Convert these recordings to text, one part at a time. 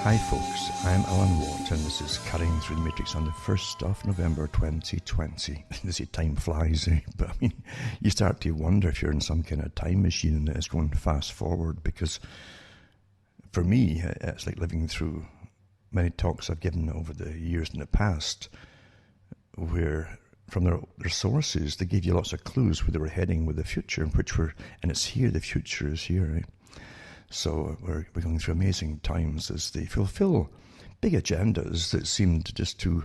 Hi folks, I'm Alan Watt and this is Cutting Through the Matrix on the 1st of November 2020. They say time flies, eh? But I mean, you start to wonder if you're in some kind of time machine that is going fast forward, because for me, it's like living through many talks I've given over the years in the past, where from their sources, they gave you lots of clues where they were heading with the future, and it's here, the future is here, right? So we're going through amazing times as they fulfill big agendas that seemed just too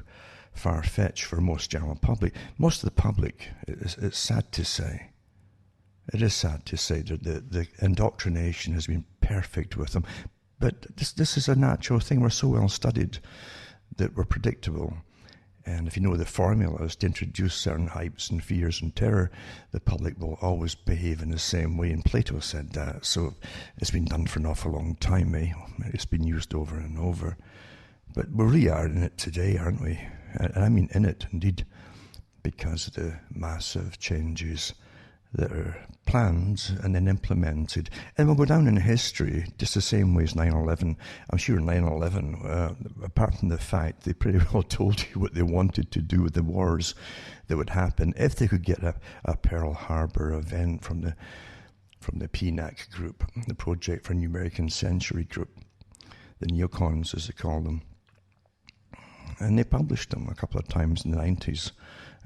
far-fetched for most general public. Most of the public, it's sad to say, it is sad to say that the indoctrination has been perfect with them. But this is a natural thing. We're so well studied that we're predictable. And if you know the formulas to introduce certain hypes and fears and terror, the public will always behave in the same way. And Plato said that. So it's been done for an awful long time, eh? It's been used over and over. But we really are in it today, aren't we? And I mean in it, indeed, because of the massive changes that are planned and then implemented. And we'll go down in history just the same way as 9/11. I'm sure 9/11, apart from the fact they pretty well told you what they wanted to do with the wars that would happen if they could get a Pearl Harbor event from the PNAC group, the Project for New American Century group, the neocons as they call them. And they published them a couple of times in the 90s.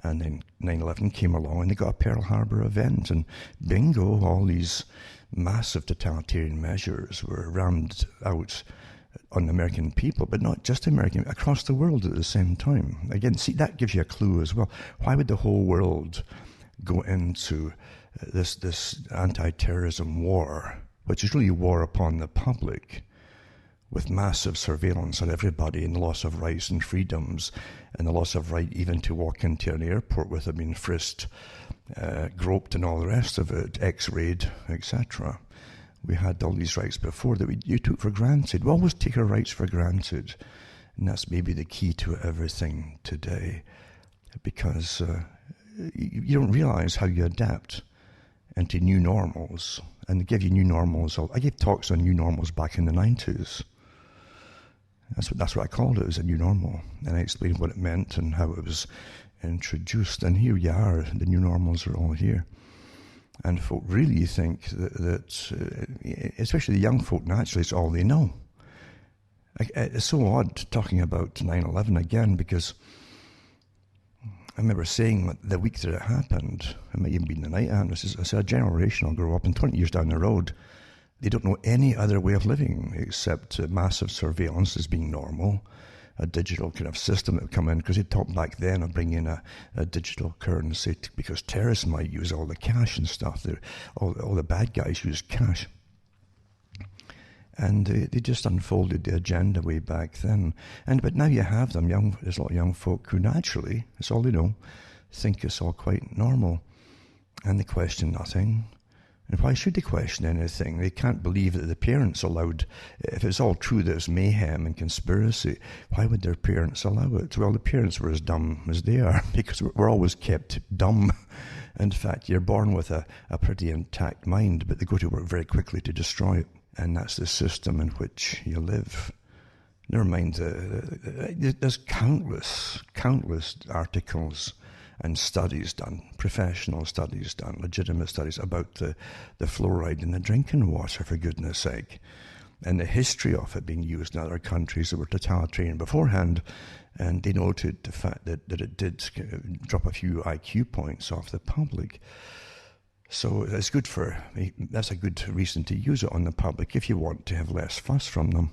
And then 9/11 came along and they got a Pearl Harbor event, and bingo, all these massive totalitarian measures were rammed out on the American people, but not just American, across the world at the same time. Again, see, that gives you a clue as well. Why would the whole world go into this anti-terrorism war, which is really a war upon the public, with massive surveillance on everybody and the loss of rights and freedoms and the loss of right even to walk into an airport without being frisked, groped and all the rest of it, X-rayed, etc. We had all these rights before that you took for granted. We always take our rights for granted, and that's maybe the key to everything today, because you don't realize how you adapt into new normals, and they give you new normals. I gave talks on new normals back in the 90s. That's what I called it. It was a new normal, and I explained what it meant and how it was introduced. And here you are, the new normals are all here. And folk really think that especially the young folk, naturally, it's all they know. It's so odd talking about 9/11 again, because I remember saying the week that it happened, it might even be the night after, I said a generation will grow up, and 20 years down the road, they don't know any other way of living except massive surveillance as being normal, a digital kind of system that would come in, because they talked back then of bringing in a digital currency because terrorists might use all the cash and stuff. All the bad guys use cash. And they just unfolded the agenda way back then. But now you have them, there's a lot of young folk who naturally, that's all they know, think it's all quite normal. And they question nothing. And why should they question anything? They can't believe that the parents allowed, if it's all true there's mayhem and conspiracy, why would their parents allow it? Well, the parents were as dumb as they are, because we're always kept dumb. In fact, you're born with a pretty intact mind, but they go to work very quickly to destroy it. And that's the system in which you live. Never mind, there's countless articles and studies done, professional studies done, legitimate studies about the fluoride in the drinking water, for goodness sake, and the history of it being used in other countries that were totalitarian beforehand, and they noted the fact that it did drop a few IQ points off the public. So it's good that's a good reason to use it on the public if you want to have less fuss from them.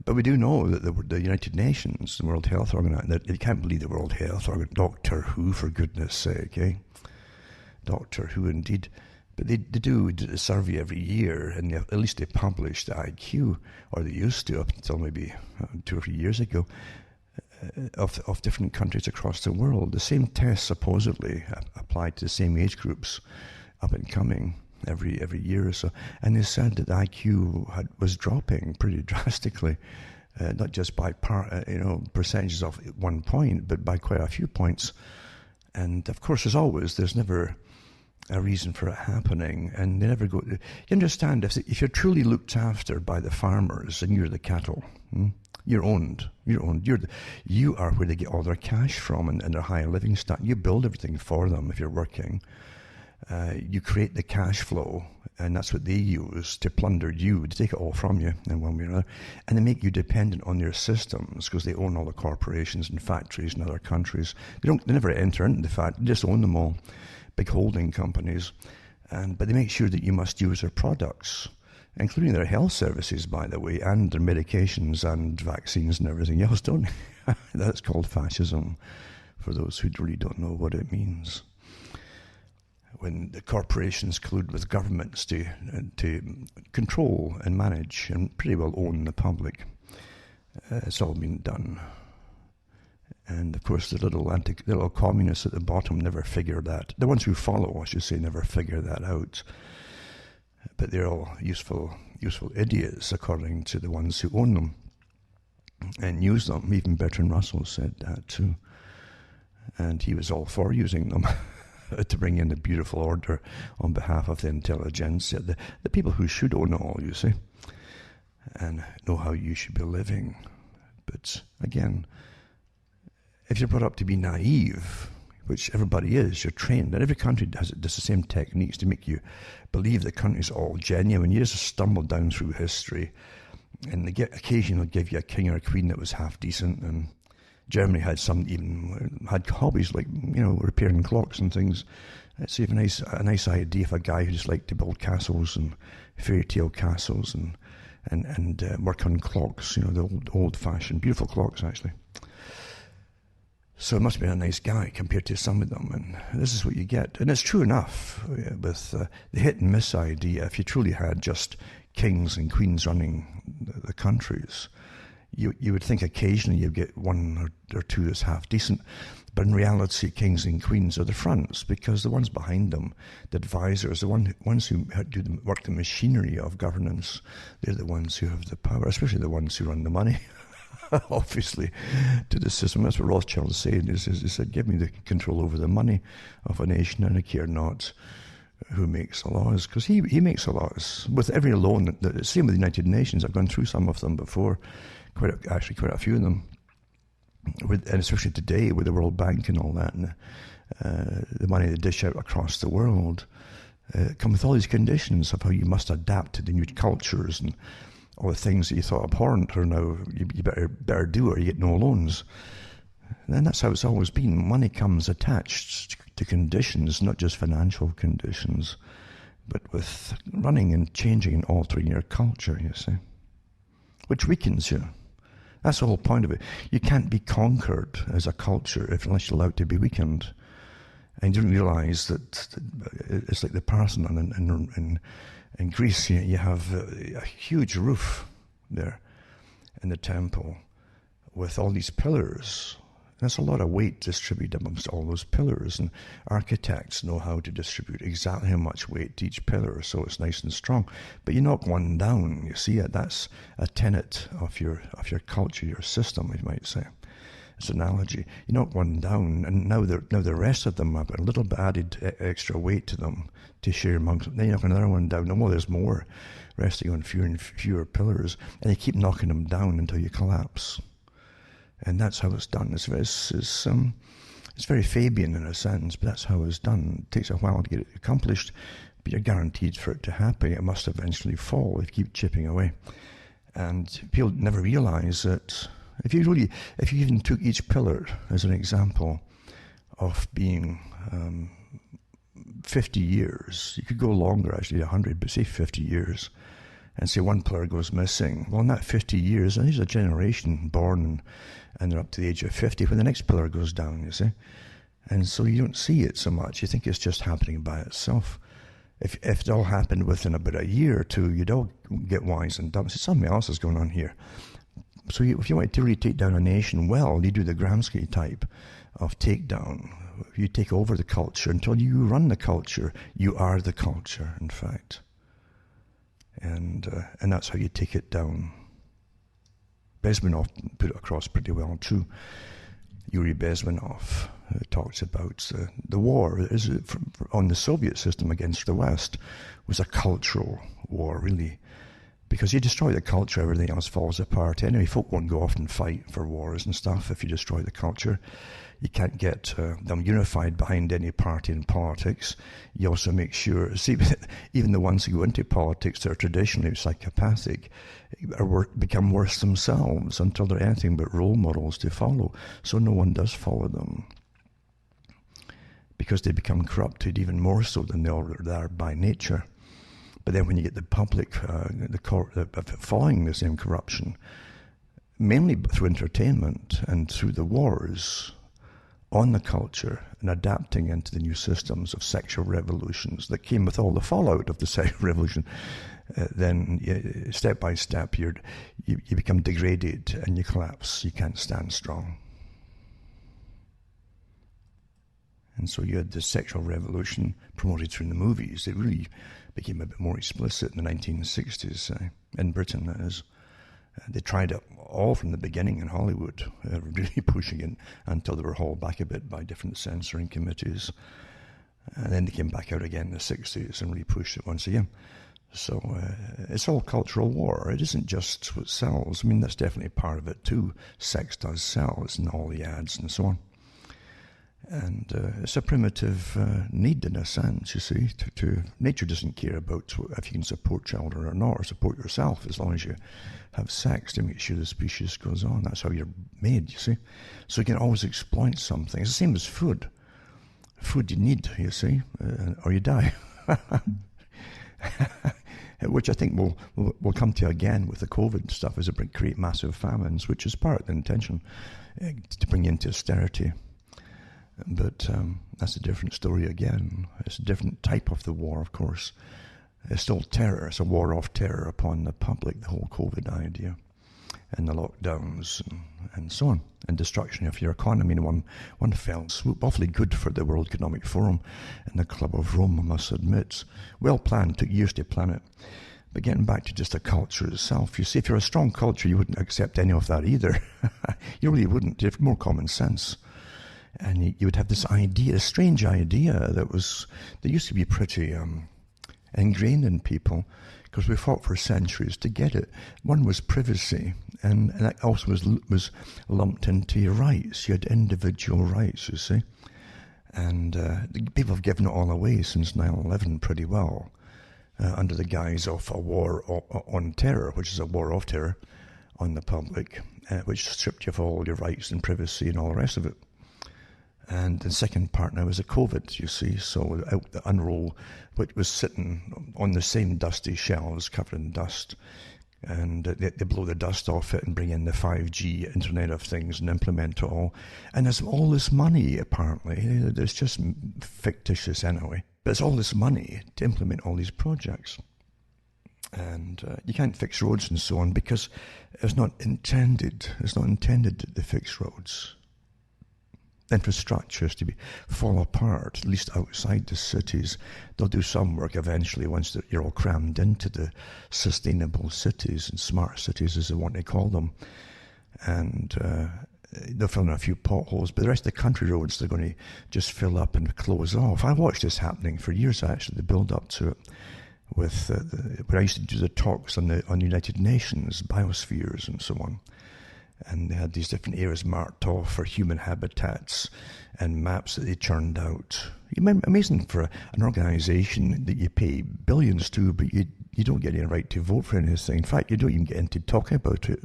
But we do know that the United Nations, the World Health Organization, they can't believe the World Health Organization, Doctor Who, for goodness sake, eh? Doctor Who, indeed. But they do a survey every year, and at least they publish the IQ, or they used to up until maybe 2 or 3 years ago, of different countries across the world. The same tests supposedly applied to the same age groups up and coming every year or so, and they said that the IQ was dropping pretty drastically, not just by percentages of 1 point, but by quite a few points. And of course, as always, there's never a reason for it happening, and they never go. You understand, if you're truly looked after by the farmers and you're the cattle, you're owned. You are where they get all their cash from and their higher living standard. You build everything for them if you're working. You create the cash flow, and that's what they use to plunder you, to take it all from you in one way or another. And they make you dependent on their systems because they own all the corporations and factories in other countries. They never enter into the fact, they just own them all, big holding companies. But they make sure that you must use their products, including their health services, by the way, and their medications and vaccines and everything else, don't they? That's called fascism, for those who really don't know what it means. When the corporations collude with governments to control and manage and pretty well own the public. It's all been done. And of course the little communists at the bottom never figure that. The ones who follow, I should say, never figure that out. But they're all useful idiots according to the ones who own them and use them. Even Bertrand Russell said that too. And he was all for using them. To bring in the beautiful order on behalf of the intelligentsia, the people who should own it all, you see, and know how you should be living. But again, if you're brought up to be naive, which everybody is, you're trained, and every country does the same techniques to make you believe the country's all genuine. You just stumble down through history, and occasionally give you a king or a queen that was half decent, and Germany had had hobbies like, repairing clocks and things. It's even a nice idea of a guy who just liked to build castles and fairy tale castles and work on clocks, the old-fashioned, beautiful clocks, actually. So it must have been a nice guy compared to some of them, and this is what you get. And it's true enough with the hit and miss idea. If you truly had just kings and queens running the countries, you would think occasionally you'd get one or two that's half decent, but in reality, kings and queens are the fronts, because the ones behind them, the advisors, the ones who work the machinery of governance, they're the ones who have the power, especially the ones who run the money, obviously, to the system. That's what Rothschild said. He said, give me the control over the money of a nation, and I care not who makes the laws, because he makes the laws with every loan. The same with the United Nations. I've gone through some of them before. Quite a few of them, and especially today with the World Bank and all that, and the money they dish out across the world, come with all these conditions of how you must adapt to the new cultures and all the things that you thought abhorrent are now you better do, or you get no loans. And that's how it's always been. Money comes attached to conditions, not just financial conditions, but with running and changing and altering your culture, you see, which weakens you. That's the whole point of it. You can't be conquered as a culture unless you're allowed to be weakened. And you don't realize that it's like the Parthenon in Greece. You have a huge roof there in the temple with all these pillars. There's a lot of weight distributed amongst all those pillars, and architects know how to distribute exactly how much weight to each pillar so it's nice and strong. But you knock one down, you see it. That's a tenet of your culture, your system, you might say. It's an analogy. You knock one down, and now the rest of them have got a little bit added extra weight to them to share amongst them. Then you knock another one down, and there's more resting on fewer and fewer pillars, and you keep knocking them down until you collapse. And that's how it's done. It's very Fabian in a sense, but that's how it's done. It takes a while to get it accomplished, but you're guaranteed for it to happen. It must eventually fall if you keep chipping away. And people never realize that if you even took each pillar as an example of being 50 years, you could go longer, actually 100, but say 50 years, and say one pillar goes missing. Well, in that 50 years, and there's a generation born and they're up to the age of 50 when the next pillar goes down, you see. And so you don't see it so much. You think it's just happening by itself. If it all happened within about a year or two, you'd all get wise and dumb. See, something else is going on here. So if you want to really take down a nation, well, you do the Gramsci type of takedown. You take over the culture until you run the culture. You are the culture, in fact. And that's how you take it down. Besman often put it across pretty well too. Yuri Bezmenov talks about the war on the Soviet system against the West was a cultural war, really. Because you destroy the culture, everything else falls apart. Anyway, folk won't go off and fight for wars and stuff if you destroy the culture. You can't get them unified behind any party in politics. You also make sure, see, even the ones who go into politics that are traditionally psychopathic become worse themselves until they're anything but role models to follow. So no one does follow them, because they become corrupted even more so than they are by nature. But then when you get the public following the same corruption, mainly through entertainment and through the wars on the culture and adapting into the new systems of sexual revolutions that came with all the fallout of the sexual revolution, then step by step you become degraded and you collapse. You can't stand strong. And so you had the sexual revolution promoted through the movies. It really became a bit more explicit in the 1960s, in Britain, that is. They tried it all from the beginning in Hollywood, really pushing it until they were hauled back a bit by different censoring committees. And then they came back out again in the 60s and really pushed it once again. So it's all cultural war. It isn't just what sells. I mean, that's definitely part of it too. Sex does sell. It's in all the ads and so on. And it's a primitive need in a sense, you see. Nature doesn't care about if you can support children or not, or support yourself, as long as you have sex to make sure the species goes on. That's how you're made, you see. So you can always exploit something. It's the same as food. Food you need, you see, or you die. Which I think we'll come to again with the COVID stuff, as it create massive famines, which is part of the intention, to bring you into austerity. But that's a different story again. It's a different type of the war, of course. It's still terror. It's a war of terror upon the public, the whole COVID idea, and the lockdowns and so on, and destruction of your economy in one fell swoop. Awfully good for the World Economic Forum and the Club of Rome, I must admit. Well planned, took years to plan it. But getting back to just the culture itself, you see, if you're a strong culture, you wouldn't accept any of that either. You really wouldn't. You have more common sense. And you would have this idea, a strange idea that used to be pretty ingrained in people, because we fought for centuries to get it. One was privacy, and that also was lumped into your rights. You had individual rights, you see. And people have given it all away since 9/11 pretty well, under the guise of a war on terror, which is a war of terror on the public, which stripped you of all your rights and privacy and all the rest of it. And the second part now is a COVID, you see, so out the unroll, which was sitting on the same dusty shelves covered in dust, and they blow the dust off it and bring in the 5G Internet of Things and implement it all. And there's all this money, apparently. It's just fictitious anyway. But it's all this money to implement all these projects. And you can't fix roads and so on because it's not intended to fix roads. Infrastructure is to fall apart, at least outside the cities. They'll do some work eventually once you're all crammed into the sustainable cities and smart cities, as they want to call them. And they'll fill in a few potholes, but the rest of the country roads, they're going to just fill up and close off. I watched this happening for years, actually, the build-up to it, with when I used to do the talks on the United Nations, biospheres and so on. And they had these different areas marked off for human habitats and maps that they churned out. Amazing for an organisation that you pay billions to, but you don't get any right to vote for anything. In fact, you don't even get into talking about it,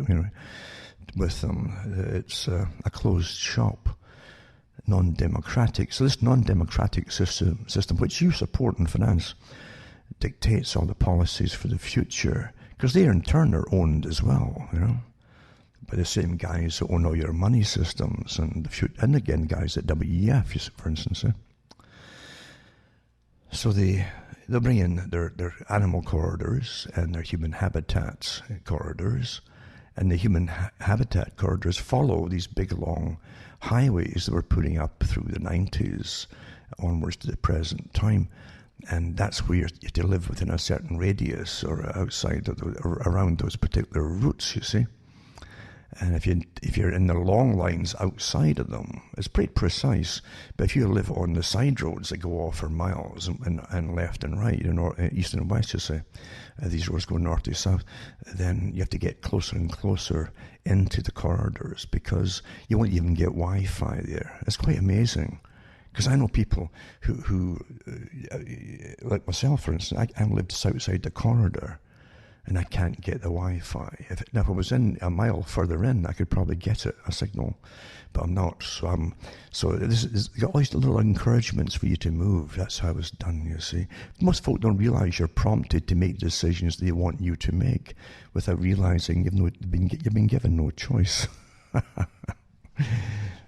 with them. It's a closed shop, non-democratic. So this non-democratic system, which you support and finance, dictates all the policies for the future, because they in turn are owned as well, by the same guys that own all your money systems and again guys at WEF, for instance. So they'll bring in their animal corridors and their human habitats corridors, and the human habitat corridors follow these big long highways that we're putting up through the 90s onwards to the present time. And that's where you have to live within a certain radius or outside or around those particular routes, you see. And if you're in the long lines outside of them, it's pretty precise. But if you live on the side roads that go off for miles and left and right, east and west, you say, these roads go north to south, then you have to get closer and closer into the corridors because you won't even get Wi-Fi there. It's quite amazing. Because I know people who like myself, for instance, I lived just outside the corridor, and I can't get the Wi-Fi. If I was in a mile further in, I could probably get a signal, but I'm not. So this is got all these little encouragements for you to move. That's how it's done, you see. Most folk don't realize you're prompted to make decisions they want you to make without realizing you've been given no choice.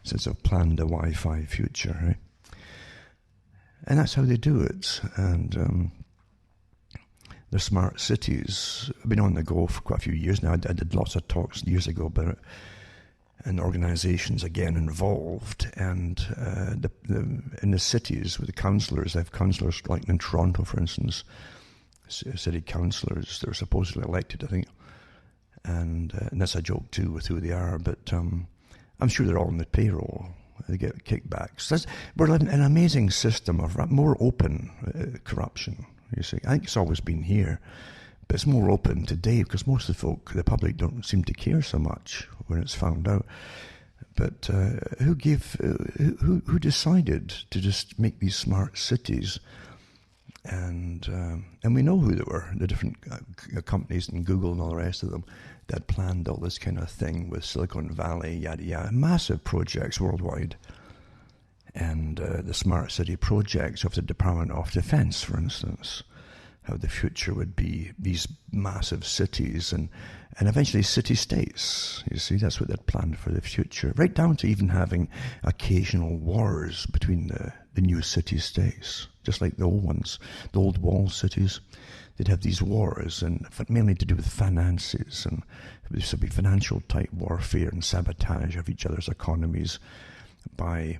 Since I've planned a Wi-Fi future, right? And that's how they do it. And the smart cities. I've been on the go for quite a few years now. I did lots of talks years ago about it, and organisations again involved. And in the cities with the councillors, they have councillors like in Toronto, for instance, city councillors. They're supposedly elected, I think, and that's a joke too with who they are. But I'm sure they're all on the payroll. They get kickbacks. We're living in an amazing system of more open corruption. You see, I think it's always been here, but it's more open today because most of the folk, the public, don't seem to care so much when it's found out. But who decided to just make these smart cities? And we know who they were, the different companies and Google and all the rest of them that planned all this kind of thing with Silicon Valley, yada yada, massive projects worldwide. And the smart city projects of the Department of Defense, for instance, how the future would be these massive cities and eventually city-states. You see, that's what they'd planned for the future, right down to even having occasional wars between the new city-states, just like the old ones, the old wall cities. They'd have these wars, and mainly to do with finances, and this would be financial type warfare and sabotage of each other's economies by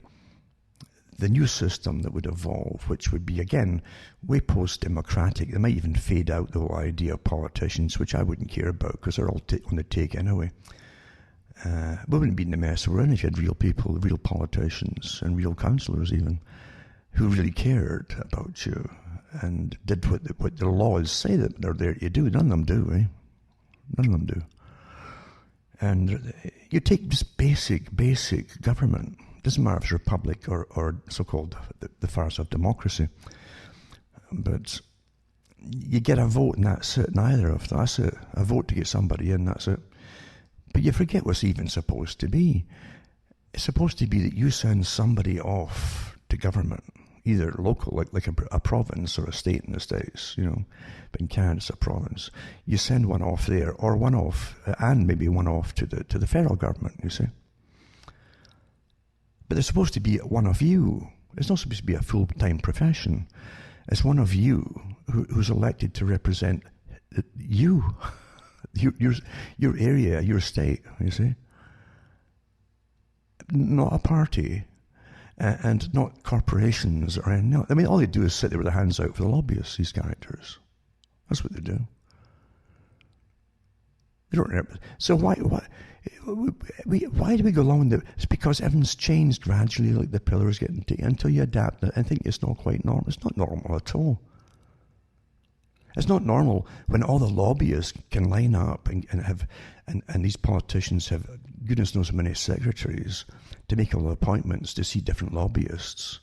the new system that would evolve, which would be, again, way post-democratic. They might even fade out the whole idea of politicians, which I wouldn't care about because they're all on the take anyway. We wouldn't be in the mess we're in if you had real people, real politicians, and real councillors even, who really cared about you and did what the laws say that they're there to do. None of them do, eh? None of them do. And you take just basic government. Doesn't matter if it's republic or so-called the farce of democracy. But you get a vote and that's it. Neither of that's it. A vote to get somebody in, that's it. But you forget what's even supposed to be. It's supposed to be that you send somebody off to government, either local, like a province or a state in the States, you know. But in Canada, it's a province. You send one off there, or one off, and maybe one off to the federal government, you see. But they're supposed to be one of you. It's not supposed to be a full-time profession. It's one of you who's elected to represent you, your area, your state, you see. Not a party, and not corporations or anything else. I mean, all they do is sit there with their hands out for the lobbyists, these characters. That's what they do. They don't. So why do we go along with it? It's because everything's changed gradually, like the pillars getting taken, until you adapt it and think it's not quite normal. It's not normal at all. It's not normal when all the lobbyists can line up and these politicians have goodness knows how many secretaries to make all the appointments to see different lobbyists.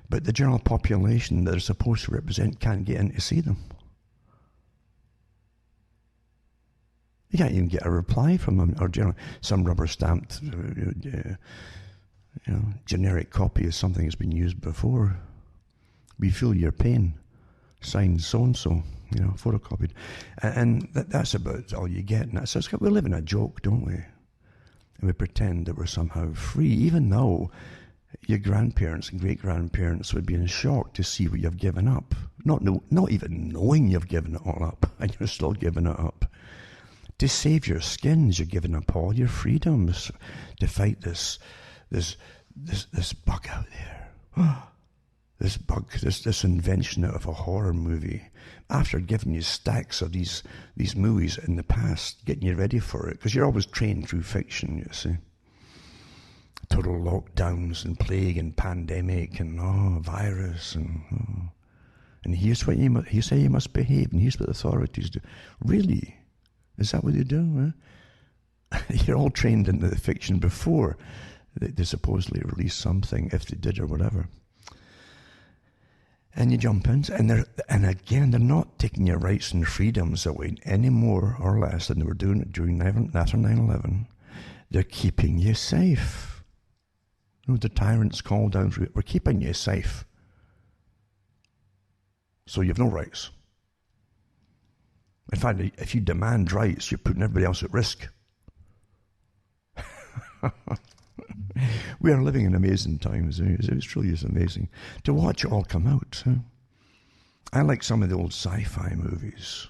But the general population that they're supposed to represent can't get in to see them. You can't even get a reply from them, or some rubber-stamped, generic copy of something that's been used before. We feel your pain, signed so-and-so, photocopied. And that's about all you get. And we live in a joke, don't we? And we pretend that we're somehow free, even though your grandparents and great-grandparents would be in shock to see what you've given up. Not even knowing you've given it all up, and you're still giving it up. To save your skins, you're giving up all your freedoms to fight this bug out there. this bug, this invention out of a horror movie, after giving you stacks of these movies in the past, getting you ready for it, because you're always trained through fiction, you see. Total lockdowns and plague and pandemic and virus and here's what here's how you must behave, and here's what authorities do. Really? Is that what they do? Huh? You're all trained in the fiction before they supposedly release something, if they did or whatever. And you jump in, and again, they're not taking your rights and freedoms away any more or less than they were doing during after 9/11. They're keeping you safe. You know, the tyrants call down through it. We're keeping you safe. So you have no rights. In fact, if you demand rights, you're putting everybody else at risk. We are living in amazing times. It's truly is amazing to watch it all come out. I like some of the old sci-fi movies.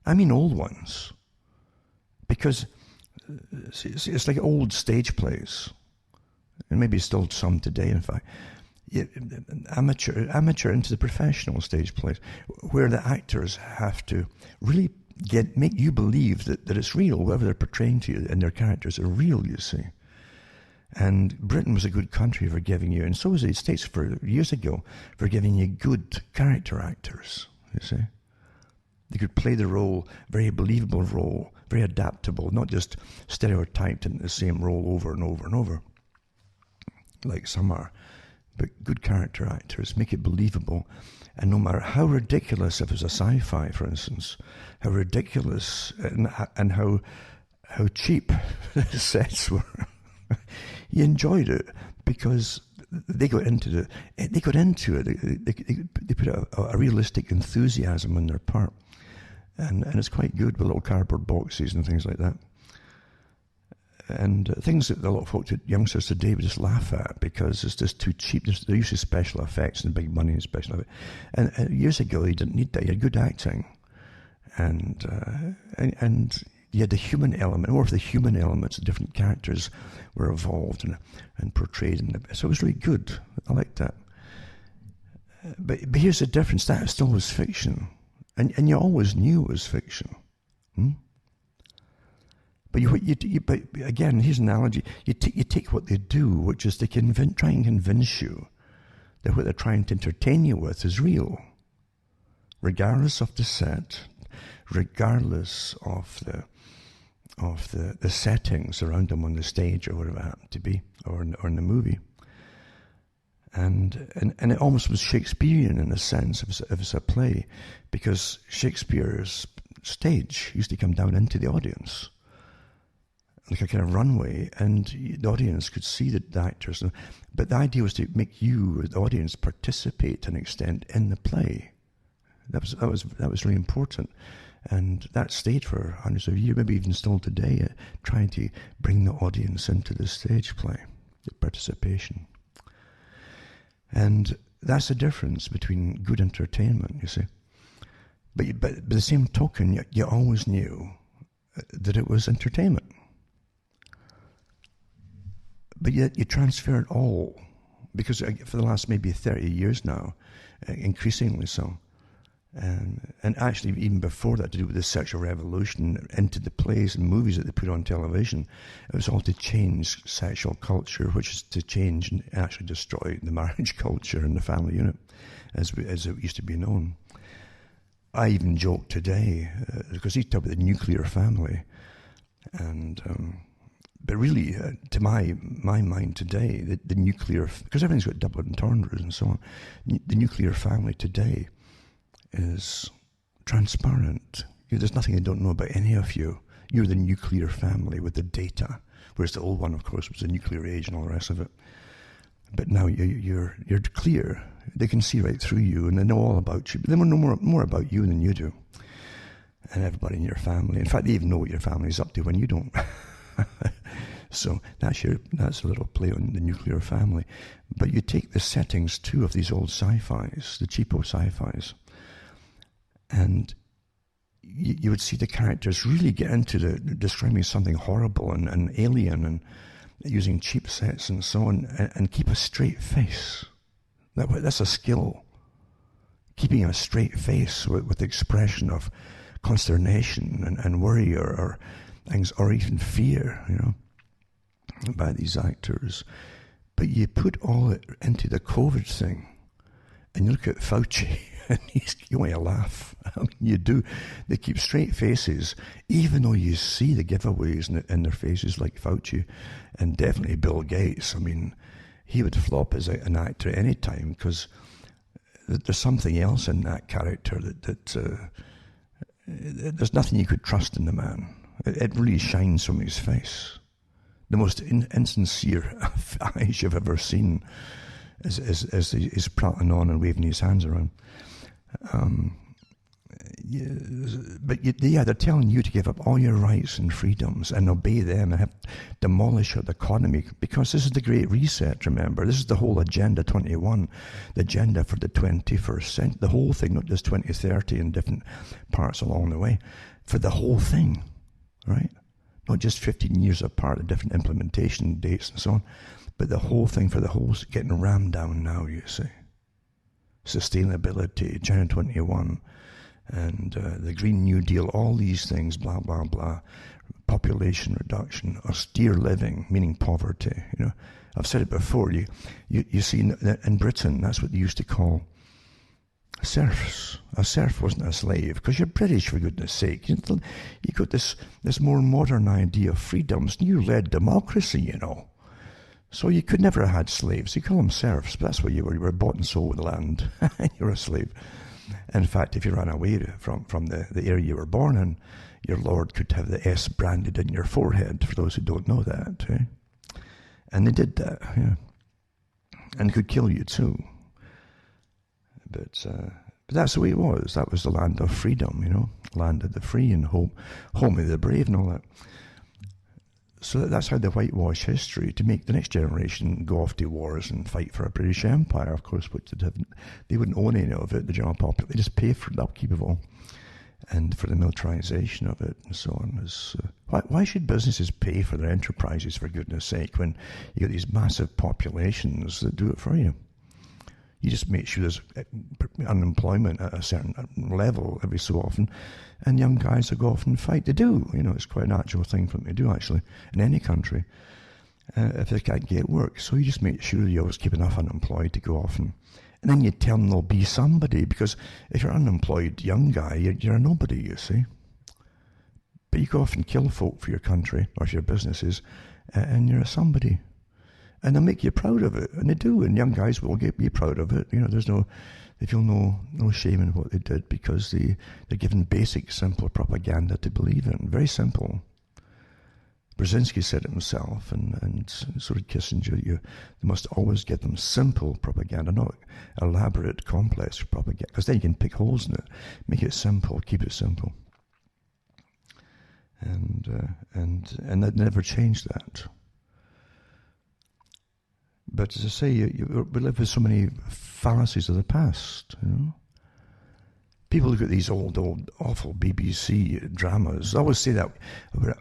I mean old ones. Because it's like old stage plays. And maybe still some today, in fact. Amateur into the professional stage plays, where the actors have to really make you believe that it's real, whatever they're portraying to you, and their characters are real, you see. And Britain was a good country for giving you, and so was the States for years ago, for giving you good character actors, you see. They could play the role, very believable role, very adaptable, not just stereotyped in the same role over and over and over, like some are. But good character actors make it believable. And no matter how ridiculous, if it was a sci-fi, for instance, how ridiculous and how cheap the sets were, you enjoyed it because they got into it. They put a realistic enthusiasm on their part, and it's quite good with little cardboard boxes and things like that. And things that a lot of folks, youngsters today, would just laugh at because it's just too cheap. They're usually special effects and big money in special effects. And years ago, you didn't need that. You had good acting. And you had the human element, more of the human elements. The different characters were evolved and portrayed. So it was really good. I liked that. But here's the difference. That still was fiction. And you always knew it was fiction. But again, here's an analogy. You take what they do, which is they try and convince you that what they're trying to entertain you with is real, regardless of the set, regardless of the settings around them on the stage or whatever it happened to be, or in the movie. And it almost was Shakespearean in a sense, if it's a play, because Shakespeare's stage used to come down into the audience, like a kind of runway, and the audience could see the actors. But the idea was to make you, the audience, participate to an extent in the play. That was really important, and that stayed for hundreds of years, maybe even still today, trying to bring the audience into the stage play, the participation. And that's the difference between good entertainment, you see. But by the same token, you always knew that it was entertainment. But yet you transfer it all, because for the last maybe 30 years now, increasingly so, and actually even before that, to do with the sexual revolution into the plays and movies that they put on television, it was all to change sexual culture, which is to change and actually destroy the marriage culture and the family unit, as it used to be known. I even joke today, because he's talking about the nuclear family, and but really, to my mind today, the nuclear, because everything's got double entendres and so on, the nuclear family today is transparent. There's nothing they don't know about any of you. You're the nuclear family with the data, whereas the old one, of course, was the nuclear age and all the rest of it. But now you're clear. They can see right through you, and they know all about you. But they know more about you than you do, and everybody in your family. In fact, they even know what your family's up to when you don't. So that's a little play on the nuclear family. But you take the settings too of these old sci-fis, the cheapo sci-fis, and you would see the characters really get into describing something horrible and alien and using cheap sets and so on, and keep a straight face. That's a skill. Keeping a straight face with the expression of consternation and worry or even fear, by these actors. But you put all it into the COVID thing, and you look at Fauci, and you want to laugh. I mean, you do. They keep straight faces, even though you see the giveaways in their faces, like Fauci, and definitely Bill Gates. I mean, he would flop as an actor at any time, because there's something else in that character that there's nothing you could trust in the man. It really shines from his face. The most insincere eyes you've ever seen as he's prattling on and waving his hands around. They're telling you to give up all your rights and freedoms and obey them and demolish the economy, because this is the Great Reset, remember. This is the whole Agenda 21, the agenda for the 21st century, the whole thing, not just 2030 and different parts along the way, for the whole thing, right? Not just 15 years apart, the different implementation dates and so on, but the whole thing for the whole, getting rammed down now, you see. Sustainability, Agenda 21, and the Green New Deal, all these things, blah, blah, blah. Population reduction, austere living, meaning poverty. I've said it before. You see, in Britain, that's what they used to call serfs. A serf wasn't a slave, because you're British, for goodness sake. You got this more modern idea of freedoms, new-led democracy, So you could never have had slaves. You call them serfs, but that's what you were. You were bought and sold with the land. You're a slave. In fact, if you ran away from the area you were born in, your lord could have the S branded in your forehead, for those who don't know that. Eh? And they did that, yeah. And could kill you too. But that's the way it was. That was the land of freedom, land of the free and home of the brave and all that. So that's how they whitewash history, to make the next generation go off to wars and fight for a British Empire, of course, which they wouldn't own any of it, the general populace. They just pay for the upkeep of all and for the militarization of it and so on. Why should businesses pay for their enterprises, for goodness sake, when you got these massive populations that do it for you? You just make sure there's unemployment at a certain level every so often, and young guys will go off and fight. They do, it's quite a natural thing for them to do, actually, in any country, if they can't get work. So you just make sure you always keep enough unemployed to go off, and then you tell them they'll be somebody, because if you're an unemployed young guy, you're a nobody, you see. But you go off and kill folk for your country or for your businesses, and you're a somebody. And they'll make you proud of it, and they do, and young guys will be proud of it. They feel no shame in what they did, because they're given basic, simple propaganda to believe in. Very simple. Brzezinski said it himself, and so did Kissinger. They must always give them simple propaganda, not elaborate, complex propaganda, because then you can pick holes in it. Make it simple, keep it simple. And they never changed that. But as I say, we live with so many fallacies of the past, People look at these old, awful BBC dramas. I always say that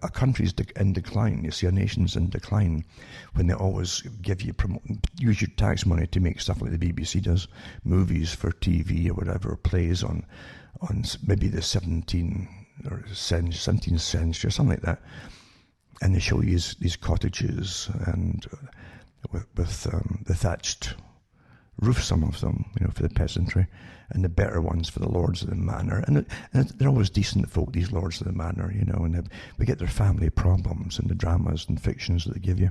a country's in decline, you see, a nation's in decline, when they always give you, use your tax money to make stuff like the BBC does, movies for TV or whatever, plays on maybe the 17th century or something like that. And they show you these cottages and with the thatched roof, some of them, for the peasantry, and the better ones for the lords of the manor. And they're always decent folk, these lords of the manor, and we get their family problems and the dramas and fictions that they give you.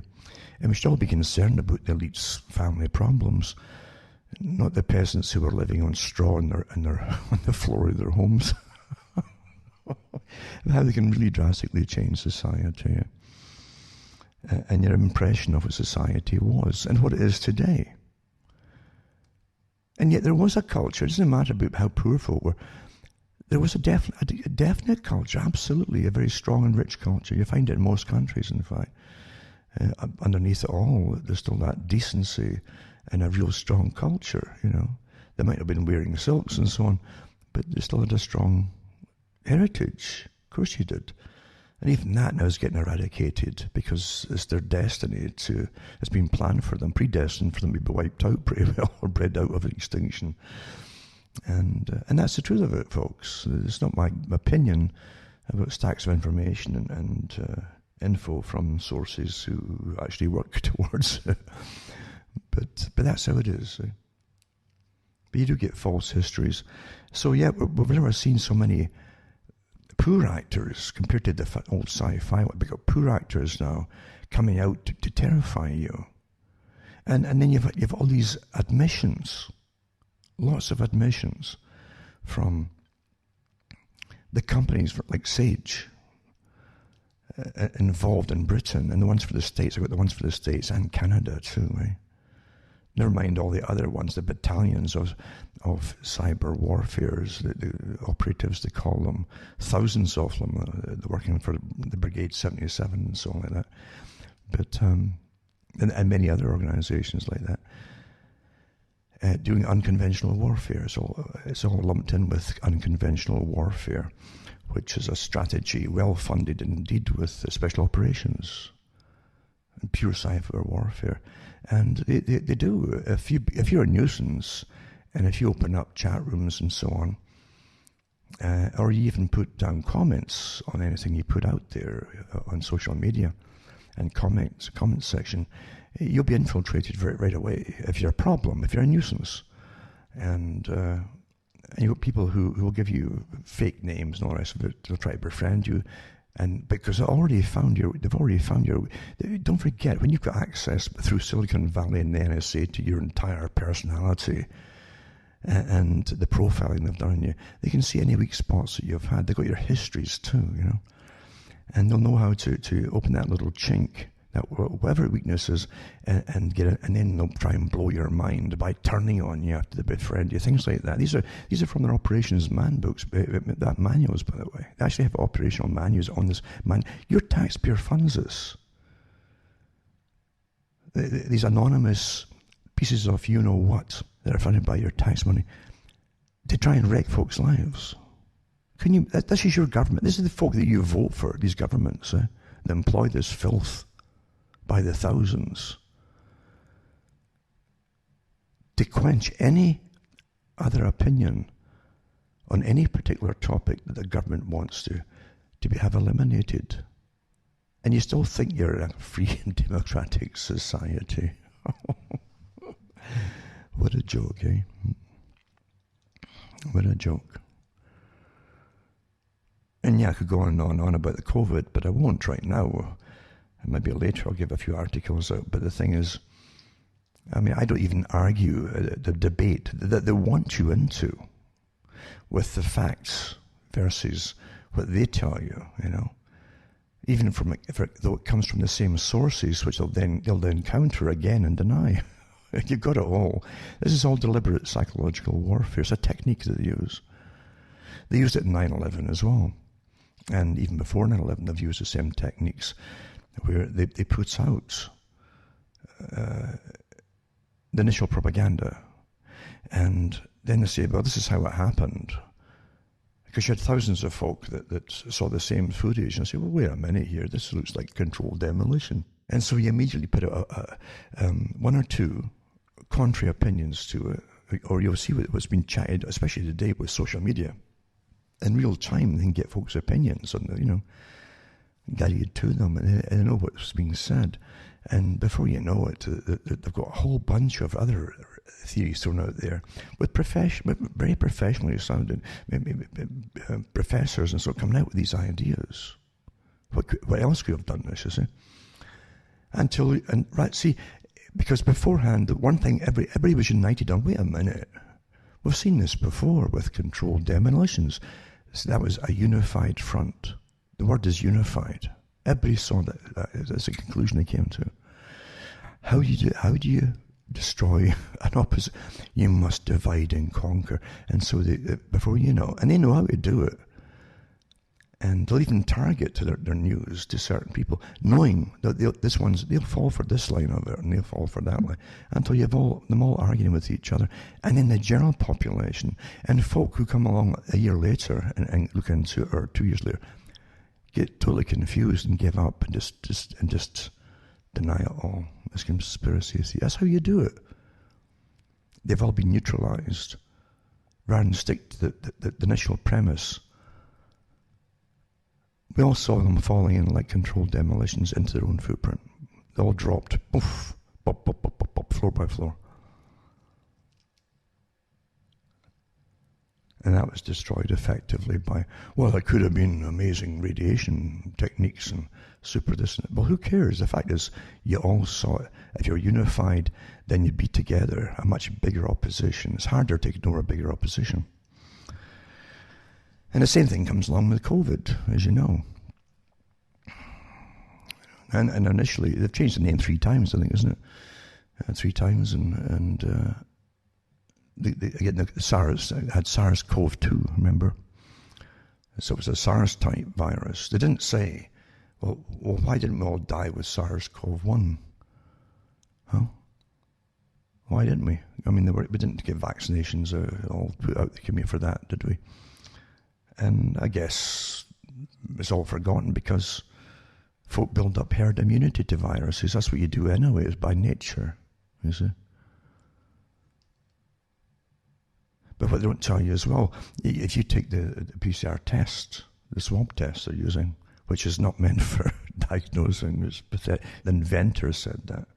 And we should all be concerned about the elite's family problems, not the peasants who are living on straw on the floor of their homes. And how they can really drastically change society. And your impression of what society was and what it is today. And yet there was a culture. It doesn't matter about how poor folk were. There was a definite culture, absolutely, a very strong and rich culture. You find it in most countries, in fact. Underneath it all, there's still that decency and a real strong culture, They might have been wearing silks and so on, but they still had a strong heritage. Of course you did. And even that now is getting eradicated because it's their destiny it's been planned for them, predestined for them to be wiped out pretty well or bred out of extinction. And that's the truth of it, folks. It's not my opinion. I've got stacks of information and info from sources who actually work towards it. But that's how it is. But you do get false histories. So yeah, we've never seen so many poor actors compared to the old sci-fi. We've got poor actors now coming out to terrify you. And then you've all these admissions, lots of admissions from the companies like Sage involved in Britain, and the ones for the States. I've got the ones for the States and Canada too, right? Never mind all the other ones, the battalions of cyber warfares, the operatives, they call them, thousands of them, working for the Brigade 77 and so on like that. But and many other organizations like that, doing unconventional warfare. So it's all lumped in with unconventional warfare, which is a strategy well funded indeed with special operations and pure cyber warfare. And they do. If you're a nuisance, and if you open up chat rooms and so on, or you even put down comments on anything you put out there on social media, and comment section, you'll be infiltrated right away. If you're a problem, if you're a nuisance, and you've got people who will give you fake names and all the rest of it. They'll try to befriend you. And because they've already found your, don't forget, when you've got access through Silicon Valley and the NSA to your entire personality and the profiling they've done on you, they can see any weak spots that you've had. They've got your histories too, and they'll know how to open that little chink, that whatever weakness is, and get it, and then they'll try and blow your mind by turning on you after they befriend you, things like that. These are from their operations manuals, that manuals, by the way. They actually have operational manuals on this your taxpayer funds this. These anonymous pieces of you-know-what that are funded by your tax money to try and wreck folks' lives. This is your government. This is the folk that you vote for, these governments, that employ this filth by the thousands to quench any other opinion on any particular topic that the government wants to have eliminated. And you still think you're in a free and democratic society. What a joke, eh? What a joke. And yeah, I could go on and on about the COVID, but I won't right now. Maybe later I'll give a few articles out. But the thing is, I don't even argue the debate that they want you into with the facts versus what they tell you, Even though it comes from the same sources, which they'll then counter again and deny. You've got it all. This is all deliberate psychological warfare. It's a technique that they use. They used it in 9/11 as well. And even before 9/11, they've used the same techniques where they put out the initial propaganda. And then they say, well, this is how it happened. Because you had thousands of folk that saw the same footage and say, well, wait a minute here, this looks like controlled demolition. And so you immediately put out one or two contrary opinions to it, or you'll see what's been chatted, especially today with social media. In real time, they can get folks' opinions on guided to them, and they know what's being said. And before you know it, they've got a whole bunch of other theories thrown out there with very professionally sounding professors and so coming out with these ideas. What else could have done this, you see? Because beforehand, the one thing everybody was united on, wait a minute, we've seen this before with controlled demolitions. So that was a unified front. The word is unified. Everybody saw that. That's the conclusion they came to. How do you destroy an opposite? You must divide and conquer. And so before you know, and they know how to do it. And they'll even target to their news to certain people, knowing that they'll fall for this line of it and they'll fall for that line, until you have them all arguing with each other. And then the general population and folk who come along a year later and look into it, or 2 years later, get totally confused and give up and just deny it all. It's conspiracy theory. That's how you do it. They've all been neutralized. Rather than stick to the initial premise. We all saw them falling in like controlled demolitions into their own footprint. They all dropped. Poof. Pop, pop, pop, pop, pop, floor by floor. And that was destroyed effectively by, well, it could have been amazing radiation techniques and super this. Well, who cares? The fact is, you all saw it. If you're unified, then you'd be together. A much bigger opposition. It's harder to ignore a bigger opposition. And the same thing comes along with COVID, as you know. And initially, they've changed the name 3 times, I think, isn't it? 3 times, and again, the SARS had SARS-CoV-2, remember? So it was a SARS-type virus. They didn't say, well, why didn't we all die with SARS-CoV-1? Huh? Why didn't we? I mean, we didn't get vaccinations all put out the community for that, did we? And I guess it's all forgotten because folk build up herd immunity to viruses. That's what you do anyway, it's by nature, you see. But what they don't tell you as well, if you take the PCR test, the swab test they're using, which is not meant for diagnosing, it's pathetic. The inventor said that.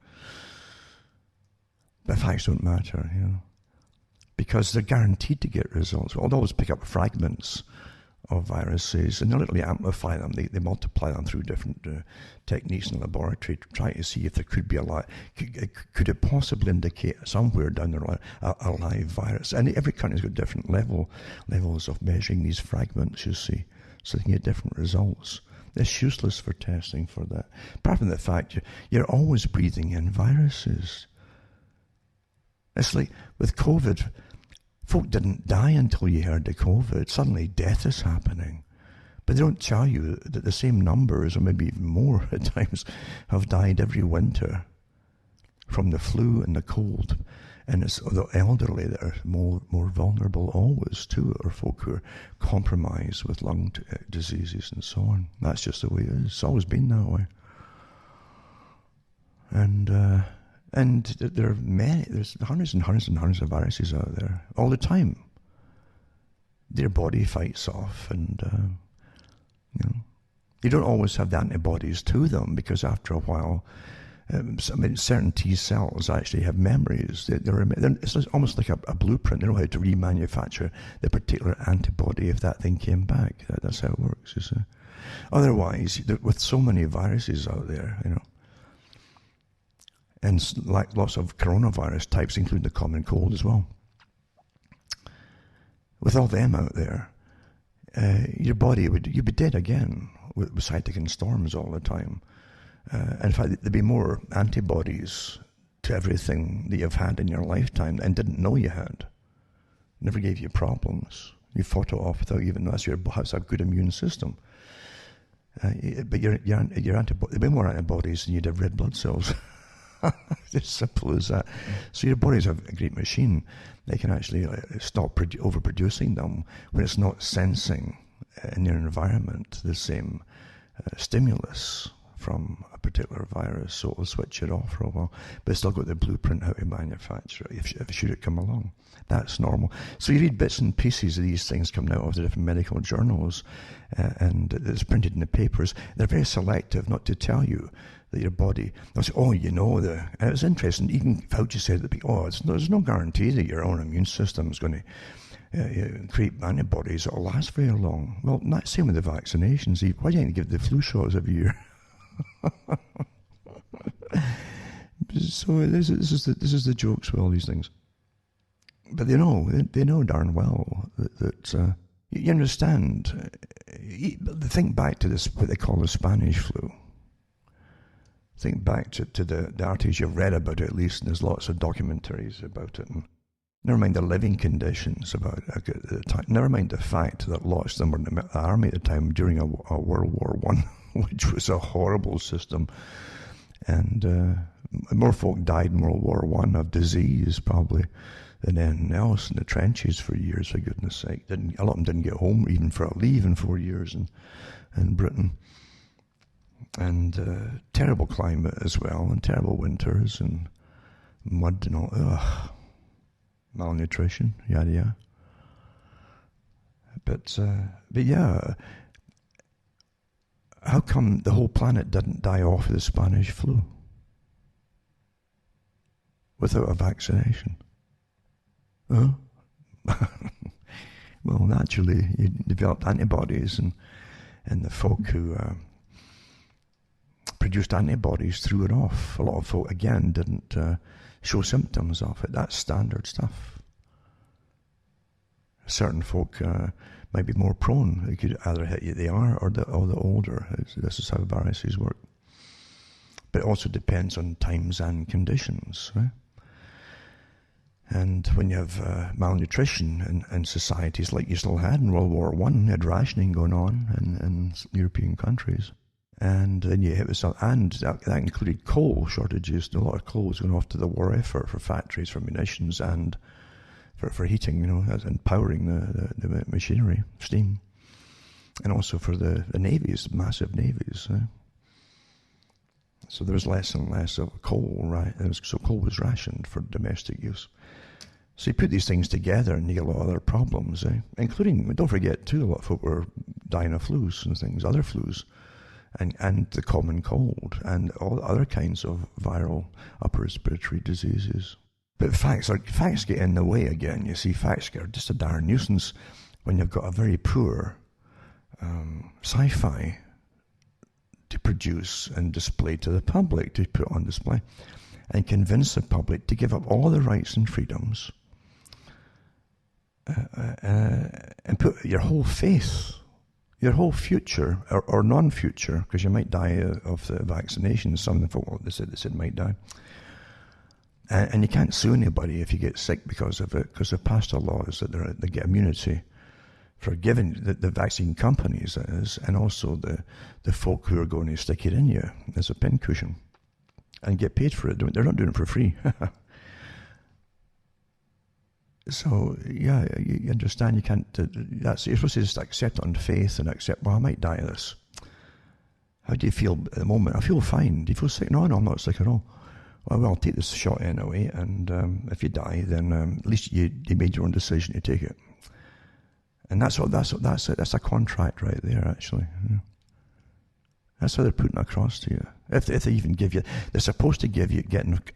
But facts don't matter, you know. Because they're guaranteed to get results. Well, they'll always pick up fragments of viruses and they literally amplify them. They multiply them through different techniques in the laboratory to try to see if there could be a lot. Could it possibly indicate somewhere down the line a live virus? And every country's got different levels of measuring these fragments, you see, so they can get different results. It's useless for testing for that. Apart from the fact you're always breathing in viruses. It's like with COVID, folk didn't die until you heard of COVID. Suddenly death is happening. But they don't tell you that the same numbers, or maybe even more at times, have died every winter from the flu and the cold. And it's the elderly that are more vulnerable always too, or folk who are compromised with lung diseases and so on. That's just the way it is. It's always been that way. And there are there's hundreds and hundreds and hundreds of viruses out there all the time. Their body fights off, and you don't always have the antibodies to them because after a while, certain T cells actually have memories. It's almost like a blueprint. They know how to remanufacture the particular antibody if that thing came back. That's how it works, you see. Otherwise, with so many viruses out there, and like lots of coronavirus types, including the common cold as well. With all them out there, your body you'd be dead again with cytokine storms all the time. In fact, there'd be more antibodies to everything that you've had in your lifetime and didn't know you had. Never gave you problems. You fought it off without even knowing. That's a good immune system. But your antibody, there'd be more antibodies than you'd have red blood cells. It's as simple as that. So your body's a great machine. They can actually stop overproducing them when it's not sensing in your environment the same stimulus from a particular virus, so it'll switch it off for a while. But it's still got the blueprint how to manufacture it if should it come along. That's normal. So you read bits and pieces of these things coming out of the different medical journals, and it's printed in the papers. They're very selective not to tell you that your body, they'll say, and it's interesting, even Fauci said that, there's no guarantee that your own immune system is going to create antibodies that will last very long. Well, not same with the vaccinations. Why don't you give the flu shots every year? So this is the jokes with all these things. But they know darn well that you understand. Think back to this, what they call the Spanish flu. Think back to the articles you've read about it, at least, and there's lots of documentaries about it. And never mind the living conditions about it at the time. Never mind the fact that lots of them were in the army at the time during a World War I, which was a horrible system. And more folk died in World War I of disease, probably, than anything else in the trenches for years, for goodness sake. A lot of them didn't get home even for a leave in 4 years in Britain. And terrible climate as well, and terrible winters, and mud and all. Ugh. Malnutrition, yada yada. But yeah, how come the whole planet didn't die off of the Spanish flu without a vaccination? Huh? Well, naturally, you developed antibodies, and the folk who produced antibodies threw it off. A lot of folk, again, didn't show symptoms of it. That's standard stuff. Certain folk might be more prone. They could either hit you, they are, or the older. This is how viruses work. But it also depends on times and conditions, right? And when you have malnutrition in societies like you still had in World War I, you had rationing going on in European countries. And then you hit with some, and that included coal shortages. A lot of coal was going off to the war effort for factories, for munitions, and for heating, and powering the machinery, steam. And also for the navies, massive navies. So there was less and less of coal, right? So coal was rationed for domestic use. So you put these things together and you get a lot of other problems, including, don't forget too, a lot of folk were dying of flus and things, other flus, and the common cold, and all other kinds of viral upper respiratory diseases. But facts get in the way again. You see, facts are just a darn nuisance when you've got a very poor sci-fi to produce and display to the public, to put on display, and convince the public to give up all the rights and freedoms and put your whole faith, your whole future, or non-future, because you might die of the vaccination. Some of the folk, they said might die. And you can't sue anybody if you get sick because of it, because they've passed a law is that they get immunity for giving the vaccine companies, that is, and also the folk who are going to stick it in you as a pincushion and get paid for it. They're not doing it for free. So, yeah, you understand you can't, you're supposed to just accept it on faith and accept, well, I might die of this. How do you feel at the moment? I feel fine. Do you feel sick? No, I'm not sick at all. Well, I'll take this shot anyway, and if you die, then at least you made your own decision to take it. And that's a contract right there, actually. Yeah. That's how they're putting across to you. If they even give you, they're supposed to get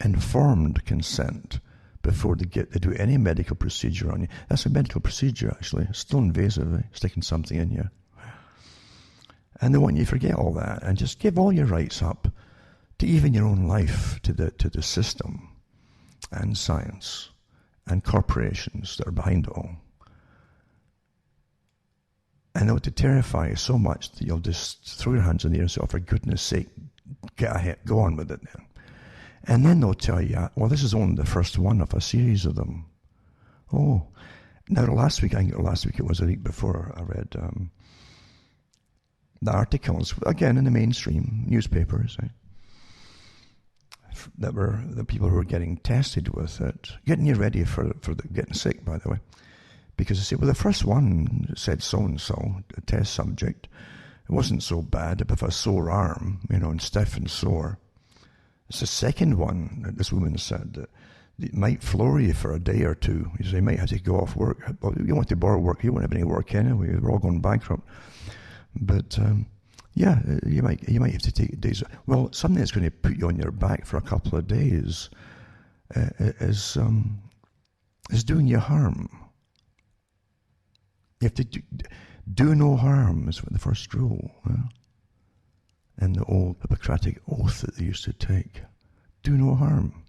informed consent before they do any medical procedure on you. That's a medical procedure, actually. It's still invasive, sticking something in you. And they want you to forget all that and just give all your rights up to even your own life to the system and science and corporations that are behind it all. And they want to terrify you so much that you'll just throw your hands in the air and say, oh, for goodness sake, get ahead, go on with it then. And then they'll tell you, well, this is only the first one of a series of them. Oh, now last week it was a week before, I read the articles, again in the mainstream newspapers, that were the people who were getting tested with it, getting you ready for getting sick, by the way. Because they say, well, the first one said so-and-so, a test subject. It wasn't so bad, with a sore arm, and stiff and sore. It's the second one that this woman said that it might floor you for a day or two. You might have to go off work. Well, you want to borrow work. You won't have any work anyway. We're all going bankrupt. But yeah, you might have to take days. Well, something that's going to put you on your back for a couple of days is doing you harm. You have to do no harm is the first rule. And the old Hippocratic oath that they used to take. Do no harm.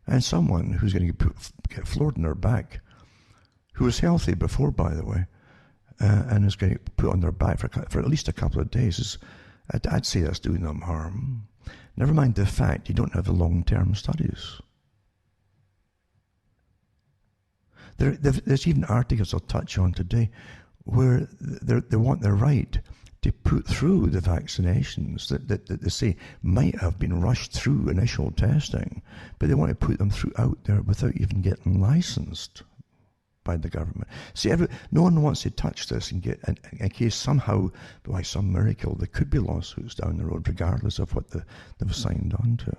And someone who's going to get floored in their back, who was healthy before, by the way, and is going to put on their back for at least a couple of days, I'd say that's doing them harm. Never mind the fact you don't have the long-term studies. There's even articles I'll touch on today where they want the right to put through the vaccinations that they say might have been rushed through initial testing, but they want to put them through out there without even getting licensed by the government. See, no one wants to touch this and get in case somehow, by some miracle, there could be lawsuits down the road, regardless of what they've signed on to.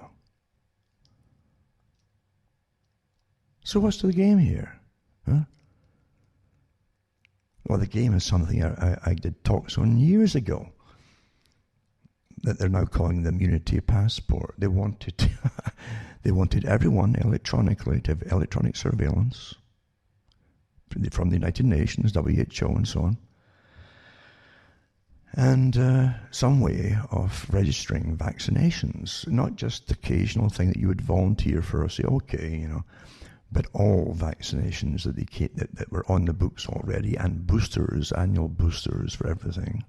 So what's the game here? Huh? Well, the game is something I did talks on years ago that they're now calling the immunity passport. They wanted everyone electronically to have electronic surveillance from the United Nations, WHO, and so on, and some way of registering vaccinations, not just the occasional thing that you would volunteer for or say, okay, but all vaccinations that were on the books already, and boosters, annual boosters for everything,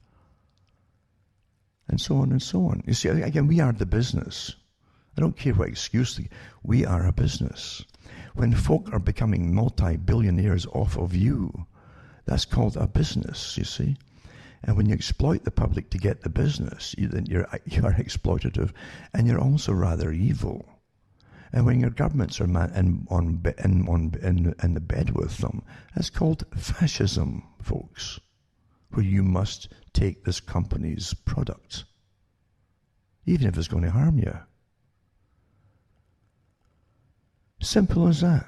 and so on and so on. You see, again, we are the business. I don't care what excuse we are a business. When folk are becoming multi-billionaires off of you, that's called a business, you see. And when you exploit the public to get the business, you are exploitative, and you're also rather evil. And when your governments are in the bed with them, that's called fascism, folks, where you must take this company's product, even if it's going to harm you. Simple as that.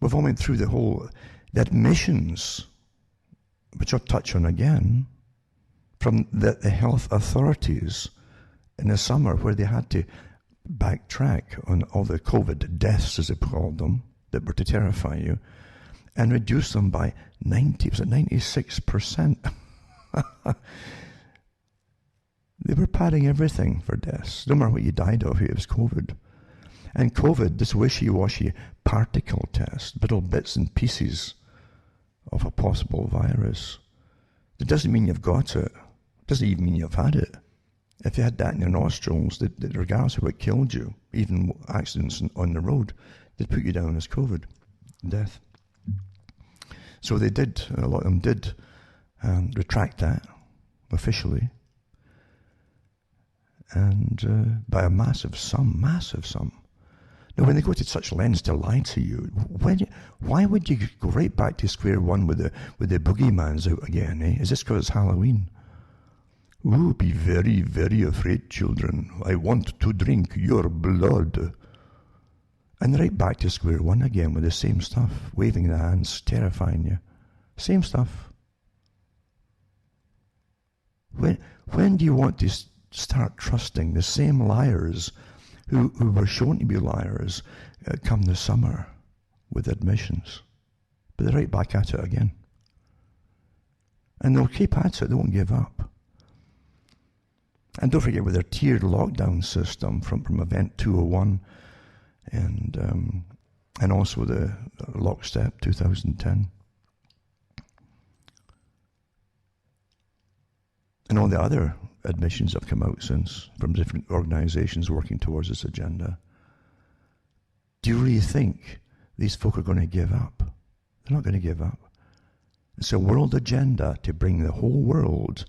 We've all went through the admissions, which I'll touch on again, from the health authorities in the summer, where they had to backtrack on all the COVID deaths, as they called them, that were to terrify you, and reduce them by 96%. They were padding everything for deaths. No matter what you died of, it was COVID. And COVID, this wishy-washy particle test, little bits and pieces of a possible virus, it doesn't mean you've got it. It doesn't even mean you've had it. If you had that in your nostrils, that regardless of what killed you, even accidents on the road, they'd put you down as COVID, death. So they did, a lot of them did retract that officially, and by a massive sum. Now, when they go to such lengths to lie to you, why would you go right back to square one with the boogeyman's out again? Is this because it's Halloween? Ooh, be very, very afraid, children. I want to drink your blood. And right back to square one again with the same stuff, waving the hands, terrifying you. Same stuff. When do you want to start trusting the same liars who were shown to be liars come the summer with admissions? But they're right back at it again. And they'll keep at it, they won't give up. And don't forget with their tiered lockdown system from Event 201 and also the Lockstep 2010. And all the other admissions have come out since from different organizations working towards this agenda. Do you really think these folk are going to give up? They're not going to give up. It's a world agenda to bring the whole world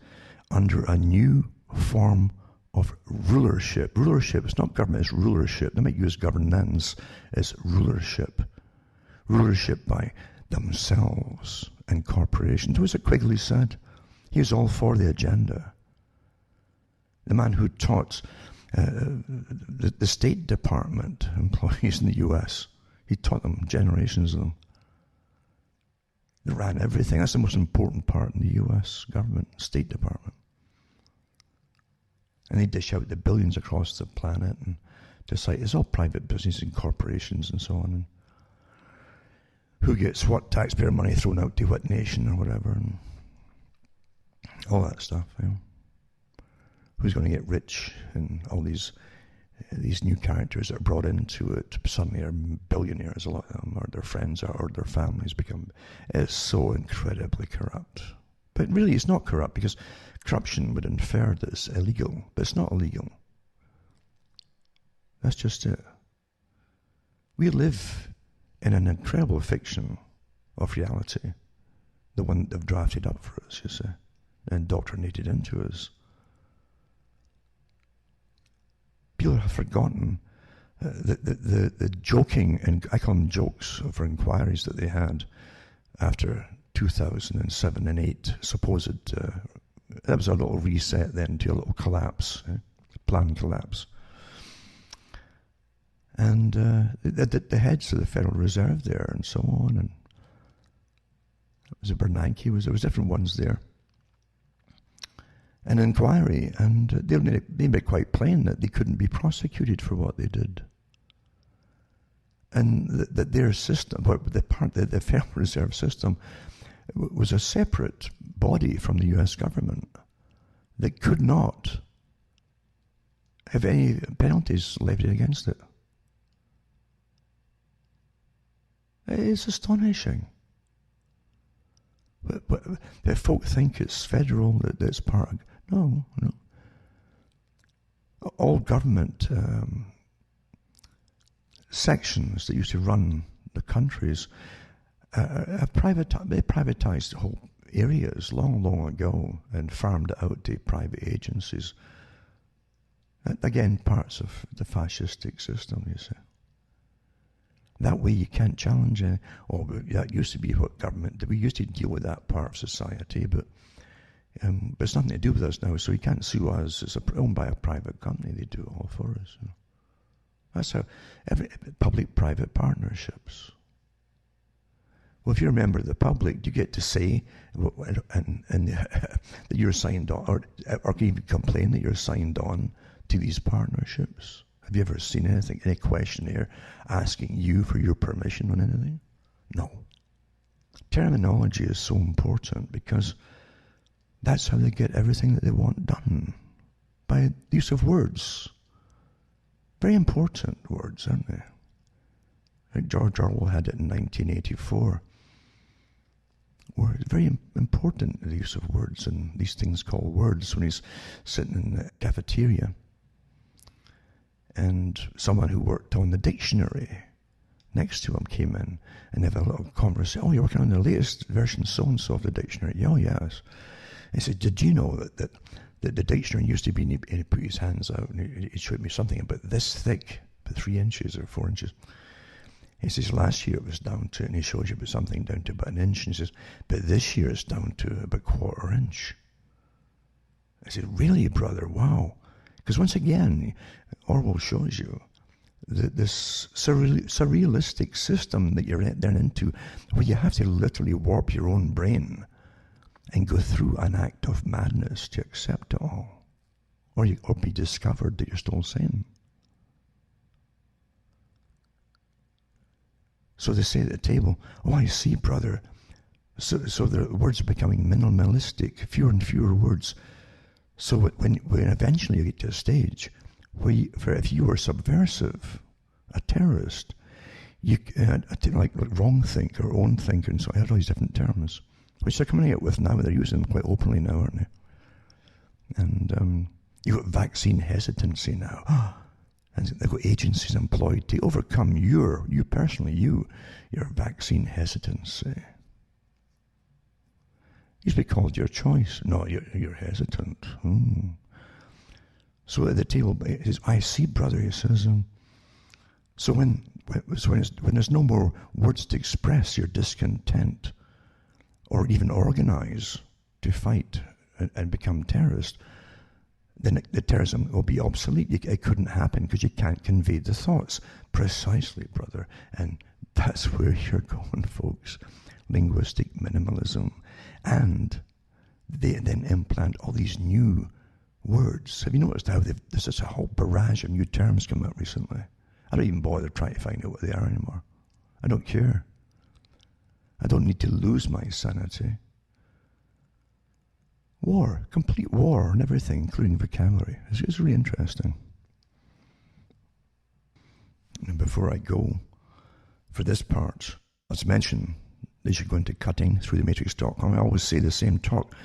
under a new form of rulership. Rulership, it's not government, it's rulership. They might use governance, it's rulership. Rulership by themselves and corporations. What was it Quigley said? He was all for the agenda. The man who taught the State Department employees in the U.S., he taught them, generations of them. They ran everything. That's the most important part in the U.S. government, State Department. And they dish out the billions across the planet and decide it's all private business and corporations and so on. And who gets what taxpayer money thrown out to what nation or whatever, and all that stuff. Who's going to get rich, and all these new characters that are brought into it suddenly are billionaires, a lot of them, or their friends or their families become. It's so incredibly corrupt. But really it's not corrupt, because corruption would infer that it's illegal, but it's not illegal. That's just it. We live in an incredible fiction of reality, the one they've drafted up for us, you see. indoctrinated into us. People have forgotten the joking, and I call them jokes, for inquiries that they had after 2007 and 8, supposed, that was a little reset then to a little collapse, planned collapse. And the heads of the Federal Reserve there and so on, and was it Bernanke? There was different ones there. An inquiry, and they made it quite plain that they couldn't be prosecuted for what they did. And that their system, the Federal Reserve System, was a separate body from the US government that could not have any penalties levied against it. It's astonishing. But if folk think it's federal, that it's part of... No. All government sections that used to run the countries they privatized whole areas long ago and farmed it out to private agencies. Again, parts of the fascistic system, you see. That way you can't challenge it. Oh, that used to be what government did. We used to deal with that part of society, but it's nothing to do with us now, so you can't sue us. It's owned by a private company. They do it all for us. You know. That's how public-private partnerships. Well, if you're a member of the public, you get to say that you're signed on, or even complain that you're signed on to these partnerships. Have you ever seen anything, any questionnaire asking you for your permission on anything? No. Terminology is so important because that's how they get everything that they want done, by the use of words. Very important words, aren't they? Like George Orwell had it in 1984. Words, very important, the use of words and these things called words when he's sitting in the cafeteria. And someone who worked on the dictionary next to him came in and they had a little conversation. Oh, you're working on the latest version so-and-so of the dictionary? Oh, yes. He said, did you know that the dictionary used to be, and he put his hands out and he showed me something about this thick, about 3 inches or 4 inches. He says, last year it was down to, and he shows you about something down to about 1 inch, and he says, but this year it's down to about 1/4 inch. I said, really, brother? Wow. Because once again, Orwell shows you that this surrealistic system that you're then into, where you have to literally warp your own brain and go through an act of madness to accept it all, or be discovered that you're still sane. So they say at the table, oh, I see, brother. So the words are becoming minimalistic, fewer and fewer words. So when eventually you get to a stage where if you were subversive, a terrorist, you like wrong thinker, own thinker, and so I had all these different terms, which they're coming out with now. They're using them quite openly now, aren't they? And you've got vaccine hesitancy now. And they've got agencies employed to overcome your vaccine hesitancy. Used to be called your choice. No, you're hesitant. So at the table, he says, I see, brother, he says. So when there's no more words to express your discontent or even organize to fight and become terrorist, then the terrorism will be obsolete. It couldn't happen because you can't convey the thoughts. Precisely, brother. And that's where you're going, folks. Linguistic minimalism. And they then implant all these new words. Have you noticed how there's just a whole barrage of new terms come out recently? I don't even bother trying to find out what they are anymore. I don't care. I don't need to lose my sanity. War, complete war on everything, including vocabulary. It's really interesting. And before I go, for this part, let's mention that you're going to cuttingthroughthematrix.com. I always say the same talk.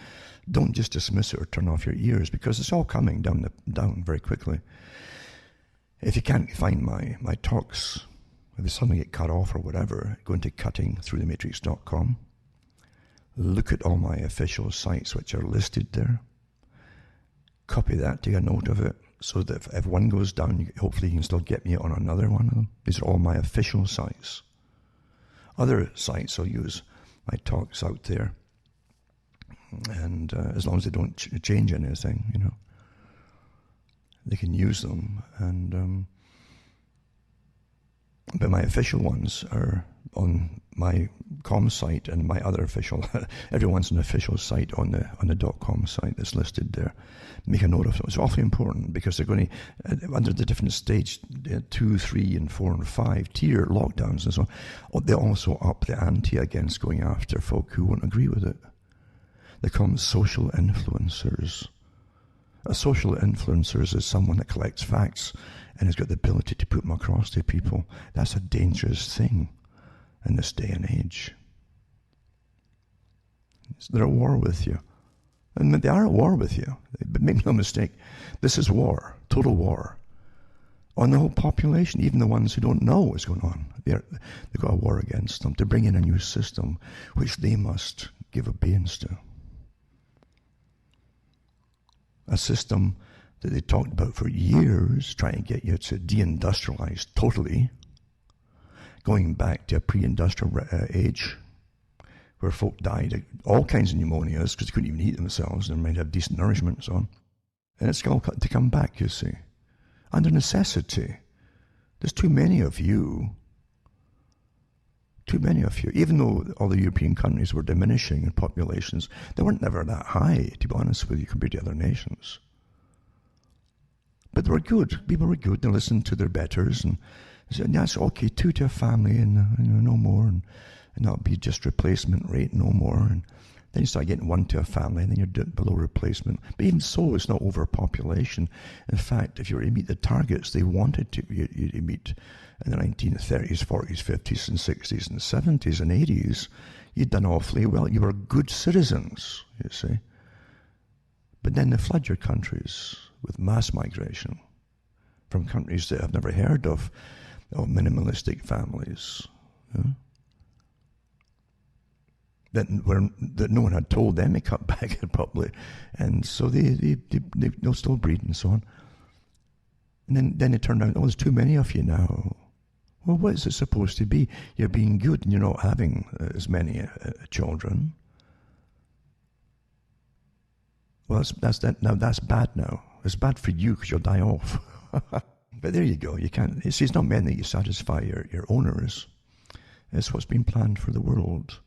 Don't just dismiss it or turn off your ears, because it's all coming down very quickly. If you can't find my talks, if there's something get cut off or whatever, go into cuttingthroughthematrix.com. look at all my official sites which are listed there, copy that, take a note of it, so that if one goes down, hopefully you can still get me on another one of them. These are all my official sites. Other sites I'll use my talks out there, and as long as they don't change anything, you know, they can use them. And but my official ones are on my com site, and my other official, everyone's an official site on the .com site that's listed there. Make a note of it. It's awfully important, because they're going to, under the different stage 2, 3, and 4, and 5 tier lockdowns and so on, they also up the ante against going after folk who won't agree with it. They call them social influencers. A social influencer is someone that collects facts and has got the ability to put them across to people. That's a dangerous thing in this day and age. They're at war with you. And they are at war with you. But make no mistake, this is war, total war, on the whole population, even the ones who don't know what's going on. They've got a war against them to bring in a new system which they must give obedience to. A system that they talked about for years, trying to get you to deindustrialize totally, going back to a pre-industrial age, where folk died of all kinds of pneumonias because they couldn't even eat themselves and might have decent nourishment and so on. And it's all to come back, you see, under necessity. There's too many of you. Even though all the European countries were diminishing in populations, they weren't never that high, to be honest with you, compared to other nations. But they were good. People were good. They listened to their betters and said, that's okay, 2 to a family and no more. And that'll be just replacement rate, no more. And then you start getting 1 to a family, and then you're below replacement. But even so, it's not overpopulation. In fact, if you were to meet the targets they wanted you to meet in the 1930s, 40s, 50s, and 60s, and 70s, and 80s, you'd done awfully well. You were good citizens, you see. But then they flood your countries with mass migration from countries that have never heard of minimalistic families. You know? That no one had told them to cut back probably, and so they'll still breed and so on. And then it turned out, there's too many of you now. Well, what is it supposed to be? You're being good and you're not having as many children. Well, that's bad now. It's bad for you because you'll die off. But there you go. You can't. It's not meant that you satisfy your owners. It's what's been planned for the world.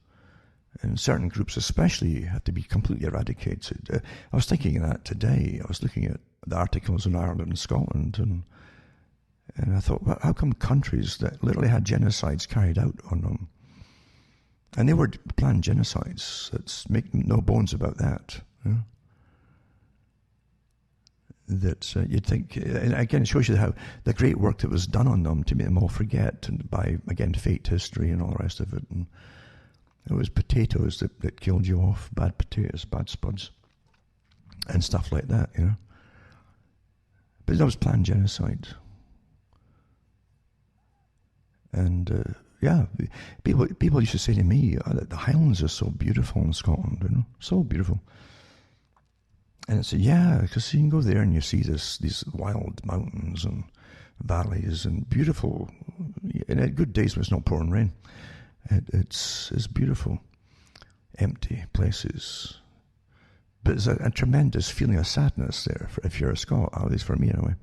And certain groups especially have to be completely eradicated. I was thinking of that today. I was looking at the articles in Ireland and Scotland, and I thought, well, how come countries that literally had genocides carried out on them, and they were planned genocides, let's make no bones about that, you know? That you'd think, and again, it shows you how the great work that was done on them to make them all forget, and by, again, fate, history, and all the rest of it. And it was potatoes that killed you off, bad potatoes, bad spuds, and stuff like that, you know. But that was planned genocide. And, yeah, people used to say to me, the Highlands are so beautiful in Scotland, you know, so beautiful. And I said, yeah, because you can go there and you see these wild mountains and valleys and beautiful, and at good days when it's not pouring rain, it's beautiful, empty places. But there's a tremendous feeling of sadness there, if you're a Scot, at least for me anyway.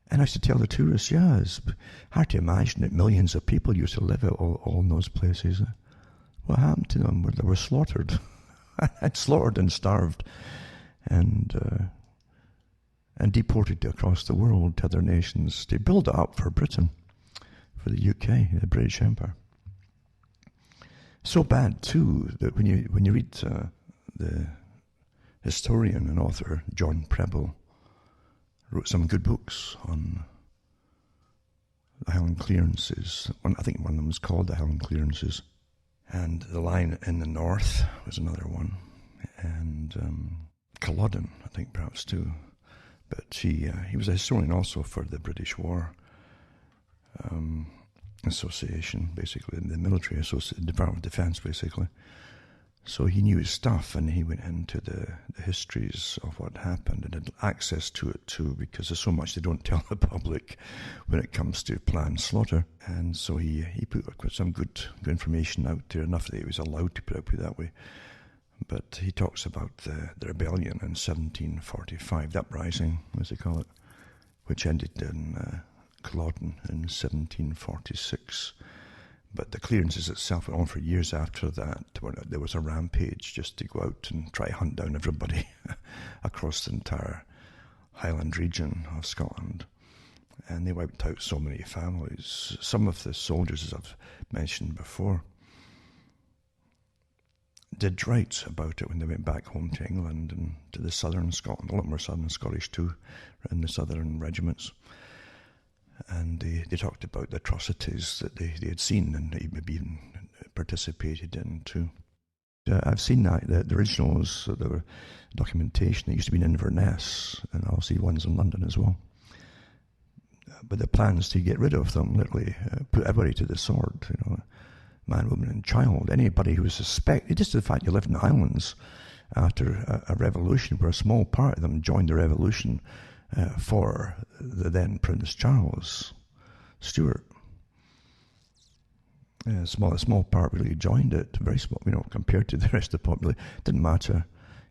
And I used to tell the tourists, yeah, it's hard to imagine that millions of people used to live all in those places. What happened to them? They were slaughtered. Slaughtered and starved. And deported across the world to other nations to build it up for Britain, for the UK, the British Empire. So bad too that when you read the historian and author John Preble wrote some good books on the Highland clearances. I think one of them was called the Highland Clearances, and the Line in the North was another one, and Culloden, I think perhaps too. But he was a historian also for the British War Association, basically, the military Department of Defense, basically. So he knew his stuff, and he went into the histories of what happened and had access to it too, because there's so much they don't tell the public when it comes to planned slaughter. And so he put some good information out there, enough that he was allowed to put it that way. But he talks about the rebellion in 1745, the uprising, as they call it, which ended in Culloden in 1746. But the clearances itself went on for years after that, when there was a rampage just to go out and try to hunt down everybody across the entire Highland region of Scotland. And they wiped out so many families. Some of the soldiers, as I've mentioned before, did write about it when they went back home to England and to the southern Scotland, a lot more southern Scottish too, in the southern regiments. And they talked about the atrocities that they had seen and maybe even participated in too. I've seen that, the originals, there were documentation that used to be in Inverness, and obviously ones in London as well. But the plans to get rid of them, literally put everybody to the sword, man, woman and child, anybody who was suspected, just the fact you lived in the Highlands after a revolution where a small part of them joined the revolution for the then Prince Charles Stuart. A small part really joined it, very small, compared to the rest of the population. Didn't matter.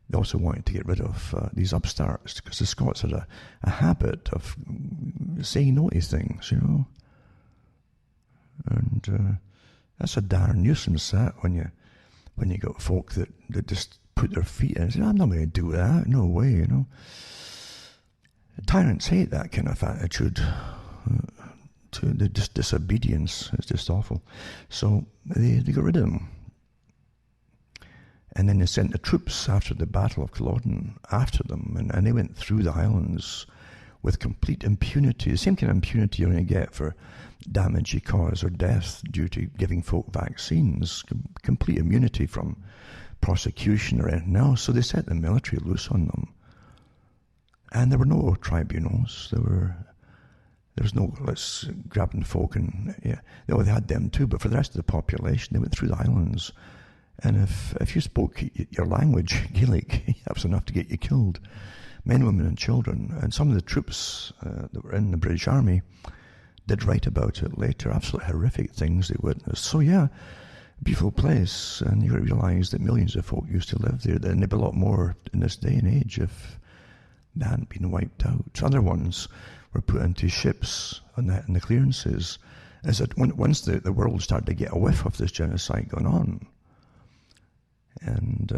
They also wanted to get rid of these upstarts, because the Scots had a habit of saying no to things, And that's a darn nuisance, that, when you got folk that just put their feet in and say, I'm not going to do that, no way, Tyrants hate that kind of attitude. The disobedience is just awful. So they got rid of them. And then they sent the troops after the Battle of Culloden after them, and they went through the Highlands with complete impunity, the same kind of impunity you're going to get for damage you cause or death due to giving folk vaccines, complete immunity from prosecution or anything else. So they set the military loose on them. And there were no tribunals. There was no, let's grab the folk and, they had them too, but for the rest of the population, they went through the Highlands. And if you spoke your language, Gaelic, that was enough to get you killed. Men, women and children. And some of the troops that were in the British Army did write about it later, absolutely horrific things they witnessed. So beautiful place, and you realise that millions of folk used to live there, and there'd be a lot more in this day and age if they hadn't been wiped out. Other ones were put into ships in the clearances. As that once the world started to get a whiff of this genocide going on, and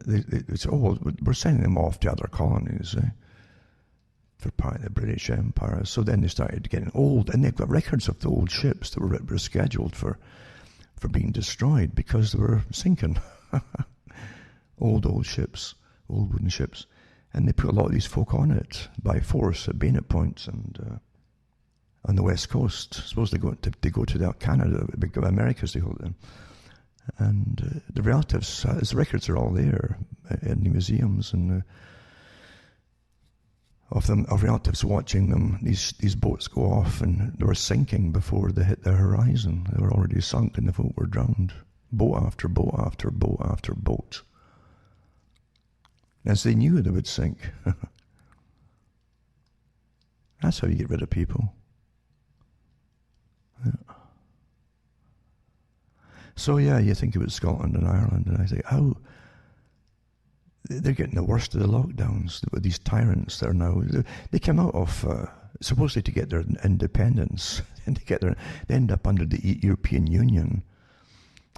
they said, we're sending them off to other colonies for part of the British Empire. So then they started getting old, and they've got records of the old ships that were scheduled for being destroyed because they were sinking. old ships, old wooden ships. And they put a lot of these folk on it by force at bayonet points and on the west coast. Suppose they go to Canada, Americas they hold them. And the relatives, his records are all there in the museums, and of relatives watching them. These boats go off, and they were sinking before they hit the horizon. They were already sunk, and the folk were drowned. Boat after boat after boat after boat. As they knew they would sink. That's how you get rid of people. Yeah. So you think about Scotland and Ireland, and I think, how they're getting the worst of the lockdowns with these tyrants that are now. They came out of supposedly to get their independence, and they end up under the European Union,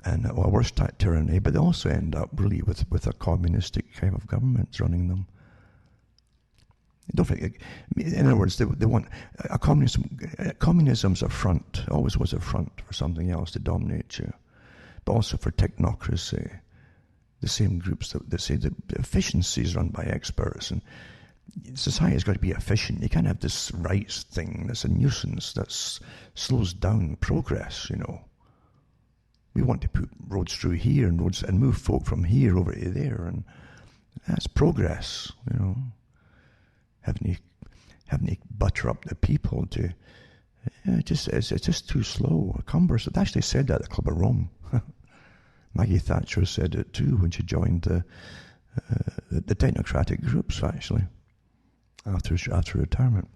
and a worse tyranny. But they also end up really with a communistic kind of government running them. Don't forget, in other words, they want a communism. Communism's a front, always was a front for something else to dominate you, but also for technocracy. The same groups that say that efficiency is run by experts, and society's got to be efficient. You can't have this rights thing that's a nuisance that slows down progress. We want to put roads through here and move folk from here over to there, and that's progress. Having to butter up the people to, it's just too slow. Converse had actually said that at the Club of Rome. Maggie Thatcher said it too when she joined the technocratic groups, actually, after retirement.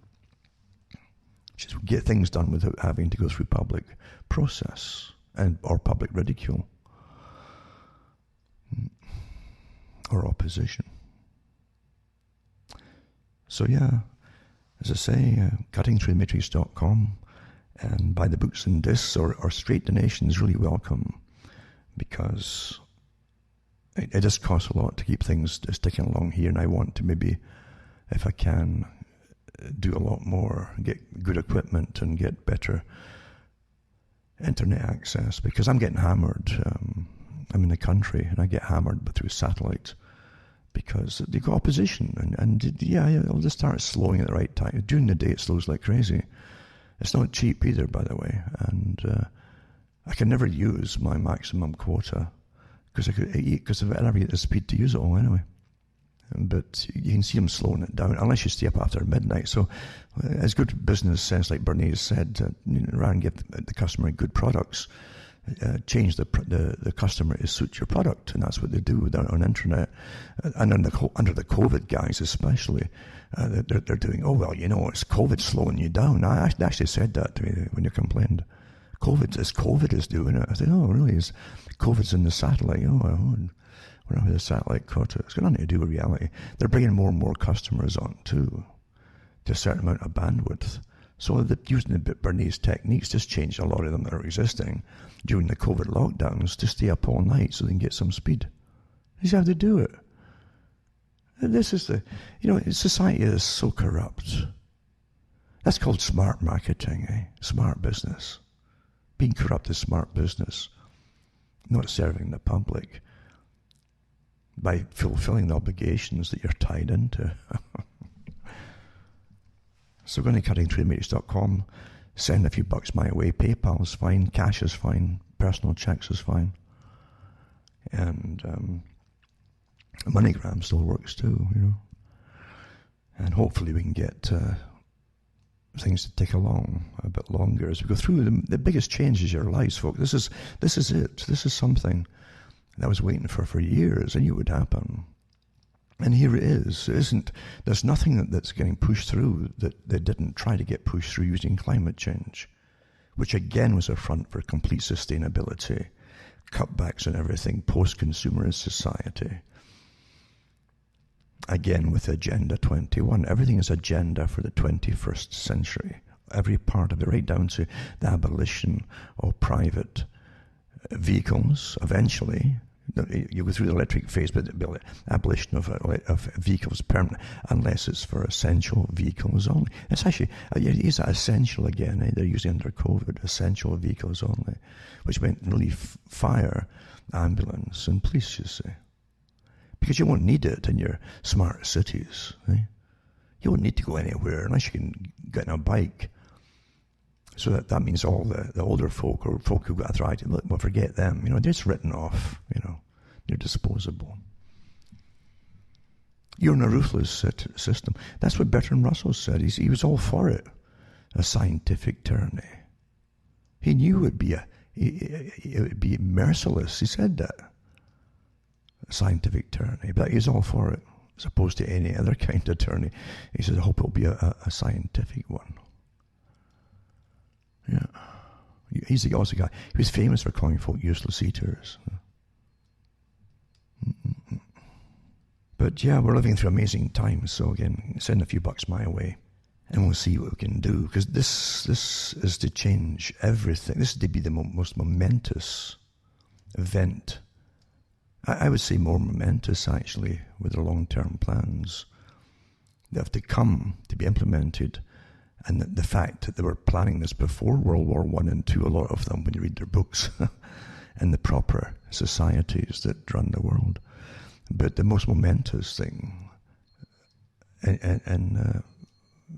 She said, get things done without having to go through public process or public ridicule or opposition. So yeah, as I say, cuttingthroughthematrix.com, and buy the books and discs, or straight donations really welcome, because it just costs a lot to keep things sticking along here, and I want to maybe, if I can, do a lot more, get good equipment and get better internet access, because I'm getting hammered. I'm in the country and I get hammered through satellite because they've got opposition, and yeah, it'll just start slowing at the right time. During the day it slows like crazy. It's not cheap either, by the way, and I can never use my maximum quota because I never get the speed to use it all anyway. But you can see them slowing it down unless you stay up after midnight. So, as good business sense, like Bernice said, rather than give the customer good products, change the customer to suit your product, and that's what they do on the internet. And under the COVID guys especially, they're doing, oh well, it's COVID slowing you down. I actually said that to me when you complained. COVID is doing it. I said, oh really? Is COVID's in the satellite? Oh well, we're not with the satellite quota. It's got nothing to do with reality. They're bringing more and more customers on too, to a certain amount of bandwidth. So using the Bernice techniques, just changed a lot of them that are existing during the COVID lockdowns to stay up all night so they can get some speed. This is how they do it. This is society is so corrupt. That's called smart marketing, smart business. Being corrupt is smart business, not serving the public by fulfilling the obligations that you're tied into. So go to cuttingthroughthematrix.com, send a few bucks my way. PayPal is fine, cash is fine, personal checks is fine, and MoneyGram still works too, And hopefully we can get things to take along a bit longer as we go through the biggest changes in your lives, folks. This is it. This is something that I was waiting for years. I knew it would happen. And here it is. There's nothing that's getting pushed through that they didn't try to get pushed through using climate change, which again was a front for complete sustainability, cutbacks on everything, post-consumerist society. Again with Agenda 21. Everything is agenda for the 21st century. Every part of it, right down to the abolition of private vehicles eventually. You go through the electric phase, but the abolition of vehicles permanent, unless it's for essential vehicles only. It's actually, is that essential again? They're using under COVID, essential vehicles only, which meant really fire, ambulance, and police, you see. Because you won't need it in your smart cities. You won't need to go anywhere unless you can get on a bike. So that means all the older folk or folk who've got arthritis, well, forget them. They're just written off. They're disposable. You're in a ruthless system. That's what Bertrand Russell said. He was all for it. A scientific tyranny. He knew it would be merciless. He said that. A scientific tyranny. But he's all for it, as opposed to any other kind of tyranny. He said, I hope it'll be a scientific one. Yeah. He's the also guy. He was famous for calling folk useless eaters. But yeah, we're living through amazing times. So again, send a few bucks my way, and we'll see what we can do. Because this is to change everything. This is to be the most momentous event. I would say more momentous, actually, with the long-term plans that have to come to be implemented. And the fact that they were planning this before World War I and II, a lot of them, when you read their books, and the proper societies that run the world. But the most momentous thing in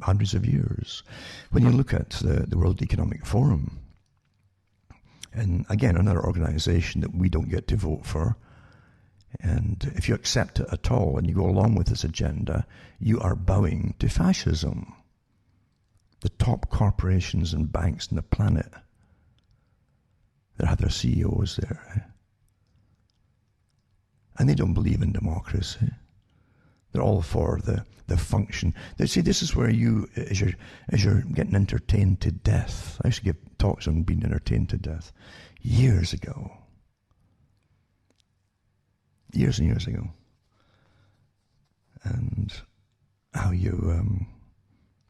hundreds of years, when you look at the World Economic Forum, and again, another organization that we don't get to vote for, and if you accept it at all and you go along with this agenda, you are bowing to fascism. The top corporations and banks on the planet that have their CEOs there. And they don't believe in democracy. They're all for the function. They see, this is where you, as you're getting entertained to death. I used to give talks on being entertained to death years ago. Years and years ago. And how you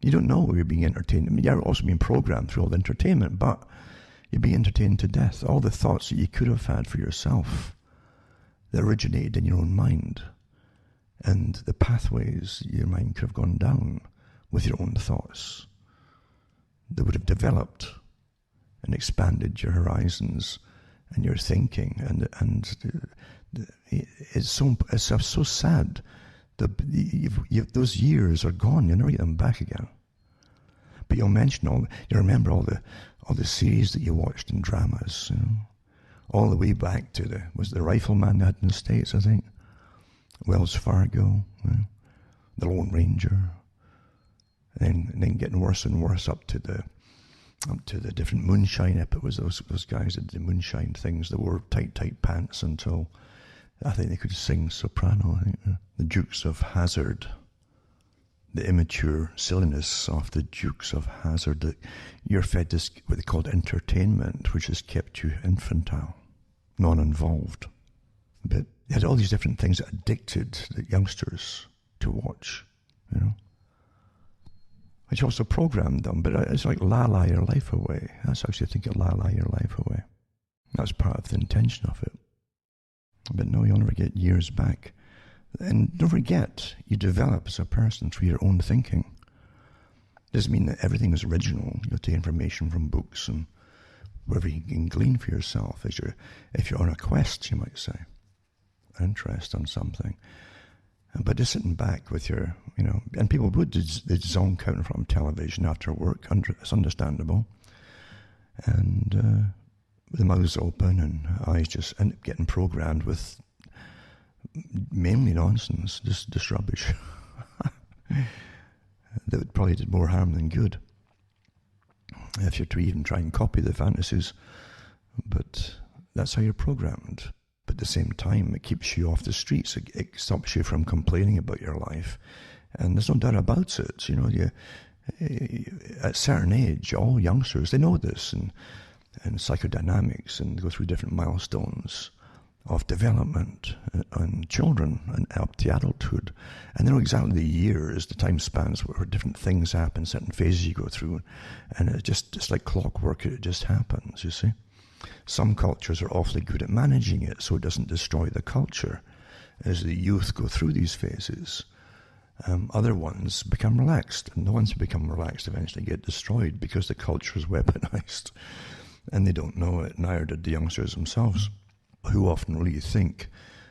don't know you're being entertained. I mean, you're also being programmed through all the entertainment, but you're being entertained to death. All the thoughts that you could have had for yourself that originated in your own mind, and the pathways your mind could have gone down with your own thoughts that would have developed and expanded your horizons and your thinking. And it's so sad that those years are gone. You never get them back again. But you'll mention you remember all the series that you watched in dramas, all the way back to was the Rifleman they had in the States, I think, Wells Fargo, the Lone Ranger, and then getting worse and worse up to the different moonshine. It was those guys that did the moonshine things that wore tight pants until I think they could sing soprano. I think the Dukes of Hazzard. The immature silliness of the Dukes of Hazzard, that you're fed this, what they called entertainment, which has kept you infantile, non-involved. But they had all these different things that addicted the youngsters to watch, which also programmed them. But it's like la your life away. That's how you think of la your life away. That's part of the intention of it. But no, you'll never get years back. And don't forget, you develop as a person through your own thinking. Doesn't mean that everything is original. You'll take information from books and wherever you can glean for yourself. If you're on a quest, you might say, interest on something. But just sitting back with your, and people would, they'd zonk out in front of television after work. It's understandable. And the mouths open and eyes just end up getting programmed with mainly nonsense, just rubbish. That would probably do more harm than good if you're to even try and copy the fantasies. But that's how you're programmed. But at the same time, it keeps you off the streets. It stops you from complaining about your life. And there's no doubt about it. At a certain age, all youngsters, they know this, and psychodynamics, and go through different milestones of development and children and up to adulthood. And they know exactly the years, the time spans where different things happen, certain phases you go through. And it's like clockwork, it just happens, you see. Some cultures are awfully good at managing it so it doesn't destroy the culture as the youth go through these phases. Other ones become relaxed, and the ones who become relaxed eventually get destroyed because the culture is weaponized. And they don't know it, neither did the youngsters themselves, who often really think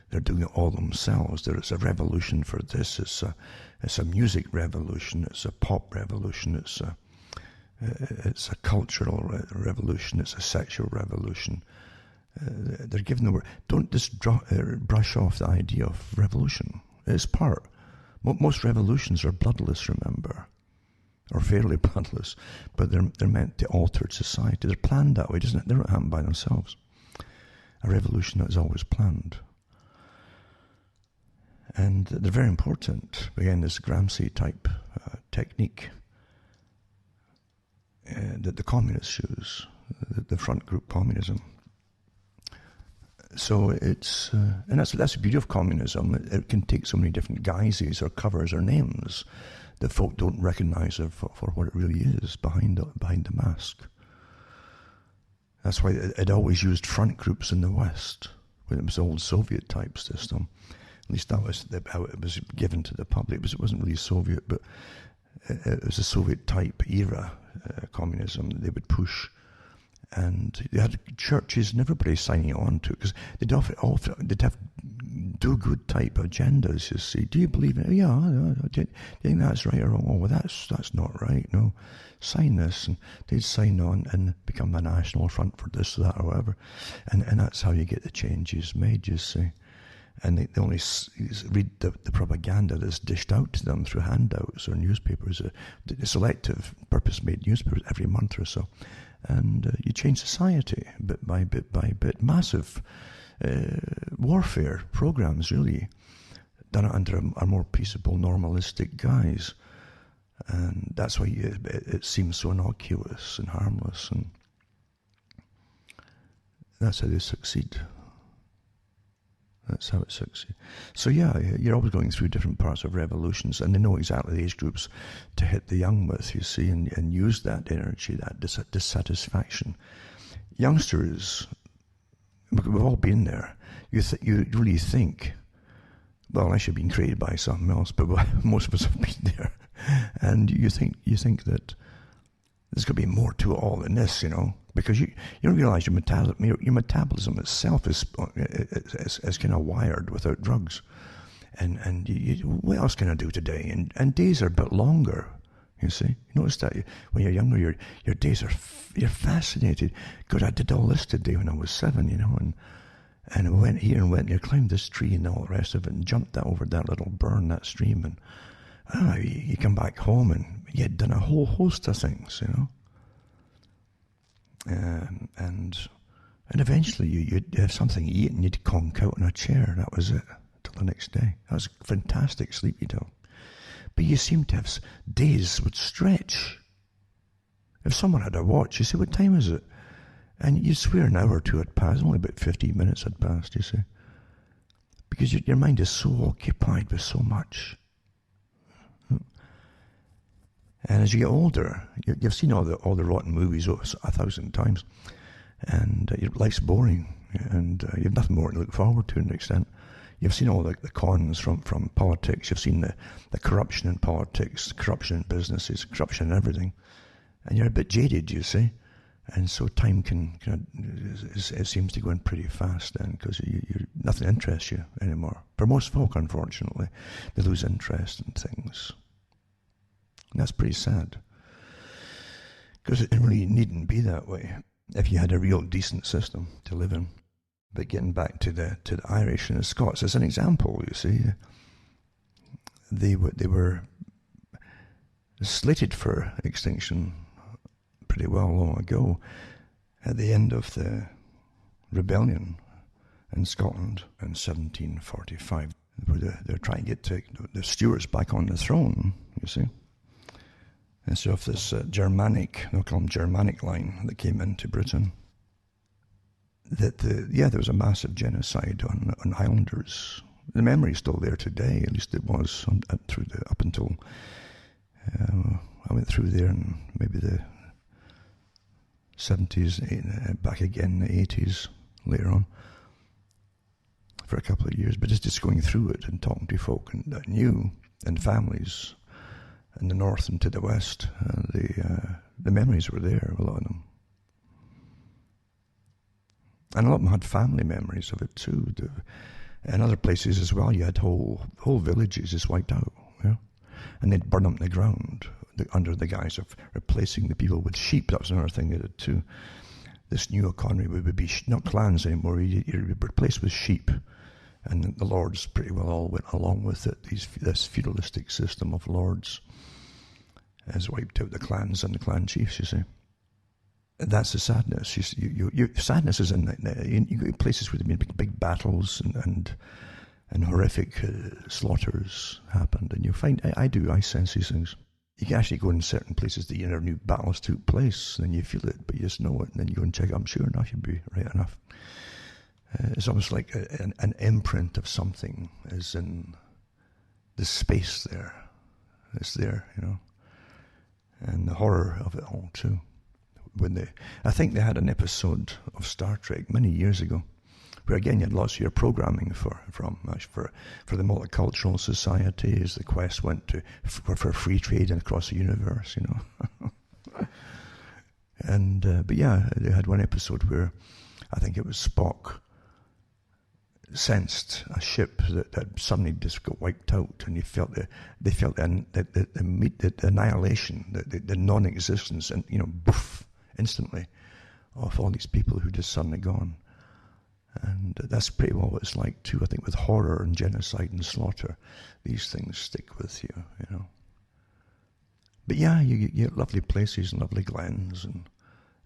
they're doing it all themselves. There is a revolution for this. It's a music revolution. It's a pop revolution. It's a cultural revolution. It's a sexual revolution. They're given the word. Don't just brush off the idea of revolution. It's part. Most revolutions are bloodless, remember, or fairly bloodless, but they're meant to alter society. They're planned that way, doesn't it? They don't happen by themselves. A revolution that is always planned. And they're very important. Again, this Gramsci type technique that the communists use, the front group communism. So it's, and that's the beauty of communism. It can take so many different guises or covers or names that folk don't recognize it for what it really is behind the mask. That's why it always used front groups in the West, when it was the old Soviet type system. At least that was how it was given to the public. It wasn't really Soviet, but it was a Soviet type era communism that they would push. And they had churches and everybody signing on to it, because they'd have do-good type agendas, you see. Do you believe in it? Yeah, do you think that's right or wrong? Oh, well, that's not right, no. Sign this, and they'd sign on and become the National Front for this or that or whatever. And that's how you get the changes made, you see. And they only read the propaganda that's dished out to them through handouts or newspapers, the selective, purpose-made newspapers every month or so. And you change society bit by bit by bit. Massive warfare programs, really, done it under a more peaceable, normalistic guise. And that's why it seems so innocuous and harmless, and that's how they succeed. That's how it succeeds. So yeah, you're always going through different parts of revolutions, and they know exactly the age groups to hit the young with, you see, and use that energy, that dissatisfaction. Youngsters, we've all been there. You really think, well, I should have been created by something else, but most of us have been there. And you think that there's going to be more to it all than this, because you don't realize your metabolism itself is kind of wired without drugs. And what else can I do today? And days are a bit longer, you see. You notice that when you're younger, your days you're fascinated. God, I did all this today when I was 7, and I went here and went here, climbed this tree and all the rest of it, and jumped over that little burn, that stream, and you come back home and you'd done a whole host of things, and eventually you'd have something to eat and you'd conk out in a chair. That was it till the next day. That was a fantastic sleep you'd have. But you seem to have days would stretch. If someone had a watch, you say, what time is it? And you'd swear an hour or two had passed. Only about 15 minutes had passed, you see. Because your mind is so occupied with so much. And as you get older, you've seen all the rotten movies 1,000 times, and your life's boring, and you have nothing more to look forward to, to an extent. You've seen all the cons from politics. You've seen the corruption in politics, corruption in businesses, corruption in everything, and you're a bit jaded, you see. And so time it seems to go in pretty fast then, because nothing interests you anymore. For most folk, unfortunately, they lose interest in things. And that's pretty sad, because it really needn't be that way if you had a real decent system to live in. But getting back to the Irish and the Scots as an example, you see, they were slated for extinction pretty well long ago, at the end of the rebellion in Scotland in 1745, where they're trying to get the Stuarts back on the throne, you see. And so of this Germanic, they'll call them Germanic line that came into Britain, that there was a massive genocide on Highlanders. The memory's still there today, at least it was up until I went through there in maybe the 70s, back again in the 80s later on, for a couple of years. But just going through it and talking to folk that knew, and families in the north and to the west, the memories were there, a lot of them. And a lot of them had family memories of it too. In other places as well, you had whole villages just wiped out, and they'd burn them to the ground under the guise of replacing the people with sheep. That was another thing they did too. This new economy would be not clans anymore. You'd be replaced with sheep, and the lords pretty well all went along with it. This feudalistic system of lords has wiped out the clans and the clan chiefs, you see. That's the sadness. Sadness is in places where there have been big battles and horrific slaughters happened, and you find I sense these things. You can actually go in certain places that you never knew battles took place, and then you feel it, but you just know it, and then you go and check it. I'm sure enough you'd be right enough. It's almost like an imprint of something is in the space there. It's there, and the horror of it all too. I think they had an episode of Star Trek many years ago, where again you had lots of your programming for the multicultural society as the quest went for free trade and across the universe, And but yeah, they had one episode where I think it was Spock sensed a ship that suddenly just got wiped out, and they felt the annihilation, the non-existence, and boof, instantly, of all these people who just suddenly gone. And that's pretty well what it's like too. I think with horror and genocide and slaughter, these things stick with you, But yeah, you get lovely places and lovely glens and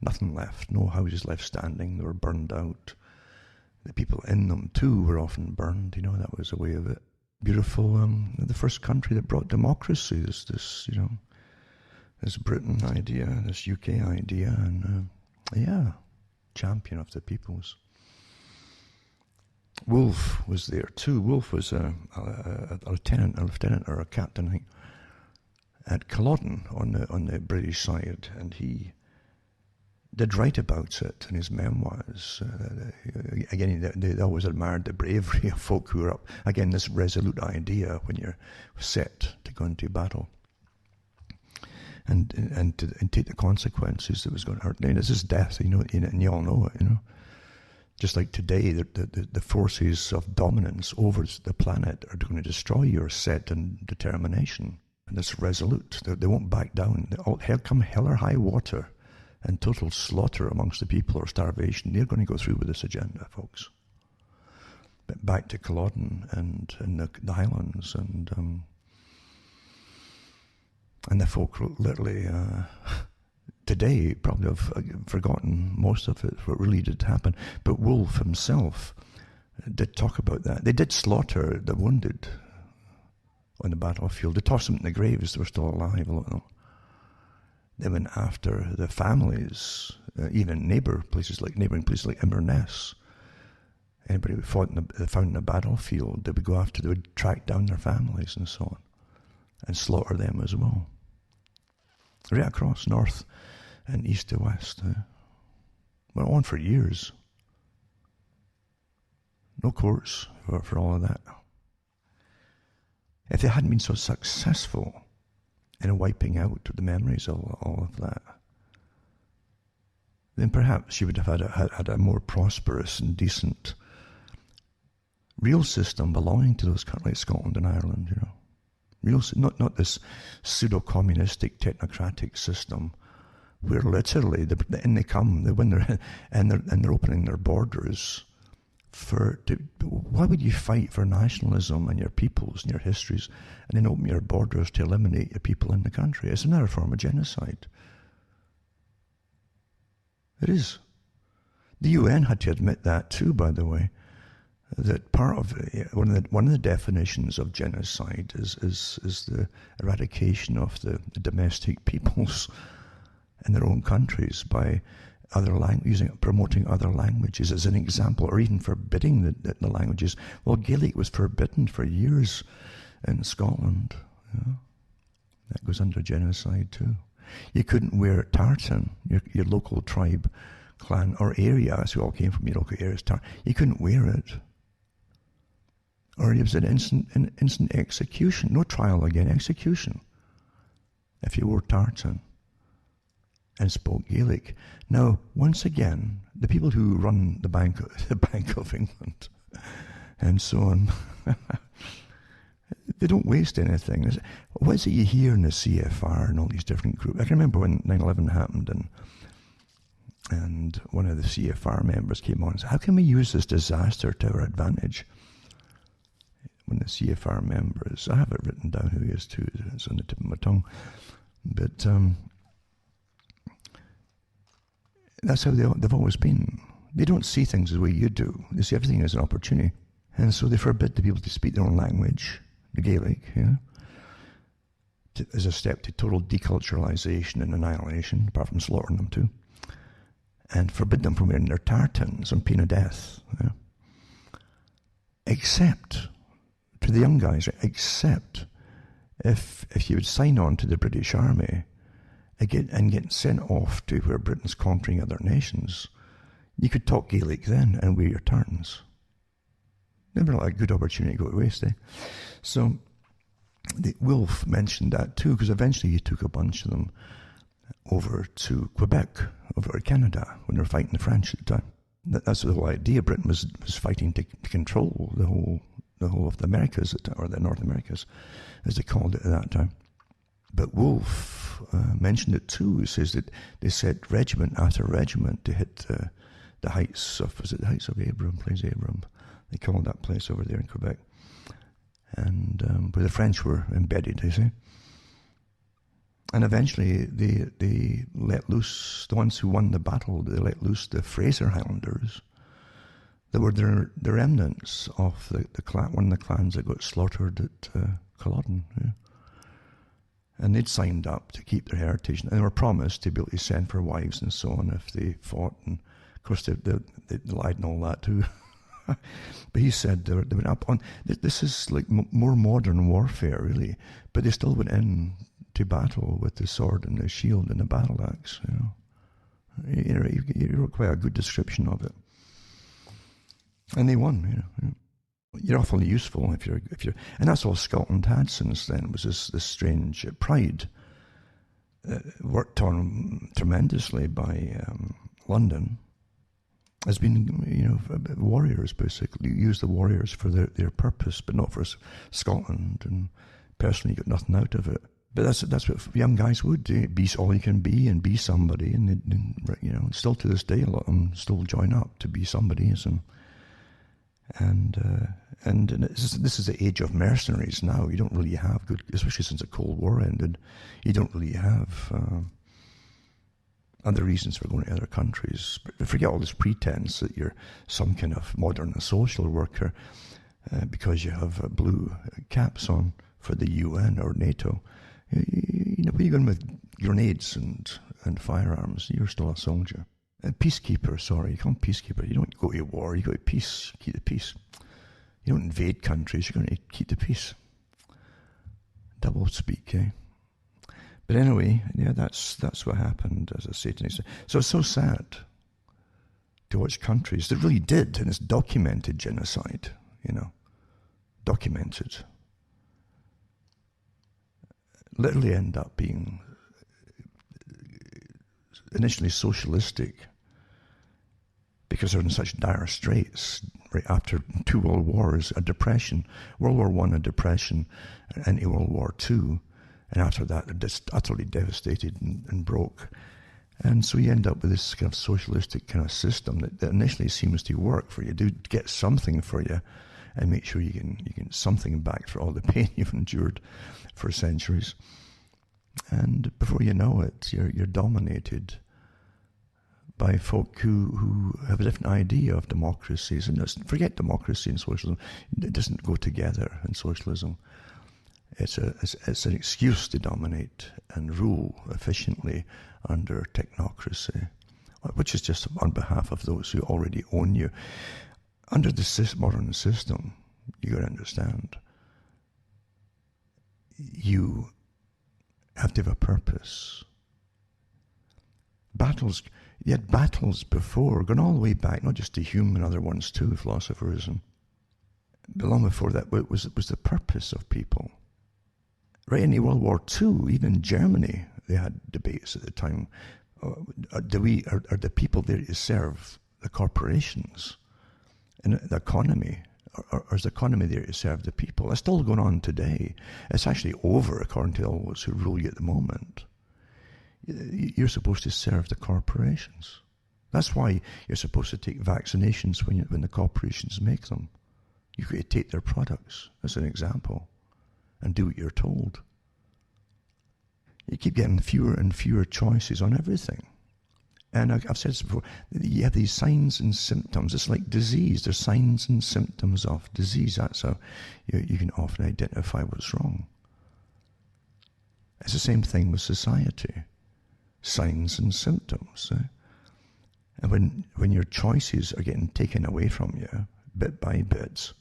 nothing left, no houses left standing. They were burned out. The people in them too were often burned. That was a way of it. Beautiful. The first country that brought democracy. This Britain idea, this UK idea, and champion of the peoples. Wolfe was there too. Wolfe was a lieutenant or a captain, I think, at Culloden on the British side, and he did write about it in his memoirs. Again, they always admired the bravery of folk who were up. Again, this resolute idea when you're set to go into battle and take the consequences that was going to hurt. Now, this is death, and you all know it, Just like today, the forces of dominance over the planet are going to destroy your set and determination. And it's resolute. They won't back down. Come hell or high water and total slaughter amongst the people or starvation, they're going to go through with this agenda, folks. But back to Culloden and the Highlands and the folk literally today probably have forgotten most of it, what really did happen. But Wolfe himself did talk about that. They did slaughter the wounded on the battlefield. They tossed them in the graves. They were still alive, a lot of them. They went after the families, even neighbouring places like Inverness. Anybody who found in the battlefield, they would track down their families and so on, and slaughter them as well. Right across north and east to west. Went on for years. No courts for all of that. If they hadn't been so successful in wiping out the memories of all of that, then perhaps she would have had a more prosperous and decent real system belonging to those countries like Scotland and Ireland, Real, not this pseudo-communistic technocratic system where literally they come, and they're opening their borders why would you fight for nationalism and your peoples and your histories and then open your borders to eliminate your people in the country? It's another form of genocide. It is. The UN had to admit that too, by the way, that part of one of the definitions of genocide is the eradication of the domestic peoples in their own countries by promoting other languages as an example, or even forbidding the languages. Well, Gaelic was forbidden for years in Scotland. That goes under genocide too. You couldn't wear tartan, your local tribe, clan, or area, as we all came from your local areas, you couldn't wear it. Or it was an instant execution, no trial again, execution, if you wore tartan and spoke Gaelic. Now, once again, the people who run the Bank of England and so on, they don't waste anything. What is it you hear in the CFR and all these different groups? I can remember when 9/11 happened and one of the CFR members came on and said, how can we use this disaster to our advantage? One of the CFR members, I have it written down who he is too, it's on the tip of my tongue, but that's how they've always been. They don't see things the way you do. They see everything as an opportunity. And so they forbid the people to speak their own language, the Gaelic, as a step to total deculturalization and annihilation, apart from slaughtering them too. And forbid them from wearing their tartans on pain of death. Except, to the young guys, except if you would sign on to the British Army and get sent off to where Britain's conquering other nations, you could talk Gaelic then and wear your tartans. Never like a good opportunity to go to waste, eh? So Wolfe mentioned that too, because eventually he took a bunch of them over to Quebec, over to Canada, when they were fighting the French at the time. That's the whole idea. Britain was fighting to control the whole of the Americas, or the North Americas, as they called it at that time. But Wolfe mentioned it too. He says that they sent regiment after regiment to hit the heights of, was it the heights of Abraham, Place Abraham? They called that place over there in Quebec. And where the French were embedded, you see. And eventually they let loose, the ones who won the battle, they let loose the Fraser Highlanders, There were the remnants of the clan, one of the clans that got slaughtered at Culloden. Yeah. And they'd signed up to keep their heritage. And they were promised to be able to send for wives and so on if they fought. And of course, they lied and all that too. But he said they went up on. This is like more modern warfare, really. But they still went in to battle with the sword and the shield and the battle axe. You wrote quite a good description of it. And they won. You're awfully useful if you're, and that's all Scotland had since then, was this strange pride, worked on tremendously by London. Has been, warriors basically use the warriors for their purpose, but not for Scotland. And personally, you got nothing out of it. But that's what young guys would do: be all you can be and be somebody. And still to this day, a lot of them still join up to be somebody. And this is the age of mercenaries now. You don't really have good, especially since the Cold War ended. You don't really have other reasons for going to other countries. But forget all this pretense that you're some kind of modern social worker because you have blue caps on for the UN or NATO. Where are you going with grenades and firearms? You're still a soldier. A peacekeeper, sorry, you call them peacekeeper. You don't go to war, you go to peace, keep the peace. You don't invade countries, you're going to keep the peace. Double speak, eh? But anyway, yeah, that's what happened as a Satanist. So it's so sad to watch countries that really did, and it's documented genocide, documented, literally end up being initially socialistic because they're in such dire straits right after 2 world wars, a depression, World War I, a depression, and World War II, and after that they're just utterly devastated and broke. And so you end up with this kind of socialistic kind of system that initially seems to work for you, do get something for you, and make sure you can something back for all the pain you've endured for centuries. And before you know it, you're dominated by folk who have a different idea of democracies. And forget democracy and socialism. It doesn't go together in socialism. It's an excuse to dominate and rule efficiently under technocracy, which is just on behalf of those who already own you. Under the modern system, you got to understand, you have to have a purpose. You had battles before, going all the way back, not just to Hume and other ones too, philosopherism. But long before that, it was the purpose of people. Right in World War II, even in Germany, they had debates at the time. Are the people there to serve the corporations and the economy? Or is the economy there to serve the people? That's still going on today. It's actually over, according to all those who rule you at the moment. You're supposed to serve the corporations. That's why you're supposed to take vaccinations when the corporations make them. You've got to take their products, as an example, and do what you're told. You keep getting fewer and fewer choices on everything. And I've said this before, you have these signs and symptoms. It's like disease. There's signs and symptoms of disease. That's how you can often identify what's wrong. It's the same thing with society. Signs and symptoms. And when your choices are getting taken away from you, bit by bit,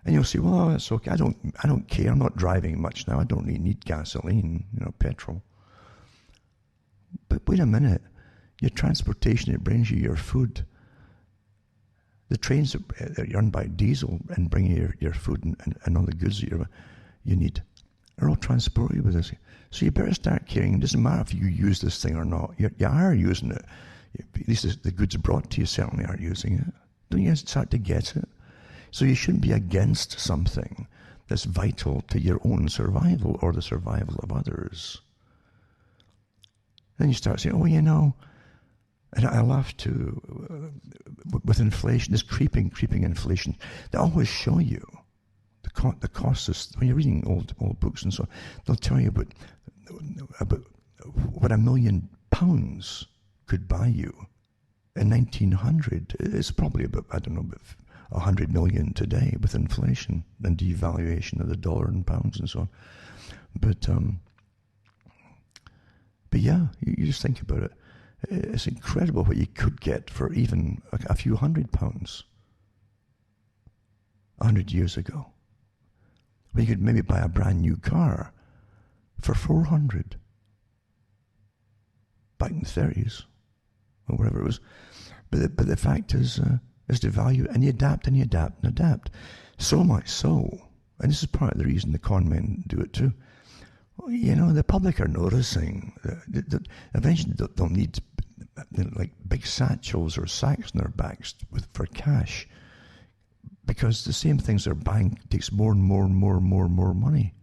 and you'll say, well, that's okay. I don't care. I'm not driving much now. I don't really need gasoline, petrol. But wait a minute. Your transportation, it brings you your food. The trains that are run by diesel and bring you your food and all the goods that you need are all transported with this. So you better start caring. It doesn't matter if you use this thing or not. You are using it. At least the goods brought to you certainly are using it. Don't you start to get it? So you shouldn't be against something that's vital to your own survival or the survival of others. Then you start saying, and I love to, with inflation, this creeping inflation, they always show you the costs. When you're reading old books and so on, they'll tell you about what £1 million could buy you In 1900, it's probably about, I don't know, about 100 million today with inflation and devaluation of the dollar and pounds and so on. But yeah, you just think about it. It's incredible what you could get for even a few £100 100 years ago. Well, you could maybe buy a brand new car for 400 back in the 30s or whatever it was. But the fact is to value, and you adapt and you adapt and adapt. So much so, and this is part of the reason the con men do it too. You know, the public are noticing that eventually they'll need like big satchels or sacks in their backs for cash, because the same things they're buying takes more and more and more and more and more money.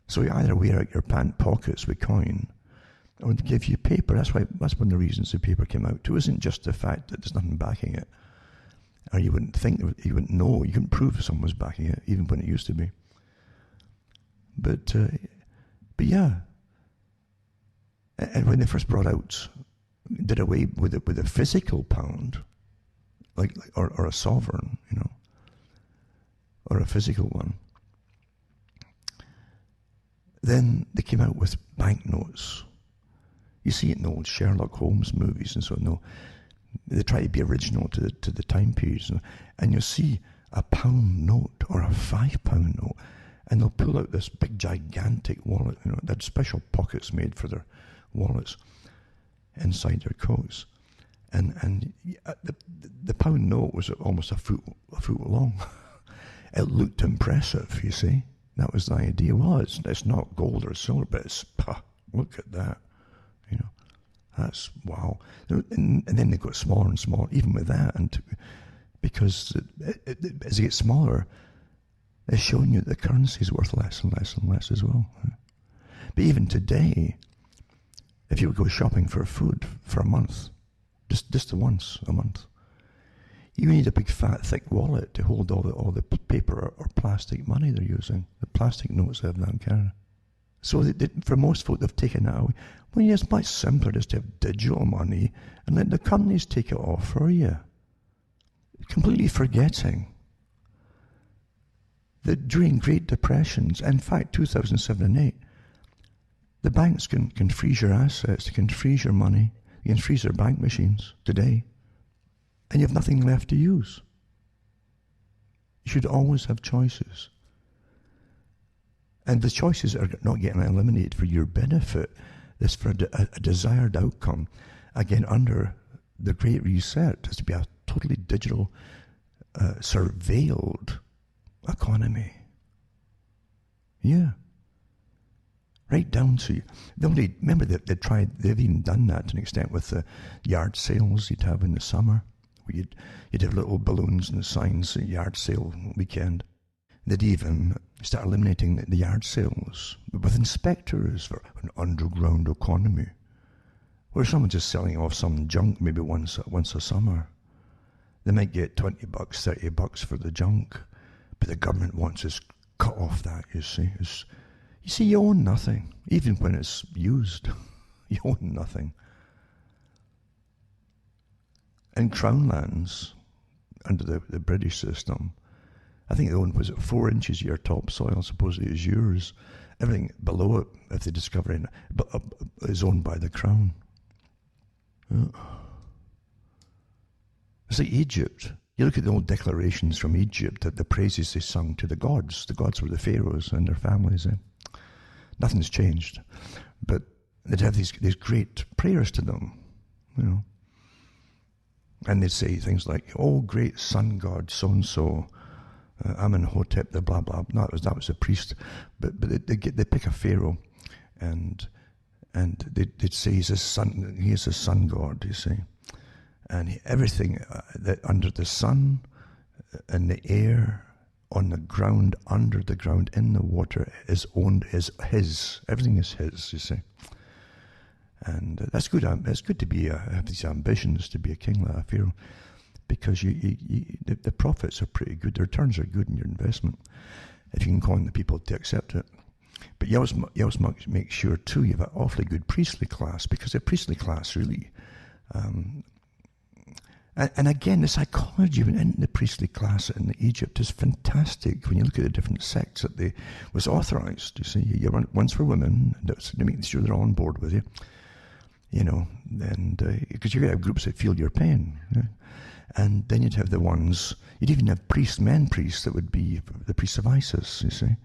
So you either wear out your pant pockets with coin, or they give you paper. That's one of the reasons the paper came out too. It isn't just the fact that there's nothing backing it, or you wouldn't think, you wouldn't know, you couldn't prove someone was backing it, even when it used to be. But yeah, and when they first brought out, did away with a physical pound, or a sovereign, you know, or a physical one. Then they came out with banknotes. You see it in the old Sherlock Holmes movies and so on. No, they try to be original to the time periods, and you'll see a £1 note or a £5 note, and they'll pull out this big gigantic wallet. You know, they had special pockets made for their wallets inside their coats, and the £1 note was almost a foot long. It looked impressive, you see. That was the idea. Well, it's not gold or silver, but look at that. You know, that's wow. And then they got smaller and smaller, even with that, and because as it gets smaller, it's showing you that the currency is worth less and less and less as well. But even today, if you would go shopping for food for a month, just once a month, you need a big fat thick wallet to hold all the paper or plastic money they're using, the plastic notes they have now in Canada. So for most folk, they've taken that away. Well, yeah, it's much simpler just to have digital money and let the companies take it off for you. Completely forgetting that during Great Depressions, in fact 2007 and 8, the banks can freeze your assets, they can freeze your money, they can freeze their bank machines today, and you have nothing left to use. You should always have choices. And the choices are not getting eliminated for your benefit. It's for a desired outcome. Again, under the Great Reset, is to be a totally digital, surveilled economy. Yeah. Right down to, remember that they've even done that to an extent with the yard sales you'd have in the summer. Where you'd have little balloons and signs, yard sale weekend. They'd even start eliminating the yard sales with inspectors for an underground economy, where someone's just selling off some junk maybe once a summer. They might get $20, $30 for the junk, but the government wants us cut off that, you see. You own nothing, even when it's used. You own nothing. In Crown lands, under the British system, I think they own, 4 inches of your topsoil, supposedly is yours. Everything below it, if they discover it, is owned by the Crown. Yeah. It's like Egypt. You look at the old declarations from Egypt, that the praises they sung to the gods. The gods were the pharaohs and their families. Nothing's changed. But they'd have these great prayers to them, you know. And they'd say things like, "Oh, great sun god, so-and-so, Amenhotep, the blah, blah." No, that was a priest. But they pick a pharaoh, and they'd say he is a sun god, you see. And everything that under the sun, in the air, on the ground, under the ground, in the water, is his. Everything is his, you see. And that's good. It's good to have these ambitions to be a king like a pharaoh, because the profits are pretty good. The returns are good in your investment, if you can coin the people to accept it. But you always make sure too you have an awfully good priestly class, because the priestly class really And again, the psychology in the priestly class in Egypt is fantastic when you look at the different sects that they was authorized. You see, you run one's for women, to make sure they're all on board with you, and because you have groups that feel your pain. Yeah? And then you'd have the ones, you'd even have men priests that would be the priests of Isis, you see,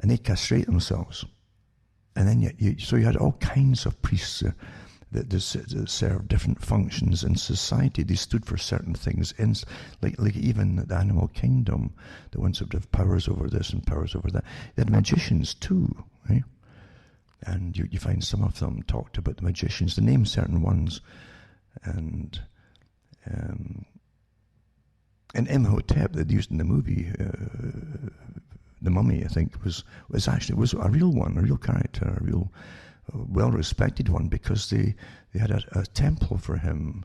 and they'd castrate themselves. And then so you had all kinds of priests that serve different functions in society. They stood for certain things, like even the animal kingdom, the ones that have powers over this and powers over that. They had magicians too, right? And you find some of them talked about the magicians. They name certain ones, and Imhotep that they used in the movie, The Mummy, I think, was a real one, a real character, a real well-respected one, because they had a temple for him,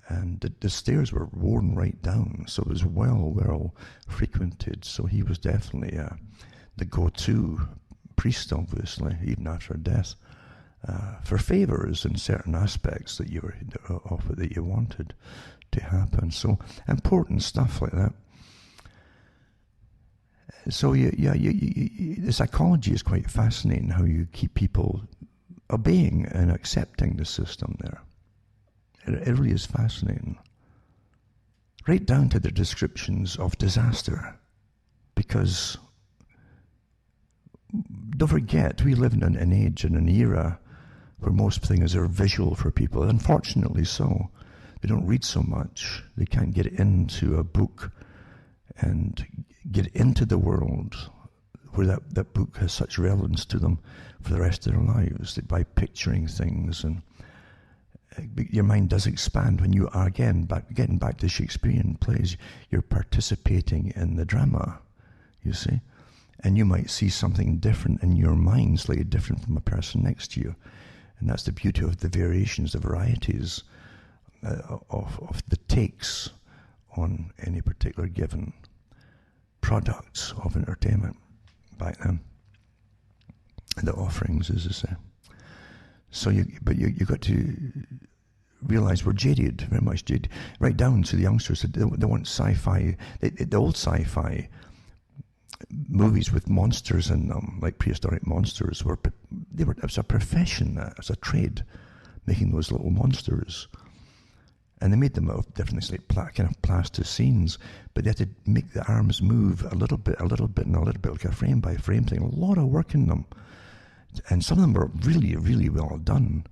and the stairs were worn right down, so it was well frequented. So he was definitely the go-to priest, obviously, even after death, for favors in certain aspects that you wanted to happen. So important stuff like that. So the psychology is quite fascinating, how you keep people obeying and accepting the system there. It really is fascinating. Right down to the descriptions of disaster. Because, don't forget, we live in an age and an era where most things are visual for people. Unfortunately so. They don't read so much. They can't get into a book and get into the world where that book has such relevance to them for the rest of their lives, that by picturing things, and your mind does expand when you are, again, getting back to Shakespearean plays, you're participating in the drama, you see, and you might see something different in your mind, slightly different from a person next to you, and that's the beauty of the variations, the varieties of the takes on any particular given products of entertainment back then. The offerings, as I say. So you got to realize we're jaded, very much jaded, right down to the youngsters. They want sci-fi, the old sci-fi movies with monsters in them, like prehistoric monsters, it was a profession, it was a trade, making those little monsters. And they made them out of different things, like kind of plasticines, but they had to make the arms move a little bit, like a frame by frame thing. A lot of work in them. And some of them were really, really well done.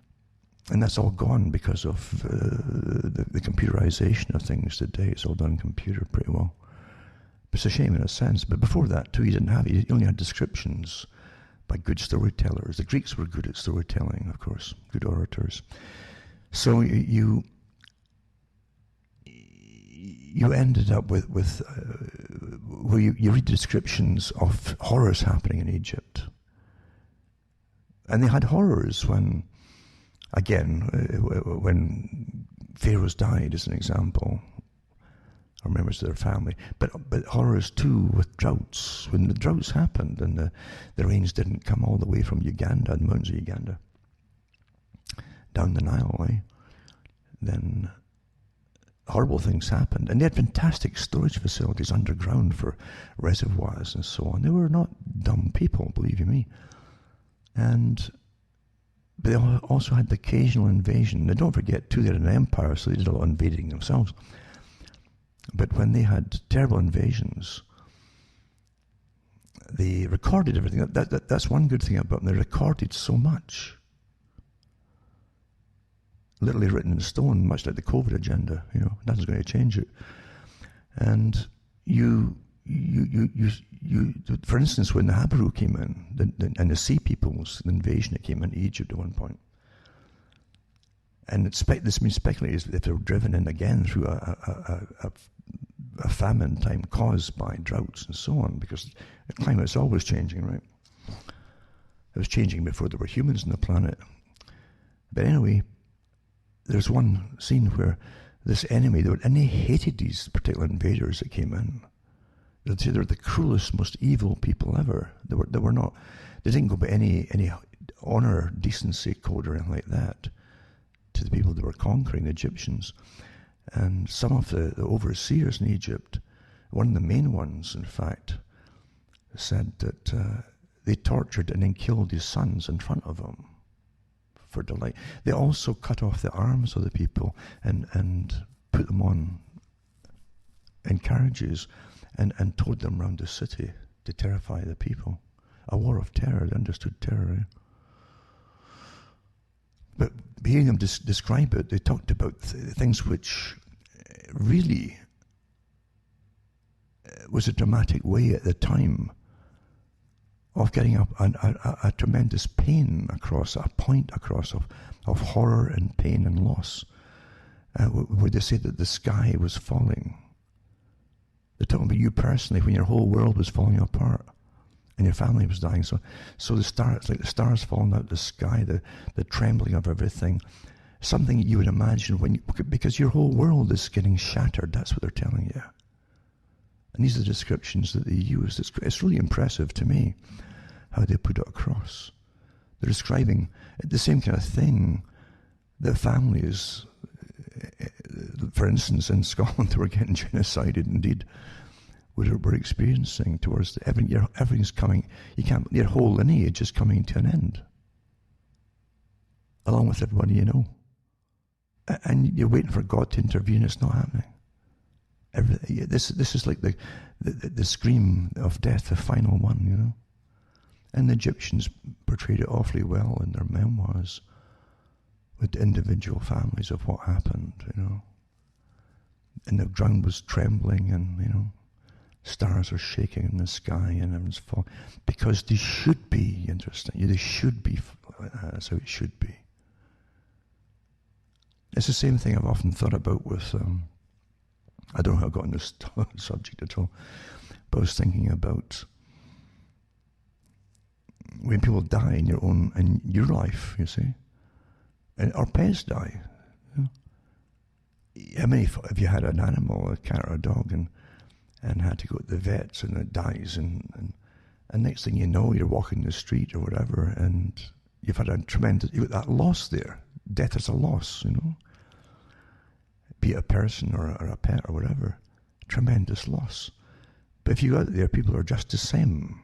And that's all gone because of the computerization of things today. It's all done on computer pretty well. It's a shame in a sense. But before that, too, you didn't have it. You only had descriptions by good storytellers. The Greeks were good at storytelling, of course, good orators. So you ended up with where you read descriptions of horrors happening in Egypt. And they had horrors when pharaohs died, as an example, or members of their family. But horrors too with droughts. When the droughts happened and the rains didn't come all the way from Uganda, the mountains of Uganda, down the Nile, then horrible things happened. And they had fantastic storage facilities underground for reservoirs and so on. They were not dumb people, believe you me. But they also had the occasional invasion. Now, don't forget, too, they had an empire, so they did a lot of invading themselves. But when they had terrible invasions, they recorded everything. That's one good thing about them. They recorded so much. Literally written in stone, much like the COVID agenda. Nothing's going to change it. And you for instance, when the Habaru came in, and the Sea Peoples, the invasion that came into Egypt at one point, and this means speculated if they were driven in again through a famine time caused by droughts and so on, because the climate's always changing, right? It was changing before there were humans on the planet. But anyway, there's one scene where this enemy, and they hated these particular invaders that came in. They'd say they're the cruelest, most evil people ever. They didn't go by any honor, decency code or anything like that to the people that were conquering, the Egyptians. And some of the overseers in Egypt, one of the main ones, in fact, said that they tortured and then killed his sons in front of him for delight. They also cut off the arms of the people and put them on in carriages and towed them around the city to terrify the people. A war of terror, they understood terror. Eh? But hearing them describe it, they talked about things which really was a dramatic way at the time of getting up a tremendous pain across, a point across of horror and pain and loss, where they said that the sky was falling. They're talking about you personally when your whole world was falling apart and your family was dying. So the stars, like the stars falling out of the sky, the trembling of everything, something you would imagine because your whole world is getting shattered. That's what they're telling you. And these are the descriptions that they use. It's really impressive to me how they put it across. They're describing the same kind of thing that families, for instance, in Scotland, who were getting genocided, indeed, were experiencing towards everything's coming. Your whole lineage is coming to an end, along with everybody you know. And you're waiting for God to intervene. It's not happening. This is like the scream of death, the final one, you know. And the Egyptians portrayed it awfully well in their memoirs with individual families of what happened, you know. And the ground was trembling and, you know, stars are shaking in the sky and everyone's falling. Because they should be, interesting. They should be, that's how it should be. It's the same thing I've often thought about with, I don't know how I got on this subject at all, but I was thinking about when people die in your life, you see, and our pets die. You know? How many have you had an animal, a cat or a dog, and had to go to the vets and it dies, and next thing you know, you're walking the street or whatever, and you've got that loss there. Death is a loss, you know. Be it a person or a pet or whatever, tremendous loss. But if you go out there, people are just the same.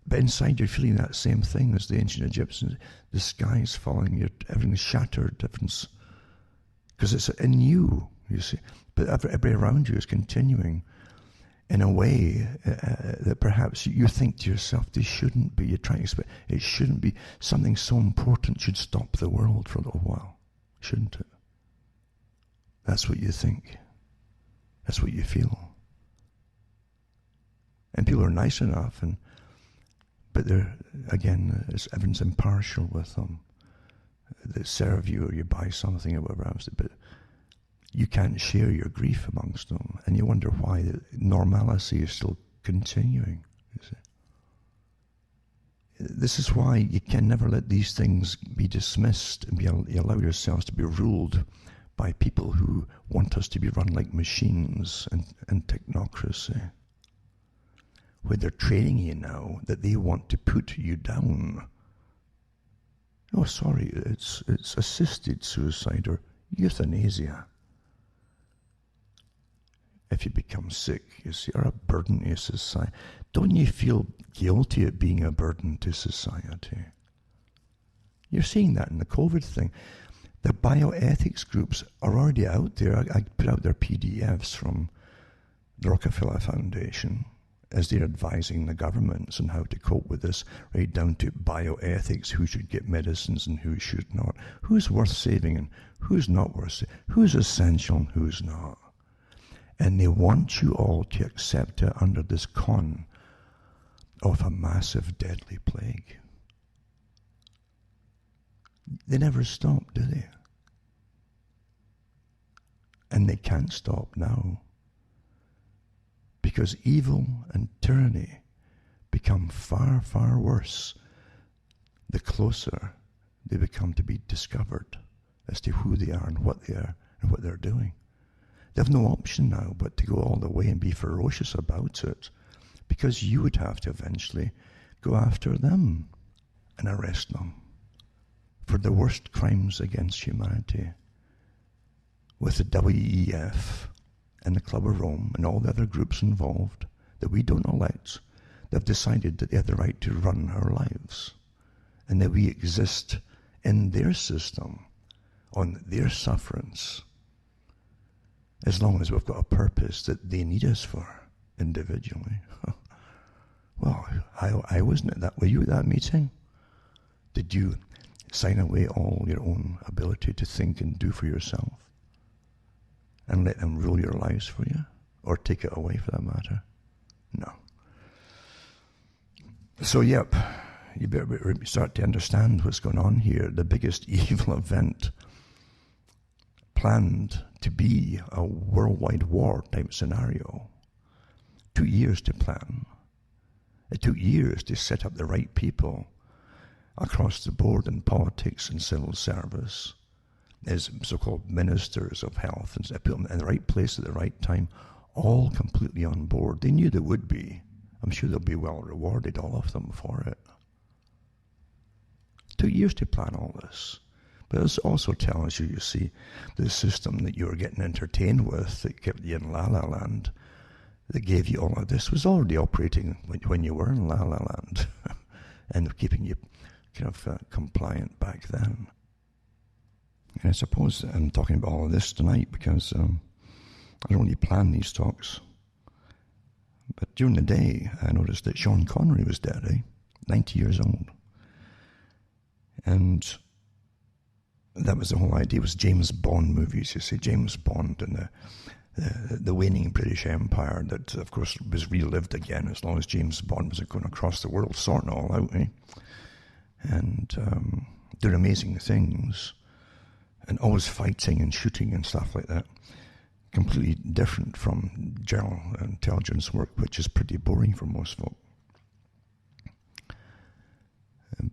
But inside you're feeling that same thing as the ancient Egyptians. The sky's falling, everything's shattered, because it's in you, you see. But everybody around you is continuing in a way that perhaps you think to yourself, they shouldn't be. You're trying to expect, it shouldn't be. Something so important should stop the world for a little while, shouldn't it? That's what you think. That's what you feel. And people are nice enough, but they're, again, everyone's impartial with them. They serve you or you buy something or whatever else, but you can't share your grief amongst them, and you wonder why the normalcy is still continuing. You see? This is why you can never let these things be dismissed and you allow yourselves to be ruled by people who want us to be run like machines and technocracy, where they're training you now that they want to put you down. Oh, sorry, it's assisted suicide or euthanasia. If you become sick, you see, or a burden to society. Don't you feel guilty at being a burden to society? You're seeing that in the COVID thing. The bioethics groups are already out there. I put out their PDFs from the Rockefeller Foundation as they're advising the governments on how to cope with this, right down to bioethics, who should get medicines and who should not, who's worth saving and who's not worth saving, who's essential and who's not. And they want you all to accept it under this con of a massive deadly plague. They never stop, do they? And they can't stop now. Because evil and tyranny become far, far worse the closer they become to be discovered as to who they are and what they are and what they're doing. They have no option now but to go all the way and be ferocious about it, because you would have to eventually go after them and arrest them for the worst crimes against humanity with the WEF and the Club of Rome and all the other groups involved that we don't elect, they've decided that they have the right to run our lives and that we exist in their system, on their sufferance, as long as we've got a purpose that they need us for individually. Well, I wasn't at that. Were you at that meeting? Did you sign away all your own ability to think and do for yourself and let them rule your lives for you? Or take it away, for that matter? No. So, yep, you better start to understand what's going on here. The biggest evil event planned to be a worldwide war type scenario. 2 years to plan. It took years to set up the right people across the board in politics and civil service as so-called ministers of health, and put them in the right place at the right time, all completely on board. They knew they would be. I'm sure they'll be well rewarded, all of them, for it. 2 years to plan all this. But it also tells you, you see, the system that you were getting entertained with that kept you in La La Land, that gave you all of this, was already operating when you were in La La Land and keeping you kind of compliant back then. And I suppose I'm talking about all of this tonight because I don't really plan these talks. But during the day, I noticed that Sean Connery was dead, 90 years old. And that was the whole idea, was James Bond movies, you see, James Bond and the waning British Empire that, of course, was relived again as long as James Bond was going across the world, sorting it all out, and doing amazing things, and always fighting and shooting and stuff like that. Completely different from general intelligence work, which is pretty boring for most folk.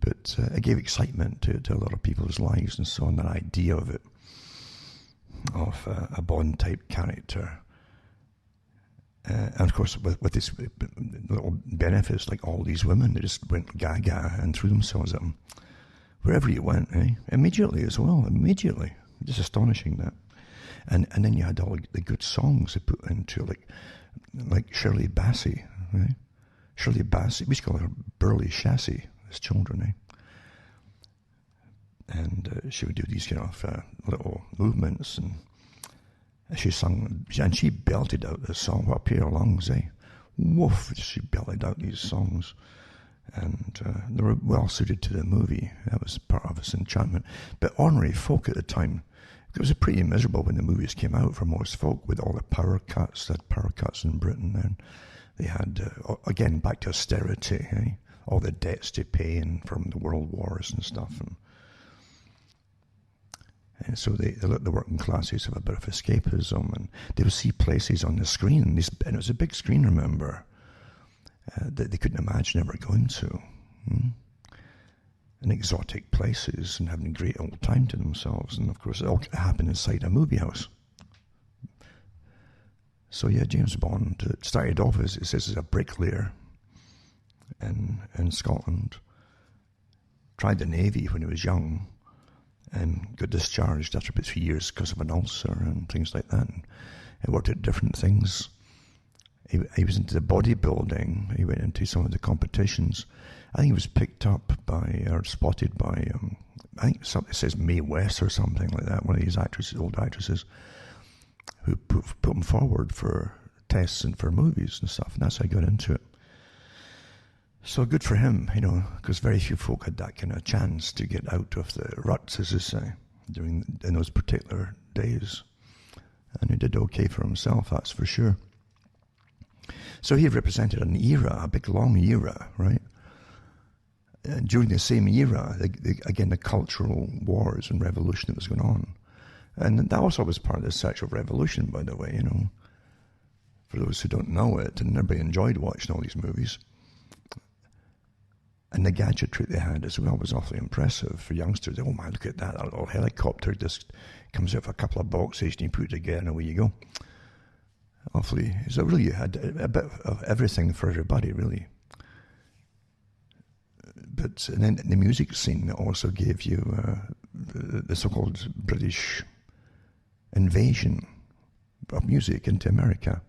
But it gave excitement to a lot of people's lives and so on, that idea of it, of a Bond-type character. And of course, with these little benefits, like all these women, they just went gaga and threw themselves at him. Wherever you went, immediately as well, immediately. Just astonishing, that. And then you had all the good songs they put into, like Shirley Bassey, right? Shirley Bassey, we used to call her Burley Chassis as children, And she would do these kind of little movements, and she sung, and she belted out the song up here lungs, Woof, she belted out these songs. And they were well suited to the movie. That was part of its enchantment. But ordinary folk at the time, it was pretty miserable when the movies came out for most folk, with all the power cuts. They had power cuts in Britain then. They had, again, back to austerity, all the debts to pay and from the world wars and stuff. And so they let the working classes have a bit of escapism, and they would see places on the screen, and it was a big screen, remember, that they couldn't imagine ever going to. And exotic places and having a great old time to themselves. And of course, it all happened inside a movie house. So yeah, James Bond started off as a bricklayer in Scotland. Tried the Navy when he was young and got discharged after about 3 years because of an ulcer and things like that. And he worked at different things. He was into the bodybuilding. He went into some of the competitions. I think he was picked up by, or spotted by, I think something says Mae West or something like that, one of these old actresses, who put him forward for tests and for movies and stuff, and that's how I got into it. So good for him, because very few folk had that kind of chance to get out of the ruts, as they say, in those particular days. And he did okay for himself, that's for sure. So he represented an era, a big long era, right? And during the same era, again, the cultural wars and revolution that was going on. And that also was part of the sexual revolution, by the way, for those who don't know it, and everybody enjoyed watching all these movies. And the gadgetry they had as well was awfully impressive for youngsters. Oh my, look at that little helicopter just comes out of a couple of boxes and you put it together and away you go. Awfully, so really had a bit of everything for everybody, really. But and then the music scene also gave you the so-called British invasion of music into America.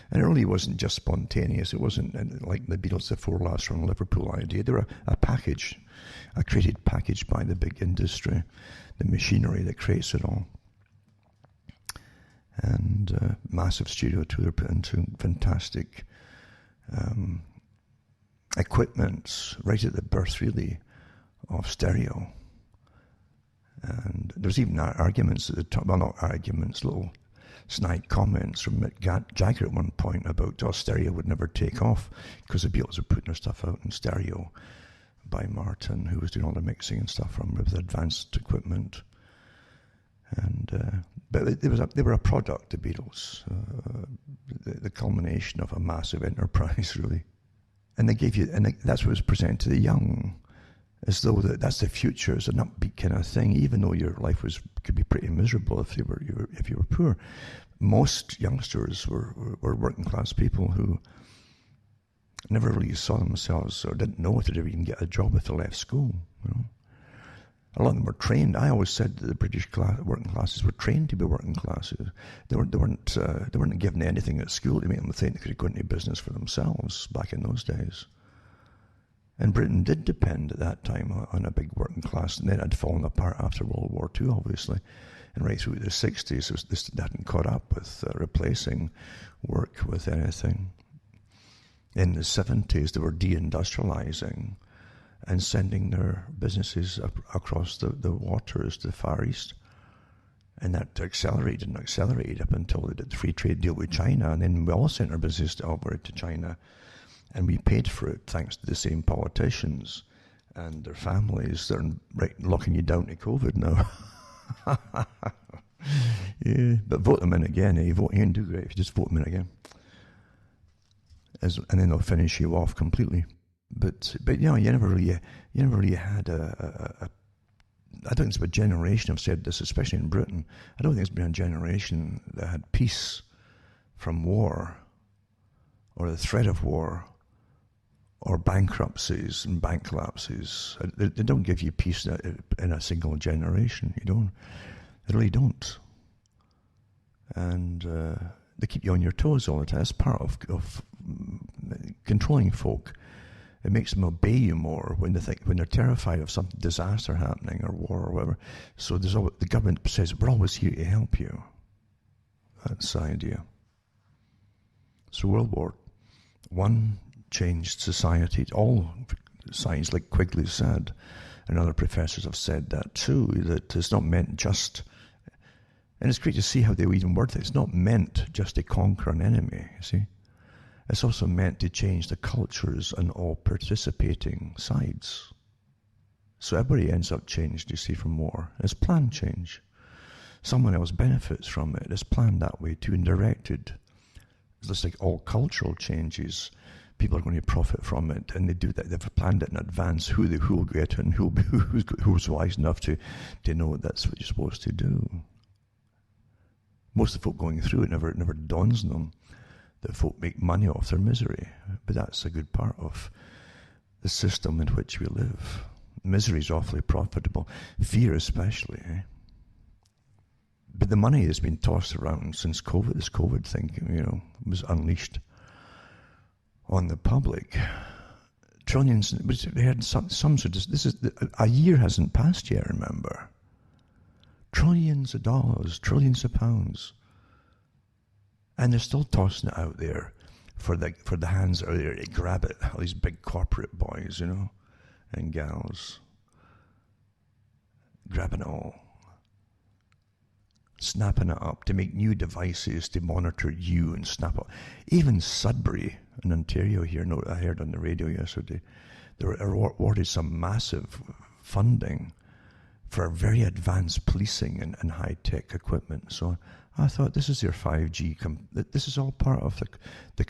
And it really wasn't just spontaneous. It wasn't like the Beatles, the Four Lads from Liverpool idea. They were a package, a created package by the big industry, the machinery that creates it all. And massive studio tour put into fantastic equipment right at the birth, really, of stereo. And there's even arguments at the top, well, not arguments, little snide comments from Mick Jagger at one point about stereo would never take off because the Beatles were putting their stuff out in stereo by Martin, who was doing all the mixing and stuff from with advanced equipment. And but they were a product, the Beatles, the culmination of a massive enterprise, really. And they gave you, and that's what was presented to the young, as though that's the future. It's an upbeat kind of thing, even though your life could be pretty miserable if you were poor. Most youngsters were working class people who never really saw themselves or didn't know if they'd ever even get a job if they left school. You know, a lot of them were trained. I always said that the British working classes were trained to be working classes. They weren't given anything at school to make them think they could go into business for themselves back in those days. And Britain did depend at that time on a big working class, and then it had fallen apart after World War II, obviously. And right through the 60s, this hadn't caught up with replacing work with anything. In the 70s, they were deindustrializing and sending their businesses across the waters to the Far East. And that accelerated up until they did the free trade deal with China. And then we all sent our business over to China. And we paid for it thanks to the same politicians and their families. They're locking you down to COVID now. Yeah, but vote them in again. You ain't do great if you just vote them in again. And then they'll finish you off completely. But you know, you never really had a I don't think it's been a generation, I've said this, especially in Britain, I don't think it's been a generation that had peace from war or the threat of war or bankruptcies and bank collapses. They don't give you peace in a single generation. You don't. They really don't. And they keep you on your toes all the time. It's part of controlling folk. It makes them obey you more when they're terrified of some disaster happening or war or whatever. So the government says, we're always here to help you. That's the idea. So World War I changed society. All science, like Quigley said, and other professors have said that too, that it's not meant just, and it's great to see how they even word it. It's not meant just to conquer an enemy, you see. It's also meant to change the cultures on all participating sides. So everybody ends up changed, you see, from war. It's planned change. Someone else benefits from it. It's planned that way too and directed. It's just like all cultural changes. People are going to profit from it, and they do that. They've planned it in advance, who will get it and who's wise enough to know that's what you're supposed to do. Most of the folk going through it never dawns on them that folk make money off their misery. But that's a good part of the system in which we live. Misery is awfully profitable. Fear especially. But the money has been tossed around since COVID. This COVID thing, was unleashed on the public. Trillions, they had some sort of, a year hasn't passed yet, remember. Trillions of dollars, trillions of pounds. And they're still tossing it out there for the hands that are there to grab it. All these big corporate boys, and gals. Grabbing it all. Snapping it up to make new devices to monitor you and snap up. Even Sudbury in Ontario here, I heard on the radio yesterday, they were awarded some massive funding for very advanced policing and high-tech equipment. So I thought, this is your 5G. This is all part of the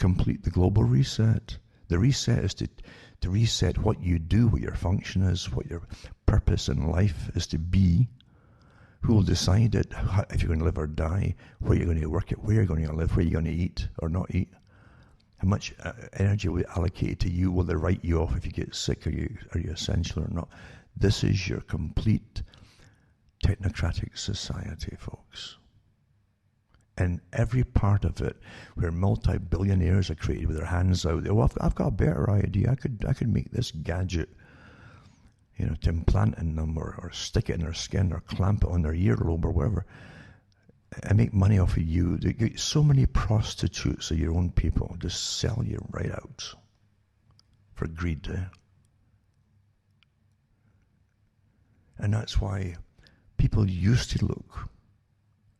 global reset. The reset is to reset what you do, what your function is, what your purpose in life is to be. Who will decide it, if you're going to live or die, where you're going to work, where you're going to live, where you're going to eat or not eat. How much energy will be allocated to you? Will they write you off if you get sick? Are you essential or not? This is your complete technocratic society, folks. And every part of it, where multi-billionaires are created with their hands out, oh, I've got a better idea. I could make this gadget, to implant in them or stick it in their skin or clamp it on their earlobe or whatever, and make money off of you. They get so many prostitutes of your own people, just sell you right out for greed. And that's why people used to look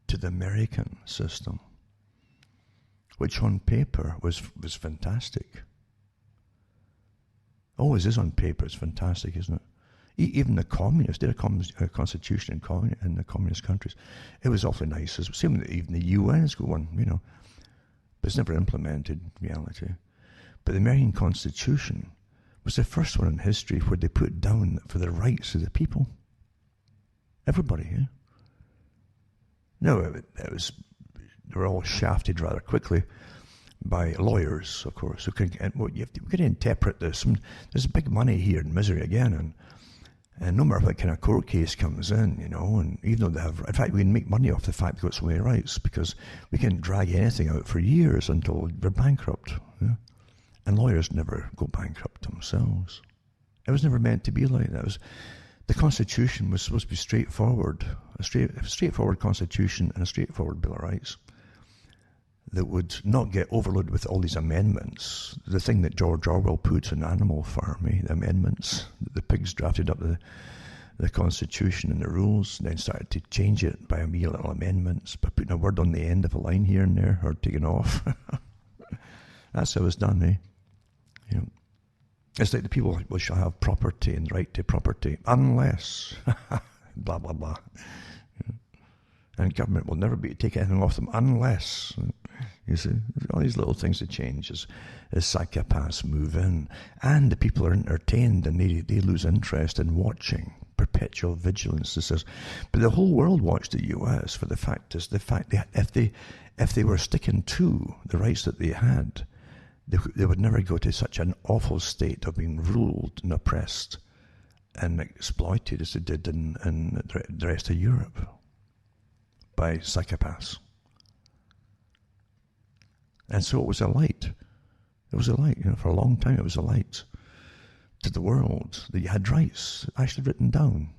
to the American system, which on paper was fantastic. Always is on paper. It's fantastic, isn't it? Even the communists did a constitution in the communist countries. It was awfully nice. Same with even the UN's got one, but it's never implemented in reality. But the American Constitution was the first one in history where they put down for the rights of the people. Everybody, yeah. No, they were all shafted rather quickly by lawyers, of course, who can. We've got to interpret this. There's big money here in misery again, and no matter what kind of court case comes in, and even though they have, in fact, we can make money off the fact they've got so many rights because we can drag anything out for years until they're bankrupt. Yeah? And lawyers never go bankrupt themselves. It was never meant to be like that. The Constitution was supposed to be straightforward, a straightforward Constitution and a straightforward Bill of Rights that would not get overloaded with all these amendments. The thing that George Orwell put in Animal Farm, the amendments, the pigs drafted up the Constitution and the rules, and then started to change it by a mere little amendments, by putting a word on the end of a line here and there, or taking off. That's how it's done, eh? It's like the people shall have property and right to property, unless, blah, blah, blah. And government will never be take anything off them unless, you see, all these little things that change as psychopaths move in. And the people are entertained and they lose interest in watching. Perpetual vigilance. But the whole world watched the US for the fact that if they were sticking to the rights that they had, they would never go to such an awful state of being ruled and oppressed and exploited as they did in the rest of Europe by psychopaths. And so it was a light. It was a light, for a long time it was a light to the world that you had rights actually written down.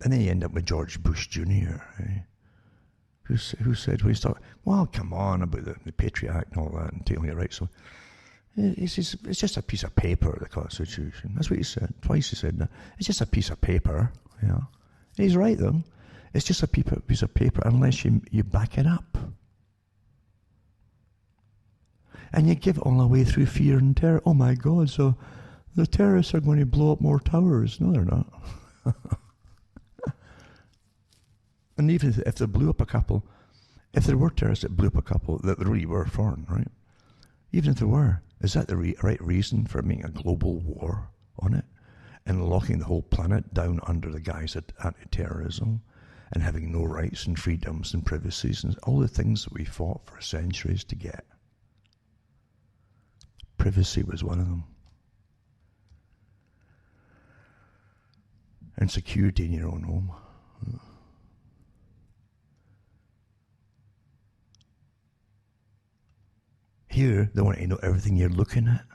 And then you end up with George Bush Jr., who said, when he started, well, come on about the Patriot Act and all that and taking your rights. So it's just a piece of paper, the Constitution. That's what he said. Twice he said that. It's just a piece of paper. And he's right, though. It's just a piece of paper unless you back it up. And you give it all away through fear and terror. Oh, my God, so the terrorists are going to blow up more towers. No, they're not. And even if they blew up a couple, if there were terrorists that blew up a couple that really were foreign, right? Even if there were, is that the right reason for making a global war on it and locking the whole planet down under the guise of anti-terrorism and having no rights and freedoms and privacies and all the things that we fought for centuries to get? Privacy was one of them. And security in your own home. Here, they want to know everything you're looking at.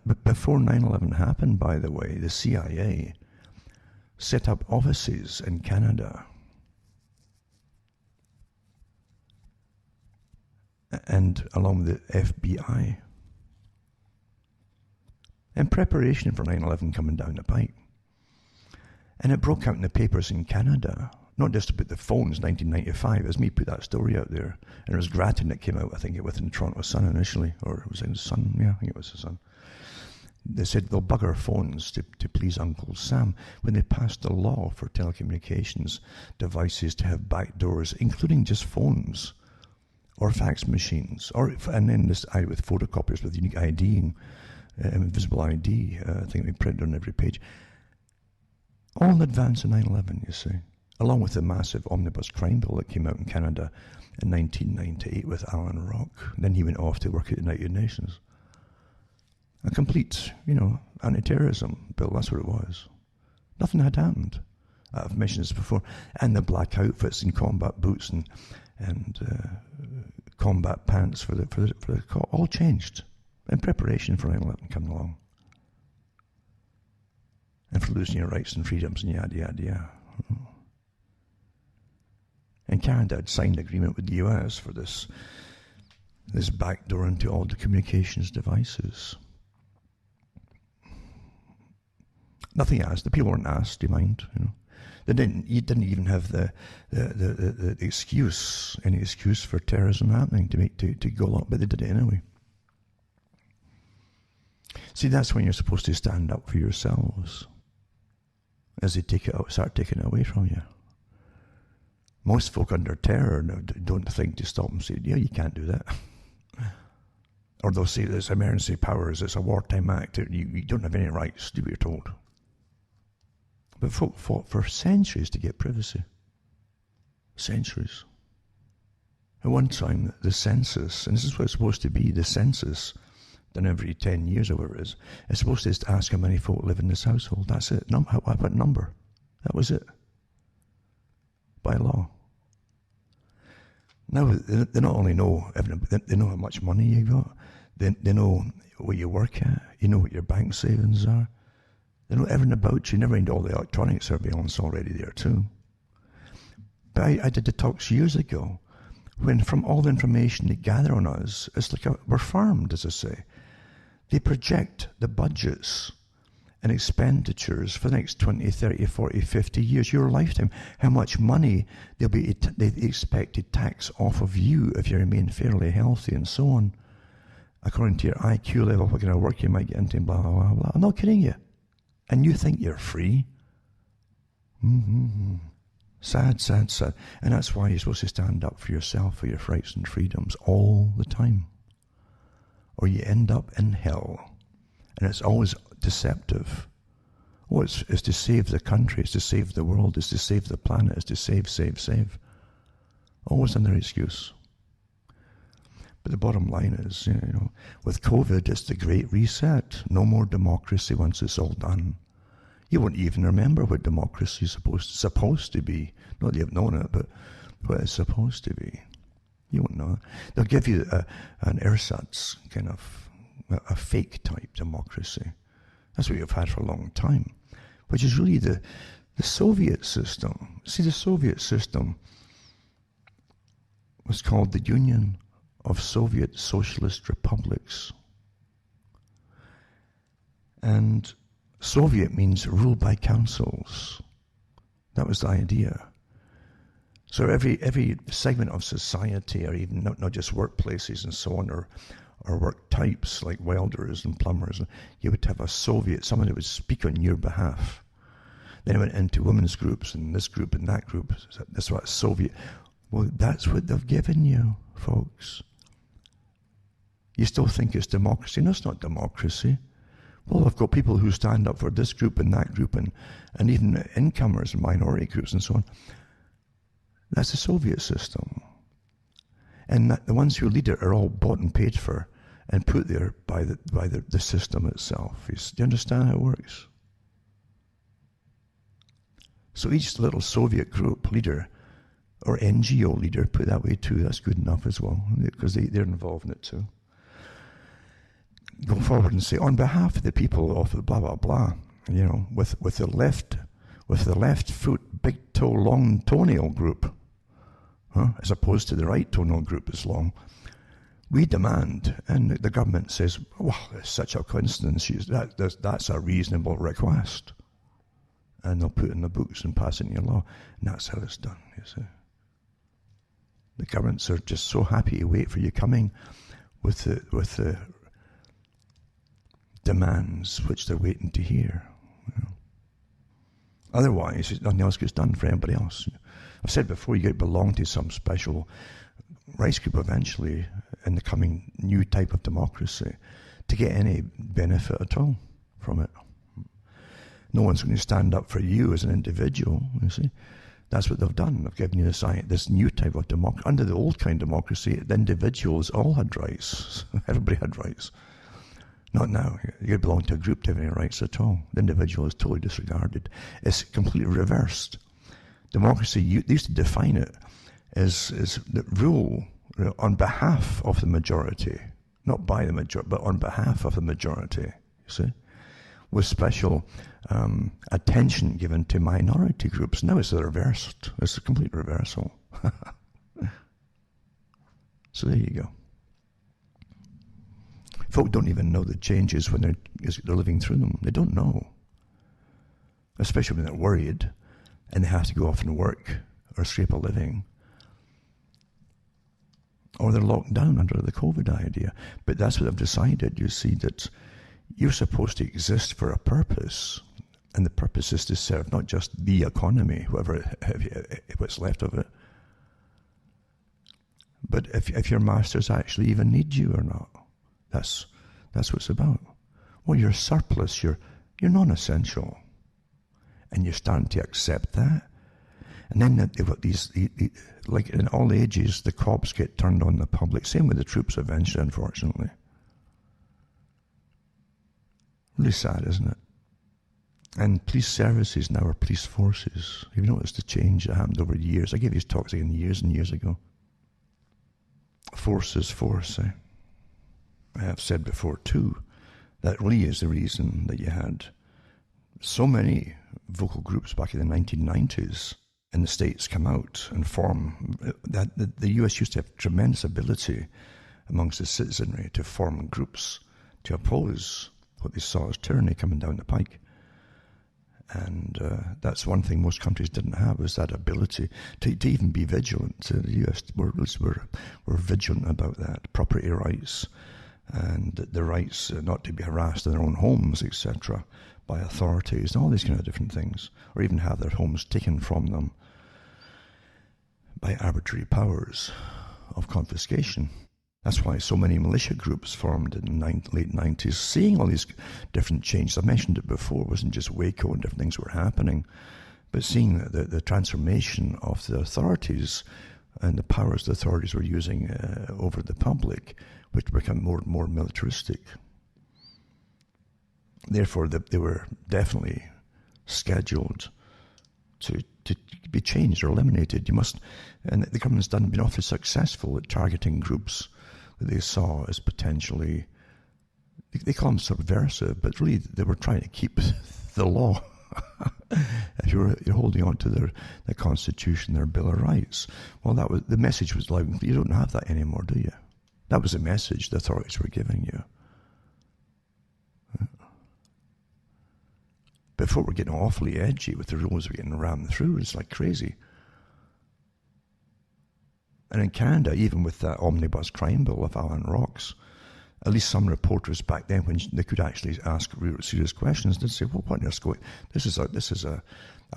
But before 9/11 happened, by the way, the CIA set up offices in Canada and along with the FBI in preparation for 9/11 coming down the pike. And it broke out in the papers in Canada, not just about the phones, 1995, as me put that story out there. And it was Grattan that came out, I think, within the Toronto Sun initially, or it was in the Sun, yeah, I think it was the Sun. They said they'll bug our phones to please Uncle Sam when they passed a law for telecommunications devices to have back doors, including just phones or fax machines, and then this with photocopiers with unique ID, invisible ID, thing we printed on every page. All in advance of 9/11, you see. Along with the massive omnibus crime bill that came out in Canada in 1998 with Alan Rock. Then he went off to work at the United Nations. A complete, anti-terrorism bill, that's what it was. Nothing had happened. I've mentioned this before. And the black outfits and combat boots and and combat pants for the all changed in preparation for 9/11 coming along, and for losing your rights and freedoms and yada yada yada. And Canada had signed an agreement with the US for this backdoor into all the communications devices. Nothing asked. The people weren't asked. Do you mind? They didn't. You didn't even have the excuse, any excuse for terrorism happening to go along, but they did it anyway. See, that's when you're supposed to stand up for yourselves, as they start taking it away from you. Most folk under terror don't think to stop and say, "Yeah, you can't do that," or they'll say there's emergency powers, it's a wartime act, you don't have any rights. Do what you're told. But folk fought for centuries to get privacy. Centuries. At one time, the census, and this is what it's supposed to be, the census, done every 10 years or whatever it is, it's supposed to just ask how many folk live in this household. That's it. What number? That was it. By law. Now, they not only know, they know how much money you got, they know where you work at, you know what your bank savings are, they know everything about you. Never mind all the electronic surveillance already there too. But I did the talks years ago, when from all the information they gather on us, it's like we're farmed, as I say. They project the budgets and expenditures for the next 20, 30, 40, 50 years, your lifetime, how much money they expect to tax off of you if you remain fairly healthy and so on. According to your IQ level, what kind of work you might get into, blah, blah, blah, blah. I'm not kidding you. And you think you're free? Sad, sad, sad. And that's why you're supposed to stand up for yourself, for your rights and freedoms all the time. Or you end up in hell. And it's always deceptive. Oh, it's to save the country, it's to save the world, it's to save the planet, it's to save. Always another excuse. But the bottom line is, with COVID, it's the great reset. No more democracy once it's all done. You won't even remember what democracy is supposed to be. Not that you've known it, but what it's supposed to be. You won't know. They'll give you an ersatz, kind of a fake type democracy. That's what you've had for a long time, which is really the Soviet system. See, the Soviet system was called the Union of Soviet Socialist Republics. And Soviet means ruled by councils. That was the idea. So every segment of society, or even not just workplaces and so on, or work types like welders and plumbers, you would have a Soviet, someone who would speak on your behalf. Then it went into women's groups and this group and that group. That's what Soviet. Well, that's what they've given you, folks. You still think it's democracy? No, it's not democracy. Well, I've got people who stand up for this group and that group, and even incomers and minority groups and so on. That's the Soviet system. And the ones who lead it are all bought and paid for and put there by the system itself. Do you understand how it works? So each little Soviet group leader or NGO leader, put it that way too, that's good enough as well, because they're involved in it too. Go forward and say, on behalf of the people of the blah, blah, blah, with the left foot, big toe, long toenail group, as opposed to the right toenail group is long, we demand, and the government says, well, it's such a coincidence, that's a reasonable request. And they'll put it in the books and pass it in your law. And that's how it's done, you see. The governments are just so happy to wait for you coming with the demands which they're waiting to hear. Otherwise, nothing else gets done for anybody else. I've said before, you belong to some special rights group eventually in the coming new type of democracy to get any benefit at all from it. No one's going to stand up for you as an individual, you see. That's what they've done. They've given you this new type of democracy. Under the old kind of democracy, the individuals all had rights. Everybody had rights. Not now. You belong to a group to have any rights at all. The individual is totally disregarded. It's completely reversed. Democracy, they used to define it is that rule on behalf of the majority, not by the majority, but on behalf of the majority, you see, with special attention given to minority groups. Now it's the reversed. It's a complete reversal. So there you go. Folk don't even know the changes when they're living through them. They don't know. Especially when they're worried and they have to go off and work or scrape a living. Or they're locked down under the COVID idea. But that's what I've decided. You see, that you're supposed to exist for a purpose. And the purpose is to serve not just the economy, what's left of it, but if your masters actually even need you or not. That's what it's about. Well, you're surplus, you're non-essential. And you're starting to accept that. And then they've got these, like in all ages, the cops get turned on the public. Same with the troops eventually, unfortunately. Really sad, isn't it? And police services now are police forces. You've noticed the change that happened over years. I gave these talks again years and years ago. Force is force, eh? I have said before too, that really is the reason that you had so many vocal groups back in the 1990s in the States come out and form. That the US used to have tremendous ability amongst the citizenry to form groups to oppose what they saw as tyranny coming down the pike. And that's one thing most countries didn't have, was that ability to even be vigilant. The US were vigilant about that, property rights, and the rights not to be harassed in their own homes, etc., by authorities, and all these kind of different things, or even have their homes taken from them by arbitrary powers of confiscation. That's why so many militia groups formed in the late 90s, seeing all these different changes. I mentioned it before, it wasn't just Waco and different things were happening, but seeing the transformation of the authorities and the powers the authorities were using over the public, which become more and more militaristic. Therefore, they were definitely scheduled to be changed or eliminated. And the government's been awfully successful at targeting groups that they saw as potentially, they call them subversive, but really they were trying to keep the law. If you're holding on to their Constitution, their Bill of Rights, well, that was the message was loud. You don't have that anymore, do you? That was the message the authorities were giving you. Before we're getting awfully edgy with the rules we're getting rammed through, it's like crazy. And in Canada, even with that omnibus crime bill of Alan Rock's, at least some reporters back then, when they could actually ask real serious questions, they'd say, well, what is going? This is a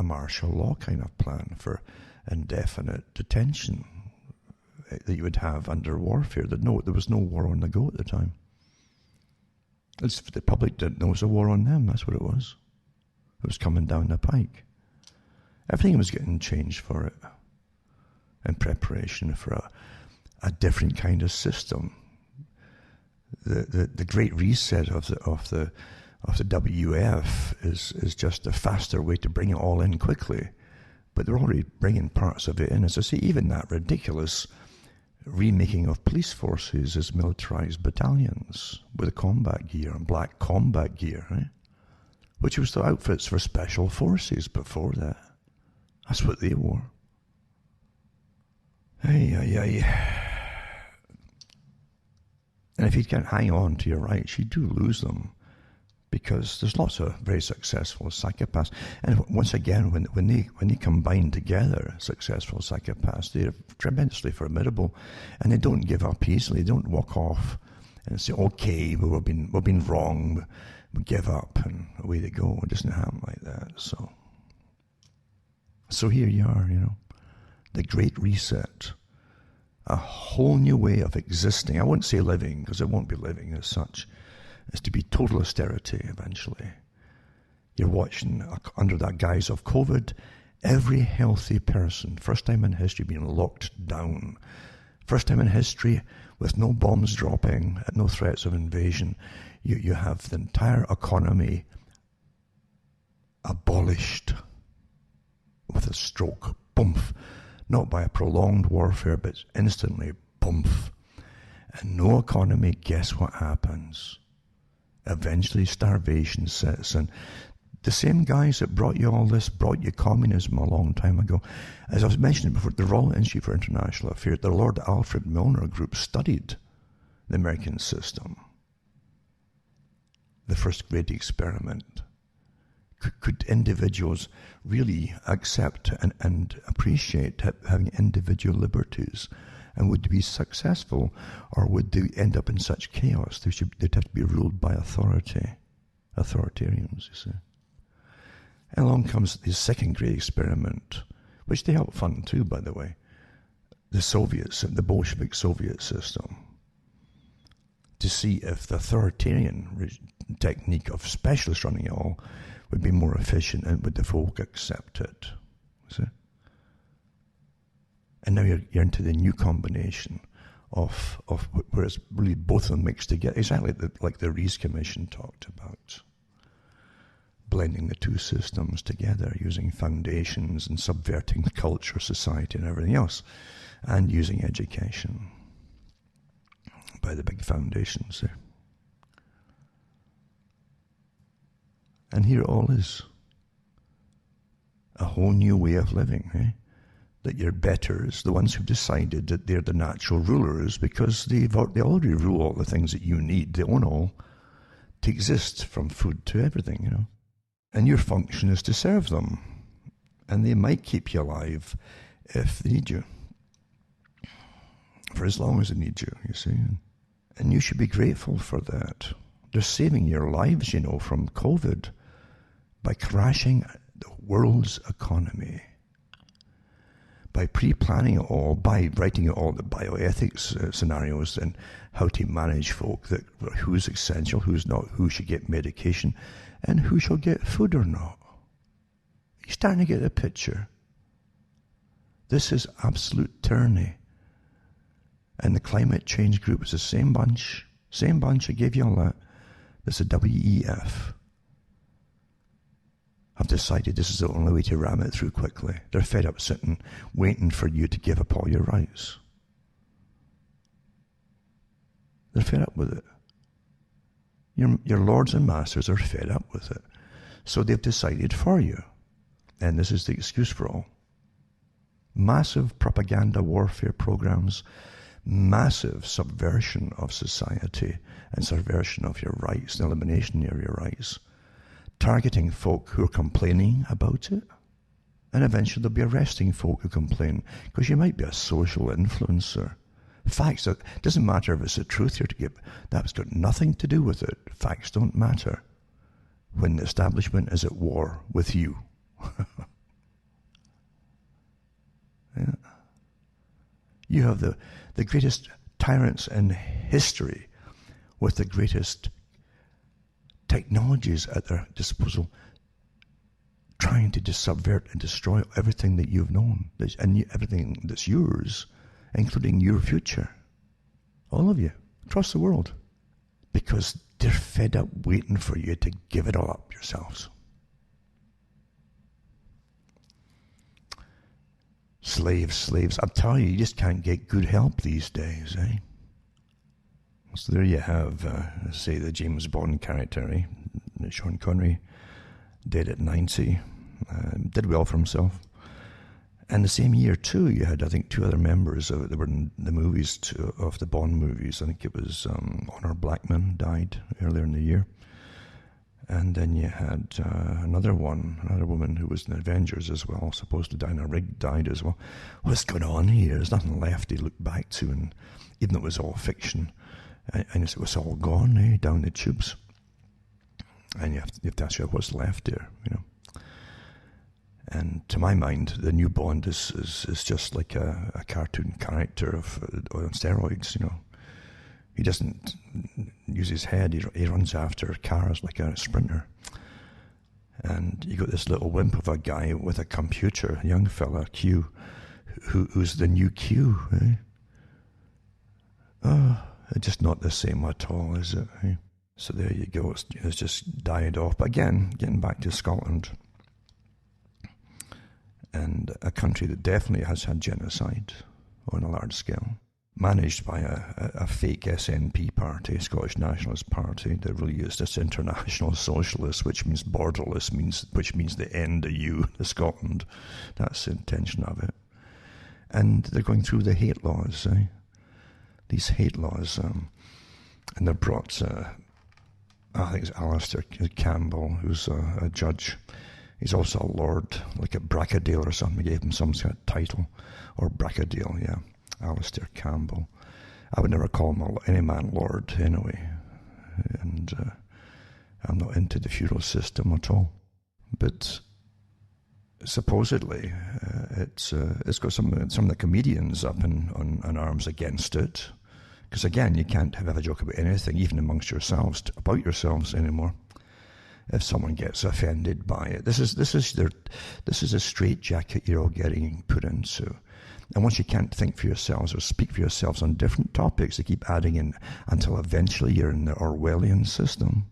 martial law kind of plan for indefinite detention that you would have under warfare. There was no war on the go at the time. The public didn't know it was a war on them. That's what it was. It was coming down the pike. Everything was getting changed for it in preparation for a different kind of system. The Great Reset of the WF is just a faster way to bring it all in quickly. But they're already bringing parts of it in. As I say, even that ridiculous remaking of police forces as militarized battalions with combat gear and black combat gear, right? Which was the outfits for special forces before that. That's what they wore. And if you can't hang on to your rights, you do lose them, because there's lots of very successful psychopaths. And once again, when they combine together, successful psychopaths, they're tremendously formidable, and they don't give up easily. They don't walk off and say, okay, we've been wrong, we give up, and away they go. It doesn't happen like that. So here you are, the Great Reset. A whole new way of existing. I won't say living, because it won't be living as such. It's to be total austerity eventually. You're watching, under that guise of COVID, every healthy person, first time in history, being locked down. First time in history with no bombs dropping, no threats of invasion. You have the entire economy abolished with a stroke. Boom. not by a prolonged warfare, but instantly, boom. And no economy, guess what happens? Eventually starvation sets in. The same guys that brought you all this, brought you communism a long time ago. As I was mentioning before, the Royal Institute for International Affairs, the Lord Alfred Milner group studied the American system. The first great experiment. Could individuals really accept and appreciate having individual liberties? And would they be successful, or would they end up in such chaos? They'd have to be ruled by authoritarians, you see. And along comes the second great experiment, which they helped fund too, by the way. The Soviets, the Bolshevik Soviet system, to see if the authoritarian technique of specialists running it all would be more efficient, and would the folk accept it? See? And now you're into the new combination of where it's really both of them mixed together, exactly like the Rees Commission talked about. Blending the two systems together, using foundations and subverting the culture, society, and everything else, and using education by the big foundations there. And here it all is. A whole new way of living, eh? That your betters, the ones who've decided that they're the natural rulers, because they already rule all the things that you need. They own all to exist, from food to everything, you know. And your function is to serve them. And they might keep you alive if they need you. For as long as they need you, you see. And you should be grateful for that. They're saving your lives, you know, from COVID by crashing the world's economy. By pre-planning it all, by writing all the bioethics scenarios and how to manage folk, that who's essential, who's not, who should get medication, and who shall get food or not. You're starting to get the picture. This is absolute tyranny. And the climate change group is the same bunch, I gave you all that. That's the WEF. Have decided this is the only way to ram it through quickly. They're fed up sitting, waiting for you to give up all your rights. They're fed up with it. Your lords and masters are fed up with it. So they've decided for you. And this is the excuse for all. Massive propaganda warfare programs, massive subversion of society and subversion of your rights, and elimination of your rights. Targeting folk who are complaining about it. And eventually they'll be arresting folk who complain, because you might be a social influencer. Facts, it doesn't matter if it's the truth you're to give. That's got nothing to do with it. Facts don't matter when the establishment is at war with you. Yeah. You have the greatest tyrants in history with the greatest technologies at their disposal, trying to subvert and destroy everything that you've known, and everything that's yours, including your future. All of you, across the world. Because they're fed up waiting for you to give it all up yourselves. Slaves. I'm telling you, you just can't get good help these days, eh? So there you have, say, the James Bond character, eh? Sean Connery, dead at 90, did well for himself. And the same year, too, you had, I think, two other members that were in the movies, of the Bond movies. I think it was Honor Blackman died earlier in the year. And then you had another woman who was in Avengers as well, supposed to die, and a rig died as well. What's going on here? There's nothing left to look back to, and even though it was all fiction, and it was all gone, eh, down the tubes. And you have to ask yourself what's left there, you know. And to my mind, the new Bond is just like a cartoon character on steroids, you know. He doesn't use his head, he runs after cars like a sprinter. And you got this little wimp of a guy with a computer, a young fella, Q, who's the new Q, eh? Oh, it's just not the same at all, is it? Eh? So there you go, it's just died off. But again, getting back to Scotland, and a country that definitely has had genocide on a large scale, managed by a fake SNP party, Scottish Nationalist Party, that really is this international socialist, which means borderless, which means the end of you, the Scotland. That's the intention of it. And they're going through the hate laws, these hate laws, and they've brought, I think it's Alistair Campbell, who's a judge. He's also a lord, like a Bracadale or something. They gave him some kind of title, or Bracadale, yeah. Alistair Campbell. I would never call him any man lord anyway, and I'm not into the feudal system at all. But supposedly, it's got some of the comedians up in arms against it, because again, you can't have a joke about anything, even amongst yourselves, about yourselves anymore. If someone gets offended by it, this is a straitjacket you're all getting put into. And once you can't think for yourselves or speak for yourselves on different topics, they keep adding in until eventually you're in the Orwellian system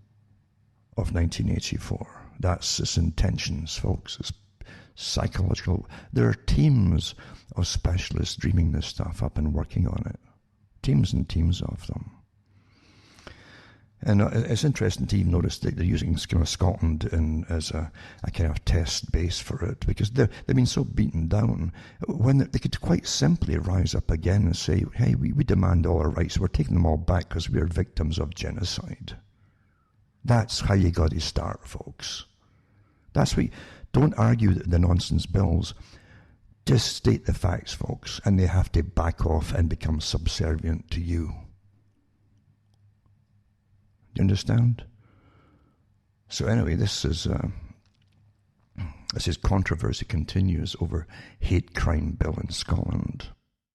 of 1984. That's its intentions, folks. It's psychological. There are teams of specialists dreaming this stuff up and working on it. Teams and teams of them. And it's interesting to even notice that they're using kind of Scotland as a kind of test base for it, because they've been so beaten down when they could quite simply rise up again and say, hey, we demand all our rights. We're taking them all back because we're victims of genocide. That's how you got to start, folks. Don't argue the nonsense bills. Just state the facts, folks, and they have to back off and become subservient to you. You understand? So anyway, this is controversy continues over hate crime bill in Scotland,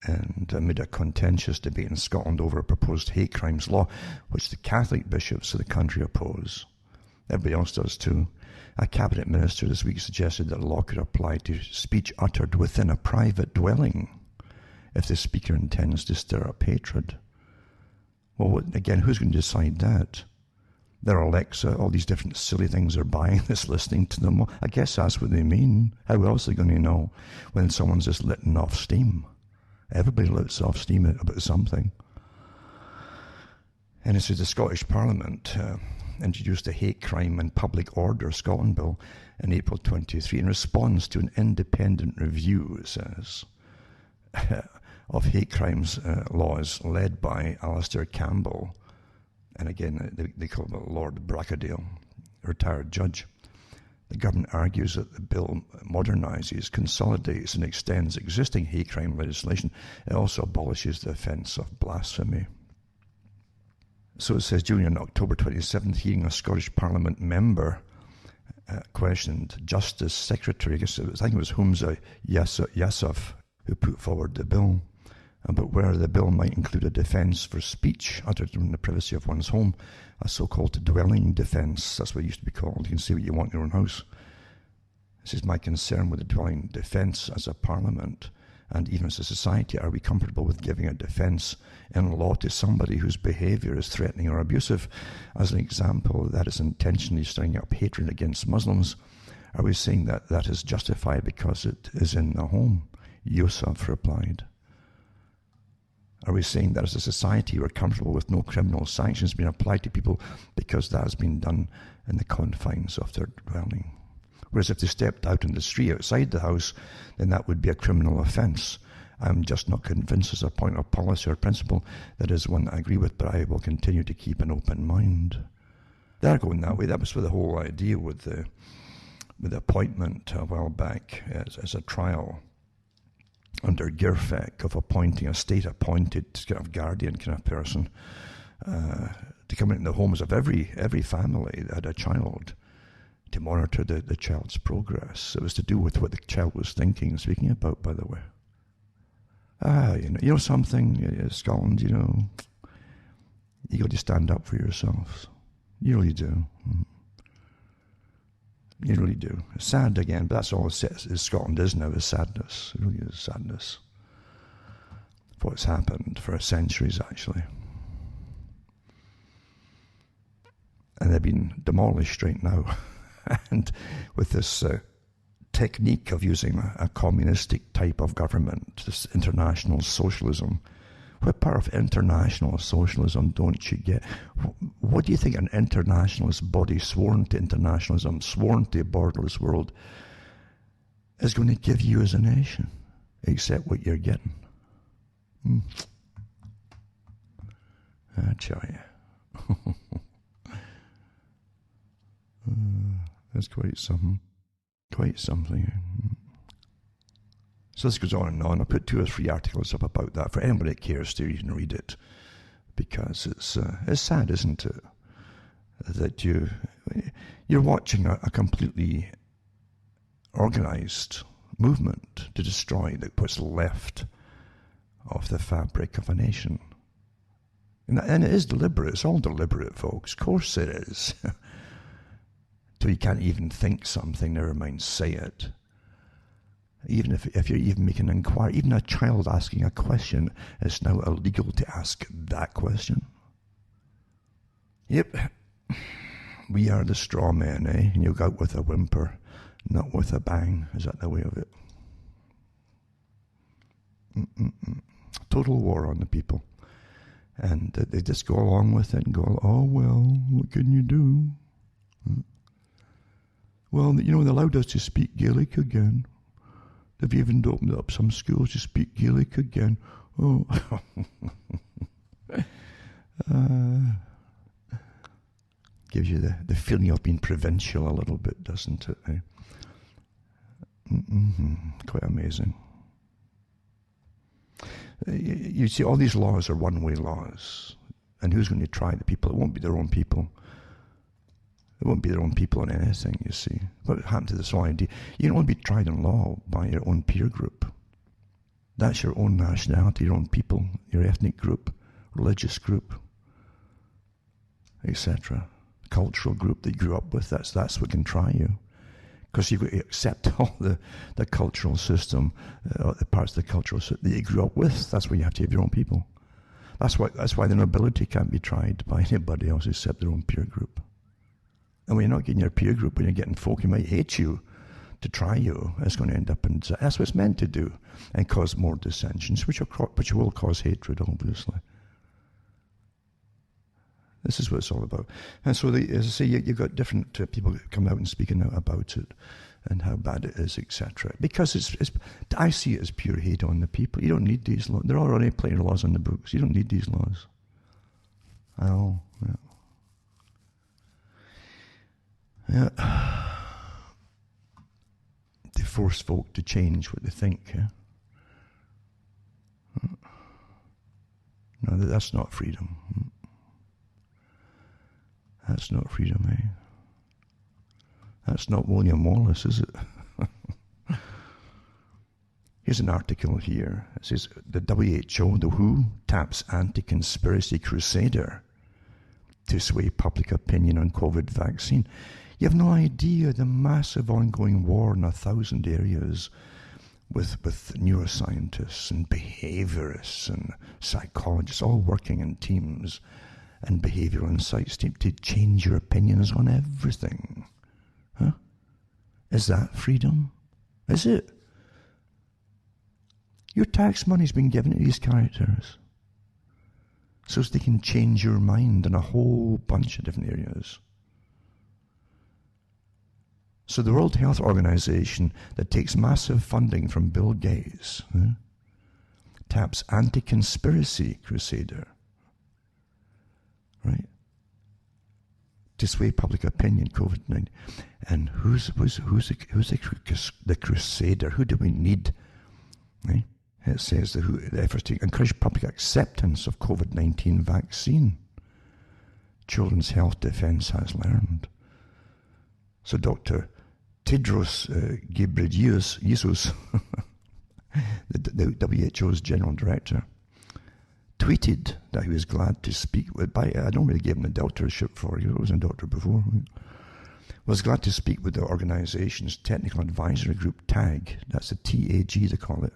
and amid a contentious debate in Scotland over a proposed hate crimes law, which the Catholic bishops of the country oppose. Everybody else does too. A cabinet minister this week suggested that a law could apply to speech uttered within a private dwelling if the speaker intends to stir up hatred. Well, again, who's going to decide that? Their Alexa, all these different silly things they're buying that's listening to them. Well, I guess that's what they mean. How else are they going to know when someone's just letting off steam? Everybody lets off steam about something. And it says the Scottish Parliament introduced the Hate Crime and Public Order Scotland Bill in April 23 in response to an independent review, it says, of hate crimes laws led by Alistair Campbell. And again, they call him Lord Bracadale, a retired judge. The government argues that the bill modernises, consolidates and extends existing hate crime legislation. It also abolishes the offence of blasphemy. So it says, during an October 27th hearing, a Scottish Parliament member questioned Justice Secretary, I think it was Humza Yousaf, who put forward the bill, about whether the bill might include a defence for speech uttered in the privacy of one's home, a so-called dwelling defence. That's what it used to be called. You can say what you want in your own house. This is my concern with the dwelling defence as a parliament, and even as a society. Are we comfortable with giving a defence in law to somebody whose behaviour is threatening or abusive? As an example, that is intentionally stirring up hatred against Muslims. Are we saying that that is justified because it is in the home? Yousaf replied. Are we saying that as a society we're comfortable with no criminal sanctions being applied to people because that has been done in the confines of their dwelling? Whereas if they stepped out in the street outside the house, then that would be a criminal offence. I'm just not convinced as a point of policy or principle that is one that I agree with, but I will continue to keep an open mind. They're going that way. That was for the whole idea with the appointment a while back as a trial under Girfec of appointing a state-appointed kind of guardian kind of person to come into the homes of every family that had a child to monitor the child's progress. It was to do with what the child was thinking and speaking about, by the way. You know something, Scotland, you got to stand up for yourselves. You really do. You really do. It's sad again, but that's all Scotland is now, is sadness. It really is sadness for what's happened for centuries, actually. And they've been demolished right now. And with this technique of using a communistic type of government, this international socialism. What part of international socialism don't you get? What do you think an internationalist body sworn to internationalism, sworn to a borderless world, is going to give you as a nation, except what you're getting? I tell you. That's quite something. Quite something. So this goes on and on. I'll put 2 or 3 articles up about that for anybody that cares to even read it, because it's sad, isn't it, that you're watching a completely organized movement to destroy what's left of the fabric of a nation. And it is deliberate. It's all deliberate, folks. Of course it is. So you can't even think something, never mind say it. Even if you're even making an inquiry, even a child asking a question, it's now illegal to ask that question. Yep. We are the straw men, eh? And you go out with a whimper, not with a bang. Is that the way of it? Total war on the people. And they just go along with it and go, oh, well, what can you do? Well, they allowed us to speak Gaelic again. They've even opened up some schools to speak Gaelic again. Oh. Gives you the feeling of being provincial a little bit, doesn't it? Eh? Quite amazing. You see, all these laws are one-way laws. And who's going to try the people? It won't be their own people. It won't be their own people in anything, you see. What happened to this whole idea? You don't want to be tried in law by your own peer group. That's your own nationality, your own people, your ethnic group, religious group, etc. Cultural group that you grew up with. That's what can try you. Because you've got to accept all the cultural system, the parts of the cultural system that you grew up with. That's why you have to have your own people. That's why the nobility can't be tried by anybody else except their own peer group. And when you're not getting your peer group, when you're getting folk who might hate you to try you, it's going to end up in... That's what it's meant to do, and cause more dissensions, which will cause hatred, obviously. This is what it's all about. And so, as I say, you've got different people come out and speaking out about it and how bad it is, etc. Because I see it as pure hate on the people. You don't need these laws. There are already plenty of laws on the books. You don't need these laws at all. Yeah. Yeah. They force folk to change what they think. Yeah? No, that's not freedom. That's not freedom, eh? That's not William Wallace, is it? Here's an article here. It says, the WHO taps anti-conspiracy crusader to sway public opinion on COVID vaccine. You have no idea the massive ongoing war in 1,000 areas with neuroscientists and behaviorists and psychologists all working in teams and behavioral insights to change your opinions on everything. Huh? Is that freedom? Is it? Your tax money's been given to these characters so they can change your mind in a whole bunch of different areas. So the World Health Organization, that takes massive funding from Bill Gates, taps anti-conspiracy crusader, right, to sway public opinion, COVID-19. And who's the crusader? Who do we need? Right? It says the efforts to encourage public acceptance of COVID-19 vaccine. Children's Health Defense has learned. So Dr. Tedros Ghebreyesus, the WHO's general director, tweeted that he was glad to speak with, I don't really give him a doctorship for you, I wasn't a doctor before, was glad to speak with the organization's technical advisory group, TAG. That's a TAG, they call it.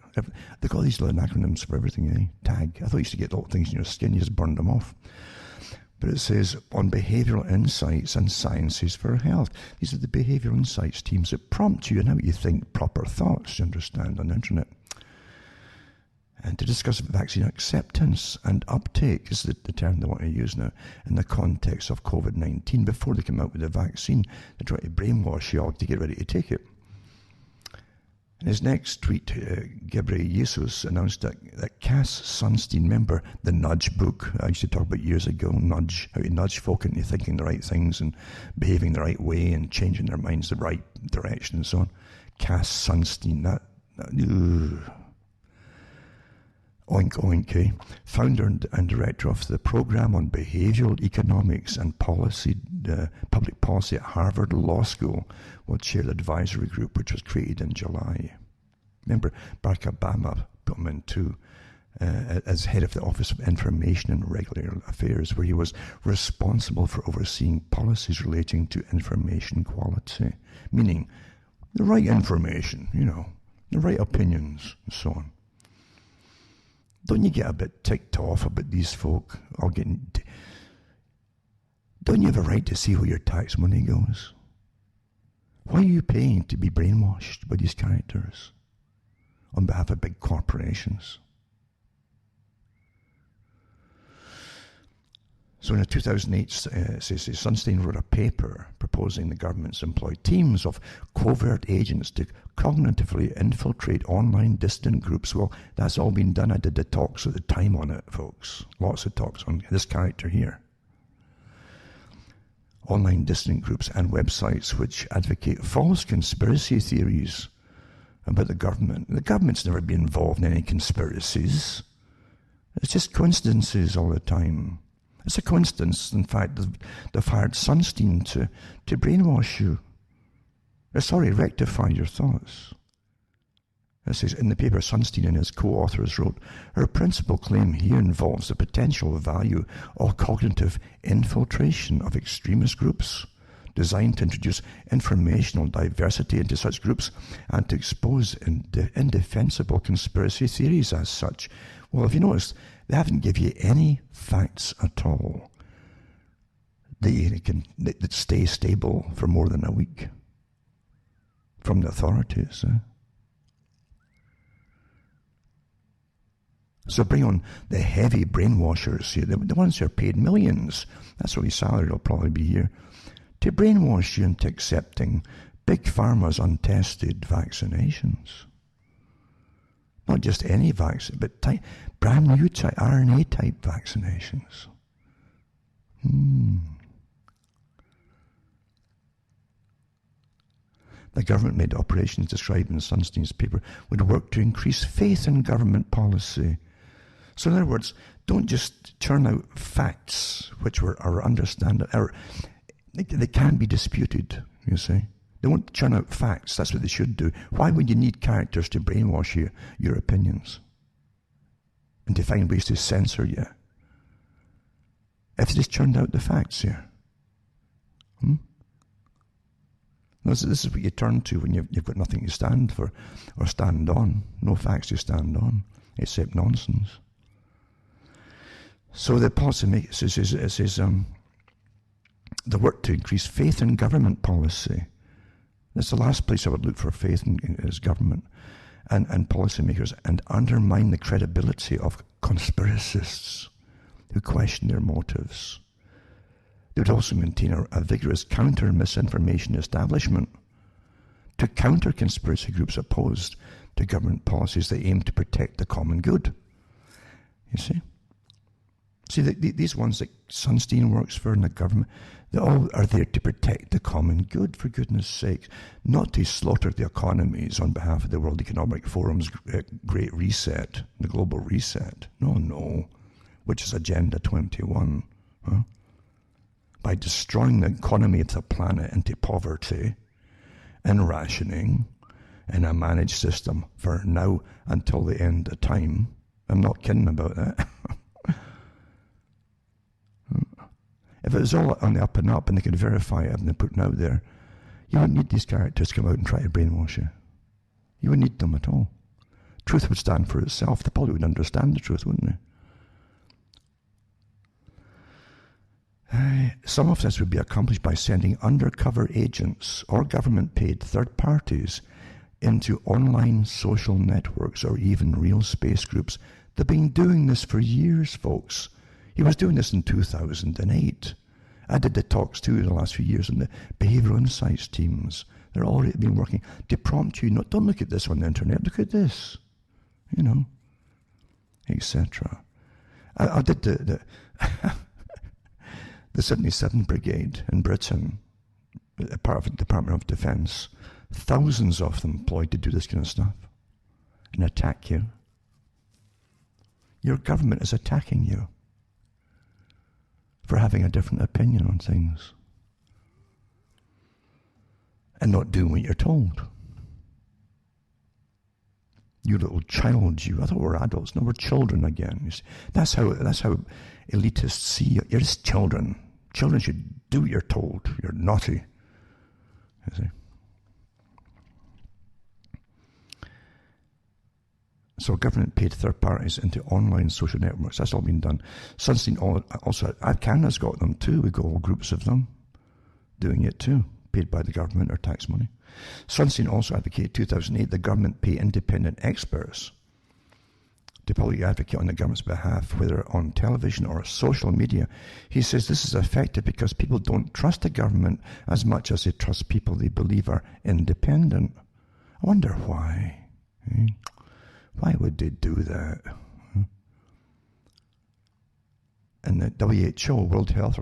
They call these little acronyms for everything, eh? TAG. I thought you used to get little things in your skin, you just burned them off. But it says, on behavioural insights and sciences for health. These are the behavioural insights teams that prompt you and how you think proper thoughts, you understand, on the internet. And to discuss vaccine acceptance and uptake is the term they want to use now in the context of COVID-19. Before they come out with the vaccine, they try to brainwash you all to get ready to take it. In his next tweet, Ghebreyesus announced that Cass Sunstein, remember the nudge book I used to talk about years ago, how to nudge folk into thinking the right things and behaving the right way and changing their minds the right direction and so on. Cass Sunstein, oink oink, founder and director of the program on behavioral economics and policy, public policy at Harvard Law School, will chair the advisory group which was created in July. Remember, Barack Obama put him in too, as head of the Office of Information and Regulatory Affairs, where he was responsible for overseeing policies relating to information quality, meaning the right information, the right opinions, and so on. Don't you get a bit ticked off about these folk all getting... Don't you have a right to see where your tax money goes? Why are you paying to be brainwashed by these characters on behalf of big corporations? So in a 2008, Sunstein wrote a paper proposing the government's employ teams of covert agents to cognitively infiltrate online dissident groups. Well, that's all been done. I did the talks at the time on it, folks. Lots of talks on this character here. Online dissident groups and websites which advocate false conspiracy theories about the government. The government's never been involved in any conspiracies. It's just coincidences all the time. It's a coincidence, in fact, they've hired Sunstein to brainwash you. Rectify your thoughts. It says, in the paper, Sunstein and his co-authors wrote, our principal claim here involves the potential value of cognitive infiltration of extremist groups, designed to introduce informational diversity into such groups and to expose indefensible conspiracy theories as such. Well, if you notice, they haven't given you any facts at all that stay stable for more than a week from the authorities. So bring on the heavy brainwashers here, the ones who are paid millions. That's what his salary will probably be here, to brainwash you into accepting Big Pharma's untested vaccinations. Not just any vaccine, but brand new RNA-type vaccinations. The government-made operations described in Sunstein's paper would work to increase faith in government policy. So in other words, don't just churn out facts which are understandable, or they can be disputed, you see. They won't churn out facts. That's what they should do. Why would you need characters to brainwash you, your opinions, and to find ways to censor you? If they just churned out the facts here. This is what you turn to when you've got nothing to stand for or stand on. No facts to stand on, except nonsense. So the policy makes says the work to increase faith in government policy. That's the last place I would look for faith in is government and policymakers, and undermine the credibility of conspiracists who question their motives. They would also maintain a vigorous counter-misinformation establishment to counter conspiracy groups opposed to government policies that aim to protect the common good. You see? See, these ones that Sunstein works for in the government, they all are there to protect the common good, for goodness sake, not to slaughter the economies on behalf of the World Economic Forum's Great Reset, the Global Reset. No, which is Agenda 21. By destroying the economy of the planet into poverty and rationing in a managed system for now until the end of time. I'm not kidding about that. If it was all on the up and up and they could verify it and they put it out there, you wouldn't need these characters to come out and try to brainwash you. You wouldn't need them at all. Truth would stand for itself. The public would understand the truth, wouldn't they? Some of this would be accomplished by sending undercover agents or government-paid third parties into online social networks or even real space groups. They've been doing this for years, folks. He was doing this in 2008. I did the talks too in the last few years on the behavioral insights teams. They're already been working to prompt you, not don't look at this on the internet, look at this, etc. I did the the 77th Brigade in Britain, a part of the Department of Defence, thousands of them employed to do this kind of stuff and attack you. Your government is attacking you for having a different opinion on things and not doing what you're told. You little child, you. I thought we were adults. No, we're children again. That's how elitists see you. You're just children. Children should do what you're told. You're naughty. You see? So government paid third parties into online social networks. That's all been done. Sunstein also, Canada's got them too. We've got all groups of them doing it too, paid by the government or tax money. Sunstein also advocated 2008 the government pay independent experts to publicly advocate on the government's behalf, whether on television or social media. He says this is effective because people don't trust the government as much as they trust people they believe are independent. I wonder why. Why would they do that? And the WHO, World Health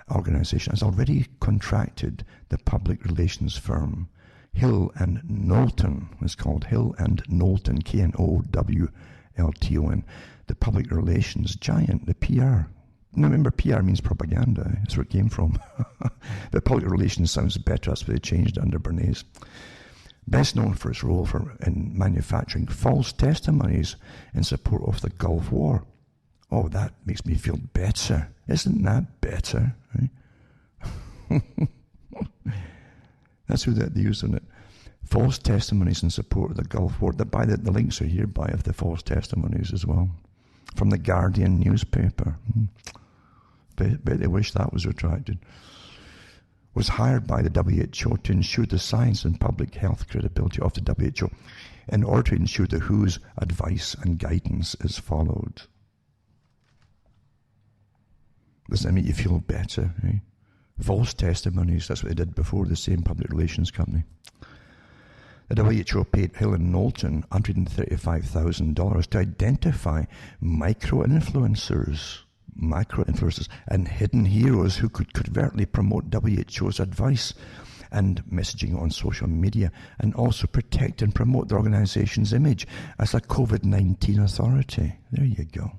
Organization, has already contracted the public relations firm Hill and Knowlton. It's called Hill and Knowlton, Knowlton, the public relations giant, the PR. Now remember, PR means propaganda. That's where it came from. But public relations sounds better. That's why they changed it under Bernays. Best known for its role in manufacturing false testimonies in support of the Gulf War. Oh, that makes me feel better. Isn't that better? Right? That's who they used on it. False testimonies in support of the Gulf War. The links are hereby of the false testimonies as well. From the Guardian newspaper. Bet they wish that was retracted. Was hired by the WHO to ensure the science and public health credibility of the WHO in order to ensure the WHO's advice and guidance is followed. Doesn't that make you feel better? Eh? False testimonies, that's what they did before, the same public relations company. The WHO paid Hill and Knowlton $135,000 to identify micro-influencers and hidden heroes who could covertly promote WHO's advice and messaging on social media, and also protect and promote the organization's image as a COVID-19 authority. There you go.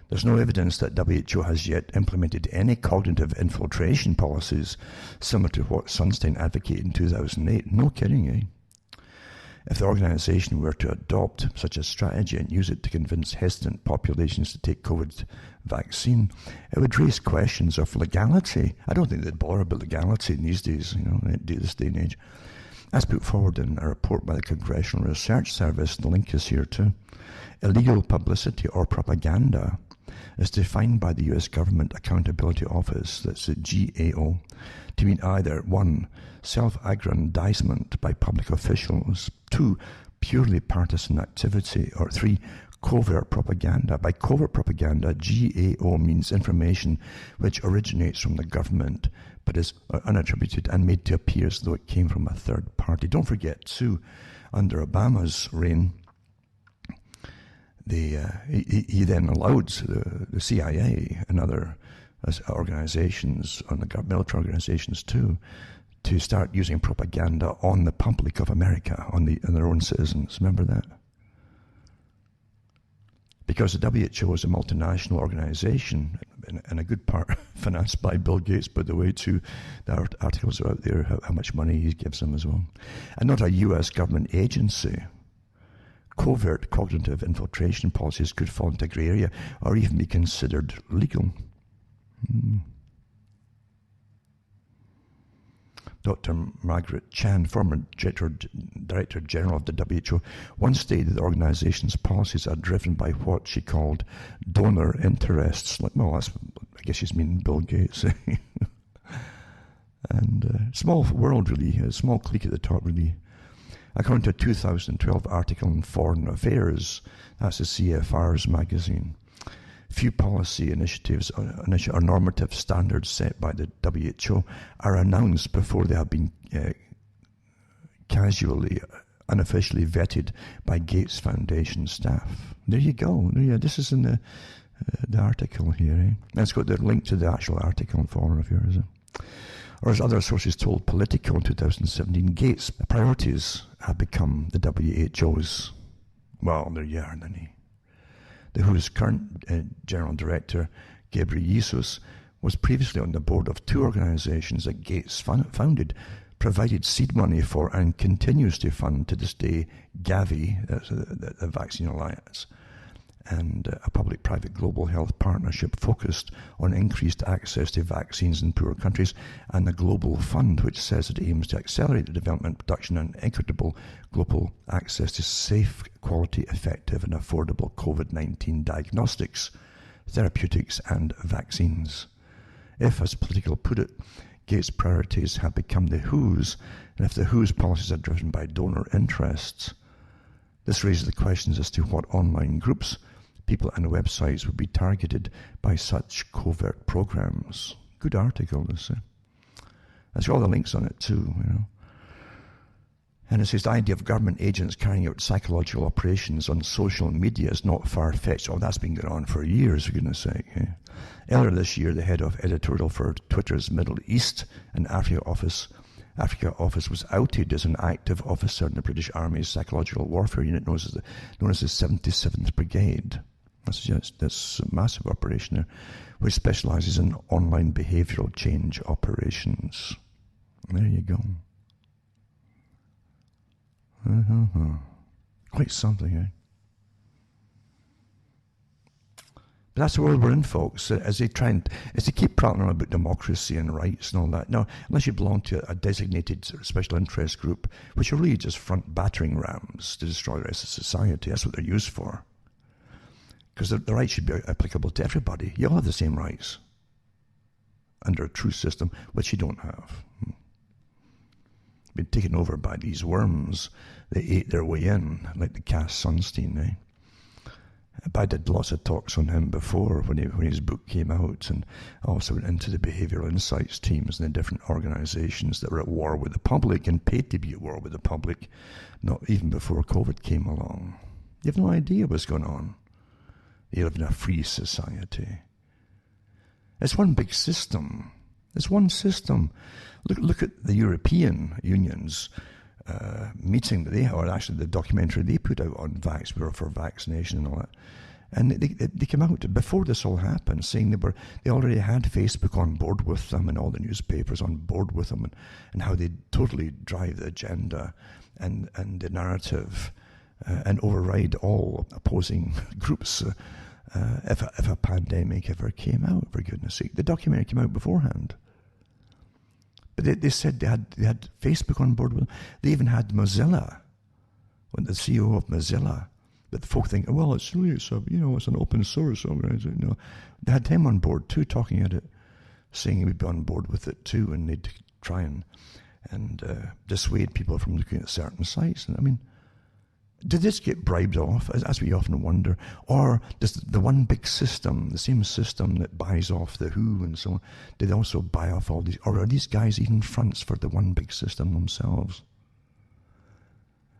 There's no evidence that WHO has yet implemented any cognitive infiltration policies similar to what Sunstein advocated in 2008. No kidding, eh? If the organization were to adopt such a strategy and use it to convince hesitant populations to take COVID vaccine, it would raise questions of legality. I don't think they'd bother about legality in these days, this day and age. As put forward in a report by the Congressional Research Service, the link is here too. Illegal publicity or propaganda is defined by the U.S. Government Accountability Office, that's the GAO, to mean either 1, self-aggrandizement by public officials, 2, purely partisan activity, or 3, covert propaganda. By covert propaganda, GAO means information which originates from the government but is unattributed and made to appear as though it came from a third party. Don't forget, too, under Obama's reign, he then allowed the CIA and other organizations, on the military organizations too, to start using propaganda on the public of America, on their own citizens. Remember that? Because the WHO is a multinational organization, and a good part financed by Bill Gates, by the way, too. The articles are out there, how much money he gives them as well. And not a U.S. government agency. Covert cognitive infiltration policies could fall into grey area or even be considered legal. Dr. Margaret Chan, former Director General of the WHO, once stated the organization's policies are driven by what she called donor interests. Like, well, I guess she's meaning Bill Gates. And small world, really, a small clique at the top, really. According to a 2012 article in Foreign Affairs, that's the CFR's magazine, few policy initiatives or normative standards set by the WHO are announced before they have been casually, unofficially vetted by Gates Foundation staff. There you go. This is in the article here. And it's got the link to the actual article in Foreign Affairs. Or as other sources told Politico in 2017, Gates' priorities have become the WHO's. Well, there you are, then. The WHO's current General Director, Ghebreyesus, was previously on the board of two organizations that Gates founded, provided seed money for, and continues to fund to this day Gavi, that's the Vaccine Alliance, and a public-private global health partnership focused on increased access to vaccines in poor countries, and the Global Fund, which says it aims to accelerate the development, production, and equitable global access to safe, quality, effective, and affordable COVID-19 diagnostics, therapeutics, and vaccines. If, as Politico put it, Gates' priorities have become the WHO's, and if the WHO's policies are driven by donor interests, this raises the questions as to what online groups, people, and websites would be targeted by such covert programs. Good article, this. It's got all the links on it too, And it says the idea of government agents carrying out psychological operations on social media is not far-fetched. Oh, that's been going on for years, for goodness sake. Earlier this year, the head of editorial for Twitter's Middle East and Africa office was outed as an active officer in the British Army's psychological warfare unit known as the 77th Brigade. That's a massive operation there, which specialises in online behavioural change operations. There you go. Quite something, eh? But that's the world we're in, folks, as they keep prattling on about democracy and rights and all that. Now, unless you belong to a designated sort of special interest group, which are really just front battering rams to destroy the rest of society, that's what they're used for. Because the rights should be applicable to everybody. You all have the same rights under a true system, which you don't have. Been taken over by these worms. They ate their way in, like the Cass Sunstein, I did lots of talks on him before when his book came out, and I also went into the behavioural insights teams and the different organisations that were at war with the public and paid to be at war with the public, not even before COVID came along. You have no idea what's going on. You live in a free society. It's one big system. It's one system. Look at the European Union's meeting that they had, or actually the documentary they put out on for vaccination and all that. And they came out before this all happened, saying they already had Facebook on board with them and all the newspapers on board with them, and how they totally drive the agenda and the narrative and override all opposing groups if a pandemic ever came out, for goodness sake. The documentary came out beforehand. But they said they had Facebook on board with them. They even had Mozilla, the CEO of Mozilla. But the folk think, well, it's an open source organization. No, they had him on board too, talking at it, saying he would be on board with it too, and they'd try and dissuade people from looking at certain sites. And I mean, did this get bribed off, as we often wonder? Or does the one big system, the same system that buys off the WHO and so on, did they also buy off all these? Or are these guys even fronts for the one big system themselves?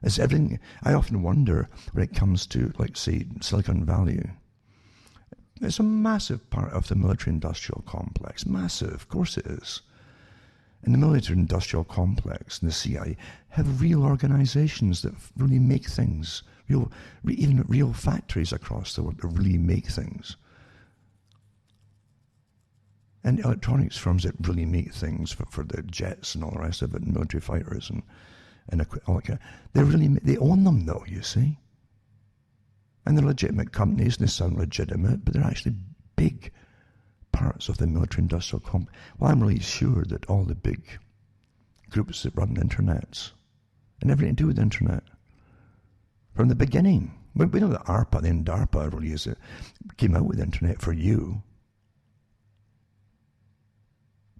It's everything. I often wonder when it comes to, like, say, Silicon Valley. It's a massive part of the military-industrial complex. Massive, of course it is. And the military-industrial complex and the CIA have real organizations that really make things, even real factories across the world that really make things. And electronics firms that really make things for the jets and all the rest of it, and military fighters and all that kind of, they own them though, you see. And they're legitimate companies, and they sound legitimate, but they're actually big parts of the military-industrial complex. Well, I'm really sure that all the big groups that run internets and everything to do with the internet from the beginning. We know that ARPA, then DARPA really is it, came out with the internet for you,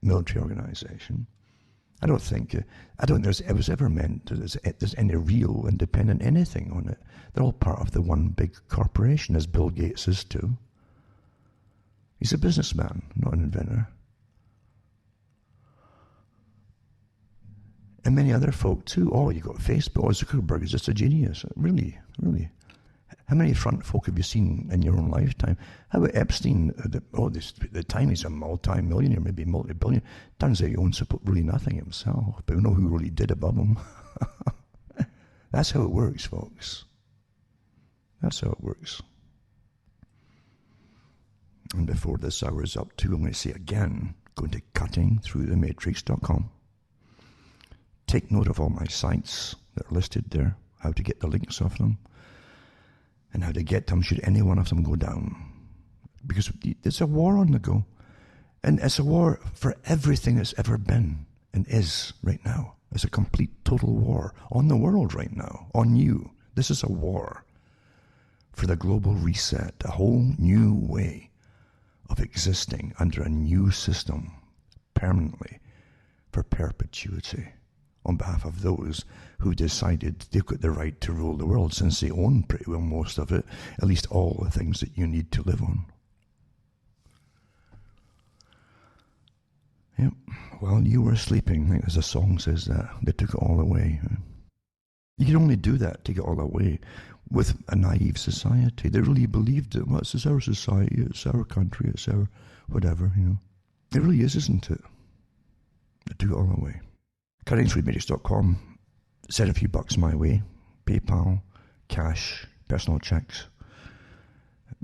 military organization. I don't think it was ever meant that there's any real independent anything on it. They're all part of the one big corporation, as Bill Gates is too. He's a businessman, not an inventor. And many other folk too. Oh, you got Facebook. Oh, Zuckerberg is just a genius. Really, really. How many front folk have you seen in your own lifetime? How about Epstein? The time he's a multi-millionaire, maybe multi-billion. Turns out he owns really nothing himself, but we know who really did above him. That's how it works, folks. That's how it works. And before this hour is up too, I'm going to say again, go to cuttingthroughthematrix.com. Take note of all my sites that are listed there, how to get the links of them, and how to get them should any one of them go down. Because there's a war on the go. And it's a war for everything that's ever been and is right now. It's a complete, total war on the world right now, on you. This is a war for the global reset, a whole new way of existing under a new system permanently for perpetuity, on behalf of those who decided they've got the right to rule the world, since they own pretty well most of it, at least all the things that you need to live on. Yep. While you were sleeping, like as the song says that, they took it all away. You can only do that, take it all away, with a naive society. They really believed it. Well, this is our society, it's our country, it's our whatever, you know. It really is, isn't it? They took it all away. CuttingThroughTheMatrix.com. Send a few bucks my way. PayPal, cash, personal checks.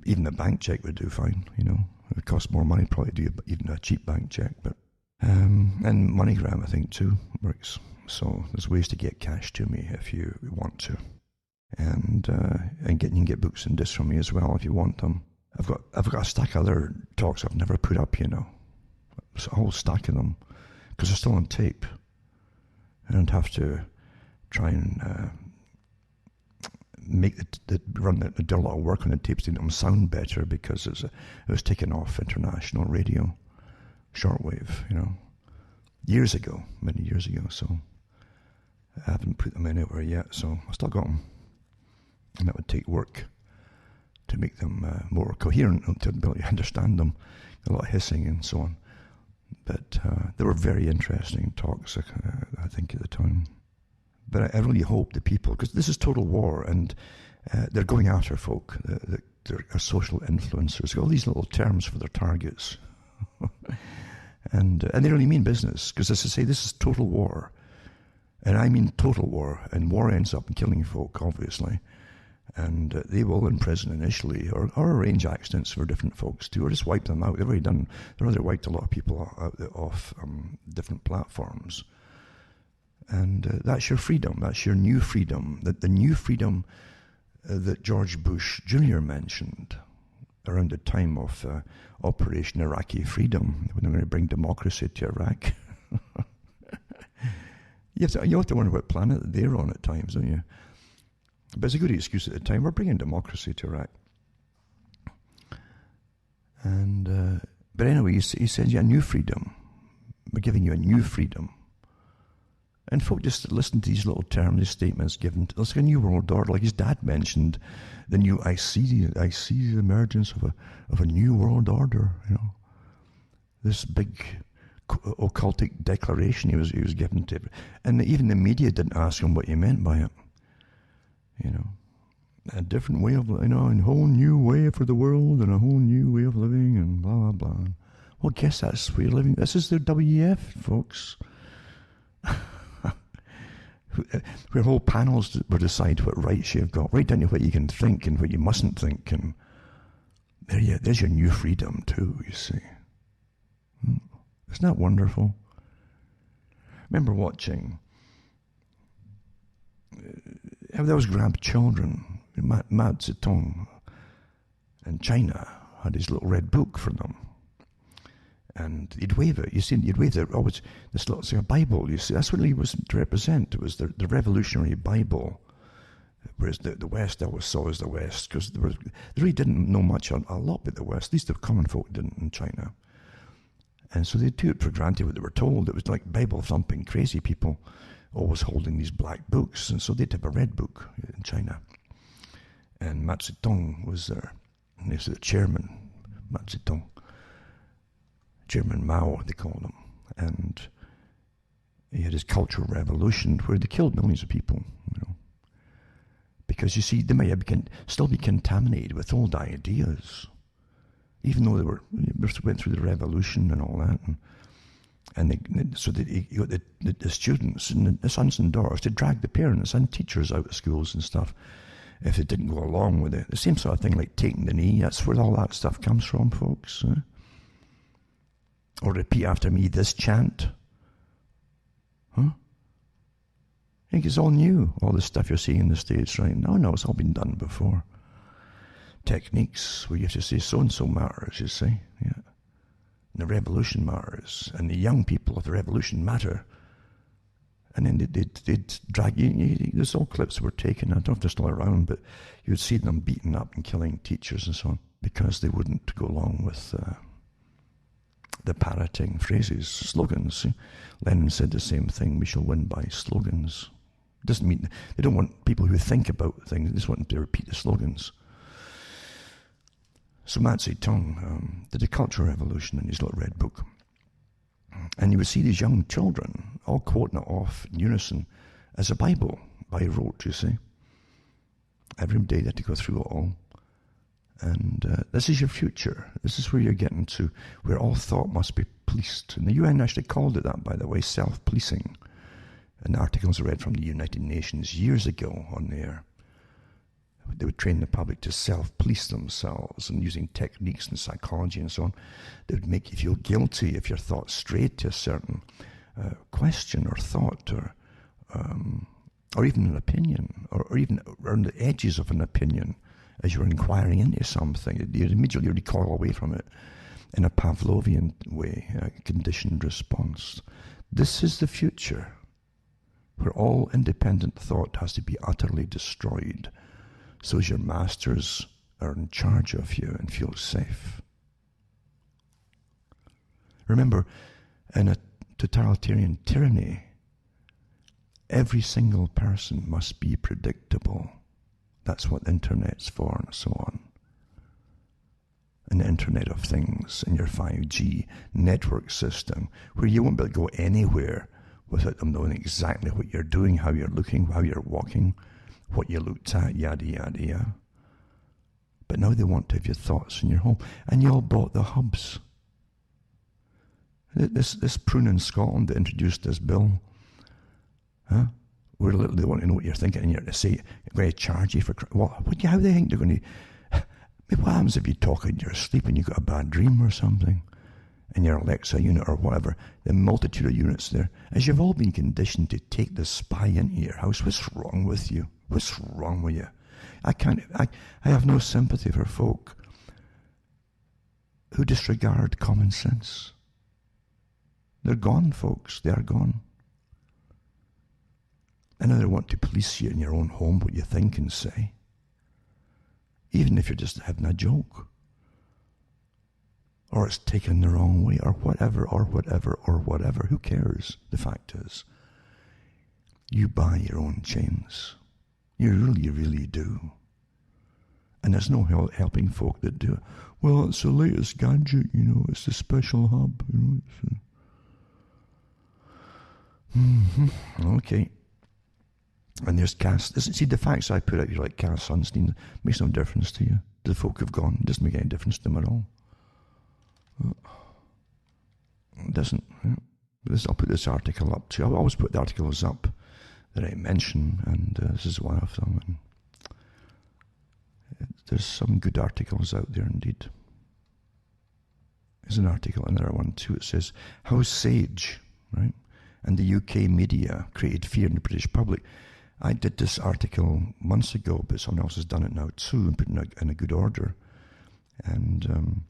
Even a bank check would do fine, you know. It would cost more money probably to do even a cheap bank check, but and MoneyGram I think too works. So there's ways to get cash to me if you want to, and you can get books and discs from me as well if you want them. I've got a stack of other talks I've never put up, you know. It's a whole stack of them because they're still on tape. I don't have to try and do a lot of work on the tapes to make them sound better because it was taken off international radio, shortwave, you know, many years ago. So I haven't put them anywhere yet. So I still got them, and that would take work to make them more coherent and to be able to understand them. A lot of hissing and so on. But they were very interesting talks, I think, at the time. But I really hope the people, because this is total war, and they're going after folk, they're social influencers, all these little terms for their targets. and they really mean business, because as I say, this is total war. And I mean total war, and war ends up killing folk, obviously. And they will imprison initially, or arrange accidents for different folks too, or just wipe them out. They've already wiped a lot of people off different platforms. And that's your freedom, that's your new freedom, the new freedom that George Bush Jr. mentioned around the time of Operation Iraqi Freedom, when they're going to bring democracy to Iraq. you have to wonder what planet they're on at times, don't you? But it's a good excuse at the time. We're bringing democracy to Iraq. And but anyway, he says, yeah, new freedom. We're giving you a new freedom. And folk just listen to these little terms, these statements given. It's like a new world order. Like his dad mentioned, I see the emergence of a new world order. You know, this big occultic declaration he was given to, and even the media didn't ask him what he meant by it. You know, a different way of, you know, a whole new way for the world and a whole new way of living and blah, blah, blah. Well, guess that's where you're living. This is the WEF, folks. Where whole panels will decide what rights you've got, right down to what you can think and what you mustn't think. And there's your new freedom too, you see. Isn't that wonderful? I remember watching how those grabbed children, Mao Zedong in China had his little red book for them. And he'd wave it. You see, you'd wave it. Oh, it's this looks like a Bible. You see, that's what he was to represent. It was the revolutionary Bible. Whereas the West always saw as the West, because they really didn't know much a lot about the West. At least the common folk didn't in China. And so they took it for granted what they were told. It was like Bible-thumping crazy people always holding these black books. And so they'd have a red book in China. And Mao Zedong was there. And he was the chairman, Mao Zedong. Chairman Mao, they called him. And he had his Cultural Revolution where they killed millions of people, you know. Because you see, they might still be contaminated with old ideas. Even though they went through the revolution and all that. So you got the students and the sons and daughters to drag the parents and teachers out of schools and stuff if they didn't go along with it. The same sort of thing like taking the knee. That's where all that stuff comes from, folks. Or repeat after me this chant. Huh? I think it's all new, all the stuff you're seeing in the States right now. No, it's all been done before. Techniques where you have to say so-and-so matters, you see. Yeah. And the revolution matters. And the young people of the revolution matter. And then they'd drag you. There's all clips were taken. I don't know if they're still around, but you'd see them beating up and killing teachers and so on because they wouldn't go along with the parroting phrases, slogans. See? Lenin said the same thing. We shall win by slogans. Doesn't mean they don't want people who think about things. They just want them to repeat the slogans. So Mao Zedong did a Cultural Revolution in his little red book. And you would see these young children all quoting it off in unison as a Bible by rote, you see. Every day they had to go through it all. And this is your future. This is where you're getting to, where all thought must be policed. And the UN actually called it that, by the way, self-policing. And articles I read from the United Nations years ago on there. They would train the public to self-police themselves and using techniques and psychology and so on. They would make you feel guilty if your thoughts strayed to a certain question or thought or even an opinion or even around the edges of an opinion as you were inquiring into something. You'd immediately recoil away from it in a Pavlovian way, a conditioned response. This is the future where all independent thought has to be utterly destroyed so as your masters are in charge of you and feel safe. Remember, in a totalitarian tyranny, every single person must be predictable. That's what the internet's for and so on. An Internet of Things in your 5G network system where you won't be able to go anywhere without them knowing exactly what you're doing, how you're looking, how you're walking, what you looked at, yada, yada, yada. But now they want to have your thoughts in your home. And you all bought the hubs. This prune in Scotland that introduced this bill, where literally they want to know what you're thinking and you're to say, I'm going to charge you for... How do they think they're going to... What happens if you talk in your sleep and you got a bad dream or something? In your Alexa unit or whatever, the multitude of units there, as you've all been conditioned to take the spy into your house. What's wrong with you? What's wrong with you? I have no sympathy for folk who disregard common sense. They're gone, folks. They are gone. And now they want to police you in your own home, what you think and say. Even if you're just having a joke. Or it's taken the wrong way, or whatever. Who cares? The fact is, you buy your own chains. You really, really do. And there's no helping folk that do it. Well, it's the latest gadget, it's the special hub, Okay. And there's Cass. See, the facts I put out here, like Cass Sunstein, makes no difference to you. The folk have gone. It doesn't make any difference to them at all. It doesn't. Yeah. I'll put this article up too. I always put the articles up that I mention, and this is one of them. And there's some good articles out there indeed. There's an article, another one too. It says, how Sage, right, and the UK media created fear in the British public. I did this article months ago, but someone else has done it now too and put it in a good order. And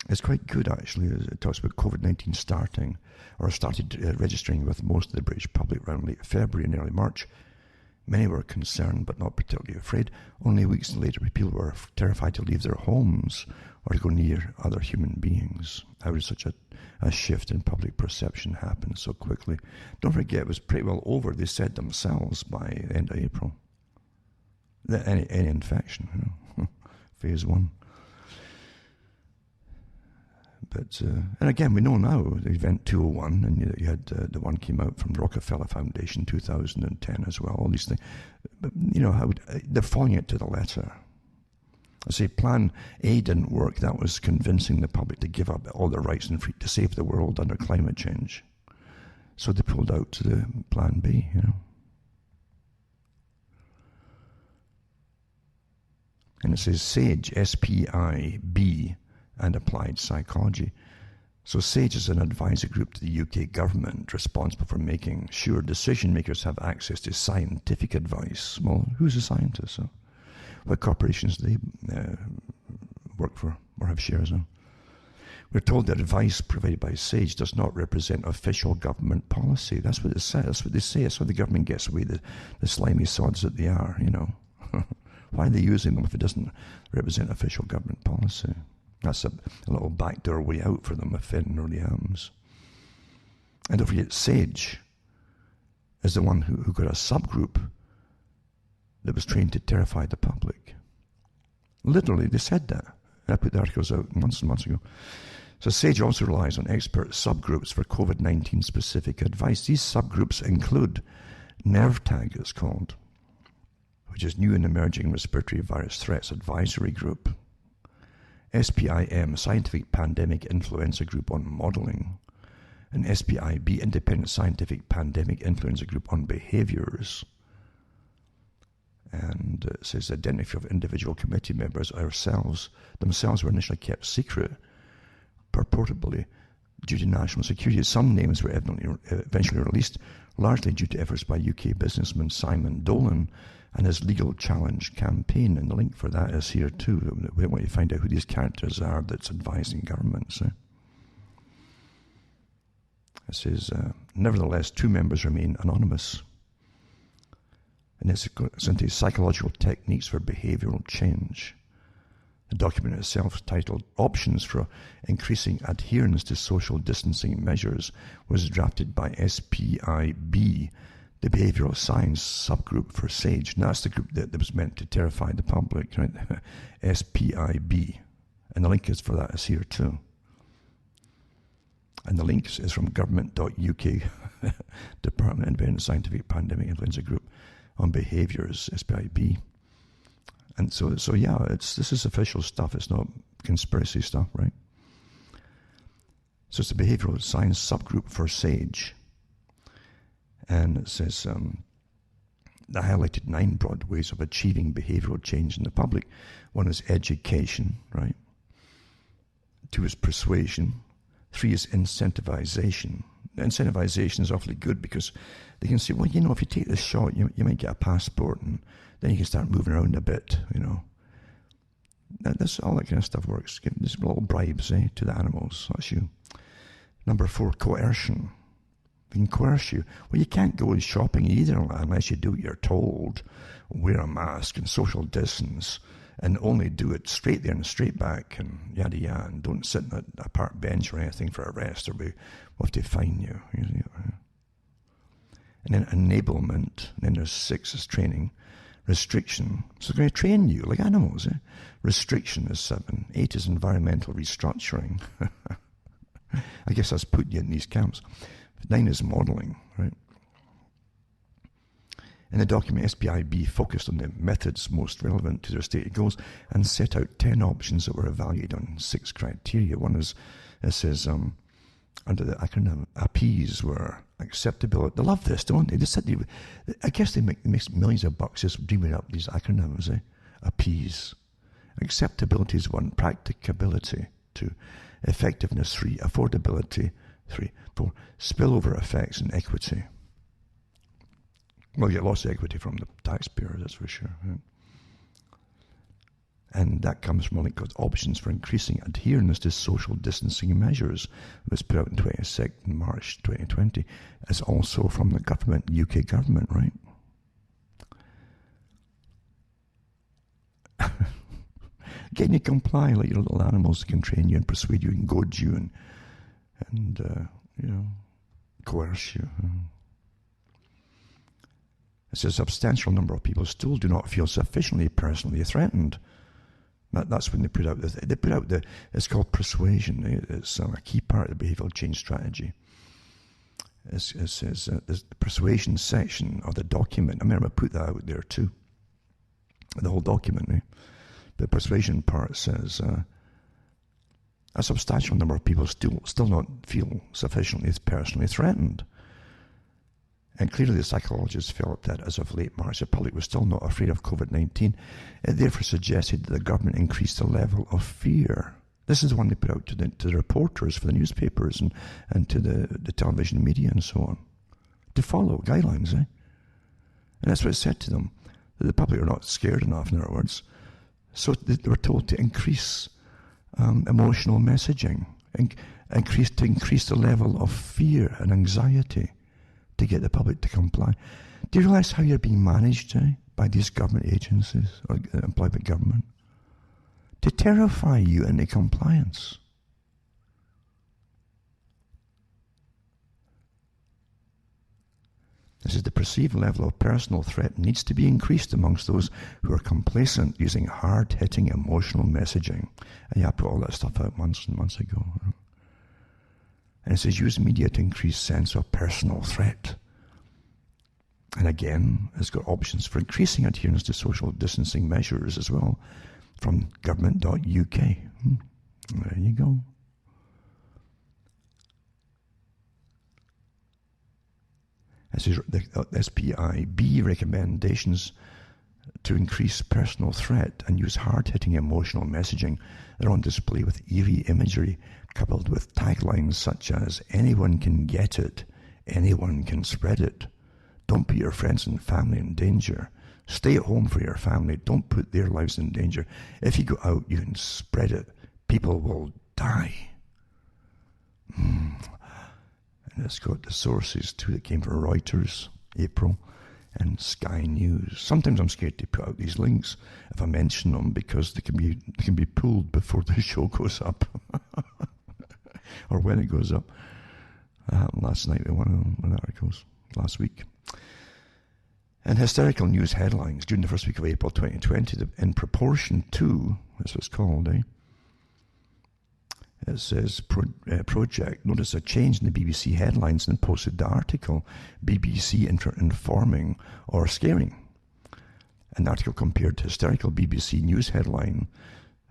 It's quite good, actually. It talks about COVID-19 started registering with most of the British public around late February and early March. Many were concerned but not particularly afraid. Only weeks later, people were terrified to leave their homes or to go near other human beings. How did such a shift in public perception happen so quickly? Don't forget, it was pretty well over, they said themselves, by the end of April. Any infection, phase 1. But, and again, we know now, the Event 201, and you had the one came out from the Rockefeller Foundation, 2010 as well, all these things. But, they're following it to the letter. I say Plan A didn't work. That was convincing the public to give up all their rights and free to save the world under climate change. So they pulled out to the Plan B, And it says SAGE, S-P-I-B, and Applied Psychology. So SAGE is an advisory group to the UK government responsible for making sure decision makers have access to scientific advice. Well, who's a scientist? What corporations do they work for or have shares in? We're told that advice provided by SAGE does not represent official government policy. That's what it says. That's what they say. That's how the government gets away, the slimy sods that they are, Why are they using them if it doesn't represent official government policy? That's a little backdoor way out for them if Fenton really happens. And don't forget, SAGE is the one who got a subgroup that was trained to terrify the public. Literally, they said that. I put the articles out months and months ago. So SAGE also relies on expert subgroups for COVID-19 specific advice. These subgroups include NERVTAG, it's called, which is New and Emerging Respiratory Virus Threats Advisory Group. SPIM, Scientific Pandemic Influenza Group on Modeling. And SPIB, Independent Scientific Pandemic Influenza Group on Behaviors. And it says the identity of individual committee members themselves were initially kept secret, purportedly due to national security. Some names were eventually released, largely due to efforts by UK businessman Simon Dolan and his legal challenge campaign. And the link for that is here too. We want to find out who these characters are that's advising governments. It says, nevertheless, 2 members remain anonymous. And it's into psychological techniques for behavioral change. The document itself, titled Options for Increasing Adherence to Social Distancing Measures, was drafted by SPIB, the Behavioral Science Subgroup for SAGE. And that's the group that was meant to terrify the public, right? SPIB. And the link is for that is here too. And the link is from government.uk, Department of Independent Scientific Pandemic Influenza Group on Behaviors, SPIB. And so yeah, this is official stuff. It's not conspiracy stuff, right? So it's a behavioral science subgroup for SAGE. And it says, they highlighted 9 broad ways of achieving behavioral change in the public. 1 is education, right? 2 is persuasion. 3 is incentivization. Incentivization is awfully good because they can say, well, if you take this shot, you might get a passport and then you can start moving around a bit, That's all that kind of stuff works. Give these little bribes, to the animals. That's you. Number 4, coercion. They can coerce you. Well, you can't go shopping either unless you do what you're told. Wear a mask and social distance and only do it straight there and straight back and yada yada, and don't sit on a park bench or anything for a rest or we'll have to fine you. And then enablement, and then there's 6 is training. Restriction, so they're going to train you like animals. Restriction is 7. 8 is environmental restructuring. I guess that's putting you in these camps. 9 is modeling, right? In the document, SPIB focused on the methods most relevant to their stated goals and set out 10 options that were evaluated on 6 criteria. One is, it says, under the acronym APPEASE, were acceptability. They love this, don't they? They said I guess they make millions of bucks just dreaming up these acronyms. APPEASE. Acceptability is 1. Practicability 2. Effectiveness 3. Affordability 3. 4. Spillover effects and equity. Well, you get lots of equity from the taxpayers, that's for sure. Right? And that comes from a link called Options for Increasing Adherence to Social Distancing Measures. It was put out in 26 March 2020. It's also from the government, UK government, right? Getting you to comply like your little animals can train you and persuade you and goad you and coerce you. It says a substantial number of people still do not feel sufficiently personally threatened. That's when they put out it's called persuasion. It's a key part of the behavioural change strategy. It says the persuasion section of the document. I remember I put that out there too. The whole document. The persuasion part says a substantial number of people still not feel sufficiently personally threatened. And clearly the psychologists felt that as of late March, the public was still not afraid of COVID-19. It therefore suggested that the government increase the level of fear. This is the one they put out to the reporters for the newspapers and to the television media and so on, to follow guidelines. And that's what it said to them, that the public are not scared enough, in other words. So they were told to increase emotional messaging, to increase the level of fear and anxiety, to get the public to comply. Do you realise how you're being managed by these government agencies or employed by government? To terrify you into compliance. This is the perceived level of personal threat needs to be increased amongst those who are complacent using hard-hitting emotional messaging. And I put all that stuff out months and months ago. And it says use media to increase sense of personal threat. And again, it's got options for increasing adherence to social distancing measures as well from government.uk. There you go. It says the SPIB recommendations to increase personal threat and use hard-hitting emotional messaging. They're on display with eerie imagery coupled with taglines such as, anyone can get it, anyone can spread it, don't put your friends and family in danger, stay at home for your family, don't put their lives in danger, if you go out you can spread it, people will die. And it's got the sources too that came from Reuters, April, and Sky News. Sometimes I'm scared to put out these links if I mention them because they can be pulled before the show goes up. Or when it goes up. Last night with one of the articles, last week. And hysterical news headlines during the first week of April 2020, in proportion to, that's what it's called, It says, Project noticed a change in the BBC headlines and posted the article, BBC informing or scaring. An article compared hysterical BBC news headline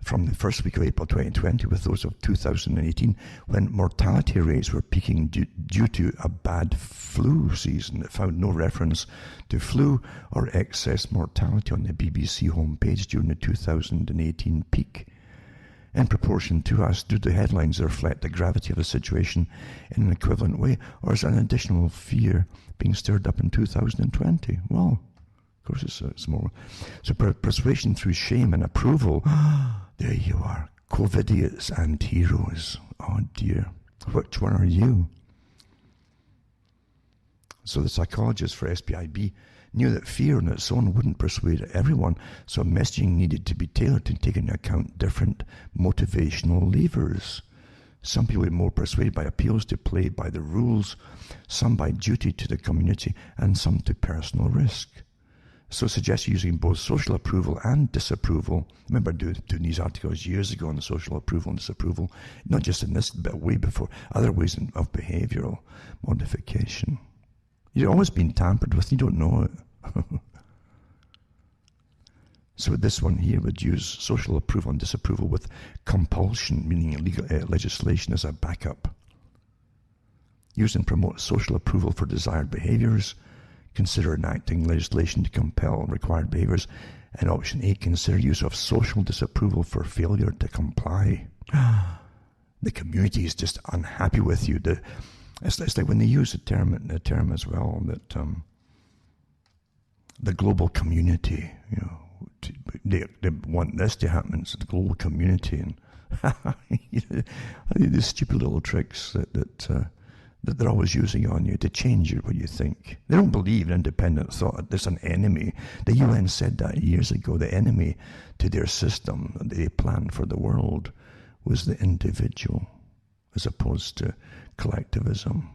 from the first week of April 2020 with those of 2018, when mortality rates were peaking due to a bad flu season. It found no reference to flu or excess mortality on the BBC homepage during the 2018 peak. In proportion to us, do the headlines reflect the gravity of the situation in an equivalent way, or is an additional fear being stirred up in 2020? Well, of course it's more. So persuasion through shame and approval. There you are. COVIDiots and heroes. Oh dear. Which one are you? So the psychologists for SPIB knew that fear on its own wouldn't persuade everyone, so messaging needed to be tailored to take into account different motivational levers. Some people were more persuaded by appeals to play by the rules, some by duty to the community, and some to personal risk. So suggest using both social approval and disapproval. I remember doing these articles years ago on the social approval and disapproval, not just in this, but way before, other ways of behavioral modification. You've always been tampered with, you don't know it. So this one here would use social approval and disapproval with compulsion, meaning legal legislation as a backup. Use and promote social approval for desired behaviors. Consider enacting legislation to compel required behaviors. And option 8, consider use of social disapproval for failure to comply. The community is just unhappy with you. It's like when they use the term as well, that the global community, they want this to happen. It's the global community, and these stupid little tricks that they're always using on you to change what you think. They don't believe in independent thought. There's an enemy. The UN said that years ago. The enemy to their system that they planned for the world was the individual, as opposed to collectivism.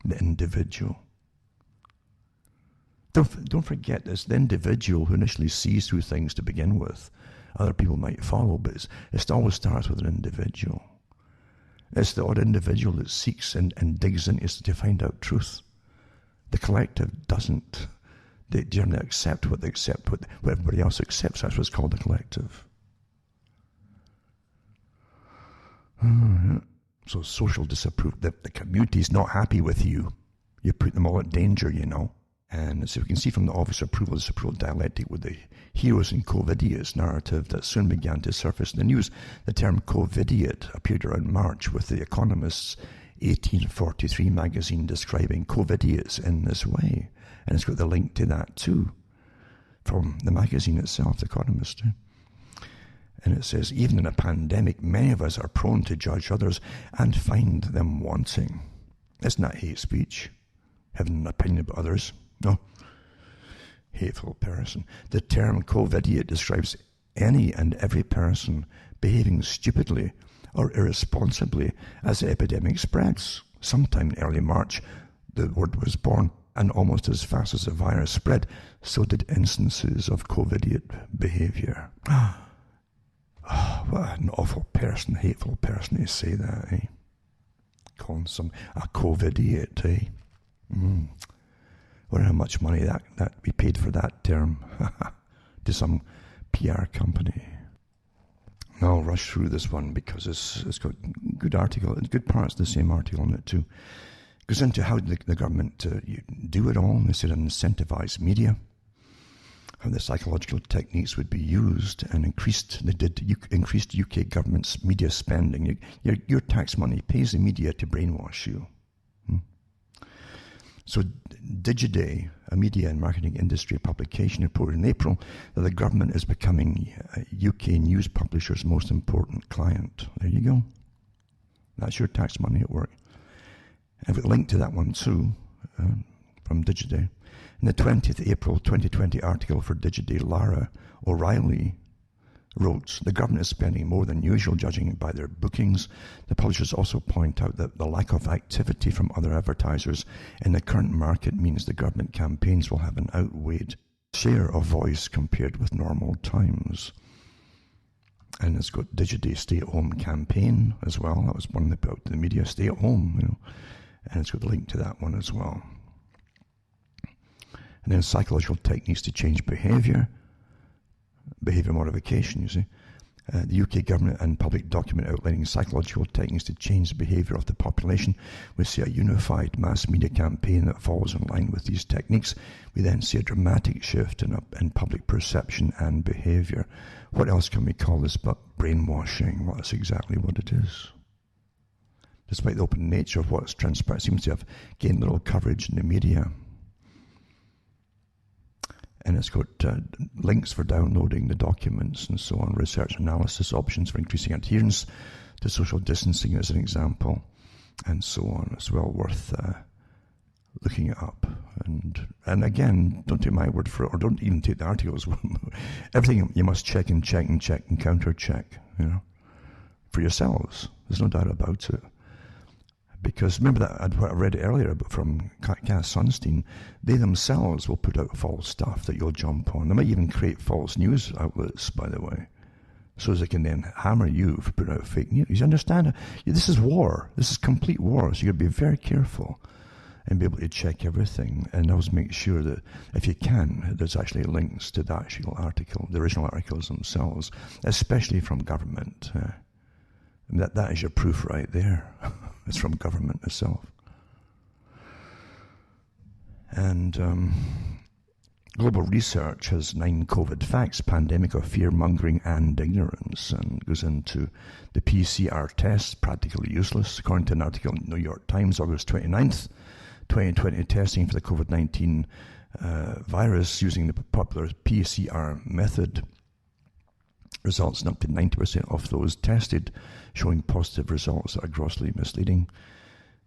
The individual. Don't forget, it's the individual who initially sees through things to begin with. Other people might follow, but it always starts with an individual. It's the odd individual that seeks and digs into to find out truth. The collective doesn't. They generally accept what they accept, what everybody else accepts. That's what's called the collective. So social disapproval. The community's not happy with you. You put them all at danger, you know. And so we can see from the obvious approval, disapproval dialectic with the heroes and COVIDiots narrative that soon began to surface in the news. The term COVIDiot appeared around March with The Economist's 1843 magazine describing COVIDiots in this way. And it's got the link to that too, from the magazine itself, The Economist. And it says, even in a pandemic, many of us are prone to judge others and find them wanting. Isn't that hate speech? Having an opinion about others? No. Hateful person. The term COVIDiot describes any and every person behaving stupidly or irresponsibly as the epidemic spreads. Sometime in early March, the word was born, and almost as fast as the virus spread, so did instances of COVIDiot behavior. Oh, what an awful person, hateful person to say that, eh? Calling some a COVIDiot, eh? Wonder how much money that we paid for that term to some PR company. Now I'll rush through this one because it's got good article, good parts of the same article in it too. It goes into how the government do it all. They said incentivize media, how the psychological techniques would be used and increased UK government's media spending. Your tax money pays the media to brainwash you. So Digiday, a media and marketing industry publication, reported in April that the government is becoming UK news publishers' most important client. There you go. That's your tax money at work. I've got a link to that one too, from Digiday. In the 20th April 2020 article for Digiday, Lara O'Reilly wrote, the government is spending more than usual judging by their bookings. The publishers also point out that the lack of activity from other advertisers in the current market means the government campaigns will have an outweighed share of voice compared with normal times. And it's got Digiday Stay at Home campaign as well. That was one about the media, stay at home, you know. And it's got a link to that one as well. And then psychological techniques to change behavior modification, you see. The UK government and public document outlining psychological techniques to change the behaviour of the population. We see a unified mass media campaign that falls in line with these techniques. We then see a dramatic shift in public perception and behaviour. What else can we call this but brainwashing? Well, that's exactly what it is. Despite the open nature of what's transpired, it seems to have gained little coverage in the media. And it's got links for downloading the documents and so on, research analysis, options for increasing adherence to social distancing as an example, and so on. It's well worth looking it up. And again, don't take my word for it, or don't even take the articles. Everything you must check and counter-check, you know, for yourselves. There's no doubt about it. Because remember that I read earlier from Cass Sunstein, they themselves will put out false stuff that you'll jump on. They might even create false news outlets, by the way, so as they can then hammer you for putting out fake news. You understand? This is war. This is complete war, so you've got to be very careful and be able to check everything. And always make sure that, if you can, there's actually links to the actual article, the original articles themselves, especially from government. That is your proof right there. It's from government itself. And global research has 9 COVID facts, pandemic of fear-mongering and ignorance, and goes into the PCR test, practically useless. According to an article in the New York Times, August 29th, 2020, testing for the COVID-19 virus using the popular PCR method results in up to 90% of those tested showing positive results that are grossly misleading.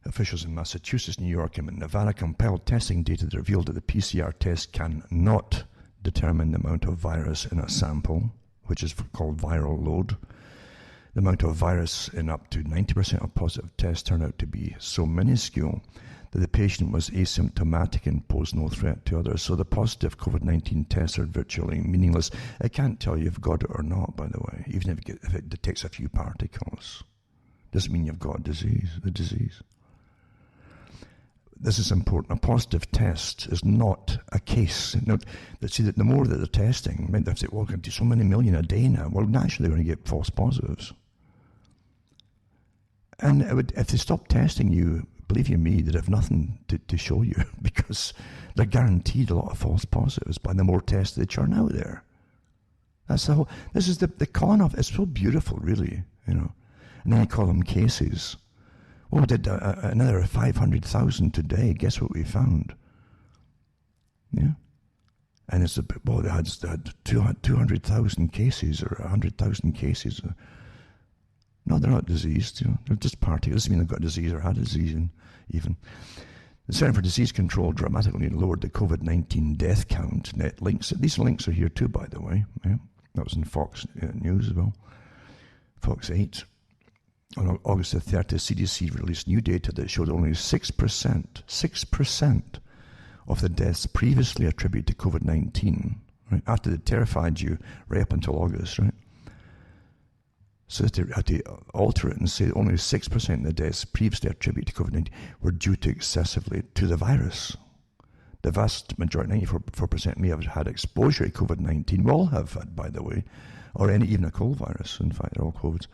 Officials in Massachusetts, New York, and Nevada compiled testing data that revealed that the PCR test cannot determine the amount of virus in a sample, which is called viral load. The amount of virus in up to 90% of positive tests turned out to be so minuscule that the patient was asymptomatic and posed no threat to others. So the positive COVID-19 tests are virtually meaningless. It can't tell you if you've got it or not, by the way, even if it detects a few particles. Doesn't mean you've got the disease. This is important. A positive test is not a case. Now, see, that the more that they're testing, they say, well, we can do so many million a day now. Well, naturally, they're going to get false positives. And if they stop testing you, believe you me, they'd have nothing to show you because they're guaranteed a lot of false positives by the more tests they churn out there. That's the whole. This is the con of it. It's so beautiful, really, And then you call them cases. Well, we did another 500,000 today. Guess what we found? Yeah. And it's they had 200,000 cases or 100,000 cases. No, they're not diseased. They're just particles. It doesn't mean they've got disease or had a disease even. The Center for Disease Control dramatically lowered the COVID-19 death count. Net links. These links are here too, by the way. Yeah. That was in Fox News as well. Fox 8. On August the 30th, CDC released new data that showed only 6% of the deaths previously attributed to COVID-19, right, after they terrified you right up until August, right? So they had to alter it and say only 6% of the deaths previously attributed to COVID-19 were due to excessively to the virus. The vast majority, 94%, may have had exposure to COVID-19. We all have had, by the way, or even a cold virus. In fact, they're all COVIDs.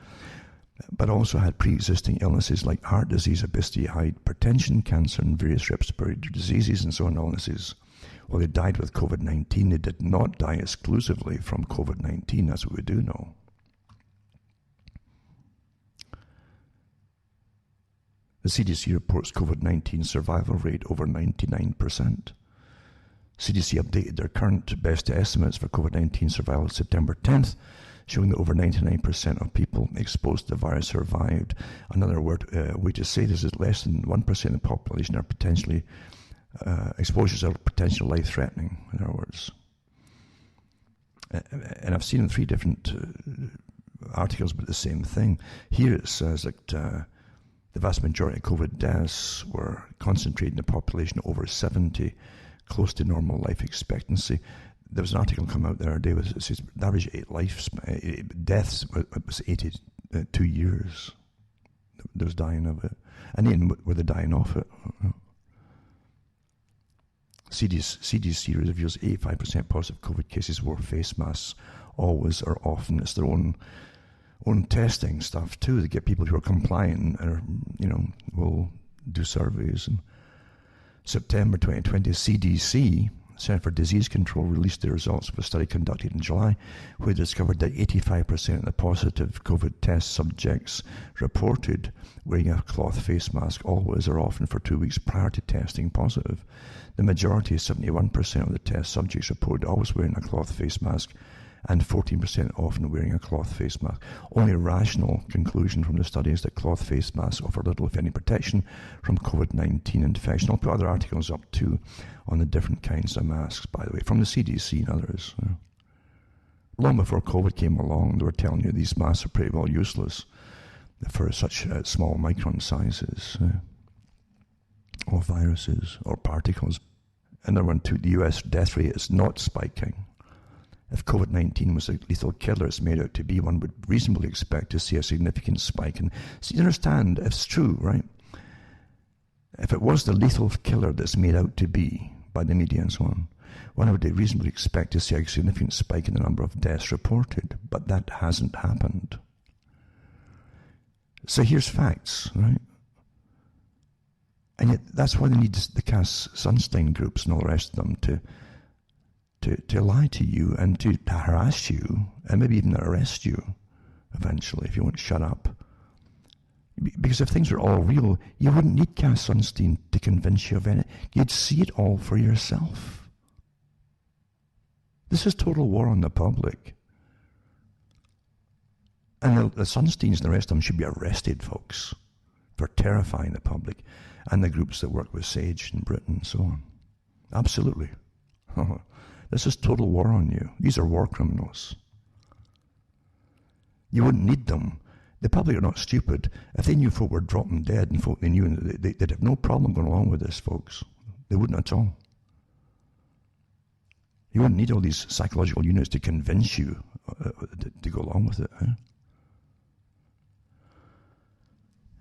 But also had pre-existing illnesses like heart disease, obesity, hypertension, cancer, and various respiratory diseases and so on illnesses. Well, they died with COVID-19. They did not die exclusively from COVID-19. That's what we do know. The CDC reports COVID-19 survival rate over 99%. CDC updated their current best estimates for COVID-19 survival September 10th, showing that over 99% of people exposed to the virus survived. Another way to say this is less than 1% of the population are potentially exposures are potentially life-threatening, in other words. And I've seen in 3 different articles about the same thing. Here it says that the vast majority of COVID deaths were concentrated in a population over 70, close to normal life expectancy. There was an article come out the other day. It says the average deaths was 82 years. There was dying of it, and even were they dying off it? CDC reveals 85% positive COVID cases wore face masks always or often. It's their own testing stuff too. They get people who are compliant and will do surveys. In September 2020, CDC, Center for Disease Control, released the results of a study conducted in July, where they discovered that 85% of the positive COVID test subjects reported wearing a cloth face mask always or often for 2 weeks prior to testing positive. The majority, 71% of the test subjects, reported always wearing a cloth face mask, and 14% often wearing a cloth face mask. Only a rational conclusion from the study is that cloth face masks offer little, if any, protection from COVID-19 infection. I'll put other articles up too on the different kinds of masks, by the way, from the CDC and others. Long before COVID came along, they were telling you these masks are pretty well useless for such small micron sizes of viruses or particles. Another one too, the US death rate is not spiking. If COVID-19 was a lethal killer it's made out to be, one would reasonably expect to see a significant spike. And so you understand, if it's true, right? If it was the lethal killer that's made out to be by the media and so on, one would reasonably expect to see a significant spike in the number of deaths reported. But that hasn't happened. So here's facts, right? And yet that's why they need the Cass Sunstein groups and all the rest of them to lie to you and to harass you and maybe even arrest you eventually if you won't shut up. Because if things were all real, you wouldn't need Cass Sunstein to convince you of anything. You'd see it all for yourself. This is total war on the public. And the Sunsteins and the rest of them should be arrested, folks, for terrifying the public and the groups that work with SAGE in Britain and so on. Absolutely. This is total war on you. These are war criminals. You wouldn't need them. The public are not stupid. If they knew folk were dropping dead and folk they knew, they'd have no problem going along with this, folks. They wouldn't at all. You wouldn't need all these psychological units to convince you to go along with it. Huh?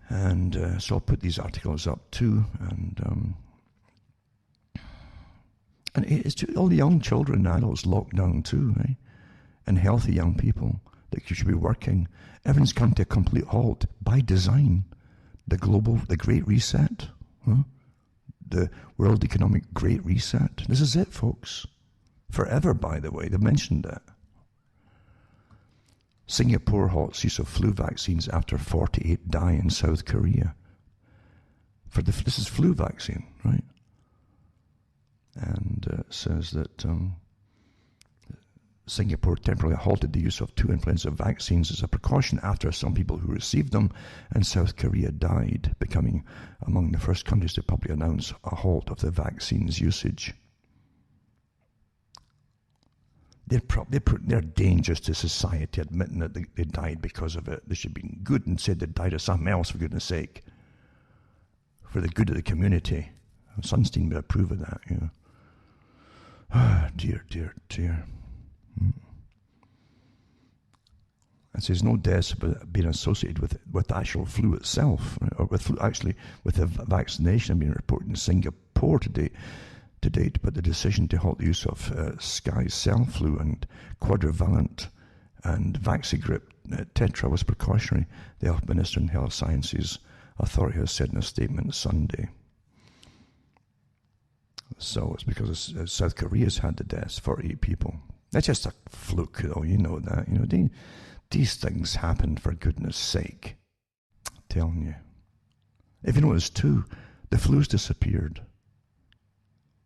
And so I'll put these articles up too. And it's all the young children and adults locked down too, right? And healthy young people that should be working. Everything's come to a complete halt by design. The Great Reset, huh? The World Economic Great Reset. This is it, folks. Forever, by the way. They've mentioned that. Singapore halts use of flu vaccines after 48 die in South Korea. This is flu vaccine, right? And it says that Singapore temporarily halted the use of 2 influenza vaccines as a precaution after some people who received them, and South Korea died, becoming among the first countries to publicly announce a halt of the vaccine's usage. They're dangerous to society, admitting that they died because of it. They should be good and said they died of something else, for goodness sake, for the good of the community. Sunstein would approve of that, you know. Ah, dear. It says no deaths have been associated with the actual flu itself, right? Or with the vaccination being reported in Singapore to date, but the decision to halt the use of Sky Cell Flu and Quadrivalent and Vaxigrip Tetra was precautionary, the Health Minister and Health Sciences Authority has said in a statement Sunday. So it's because South Korea's had the deaths, 48 people. That's just a fluke, though, you know that. You know, these things happen, for goodness sake. I'm telling you. If you notice, too, the flu's disappeared.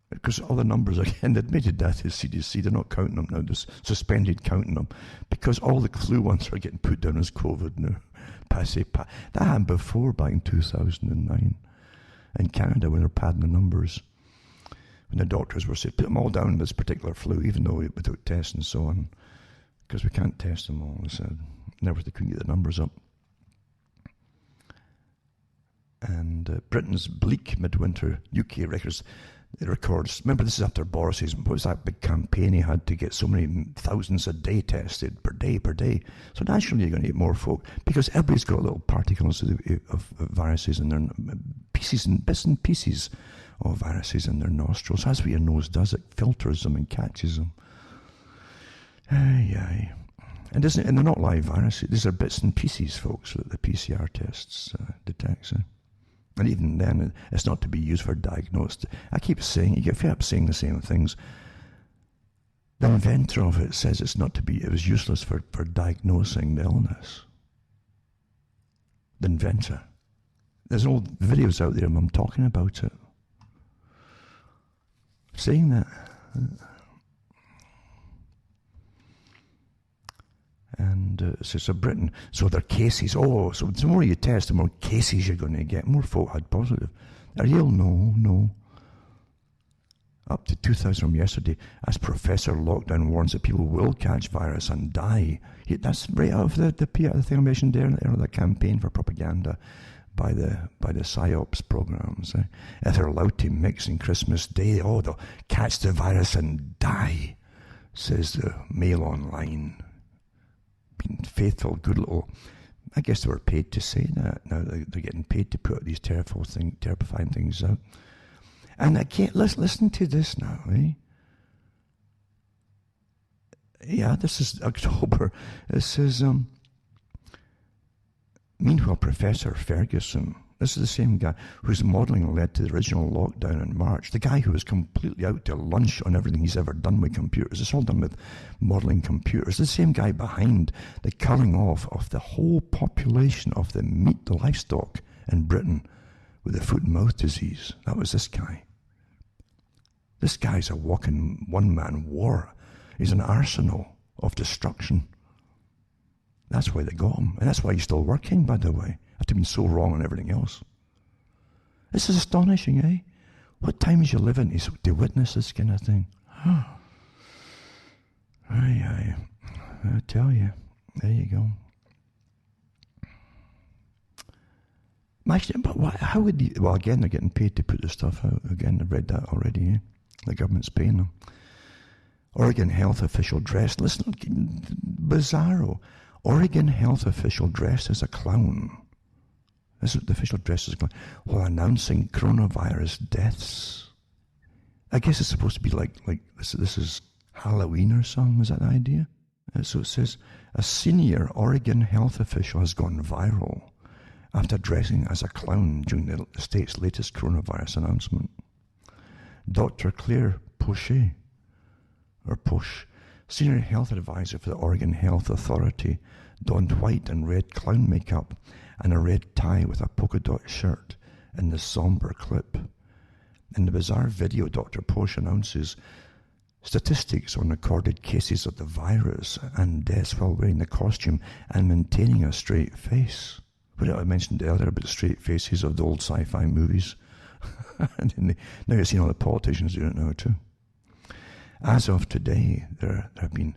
Because all the numbers, again, admitted that is CDC. They're not counting them now. They're suspended counting them. Because all the flu ones are getting put down as COVID now. That happened before, back in 2009. In Canada, when they're padding the numbers. When the doctors were saying, put them all down with this particular flu, even though without tests and so on. Because we can't test them all, they said. Never, they couldn't get the numbers up. And Britain's bleak midwinter UK records. Remember, this is after Boris's, what was that big campaign he had to get so many thousands a day tested, per day. So naturally you're going to get more folk, because everybody's got little particles of viruses in their bits and pieces of viruses in their nostrils. That's what your nose does. It filters them and catches them. Aye. And they're not live viruses. These are bits and pieces, folks, that the PCR tests detects. And even then, it's not to be used for diagnosed. I keep saying, you get fed up saying the same things. The inventor of it says it was useless for diagnosing the illness. The inventor. There's old videos out there of him talking about it. Saying that. And so Britain, so their cases, so the more you test, the more cases you're going to get. More folk had positive. Are you ill? No. Up to 2,000 from yesterday, as Professor Lockdown warns that people will catch virus and die. That's right out of the thing I mentioned there, the campaign for propaganda by the PSYOPs programs. If they're allowed to mix in Christmas Day, they'll catch the virus and die, says the Mail Online. Being faithful, good little. I guess they were paid to say that. Now they're getting paid to put these terrifying things out. And I can't listen to this now, eh? Yeah, this is October. It says, meanwhile, Professor Ferguson, this is the same guy whose modelling led to the original lockdown in March. The guy who was completely out to lunch on everything he's ever done with computers. It's all done with modelling computers. The same guy behind the culling off of the whole population of the livestock in Britain with the foot and mouth disease. That was this guy. This guy's a walking one-man war. He's an arsenal of destruction. That's why they got him. And that's why he's still working, by the way, after being so wrong on everything else. This is astonishing, eh? What times you live in to witness this kind of thing. I tell you. There you go. Actually, but how would you... Well, again, they're getting paid to put this stuff out. Again, I've read that already, eh? The government's paying them. Oregon health official dressed... Listen, bizarro. Oregon health official dressed as a clown. This is the official dress as a clown. While announcing coronavirus deaths. I guess it's supposed to be like this is Halloween or something. Was that the idea? So it says, a senior Oregon health official has gone viral after dressing as a clown during the state's latest coronavirus announcement. Dr. Claire Poche, senior health advisor for the Oregon Health Authority, donned white and red clown makeup and a red tie with a polka dot shirt in the somber clip. In the bizarre video, Dr. Poche announces statistics on recorded cases of the virus and deaths while wearing the costume and maintaining a straight face. What I mentioned earlier about the straight faces of the old sci-fi movies. And now you're seeing all the politicians doing it now too. As of today, there have been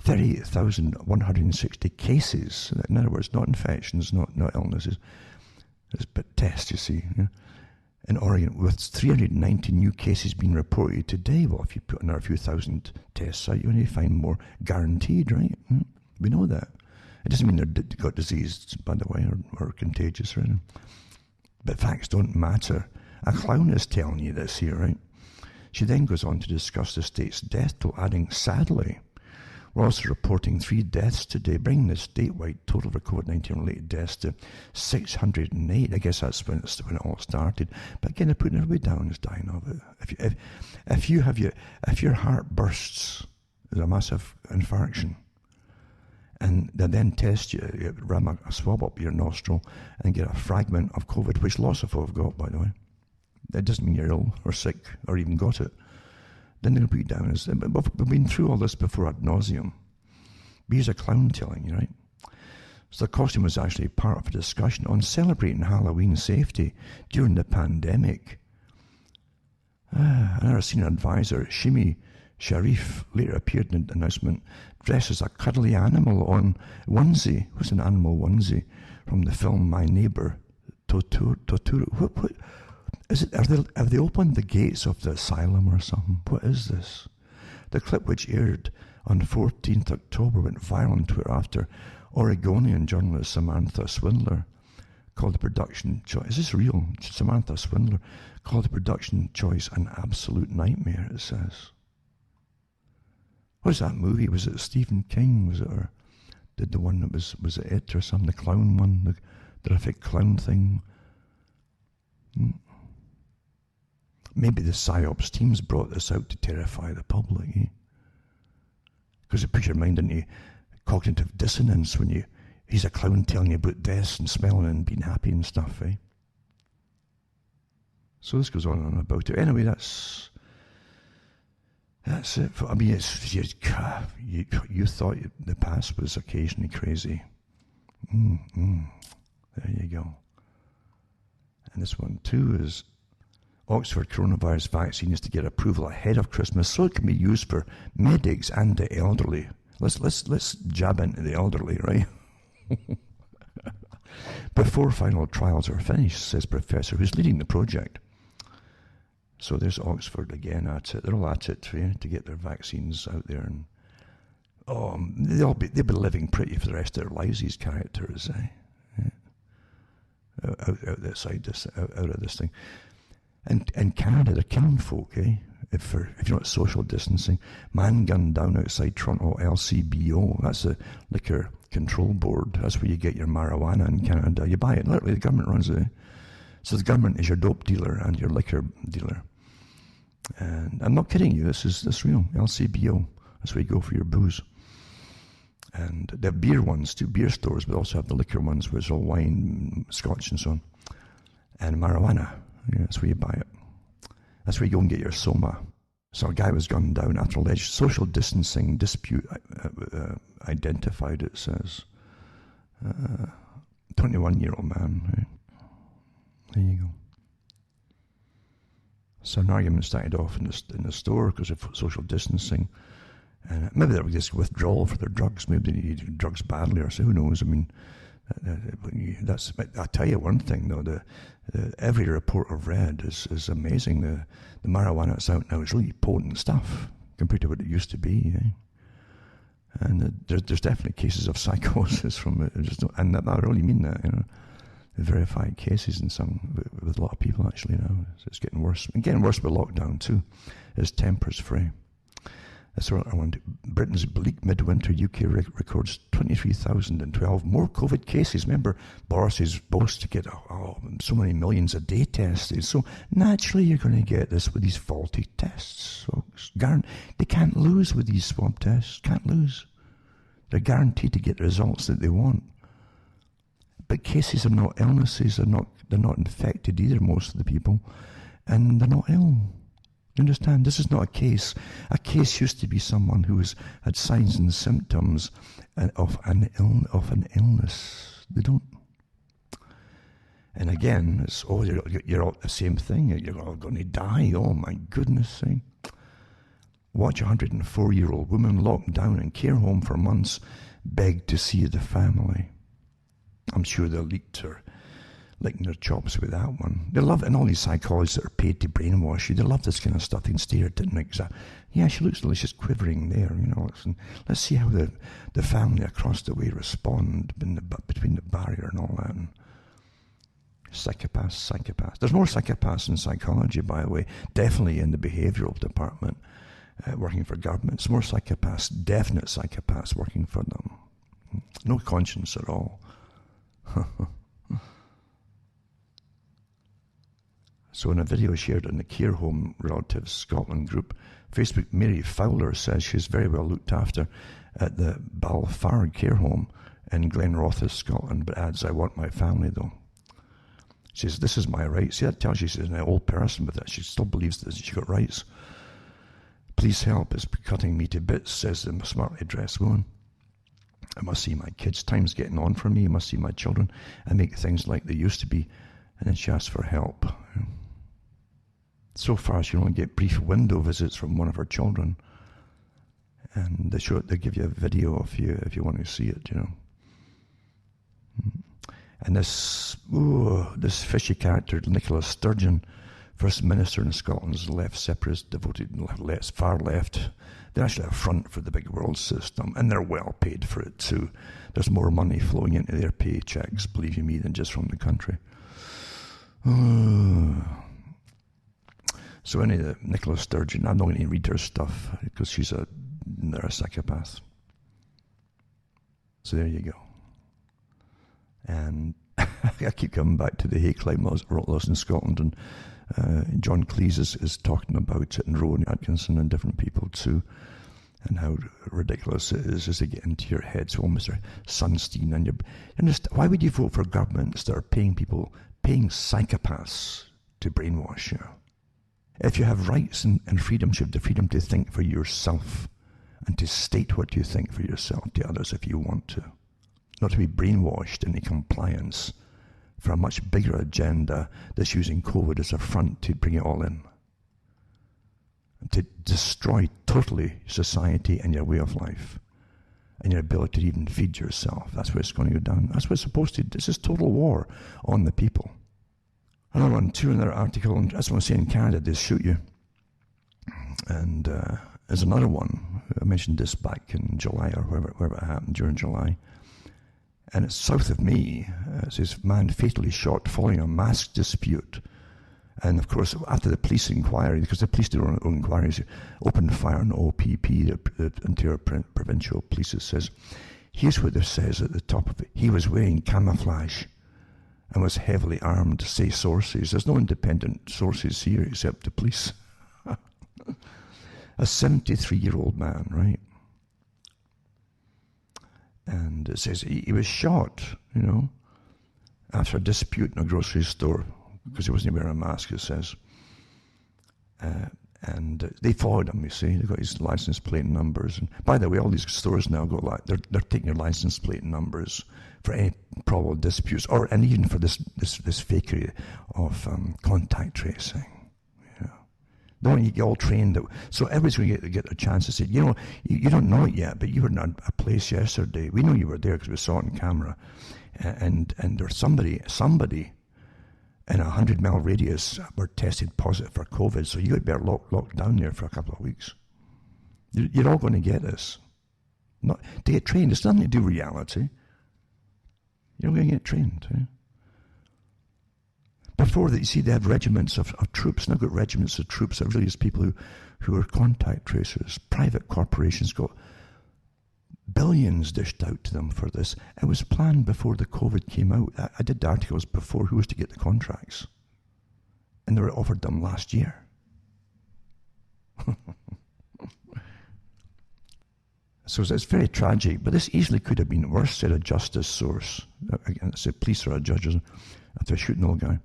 30,160 cases. In other words, not infections, not illnesses, but tests, you see. Yeah? In Oregon, with 390 new cases being reported today. Well, if you put another few thousand tests out, you only find more guaranteed, right? We know that. It doesn't mean they've got disease, by the way, or contagious or anything. But facts don't matter. A clown is telling you this here, right? She then goes on to discuss the state's death toll, adding, sadly, we're also reporting 3 deaths today, bringing the statewide total for COVID-19 related deaths to 608. I guess that's when it all started. But again, they're putting everybody down as dying of it. If your heart bursts, there's a massive infarction, and they then test you ram a swab up your nostril and get a fragment of COVID, which lots of folk have got, by the way. That doesn't mean you're ill or sick or even got it. Then they'll put you down as... We've been through all this before ad nauseum. But here's a clown telling you, right? So the costume was actually part of a discussion on celebrating Halloween safety during the pandemic. Another senior advisor, Shimi Sharif, later appeared in an announcement dressed as a cuddly animal on onesie. What's an animal onesie? From the film My Neighbor Totoro. What is it? Have they opened the gates of the asylum or something? What is this? The clip, which aired on 14th October, went viral on Twitter after Oregonian journalist Samantha Swindler called the production choice. Is this real? Samantha Swindler called the production choice an absolute nightmare, it says. What is that movie? Was it Stephen King? Was it, or did the one that was it It or something? The clown one? The terrific clown thing? Maybe the PSYOPs teams brought this out to terrify the public, eh? Because it puts your mind into cognitive dissonance when he's a clown telling you about deaths and smelling and being happy and stuff, eh? So this goes on and on about it. Anyway, that's it. I mean, you thought the past was occasionally crazy. There you go. And this one too is Oxford coronavirus vaccine is to get approval ahead of Christmas so it can be used for medics and the elderly. Let's jab into the elderly, right? Before final trials are finished, says Professor who's leading the project. So there's Oxford again at it. They're all at it to get their vaccines out there, and they'll be living pretty for the rest of their lives. These characters, out of this thing. And in Canada, they're killing folk, eh? If you're not social distancing. Man gunned down outside Toronto LCBO. That's the Liquor Control Board. That's where you get your marijuana in Canada. You buy it. Literally, the government runs it. So the government is your dope dealer and your liquor dealer. And I'm not kidding you. This is real. LCBO. That's where you go for your booze. And they have beer ones too, beer stores, but also have the liquor ones where it's all wine, scotch and so on. And marijuana. Yeah, that's where you buy it. That's where you go and get your Soma. So a guy was gunned down after alleged social distancing dispute identified, it says. 21-year-old man. Right? There you go. So an argument started off in the store because of social distancing. And maybe there was this withdrawal for their drugs. Maybe they needed drugs badly, or so, who knows? I mean, I'll tell you one thing, though. Every report I've read is amazing. The marijuana that's out now is really potent stuff compared to what it used to be. Eh? And there's definitely cases of psychosis from it. And I really mean that, verified cases in with a lot of people actually now. It's getting worse. And getting worse with lockdown too. His temper's free. That's what I want. Britain's bleak midwinter. UK records 23,012 more COVID cases. Remember, Boris's boast to get so many millions a day tested. So naturally, you're going to get this with these faulty tests. So they can't lose with these swab tests. Can't lose. They're guaranteed to get the results that they want. But cases are not illnesses. They're not infected either. Most of the people, and they're not ill. You understand? This is not a case. A case used to be someone who had signs and symptoms of an illness. They don't. And again, it's you're all the same thing. You're all going to die. Oh my goodness sake! Watch a 104-year-old woman locked down in care home for months beg to see the family. I'm sure they leaked her. Licking their chops with that one. They love it, and all these psychologists that are paid to brainwash you, they love this kind of stuff. They can stare at it and yeah, she looks delicious, quivering there, let's see how the family across the way respond between the barrier and all that. And psychopaths. There's more psychopaths in psychology, by the way, definitely in the behavioural department, working for governments. More psychopaths, definite psychopaths working for them. No conscience at all. So in a video shared in the Care Home Relatives Scotland group, Facebook, Mary Fowler says she's very well looked after at the Balfard Care Home in Glenrothes, Scotland, but adds, I want my family though. She says, this is my right. See, that tells you she's an old person, but that she still believes that she's got rights. Please help, it's cutting me to bits, says the smartly dressed woman. I must see my kids. Time's getting on for me. I must see my children and make things like they used to be. And then she asks for help. So far, she only get brief window visits from one of her children, and they give you a video if you want to see it, And this fishy character, Nicola Sturgeon, First Minister in Scotland's left separatist, devoted far left. They're actually a front for the big world system, and they're well paid for it too. There's more money flowing into their paychecks, believe you me, than just from the country. So anyway, Nicola Sturgeon, I'm not going to read her stuff because they're a psychopath. So there you go. And I keep coming back to the hate crime laws in Scotland, and John Cleese is talking about it, and Rowan Atkinson and different people too, and how ridiculous it is as they get into your head. So Mr. Sunstein, and why would you vote for governments that are paying psychopaths to brainwash you? If you have rights and freedoms, you have the freedom to think for yourself and to state what you think for yourself to others if you want to. Not to be brainwashed into compliance for a much bigger agenda that's using COVID as a front to bring it all in. To destroy totally society and your way of life and your ability to even feed yourself. That's where it's going to go down. That's what it's supposed to do. This is total war on the people. Another one, too, another article, and that's what I say in Canada, they shoot you. And there's another one, I mentioned this back in July or wherever it happened, during July. And it's south of me. It says, man fatally shot following a mask dispute. And of course, after the police inquiry, because the police do their own inquiries, opened fire on OPP, the Ontario Provincial Police. It says, here's what it says at the top of it. He was wearing camouflage and was heavily armed, say sources. There's no independent sources here except the police. A 73-year-old man, right? And it says he was shot, after a dispute in a grocery store because he wasn't wearing a mask, it says. And they followed him, you see. They got his license plate numbers. And by the way, all these stores now go like they're taking your license plate numbers for any probable disputes, and even for this fakery of contact tracing. They want you to get all trained. So everybody's going to get a chance to say, you don't know it yet, but you were in a place yesterday. We know you were there because we saw it on camera. And there's somebody in a 100-mile radius were tested positive for COVID, so you got to be locked down there for a couple of weeks. You're all going to get this. Not to get trained. It's nothing to do with reality. You're going to get trained. Before that, you see, they had regiments of troops. Now got regiments of troops that really is people who are contact tracers. Private corporations got billions dished out to them for this. It was planned before the COVID came out. I did the articles before who was to get the contracts. And they were offered them last year. So it's very tragic, but this easily could have been worse, said a justice source. Again, it's a police or a judge after shooting the old guy.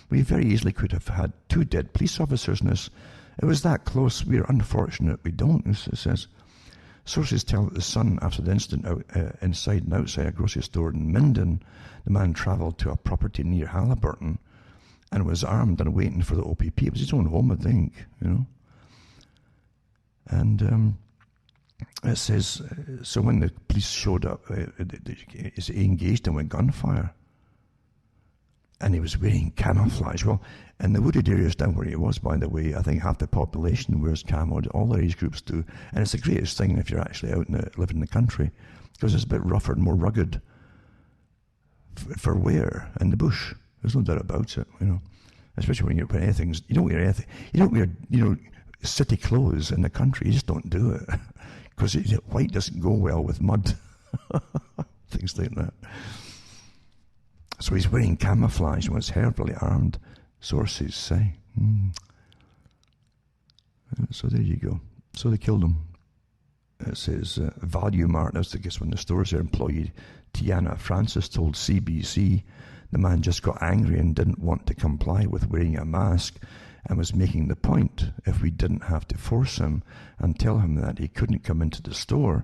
We very easily could have had 2 dead police officers in this. It was that close. We're unfortunate we don't, it says. Sources tell that the son, after the incident inside and outside a grocery store in Minden, the man travelled to a property near Halliburton and was armed and waiting for the OPP. It was his own home, I think, And it says, so when the police showed up, he engaged in with gunfire. And he was wearing camouflage. Well, in the wooded areas down where he was, by the way, I think half the population wears camo. All their age groups do. And it's the greatest thing if you're actually out living in the country, because it's a bit rougher and more rugged for wear in the bush. There's no doubt about it, Especially when you wear anything. You don't wear anything. You don't wear, city clothes in the country. You just don't do it. Because white doesn't go well with mud. Things like that. So he's wearing camouflage and was heavily armed, sources say. So there you go. So they killed him. It says, Value Mart, that's I guess when the store's employee, Tiana Francis, told CBC the man just got angry and didn't want to comply with wearing a mask and was making the point if we didn't have to force him and tell him that he couldn't come into the store,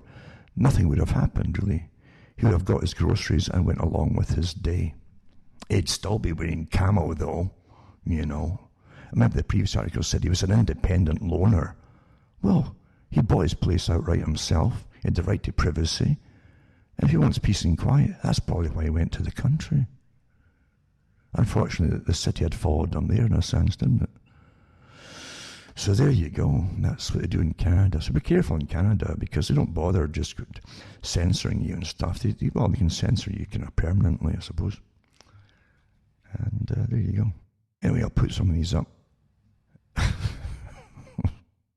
nothing would have happened, really. He would have got his groceries and went along with his day. He'd still be wearing camo, though, I remember the previous article said he was an independent loner. Well, he bought his place outright himself. He had the right to privacy. And if he wants peace and quiet, that's probably why he went to the country. Unfortunately, the city had followed him there in a sense, didn't it? So there you go. That's what they do in Canada. So be careful in Canada because they don't bother just censoring you and stuff. They can censor you permanently, I suppose. And there you go. Anyway, I'll put some of these up.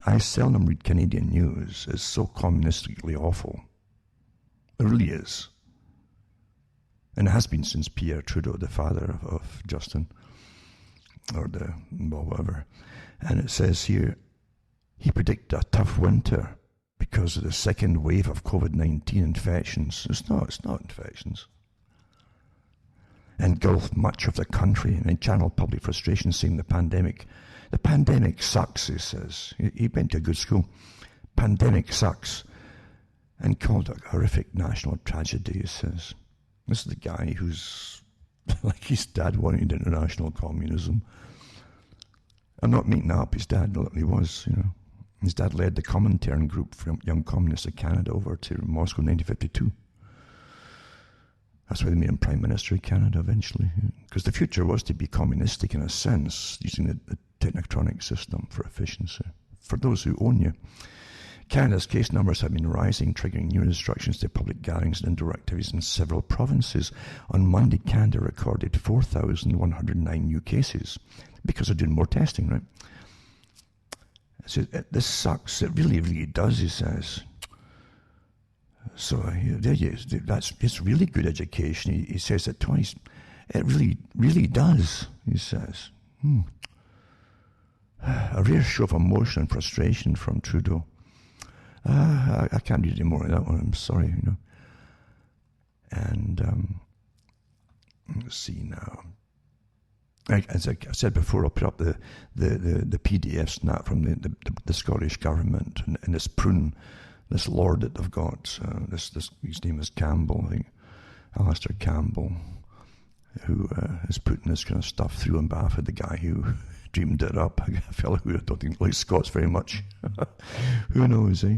I seldom read Canadian news. It's so communistically awful. It really is. And it has been since Pierre Trudeau, the father of Justin, or whatever. And it says here, he predicted a tough winter because of the second wave of COVID-19 infections. It's not infections. Engulfed much of the country and channeled public frustration, saying the pandemic sucks, he says. He went to a good school. Pandemic sucks. And called it a horrific national tragedy, he says. This is the guy who's, like his dad wanted international communism. I'm not making that up. His dad literally was, His dad led the Comintern group from Young Communists of Canada over to Moscow in 1952. That's why they made him Prime Minister of Canada eventually. Because the future was to be communistic in a sense, using the technotronic system for efficiency, for those who own you. Canada's case numbers have been rising, triggering new restrictions to public gatherings and indoor activities in several provinces. On Monday, Canada recorded 4,109 new cases because they're doing more testing, right? So this sucks. It really, really does, he says. So there he is. It's really good education. He says it twice. It really, really does, he says. A rare show of emotion and frustration from Trudeau. I can't read any more of that one. I'm sorry, And let's see now. As I said before, I'll put up the PDFs and that from the Scottish government and this prune, this lord that they've got. His name is Campbell, I think, Alistair Campbell, who is putting this kind of stuff through on behalf of the guy who dreamed it up. A fellow who I don't think likes Scots very much. Who knows, eh?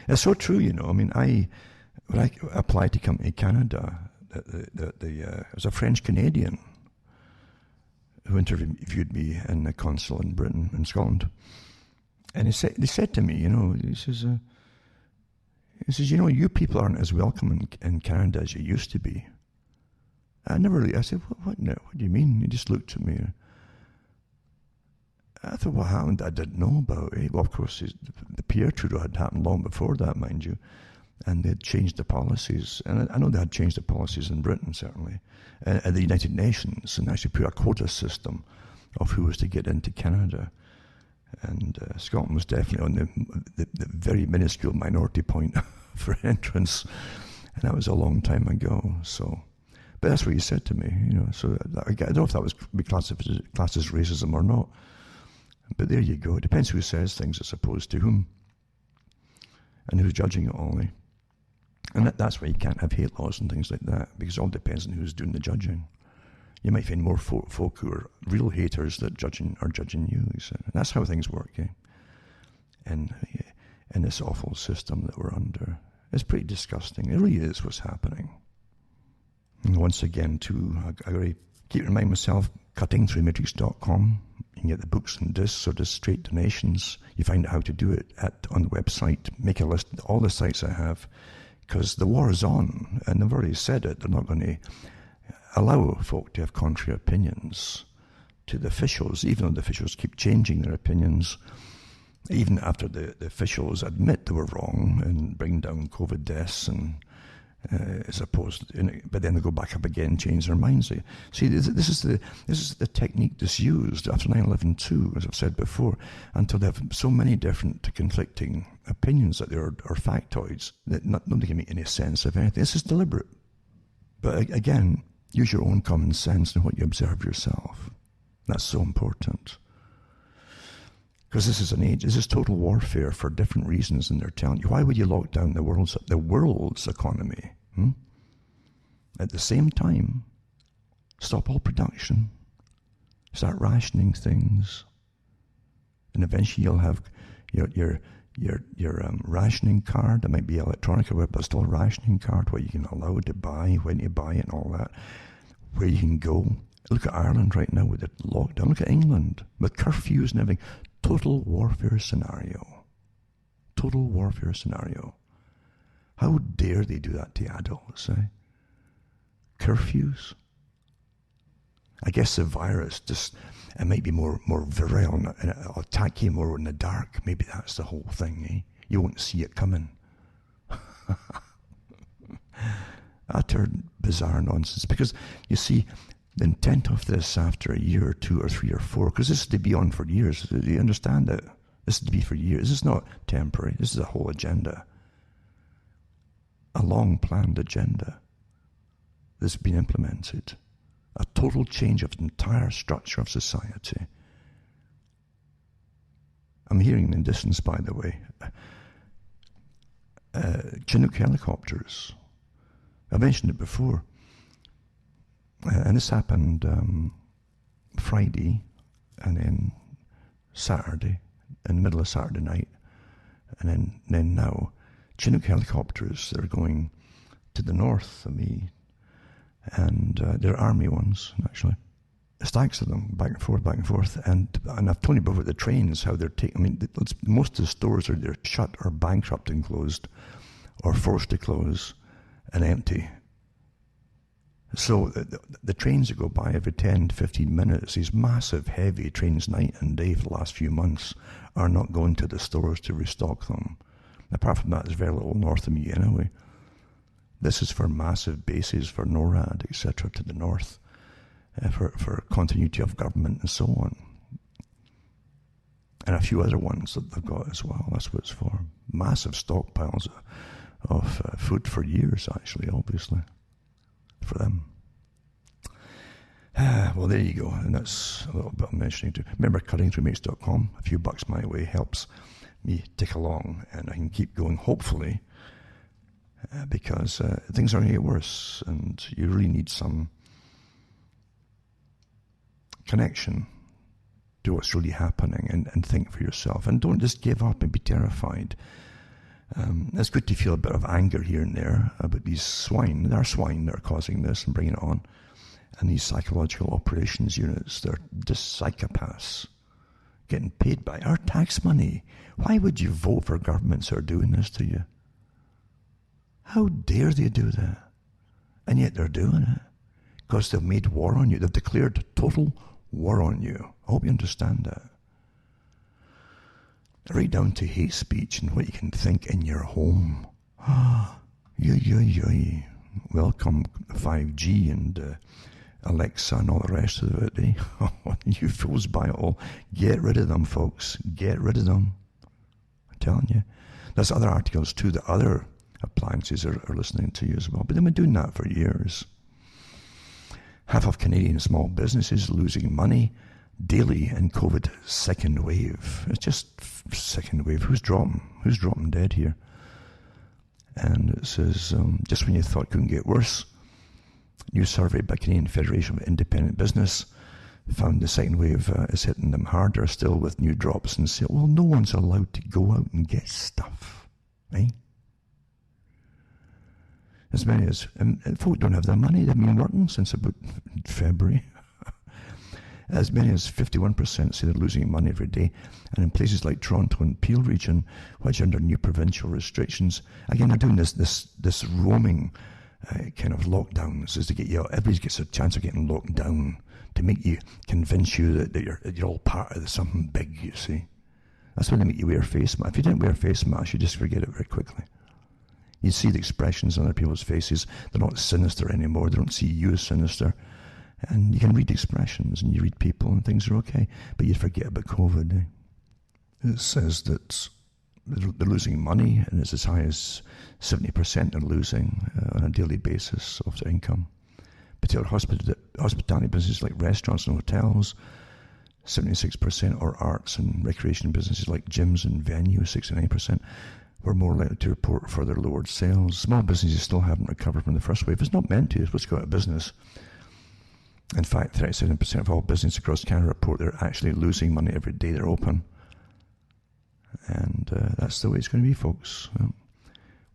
It's so true, you know. I mean, when I applied to come to Canada, it was a French Canadian who interviewed me in the consul in Britain, in Scotland, and they said to me, you know, he says, you know, you people aren't as welcome in Canada as you used to be. I said, what do you mean? He just looked at me. I thought, what happened I didn't know about it. Well, of course, the Pierre Trudeau had happened long before that, mind you, and they'd changed the policies. And I know they had changed the policies in Britain, certainly, at the United Nations, and actually put a quota system of who was to get into Canada. And Scotland was definitely on the very minuscule minority point for entrance, and that was a long time ago. So, but that's what he said to me, you know. So I don't know if that was classed as racism or not. But there you go. It depends who says things, as opposed to whom, and who's judging it all. Eh? And that's why you can't have hate laws and things like that, because it all depends on who's doing the judging. You might find more folk who are real haters that are judging you. So that's how things work. Eh? And in this awful system that we're under, it's pretty disgusting. It really is what's happening. And once again, too, I got to keep reminding myself, cuttingthroughmatrix.com. You can get the books and discs or just straight donations. You find out how to do it on the website. Make a list of all the sites I have, because the war is on, and they've already said it. They're not going to allow folk to have contrary opinions to the officials, even though the officials keep changing their opinions, even after the officials admit they were wrong and bring down COVID deaths and as opposed to, but then they go back up again, change their minds. See, this is the technique that's used after 9/11 too, as I've said before, until they have so many different conflicting opinions that are factoids that nobody can make any sense of anything. This is deliberate. But again, use your own common sense and what you observe yourself. That's so important. Because this is an age, this is total warfare for different reasons, and they're telling you, why would you lock down the world's economy? At the same time, stop all production, start rationing things, and eventually you'll have your rationing card. It might be electronic or whatever, but still a rationing card where you can allow to buy, when you buy it and all that, where you can go. Look at Ireland right now with the lockdown. Look at England with curfews and everything. Total warfare scenario. Total warfare scenario. How dare they do that to adults, eh? Curfews. I guess the virus it might be more virile and it'll attack you more in the dark. Maybe that's the whole thing, eh? You won't see it coming. Utter bizarre nonsense. Because, you see, the intent of this after a year or 2 or 3 or 4, because this is to be on for years. You understand that? This is to be for years. This is not temporary. This is a whole agenda. A long-planned agenda that's been implemented. A total change of the entire structure of society. I'm hearing in the distance, by the way, Chinook helicopters. I mentioned it before. And this happened Friday and then Saturday, in the middle of Saturday night. And then now, Chinook helicopters, they're going to the north of me. And they're army ones, actually. Stacks of them, back and forth. And I've told you before the trains, how they're taking, I mean, most of the stores are either shut or bankrupt and closed, or forced to close and empty. So the trains that go by every 10 to 15 minutes, these massive, heavy trains night and day for the last few months, are not going to the stores to restock them. Apart from that, there's very little north of me anyway. This is for massive bases for NORAD, etc., to the north, for continuity of government and so on. And a few other ones that they've got as well. That's what it's for. Massive stockpiles of food for years, actually, obviously, for them. Well, there you go. And that's a little bit I'm mentioning too. Remember, cuttingthroughmates.com. A few bucks my way helps me tick along, and I can keep going, hopefully, because things are going to get worse, and you really need some connection to what's really happening, and think for yourself. And don't just give up and be terrified. It's good to feel a bit of anger here and there about these swine. There are swine that are causing this and bringing it on. And these psychological operations units, they're just psychopaths getting paid by our tax money. Why would you vote for governments that are doing this to you? How dare they do that? And yet they're doing it because they've made war on you. They've declared total war on you. I hope you understand that. Right down to hate speech and what you can think in your home. Welcome 5G and Alexa and all the rest of it. Eh? You fools buy it all. Get rid of them, folks. Get rid of them. I'm telling you. There's other articles too that other appliances are listening to you as well. But they've been doing that for years. Half of Canadian small businesses losing money daily in COVID second wave. It's just second wave. Who's dropping dead here? And it says, just when you thought it couldn't get worse, new survey by Canadian Federation of Independent Business found the second wave is hitting them harder still with new drops in sales. Well, no one's allowed to go out and get stuff, right? As many as, and folk don't have the money. They've been working since about February. As many as 51% say they're losing money every day. And in places like Toronto and Peel region, which are under new provincial restrictions, again, they're doing this roaming kind of lockdowns, is to get you, everybody gets a chance of getting locked down to make you, convince you that you're all part of something big, you see. That's when they make you wear face masks. If you didn't wear face masks, you just forget it very quickly. You see the expressions on other people's faces. They're not sinister anymore. They don't see you as sinister. And you can read expressions and you read people and things are okay. But you forget about COVID. It says that they're losing money, and it's as high as 70% they're losing on a daily basis of their income. Particular hospitality businesses like restaurants and hotels, 76%, or arts and recreation businesses like gyms and venues, 69%. We're more likely to report further lowered sales. Small businesses still haven't recovered from the first wave. It's not meant to. It's supposed to go out of business. In fact, 37% of all businesses across Canada report they're actually losing money every day they're open. And that's the way it's going to be, folks.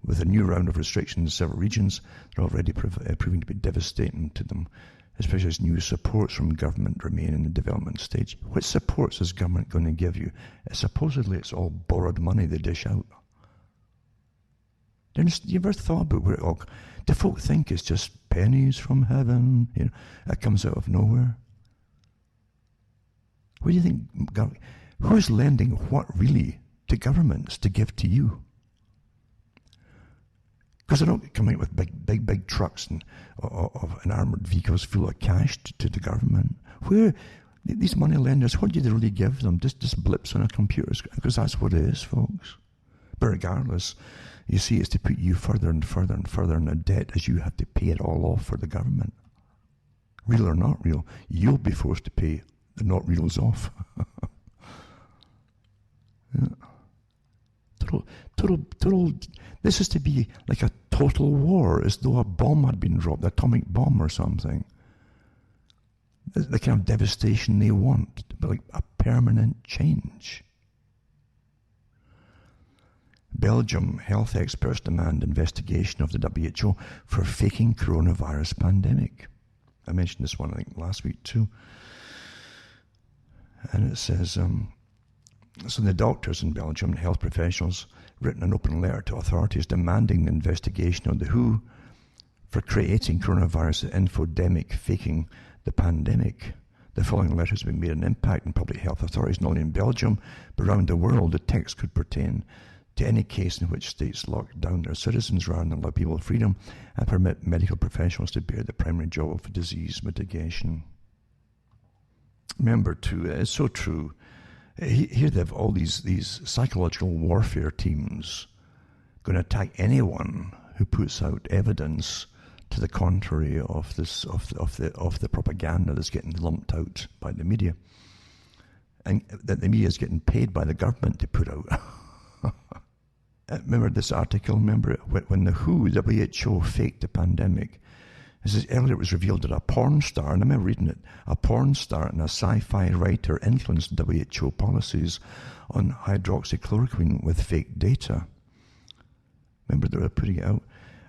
With a new round of restrictions in several regions, they're already proving to be devastating to them, especially as new supports from government remain in the development stage. What supports is government going to give you? Supposedly it's all borrowed money they dish out. You ever thought about where it all... Do folk think it's just pennies from heaven? You know, that comes out of nowhere? What do you think? Who's lending what really to governments to give to you? Because they're not coming out with big trucks and armoured vehicles full of cash to the government. Where these money lenders, what do they really give them? Just blips on a computer screen? Because that's what it is, folks. But regardless, you see, it's to put you further and further and further in a debt as you have to pay it all off for the government. Real or not real, you'll be forced to pay the not reals off. Yeah. Total. This is to be like a total war, as though a bomb had been dropped, an atomic bomb or something. The kind of devastation they want, but like a permanent change. Belgium health experts demand investigation of the WHO for faking coronavirus pandemic. I mentioned this one, I think, last week too. And it says, so the doctors in Belgium, health professionals, written an open letter to authorities demanding the investigation of the WHO for creating coronavirus infodemic, faking the pandemic. The following letter has been made an impact on public health authorities, not only in Belgium, but around the world. The text could pertain to any case in which states lock down their citizens rather than allow people freedom and permit medical professionals to bear the primary job of disease mitigation. Remember, too, it's so true. Here they have all these psychological warfare teams going to attack anyone who puts out evidence to the contrary of this of the propaganda that's getting lumped out by the media, and that the media is getting paid by the government to put out. Remember this article? Remember when the WHO faked the pandemic? It says earlier it was revealed that a porn star, and I remember reading it, a porn star and a sci-fi writer influenced WHO policies on hydroxychloroquine with fake data. Remember they were putting it out?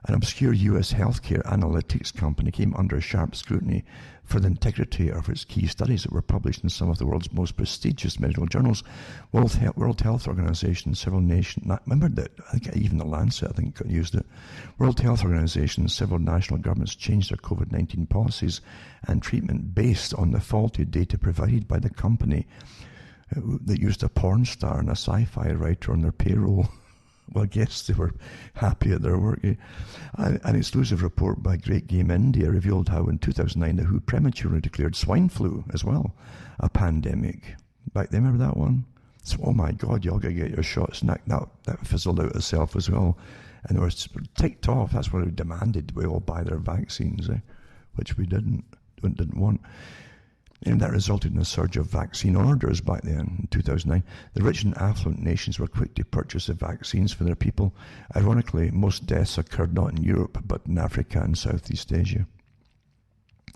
An obscure US healthcare analytics company came under sharp scrutiny for the integrity of its key studies that were published in some of the world's most prestigious medical journals. World Health Organization, several nations, remember that, I think even the Lancet, I think, used it. World Health Organization, several national governments changed their COVID-19 policies and treatment based on the faulty data provided by the company that used a porn star and a sci-fi writer on their payroll. Well, I guess they were happy at their work. An exclusive report by Great Game India revealed how in 2009 the WHO prematurely declared swine flu as well a pandemic. Back then, remember that one? So, oh my God, you all got to get your shots. And that fizzled out itself as well. And they were ticked off. That's why they demanded we all buy their vaccines, which we didn't want. And that resulted in a surge of vaccine orders back then in 2009. The rich and affluent nations were quick to purchase the vaccines for their people. Ironically, most deaths occurred not in Europe, but in Africa and Southeast Asia.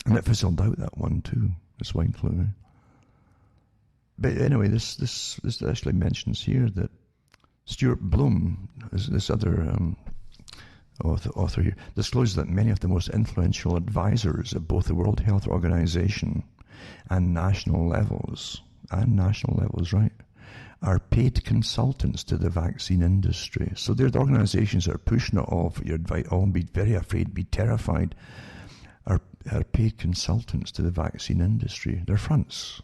And it fizzled out, that one too, the swine flu. But anyway, this actually mentions here that Stuart Bloom, this other author here, disclosed that many of the most influential advisors of both the World Health Organization and national levels, right, are paid consultants to the vaccine industry. So they're the organizations that are pushing it all for your advice, all be very afraid, be terrified, are paid consultants to the vaccine industry. They're fronts,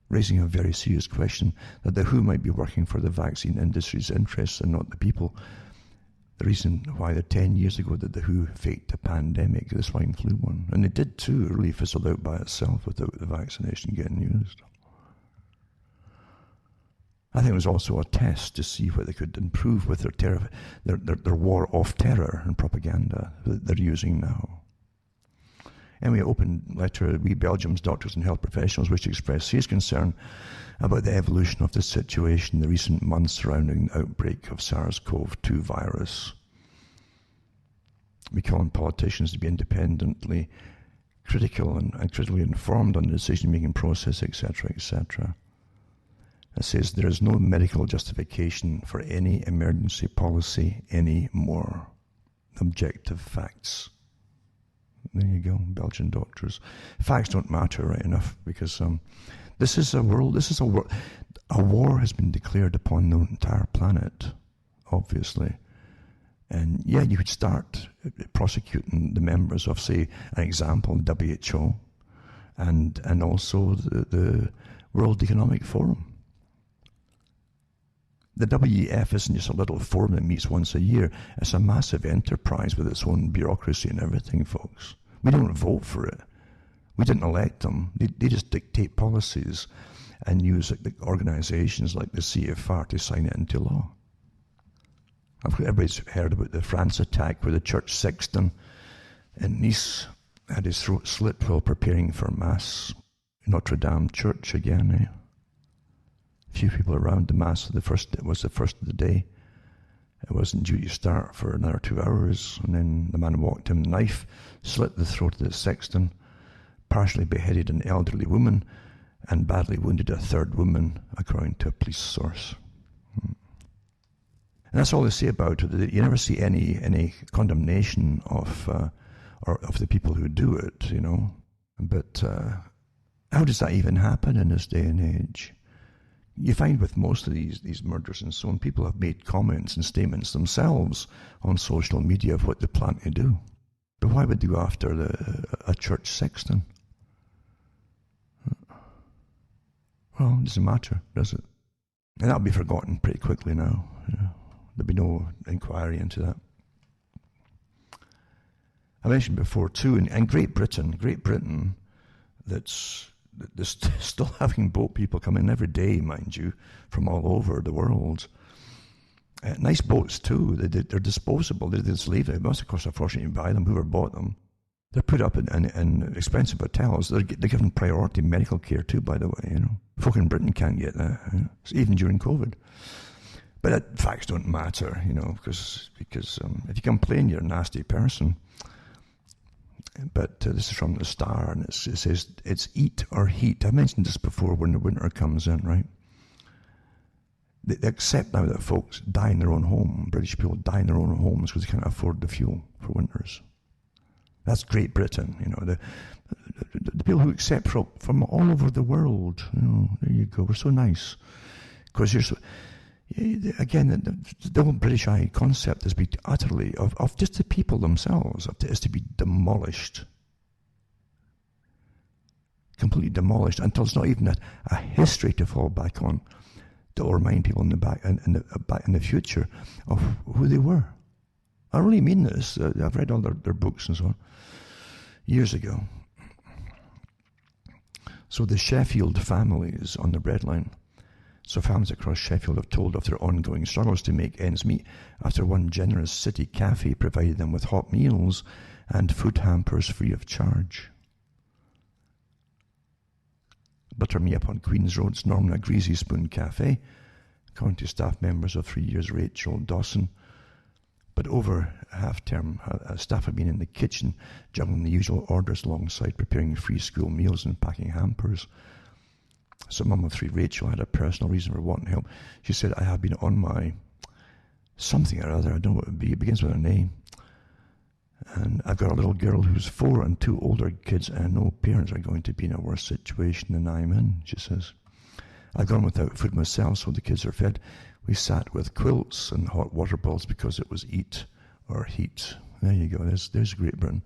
raising a very serious question that the WHO might be working for the vaccine industry's interests and not the people. The reason why 10 years ago that the WHO faked a pandemic, the swine flu one. And it did too, it really fizzled out by itself without the vaccination getting used. I think it was also a test to see what they could improve with their war of terror and propaganda that they're using now. Anyway, open letter, we Belgium's doctors and health professionals wish to express serious concern about the evolution of the situation in the recent months surrounding the outbreak of SARS-CoV-2 virus. We call on politicians to be independently critical and critically informed on the decision-making process, etc., etc. It says there is no medical justification for any emergency policy anymore. Objective facts. There you go, Belgian doctors. Facts don't matter right enough because a war has been declared upon the entire planet, obviously. And yeah, you could start prosecuting the members of, say, an example, WHO, and also the World Economic Forum. The WEF isn't just a little forum that meets once a year. It's a massive enterprise with its own bureaucracy and everything, folks. We don't vote for it. We didn't elect them. They just dictate policies and use the organizations like the CFR to sign it into law. Everybody's heard about the France attack where the church sexton in Nice had his throat slit while preparing for Mass. Notre Dame Church again, Few people around the Mass. It was the first of the day. It wasn't due to start for another 2 hours, and then the man walked in with a knife, slit the throat of the sexton, partially beheaded an elderly woman, and badly wounded a third woman, according to a police source. And that's all they say about it. You never see any condemnation of the people who do it, But how does that even happen in this day and age? You find with most of these murders and so on, people have made comments and statements themselves on social media of what they plan to do. But why would they go after a church sexton? Well, it doesn't matter, does it? And that'll be forgotten pretty quickly now. There'll be no inquiry into that. I mentioned before too, in Great Britain, that's still having boat people come in every day, mind you, from all over the world. Nice boats too. They're disposable. They just leave it. It must have cost a fortune to buy them. Whoever bought them. They're put up in expensive hotels. They're given priority medical care too, by the way. Folk in Britain can't get that, even during COVID. But facts don't matter, because if you complain, you're a nasty person. But this is from the Star, and it says it's eat or heat. I mentioned this before when the winter comes in, right? They accept now that folks die in their own home. British people die in their own homes because they can't afford the fuel for winters. That's Great Britain, the people who accept from all over the world. There you go. We're so nice because you're so. Again, the whole British eye concept has been utterly of just the people themselves is to be demolished, completely demolished, until it's not even a history to fall back on to remind people in the future of who they were. I really mean this. I've read all their books and so on years ago. So the Sheffield families on the breadline. So families across Sheffield have told of their ongoing struggles to make ends meet after one generous city cafe provided them with hot meals and food hampers free of charge. Butter Me Up on Queen's Road's Norman Greasy Spoon Cafe, according to staff members of 3 years Rachel Dawson. But over half-term, staff have been in the kitchen juggling the usual orders alongside preparing free school meals and packing hampers. So mum of 3, Rachel, had a personal reason for wanting help. She said, I have been on my something or other, I don't know what it would be, it begins with a name. And I've got a little girl who's 4 and 2 older kids, and I know parents are going to be in a worse situation than I'm in, she says. I've gone without food myself, so the kids are fed. We sat with quilts and hot water balls because it was eat or heat. There you go, there's Great Britain.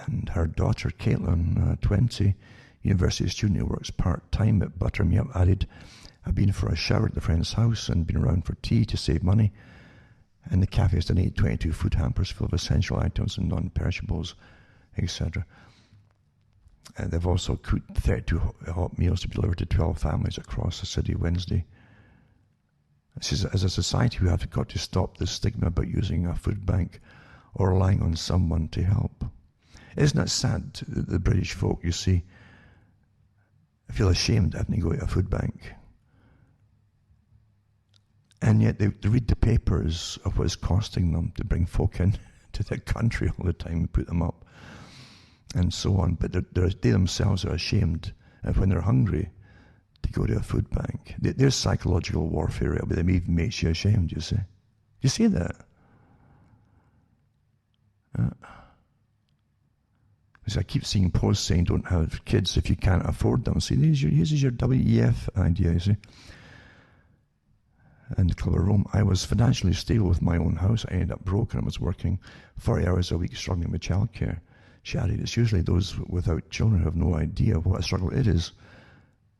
And her daughter, Caitlin, 20, university student who works part-time at Butter Me Up, added, I've been for a shower at the friend's house and been around for tea to save money. And the cafe has donated 22 food hampers full of essential items and non-perishables, etc. And they've also cooked 32 hot meals to be delivered to 12 families across the city Wednesday. It says, as a society, we have got to stop the stigma about using a food bank or relying on someone to help. Isn't it sad that the British folk, you see, feel ashamed having to go to a food bank? And yet they read the papers of what it's costing them to bring folk in to their country all the time and put them up and so on. But they themselves are ashamed when they're hungry to go to a food bank. There's psychological warfare, but it even makes you ashamed, you see. You see that? Because I keep seeing posts saying don't have kids if you can't afford them. See, this is your WEF idea, you see. And the Club of Rome, I was financially stable with my own house. I ended up broke and I was working 40 hours a week struggling with childcare. She added, it's usually those without children who have no idea what a struggle it is.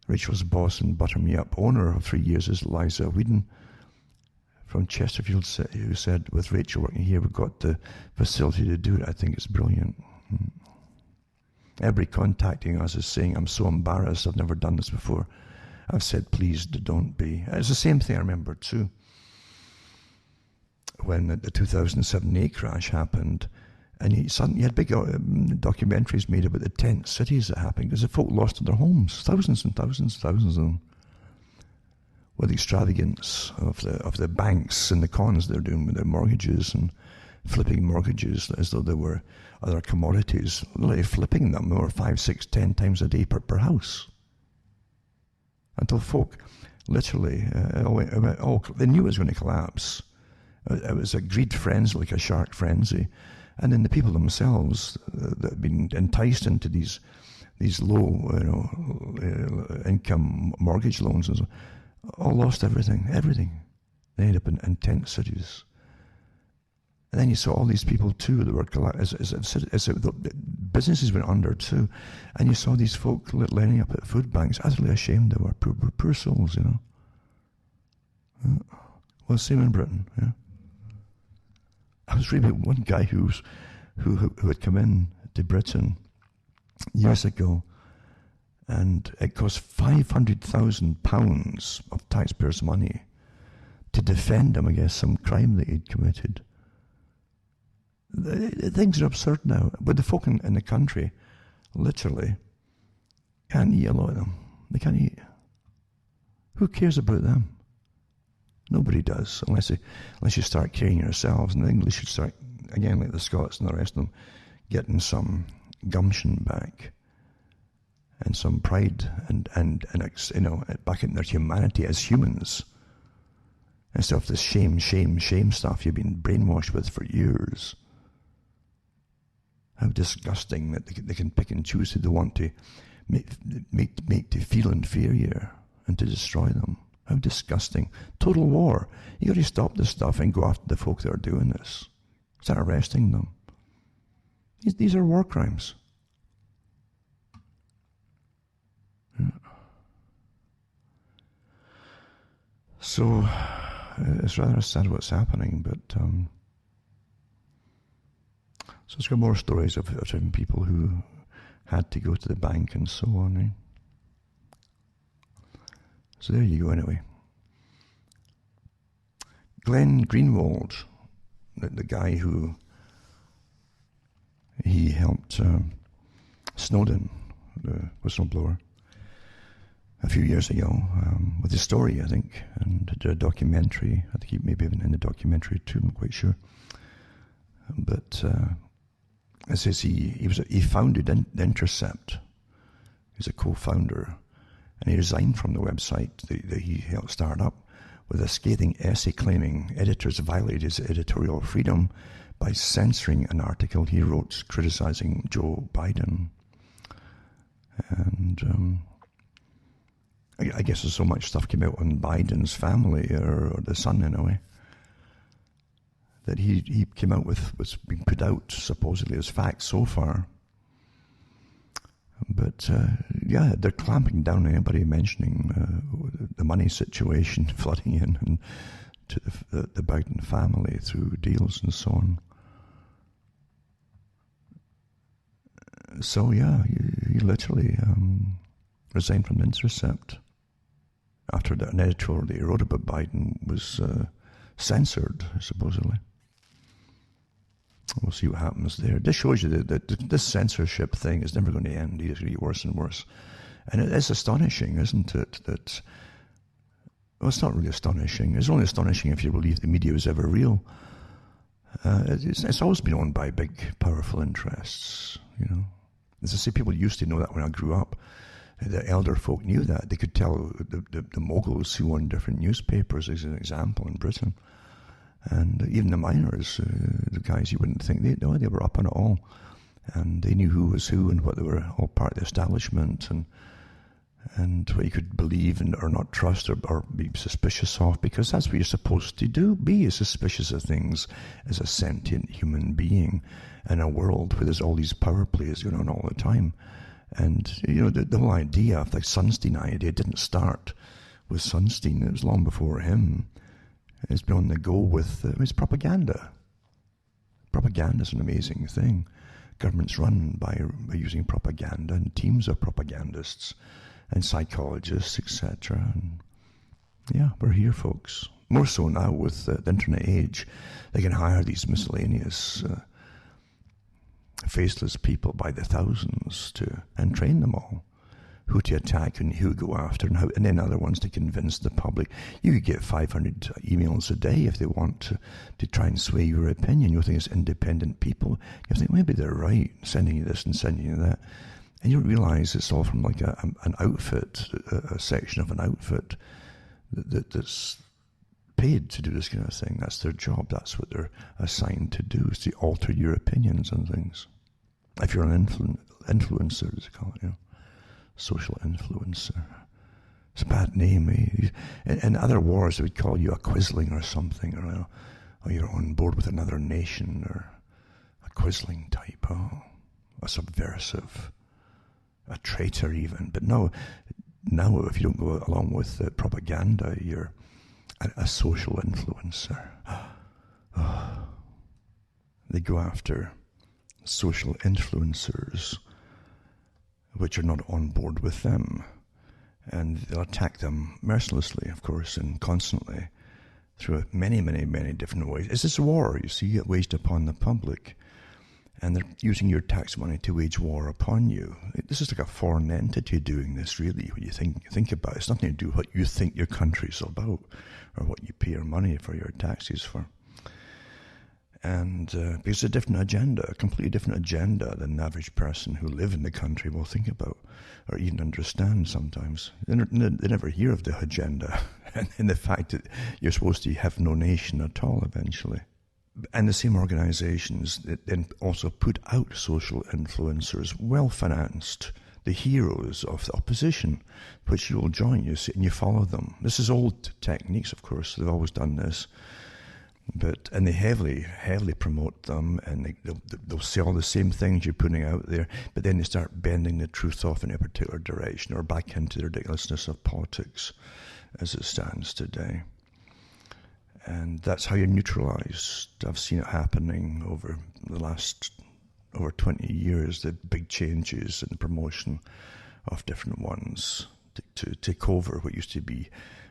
Rachel's boss and Butter Me Up owner of 3 years is Liza Whedon from Chesterfield, who said, with Rachel working here, we've got the facility to do it. I think it's brilliant. Everybody contacting us is saying, I'm so embarrassed, I've never done this before. I've said, please don't be. It's the same thing I remember too. When the 2007 A crash happened, and you had big documentaries made about the tent cities that happened, because the folk lost their homes, thousands and thousands of them, with the extravagance of the banks and the cons they're doing with their mortgages and flipping mortgages as though they were other commodities, literally flipping them or 5, 6, 10 times a day per house. Until folk literally, they knew it was going to collapse. It was a greed frenzy, like a shark frenzy. And then the people themselves that had been enticed into these low income mortgage loans and so, all lost everything. They ended up in tent cities. And then you saw all these people too that were businesses went under too, and you saw these folk lining up at food banks, utterly ashamed they were, poor souls, you know. Well, same in Britain. Yeah. I was reading about one guy who had come in to Britain years ago, and it cost £500,000 of taxpayers' money to defend him against some crime that he'd committed. Things are absurd now. But the folk in the country literally can't eat a lot of them. They can't eat. Who cares about them? Nobody does, unless you start caring yourselves. And the English should start, again, like the Scots and the rest of them, getting some gumption back and some pride and back in their humanity as humans. Instead of this shame stuff you've been brainwashed with for years. How disgusting that they can pick and choose who they want to make to feel inferior and to destroy them. How disgusting. Total war. You got to stop this stuff and go after the folk that are doing this. Start arresting them. These are war crimes. Yeah. So, it's rather sad what's happening, but so it's got more stories of different people who had to go to the bank and so on. Eh? So there you go anyway. Glenn Greenwald, the guy who he helped Snowden, the whistleblower, a few years ago with his story, I think, and did a documentary. I think he maybe even in the documentary too, I'm quite sure. But it says he founded The Intercept. He's a co-founder, and he resigned from the website that he helped start up with a scathing essay claiming editors violated his editorial freedom by censoring an article he wrote criticizing Joe Biden. And I guess there's so much stuff came out on Biden's family or the son in a way that he came out with what's been put out supposedly as facts so far. But yeah, they're clamping down on anybody mentioning the money situation flooding in and to the Biden family through deals and so on. So yeah, he literally resigned from The Intercept after an editorial that he wrote about Biden was censored, supposedly. We'll see what happens there. This shows you that this censorship thing is never going to end. It's going to get worse and worse. And it is astonishing, isn't it, that... Well, it's not really astonishing. It's only astonishing if you believe the media was ever real. It's always been owned by big, powerful interests, you know. As I say, people used to know that when I grew up. The elder folk knew that. They could tell the moguls who owned different newspapers, as an example, in Britain. And even the miners, the guys you wouldn't think, they were up on it all. And they knew who was who and what they were all part of the establishment and what you could believe and or not trust or be suspicious of, because that's what you're supposed to do, be suspicious of things as a sentient human being in a world where there's all these power plays going on all the time. And, you know, the whole idea of the Sunstein idea didn't start with Sunstein. It was long before him. It's been on the go with it's propaganda. Propaganda is an amazing thing. Governments run by using propaganda and teams of propagandists and psychologists, etc. And yeah, we're here, folks. More so now with the internet age. They can hire these miscellaneous faceless people by the thousands and train them all. Who to attack and who to go after, and then other ones to convince the public. You could get 500 emails a day if they want to try and sway your opinion. You'll think it's independent people. You think maybe they're right, sending you this and sending you that. And you don't realize it's all from like an outfit, a section of an outfit that's paid to do this kind of thing. That's their job. That's what they're assigned to do, is to alter your opinions and things. If you're an influencer, as they call it, you know. Social influencer. It's a bad name, eh? In other wars, they would call you a quisling or something, or you're on board with another nation, or a quisling type, a subversive, a traitor even. But now if you don't go along with the propaganda, you're a social influencer. They go after social influencers which are not on board with them. And they'll attack them mercilessly, of course, and constantly. through many, many, many different ways. It's this war, you see, waged upon the public. And they're using your tax money to wage war upon you. This is like a foreign entity doing this, really, when you think about it. It's nothing to do with what you think your country's about or what you pay your money for your taxes for. And because it's a different agenda, a completely different agenda than the average person who live in the country will think about or even understand sometimes. They never hear of the agenda and the fact that you're supposed to have no nation at all eventually. And the same organizations that then also put out social influencers, well-financed, the heroes of the opposition, which you will join, you see, and you follow them. This is old techniques, of course. They've always done this. And they heavily promote them, and they'll say all the same things you're putting out there, but then they start bending the truth off in a particular direction or back into the ridiculousness of politics as it stands today. And that's how you're neutralized. I've seen it happening over the last over 20 years, the big changes in the promotion of different ones to take over what used to be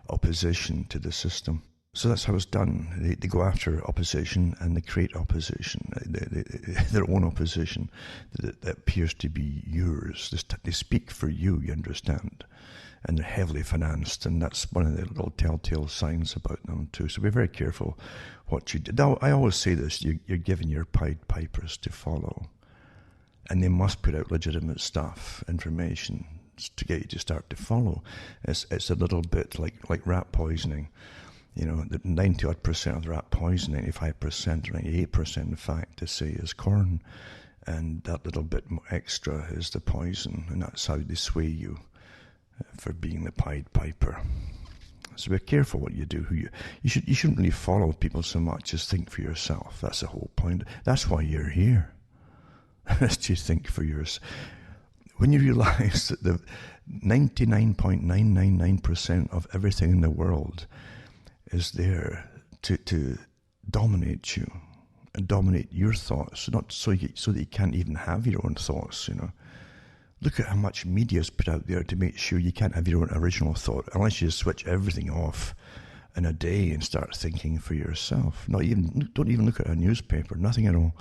opposition to the system. So that's how it's done. They go after opposition and they create opposition, their own opposition that appears to be yours. They speak for you, you understand. And they're heavily financed, and that's one of the little telltale signs about them too. So be very careful what you do. Now, I always say this, you're giving your Pied Pipers to follow. And they must put out legitimate stuff, information, to get you to start to follow. It's a little bit like rat poisoning. You know, the 90-odd% of the rat poison, 95%, 98% in fact, they say is corn. And that little bit extra is the poison, and that's how they sway you for being the Pied Piper. So be careful what you do. You shouldn't really follow people so much as think for yourself. That's the whole point. That's why you're here. Is to think for yourself. When you realize that the 99.999% of everything in the world is there to dominate you and dominate your thoughts, not so that you can't even have your own thoughts, you know. Look at how much media is put out there to make sure you can't have your own original thought unless you switch everything off in a day and start thinking for yourself. Don't even look at a newspaper, nothing at all.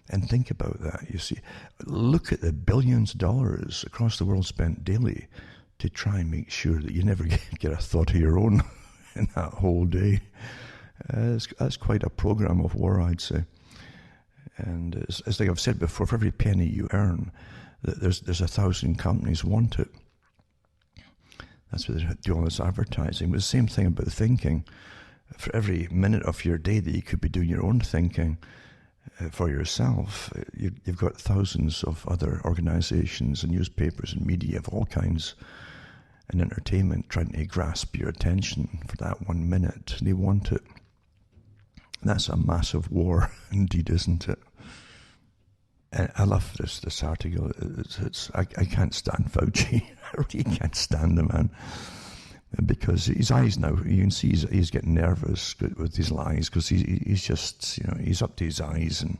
And think about that, you see. Look at the billions of dollars across the world spent daily to try and make sure that you never get a thought of your own in that whole day. That's quite a program of war, I'd say. And it's like I've said before, for every penny you earn, there's 1,000 companies want it. That's what they do all this advertising. But the same thing about thinking. For every minute of your day that you could be doing your own thinking for yourself, you've got thousands of other organizations and newspapers and media of all kinds and entertainment trying to grasp your attention for that 1 minute. They want it. That's a massive war indeed, isn't it? And I love this article. I can't stand Fauci. I really can't stand the man. Because his eyes now, you can see he's getting nervous with his lies because he's just, you know, he's up to his eyes in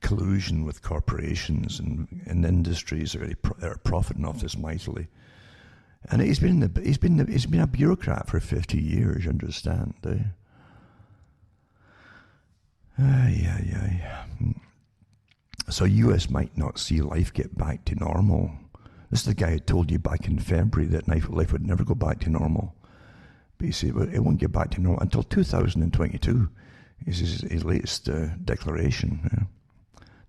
collusion with corporations and industries that are profiting off this mightily. And he's been a bureaucrat for 50 years, you understand? So US might not see life get back to normal. This is the guy who told you back in February that life would never go back to normal. But you see, it won't get back to normal until 2022. This is his latest declaration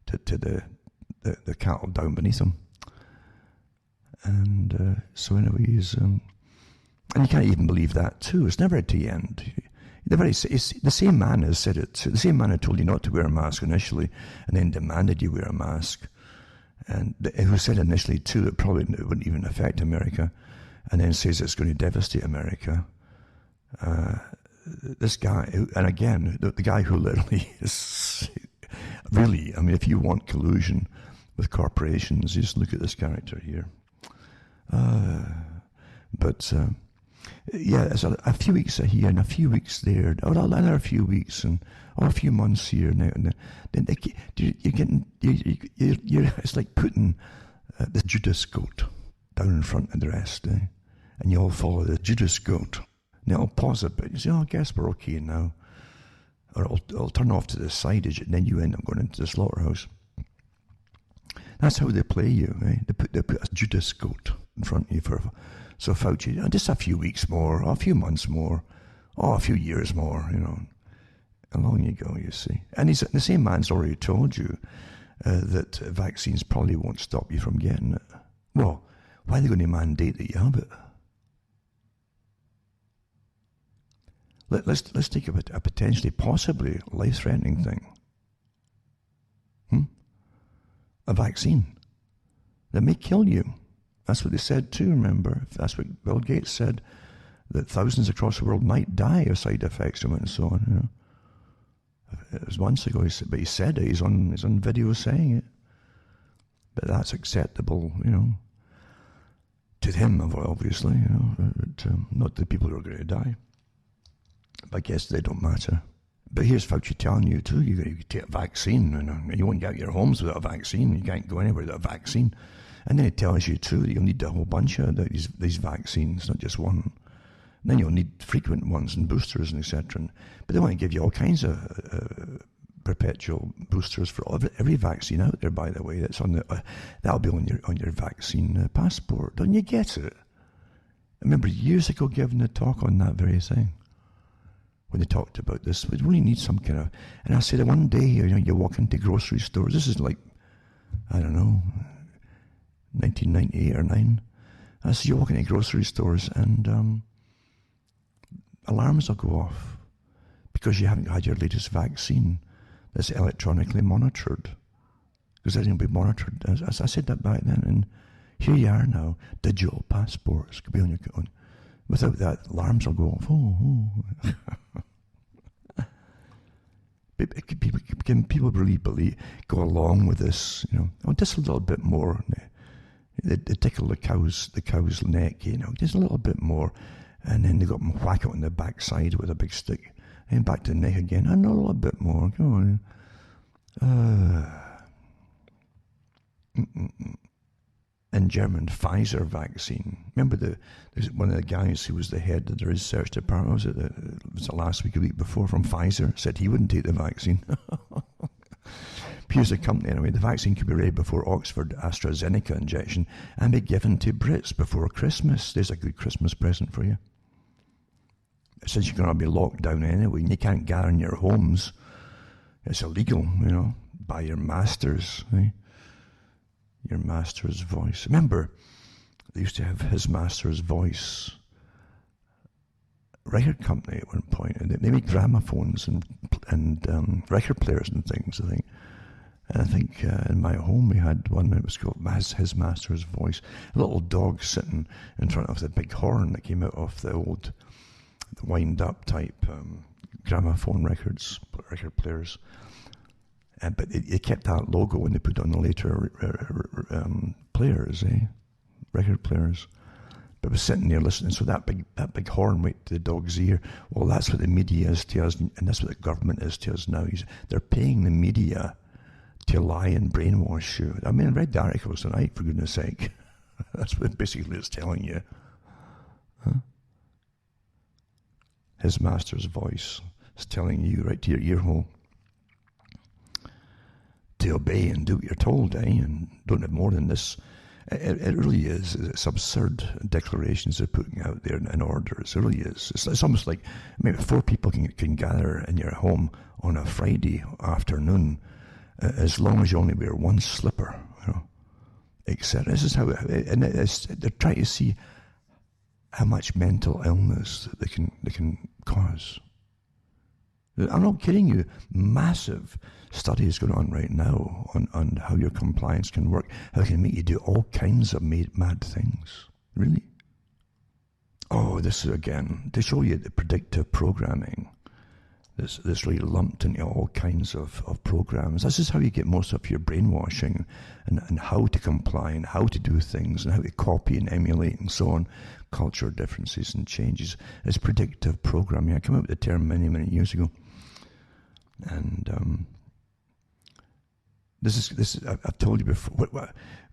to the cattle down beneath him. And so anyways, and you can't even believe that too. It's never at the end. The same man has said it. The same man who told you not to wear a mask initially and then demanded you wear a mask. And who said initially too it wouldn't even affect America, and then says it's going to devastate America. This guy, and again, the guy who literally is really, I mean, if you want collusion with corporations, you just look at this character here. Yeah, so a few weeks here and a few weeks there, or another few weeks and or a few months here now and then. It's like putting the Judas goat down in front of the rest, and you all follow the Judas goat. And it'll pause a bit. You say, oh, I guess we're okay now. Or it'll turn off to the side, and then you end up going into the slaughterhouse. That's how they play you, right? They put a Judas goat in front of you so Fauci, just a few weeks more, a few months more, a few years more, Along you go, you see. And the same man's already told you that vaccines probably won't stop you from getting it. Well, why are they going to mandate that you have it? Let's take a potentially, possibly life-threatening thing. A vaccine that may kill you. That's what they said too, remember? That's what Bill Gates said, that thousands across the world might die of side effects from it and so on. It was months ago, but he said it. He's on video saying it. But that's acceptable, to him, obviously, but not the people who are going to die. But I guess they don't matter. But here's Fauci telling you too, you take a vaccine, you won't get out of your homes without a vaccine, you can't go anywhere without a vaccine. And then he tells you too that you'll need a whole bunch of these vaccines, not just one. And then you'll need frequent ones and boosters and etc. But they want to give you all kinds of perpetual boosters for every vaccine out there, by the way. That's that'll be on your vaccine passport. Don't you get it? I remember years ago giving a talk on that very thing. When they talked about this, we really need some kind of... And I said that one day, you walk into grocery stores, this is like, I don't know, 1998 or 9. I said, you walk into grocery stores and alarms will go off because you haven't had your latest vaccine that's electronically monitored. Because everything will be monitored. As I said that back then, and here you are now, digital passports could be on your... Without that, alarms will go off. Can people really go along with this? Just a little bit more. They tickle the cow's neck, just a little bit more, and then they got them whack it on the backside with a big stick, and back to the neck again, and a little bit more. Go on. In German, Pfizer vaccine. Remember there's one of the guys who was the head of the research department, was it last week or week before, from Pfizer, said he wouldn't take the vaccine. Here's the company anyway. The vaccine could be ready before Oxford AstraZeneca injection and be given to Brits before Christmas. There's a good Christmas present for you. Since you're going to be locked down anyway and you can't gather in your homes, it's illegal, by your masters, eh? Your master's voice. Remember, they used to have His Master's Voice record company at one point, and they made gramophones and record players and things, I think. And I think in my home we had one that was called His Master's Voice. A little dog sitting in front of the big horn that came out of the old wind-up type gramophone record players. But it kept that logo when they put on the later players, record players. But I was sitting there listening, so that big horn went to the dog's ear. Well, that's what the media is to us, and that's what the government is to us now. They're paying the media to lie and brainwash you. I mean, I read the articles tonight, for goodness sake. That's what basically it's telling you. Huh? His Master's Voice is telling you right to your ear hole to obey and do what you're told, and don't have more than this. It really is. It's absurd declarations they're putting out there in orders. It really is. It's almost like maybe 4 people can gather in your home on a Friday afternoon, as long as you only wear one slipper, etc. This is how, they're trying to see how much mental illness they can cause. I'm not kidding you. Massive studies going on right now on how your compliance can work, how it can make you do all kinds of mad things. Really? Oh, this is again to show you the predictive programming. This really lumped into all kinds of programs. This is how you get most of your brainwashing and how to comply and how to do things and how to copy and emulate and so on. Culture differences and changes. It's predictive programming. I came up with the term many years ago. And I've told you before.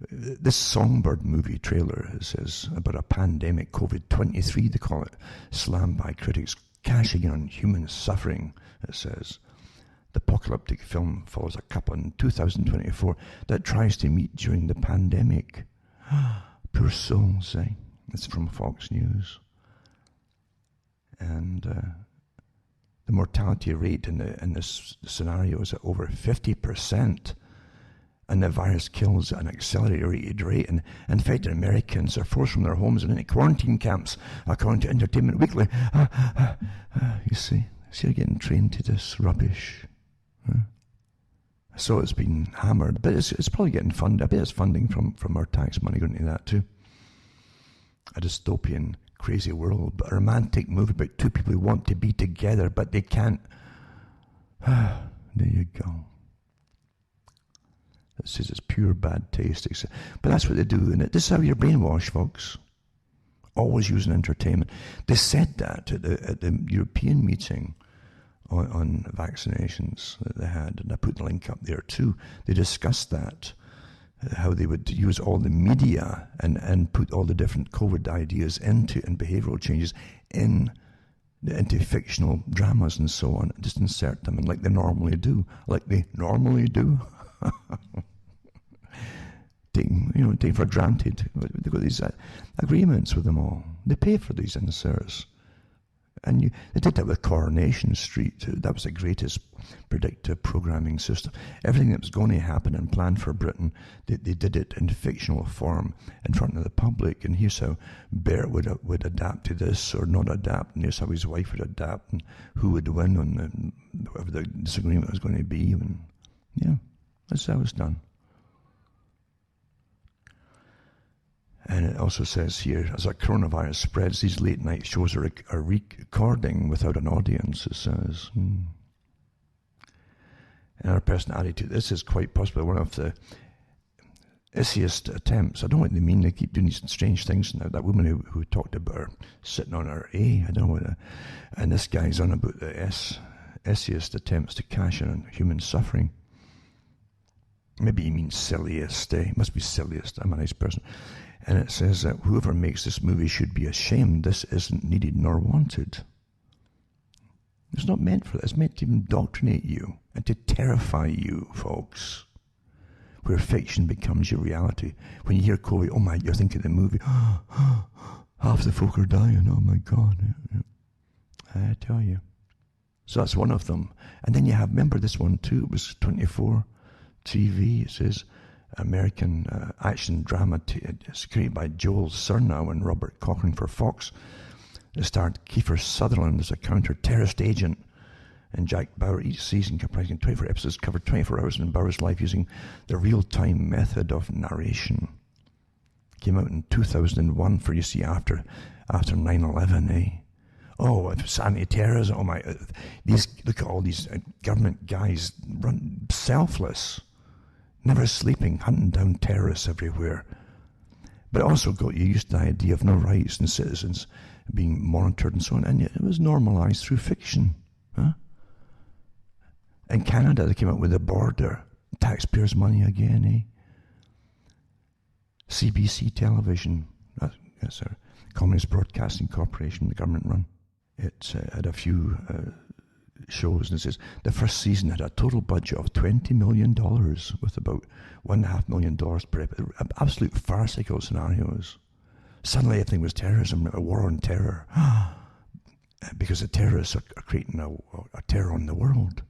This Songbird movie trailer says about a pandemic, COVID-23, they call it, slammed by critics, cashing in on human suffering. It says the apocalyptic film follows a couple in 2024 that tries to meet during the pandemic. Poor souls, eh? It's from Fox News. And the mortality rate in this scenario is at over 50%. And the virus kills at an accelerated rate, and infected Americans are forced from their homes and into quarantine camps, according to Entertainment Weekly. You see they're getting trained to this rubbish. So it's been hammered, but it's probably getting funded. I bet it's funding from our tax money going into that too. A dystopian, crazy world, but a romantic movie about two people who want to be together, but they can't. There you go. It says it's pure bad taste. But that's what they do, and this is how you're brainwashed, folks. Always using entertainment. They said that at the European meeting on vaccinations that they had, and I put the link up there too. They discussed that, how they would use all the media and put all the different COVID ideas into, and behavioural changes into fictional dramas and so on, just insert them in like they normally do. Taking for granted. They've got these agreements with them all. They pay for these inserts. And they did that with Coronation Street. That was the greatest predictive programming system. Everything that was going to happen and planned for Britain, they did it in fictional form in front of the public. And here's how Bert would adapt to this or not adapt. And here's how his wife would adapt, and who would win on whatever the disagreement was going to be. And yeah, that's how it's done. And it also says here, as a coronavirus spreads, these late night shows are recording without an audience, it says. And our personality to this is quite possibly one of the easiest attempts. I don't know what they mean. They keep doing these strange things now. That woman who talked about her sitting on her A, I don't know what, and this guy's on about the easiest attempts to cash in on human suffering. Maybe he means silliest. It must be silliest. I'm a nice person. And it says that whoever makes this movie should be ashamed. This isn't needed nor wanted. It's not meant for that. It's meant to indoctrinate you and to terrify you, folks. Where fiction becomes your reality. When you hear COVID, oh my, you're thinking of the movie. Half the folk are dying. Oh my God. I tell you. So that's one of them. And then you have, remember this one too, it was 24 TV. It says American action drama it's created by Joel Surnow and Robert Cochran for Fox. It starred Kiefer Sutherland as a counter-terrorist agent and Jack Bauer. Each season comprising 24 episodes covered 24 hours in Bauer's life using the real-time method of narration. Came out in 2001 for, you see, after 9/11, eh? Oh, anti-terrorism, oh my, look at all these government guys run selfless. Never sleeping, hunting down terrorists everywhere. But also got you used to the idea of no rights and citizens being monitored and so on. And yet it was normalized through fiction. Huh? In Canada, they came out with a border. Taxpayers' money again, eh? CBC Television. Yes, sir. Communist Broadcasting Corporation, the government run. It had a few shows, and it says the first season had a total budget of $20 million with about $1.5 million per episode. Absolute farcical scenarios. Suddenly everything was terrorism, a war on terror. Because the terrorists are creating a terror on the world.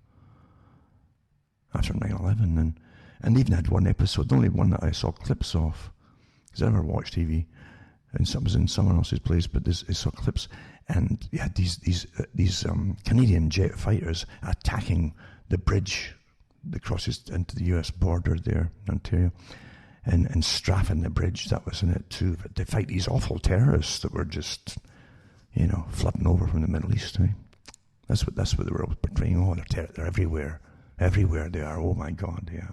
After 9/11, and even had one episode, the only one that I saw clips of, because I never watched TV, and some was in someone else's place, but I saw clips, and you had these Canadian jet fighters attacking the bridge that crosses into the US border there in Ontario, and strafing the bridge. That was in it too. But they fight these awful terrorists that were just, flooding over from the Middle East. Eh? That's what they were portraying. Oh, they're everywhere. Everywhere they are. Oh my God, yeah.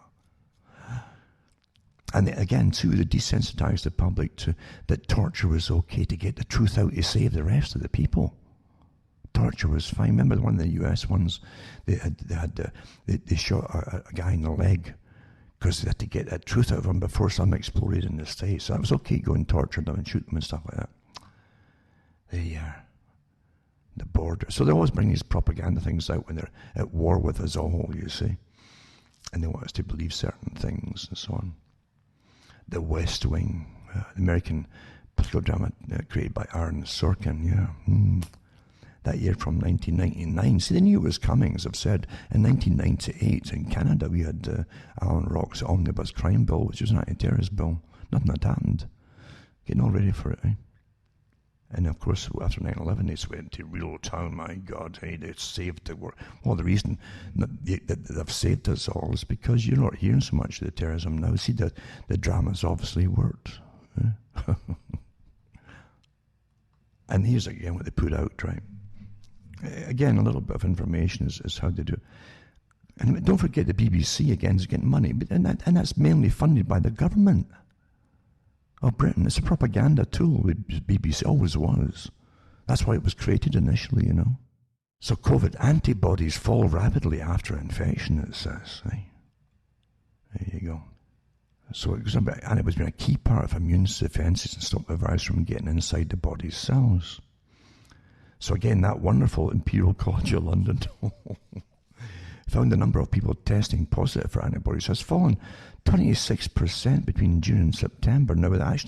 And again, too, they desensitized the public to that torture was okay to get the truth out to save the rest of the people. Torture was fine. Remember the one of the US ones? They shot a guy in the leg because they had to get that truth out of them before some exploded in the States. So that was okay, go and torture them and shoot them and stuff like that. The border. So they always bring these propaganda things out when they're at war with us all, you see. And they want us to believe certain things and so on. The West Wing, American political drama created by Aaron Sorkin, that year from 1999. See, they knew it was coming, as I've said. In 1998, in Canada, we had Alan Rock's Omnibus Crime Bill, which was an anti-terrorist bill. Nothing had happened. Getting all ready for it, eh? And of course, after 9/11, they went to real town. My God, hey, they saved the world. Well, the reason that they've saved us all is because you're not hearing so much of the terrorism now. See, the drama's obviously worked. Eh? And here's again what they put out, right? Again, a little bit of information is how they do it. And don't forget the BBC, again, is getting money. And that's mainly funded by the government of Britain. It's a propaganda tool. The BBC always was. That's why it was created initially, you know. So COVID antibodies fall rapidly after infection, it says. Eh? There you go. So it was been a key part of immune defenses and stop the virus from getting inside the body's cells. So again, that wonderful Imperial College of London found the number of people testing positive for antibodies has fallen 26% between June and September. Now, are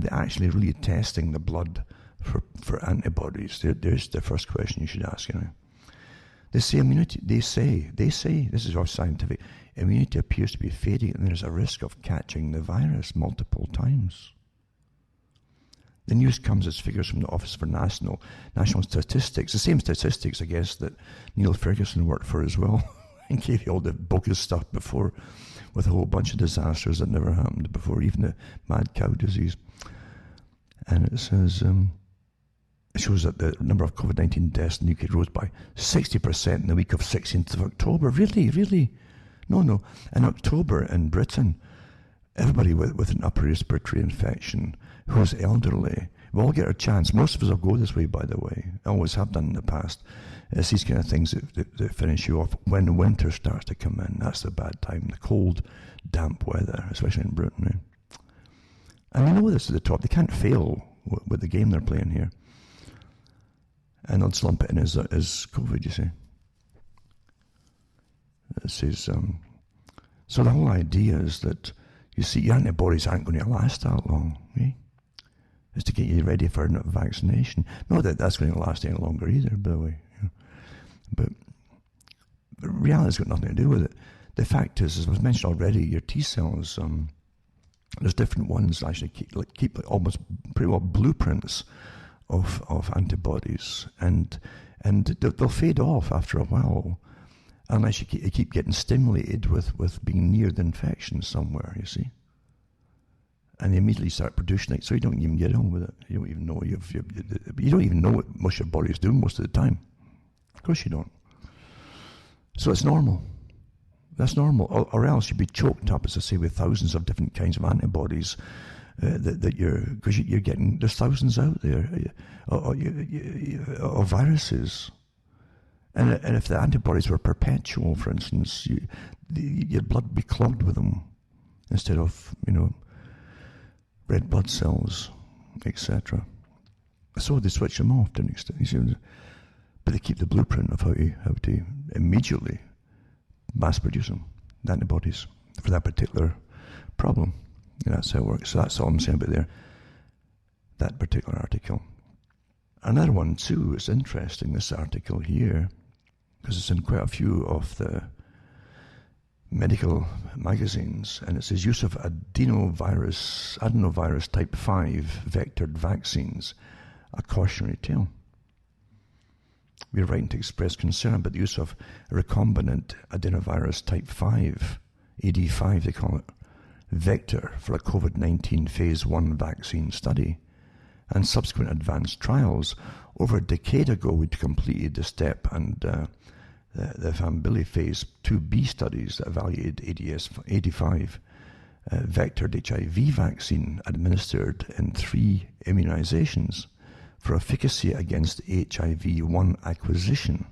they actually really testing the blood for antibodies? There's the first question you should ask. You know, they say immunity. They say this is all scientific. Immunity appears to be fading, and there's a risk of catching the virus multiple times. The news comes as figures from the Office for National Statistics, the same statistics, I guess, that Neil Ferguson worked for as well, and gave you all the bogus stuff before, with a whole bunch of disasters that never happened before, even the mad cow disease. And it says, it shows that the number of COVID-19 deaths in the UK rose by 60% in the week of 16th of October. Really? No. In October in Britain, everybody with an upper respiratory infection who's elderly, we all get our chance. Most of us will go this way, by the way. I always have done in the past. It's these kind of things that finish you off when winter starts to come in. That's the bad time. The cold, damp weather, especially in Britain. Eh? And I know this is the top. They can't fail with the game they're playing here. And they'll slump it in as COVID, you see. It says, so the whole idea is that, you see, your antibodies aren't going to last that long, eh? It's to get you ready for a vaccination. Not that that's going to last any longer either, by the way. You know. But reality's got nothing to do with it. The fact is, as was mentioned already, your T cells, there's different ones that actually keep almost pretty well blueprints of antibodies, and they'll fade off after a while, unless you keep getting stimulated with being near the infection somewhere, you see. And they immediately start producing it, so you don't even get on with it. You don't even know you don't even know what most of your body is doing most of the time. Of course you don't. So it's normal. That's normal, or else you'd be choked up, as I say, with thousands of different kinds of antibodies because you're getting. There's thousands out there of viruses. And if the antibodies were perpetual, for instance, your blood would be clogged with them instead of, red blood cells, etc. So they switch them off to an extent. But they keep the blueprint of how to immediately mass produce them, the antibodies, for that particular problem. And that's how it works. So that's all I'm saying about that particular article. Another one, too, is interesting, this article here, because it's in quite a few of the medical magazines, and it says use of adenovirus type 5 vectored vaccines, a cautionary tale. We are writing to express concern about the use of recombinant adenovirus type 5, AD5 they call it, vector for a COVID-19 phase 1 vaccine study, and subsequent advanced trials. Over a decade ago, we'd completed the STEP and the Fambili phase 2B studies that evaluated AD5 vectored HIV vaccine administered in 3 immunizations for efficacy against HIV-1 acquisition,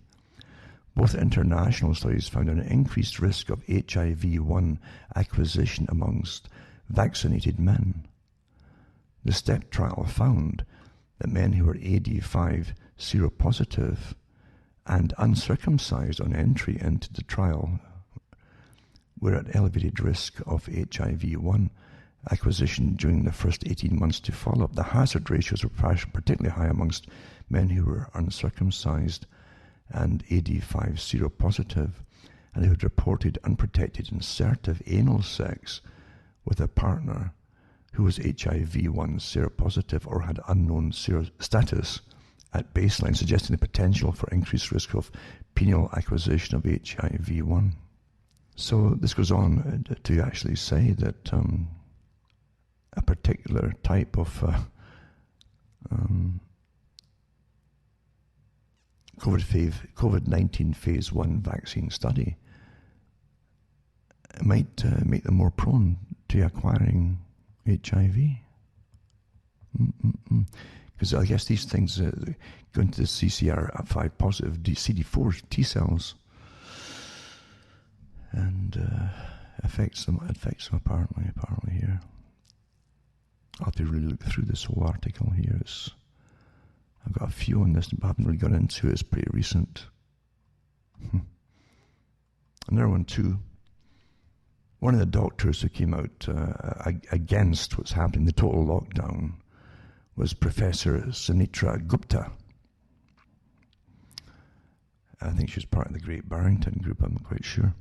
Both international studies found an increased risk of HIV-1 acquisition amongst vaccinated men. The STEP trial found that men who were AD5 seropositive and uncircumcised on entry into the trial were at elevated risk of HIV-1 acquisition during the first 18 months to follow-up. The hazard ratios were particularly high amongst men who were uncircumcised and AD5 seropositive, and who had reported unprotected insertive anal sex with a partner who was HIV-1 seropositive or had unknown status at baseline, suggesting the potential for increased risk of penile acquisition of HIV-1. So this goes on to actually say that a particular type of COVID-19 phase 1 vaccine study might make them more prone to acquiring HIV. Because I guess these things go into the CCR5 positive CD4 T cells and affects them apparently here. I'll have to really look through this whole article here. I've got a few on this, but I haven't really got into it. It's pretty recent. Another one too. One of the doctors who came out against what's happening, the total lockdown, was Professor Sunitra Gupta. I think she was part of the Great Barrington Group, I'm not quite sure.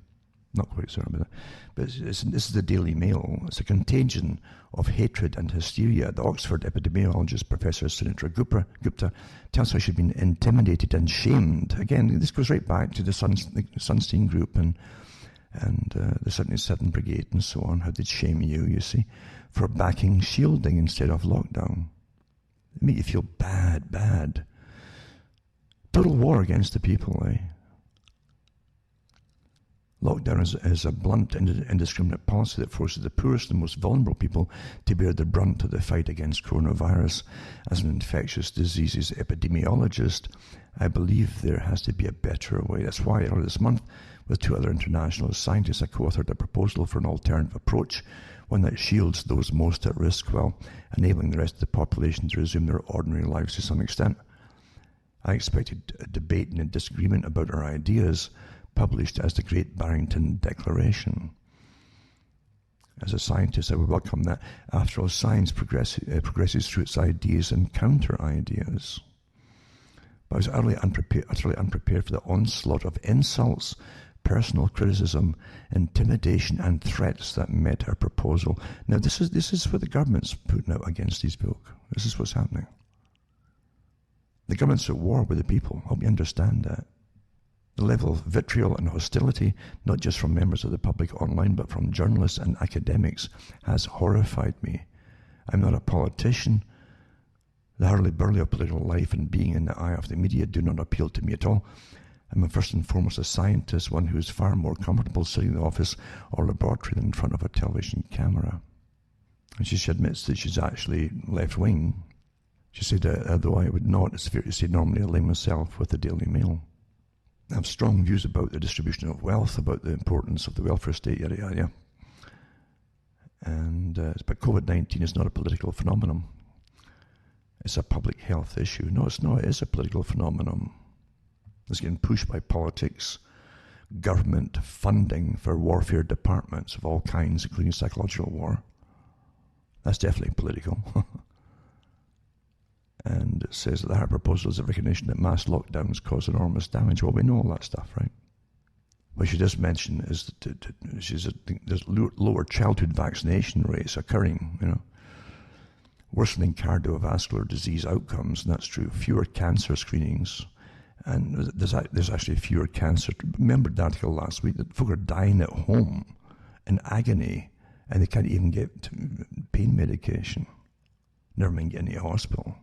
Not quite certain about that. But this is the Daily Mail. It's a contagion of hatred and hysteria. The Oxford epidemiologist Professor Sunitra Gupta tells how she'd been intimidated and shamed. Again, this goes right back to the Sunstein Group and the 77 Brigade and so on. How they'd shame you see, for backing shielding instead of lockdown. They make you feel bad. Total war against the people, eh? Lockdown is a blunt, indiscriminate policy that forces the poorest and most vulnerable people to bear the brunt of the fight against coronavirus. As an infectious diseases epidemiologist, I believe there has to be a better way. That's why earlier this month, with 2 other international scientists, I co-authored a proposal for an alternative approach, one that shields those most at risk while enabling the rest of the population to resume their ordinary lives to some extent. I expected a debate and a disagreement about our ideas, published as the Great Barrington Declaration. As a scientist, I would welcome that. After all, science progresses through its ideas and counter-ideas. But I was utterly unprepared for the onslaught of insults, personal criticism, intimidation, and threats that met our proposal. Now, this is what the government's putting out against these folk. This is what's happening. The government's at war with the people. I hope you understand that. The level of vitriol and hostility, not just from members of the public online, but from journalists and academics, has horrified me. I'm not a politician. The hurly-burly of political life and being in the eye of the media do not appeal to me at all. I'm first and foremost a scientist, one who is far more comfortable sitting in the office or laboratory than in front of a television camera. And she admits that she's actually left-wing. She said, although I would not, it's fair to say, normally align myself with the Daily Mail. I have strong views about the distribution of wealth, about the importance of the welfare state, yada, yada. But COVID-19 is not a political phenomenon. It's a public health issue. No, it's not. It is a political phenomenon. It's getting pushed by politics, government funding for warfare departments of all kinds, including psychological war. That's definitely political. And it says that the Hart proposal is a recognition that mass lockdowns cause enormous damage. Well, we know all that stuff, right? What she does mention is that there's lower childhood vaccination rates occurring, worsening cardiovascular disease outcomes, and that's true. Fewer cancer screenings, and there's actually fewer cancer. Remember the article last week that folk are dying at home in agony, and they can't even get pain medication. Never mind getting to a hospital.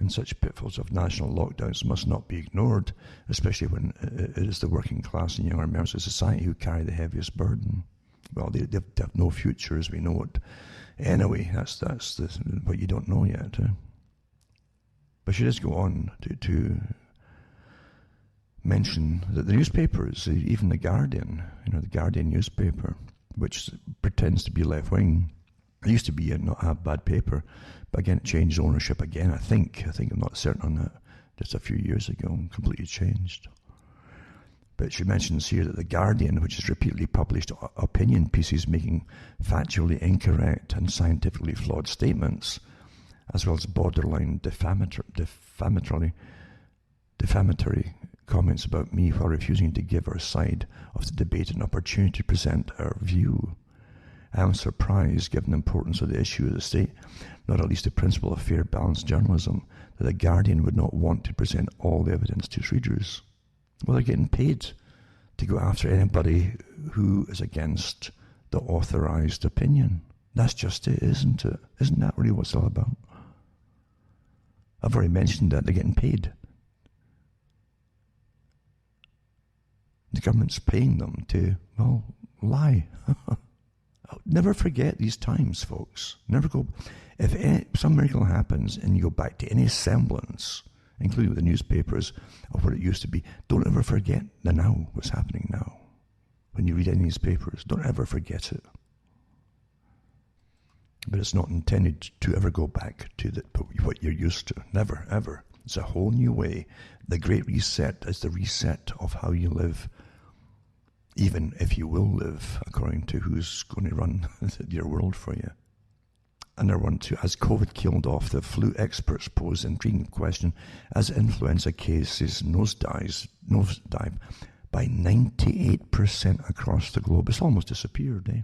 And such pitfalls of national lockdowns must not be ignored, especially when it is the working class and younger members of society who carry the heaviest burden. Well, they have no future as we know it. Anyway, that's what you don't know yet. But she does go on to mention that the newspapers, even The Guardian, the Guardian newspaper, which pretends to be left-wing, it used to be not a bad paper, but again it changed ownership again, I think I'm not certain on that, just a few years ago, completely changed. But she mentions here that The Guardian, which has repeatedly published opinion pieces making factually incorrect and scientifically flawed statements, as well as borderline defamatory comments about me while refusing to give our side of the debate an opportunity to present our view. I am surprised, given the importance of the issue of the state, not at least the principle of fair, balanced journalism, that The Guardian would not want to present all the evidence to its readers. Well, they're getting paid to go after anybody who is against the authorized opinion. That's just it, isn't it? Isn't that really what it's all about? I've already mentioned that they're getting paid. The government's paying them to, well, lie. Never forget these times, folks. Never go. If some miracle happens and you go back to any semblance, including with the newspapers, of what it used to be, don't ever forget the now, what's happening now. When you read any of these papers, don't ever forget it. But it's not intended to ever go back to what you're used to. Never, ever. It's a whole new way. The Great Reset is the reset of how you live, even if you will live, according to who's going to run your world for you. Another one too, as COVID killed off the flu, experts pose an intriguing question as influenza cases nosedive by 98% across the globe. It's almost disappeared, eh?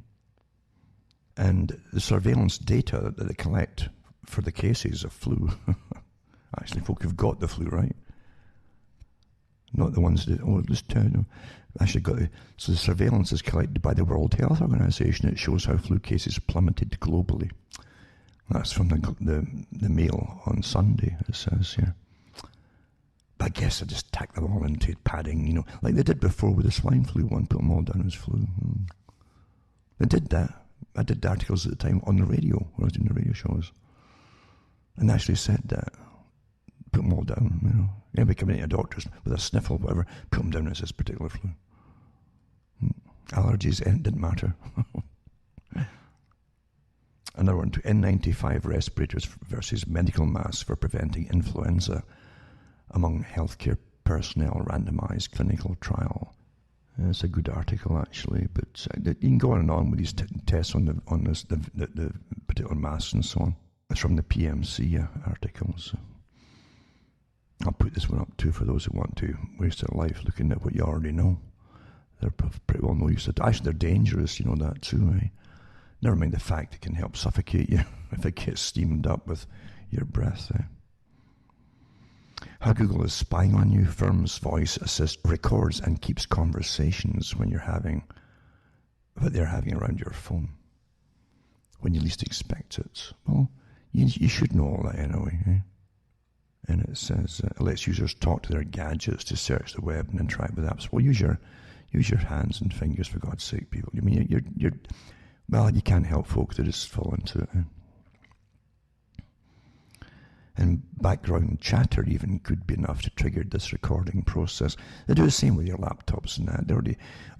And the surveillance data that they collect for the cases of flu, actually folk who've got the flu, right? Not the ones that, actually got it. So the surveillance is collected by the World Health Organization. It shows how flu cases plummeted globally. That's from the Mail on Sunday, it says here. But I guess I just tacked them all into padding, like they did before with the swine flu one, put them all down as flu. They did that. I did the articles at the time on the radio, when I was doing the radio shows. And they actually said that. Put them all down, Anybody coming into a doctor's with a sniffle or whatever, put them down as this particular flu. Allergies, it didn't matter. Another one, to N95 respirators versus medical masks for preventing influenza among healthcare personnel, randomized clinical trial. It's a good article, actually, but you can go on and on with these tests on the particular masks and so on. It's from the PMC articles. I'll put this one up too for those who want to waste their life looking at what you already know. They're pretty well no use. Actually, they're dangerous, that too, eh? Never mind the fact it can help suffocate you if it gets steamed up with your breath. How Google is spying on you. Firm's voice assist records and keeps conversations when they're having around your phone. When you least expect it. Well, you should know all that anyway. Eh? And it says it lets users talk to their gadgets to search the web and interact with apps. Well, use your hands and fingers, for God's sake, people. I mean, well, you can't help folk that just fall into it. And background chatter even could be enough to trigger this recording process. They do the same with your laptops and that.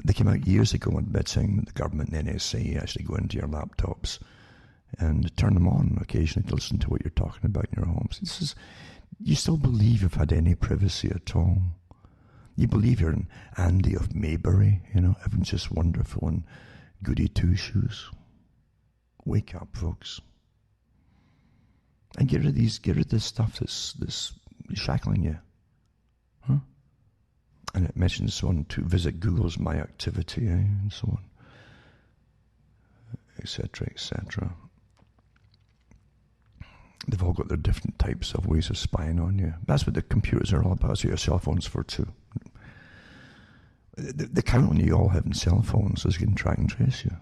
They came out years ago admitting that the government and the NSA actually go into your laptops and turn them on occasionally to listen to what you're talking about in your homes. You still believe you've had any privacy at all? You believe you're an Andy of Maybury, everyone's just wonderful and goody two-shoes. Wake up, folks. And get rid of this stuff that's shackling you. Huh? And it mentions on to visit Google's My Activity, and so on. Etc., etc. They've all got their different types of ways of spying on you. That's what the computers are all about. That's what your cell phones for too. They count on you all having cell phones so they can track and trace you.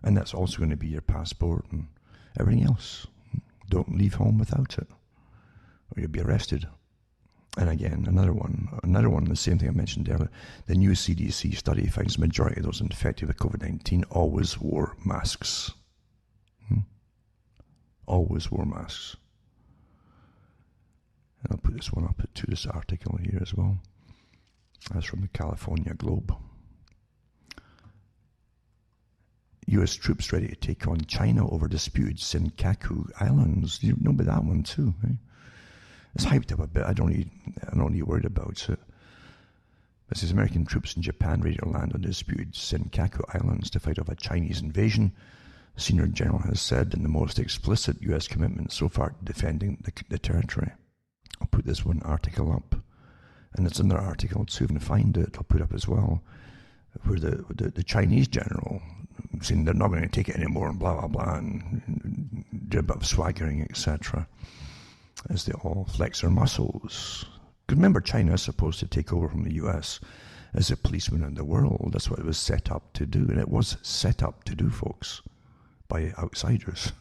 And that's also going to be your passport and everything else. Don't leave home without it, or you'll be arrested. And again, another one, the same thing I mentioned earlier. The new CDC study finds the majority of those infected with COVID-19 always wore masks. Always wore masks. And I'll put this one up to this article here as well. That's from the California Globe. U.S. troops ready to take on China over disputed Senkaku Islands. You know about that one too, right? It's hyped up a bit. I'm not really worried about it. It says American troops in Japan ready to land on the disputed Senkaku Islands to fight off a Chinese invasion. The senior general has said in the most explicit U.S. commitment so far to defending the territory. I'll put this one article up, and it's another article too. If I can find it, I'll put up as well, where the Chinese general saying they're not going to take it anymore and blah blah blah, and do a bit of swaggering, etc. as they all flex their muscles. Because remember, China is supposed to take over from the US as a policeman in the world. That's what it was set up to do. And it was set up to do, folks, by outsiders.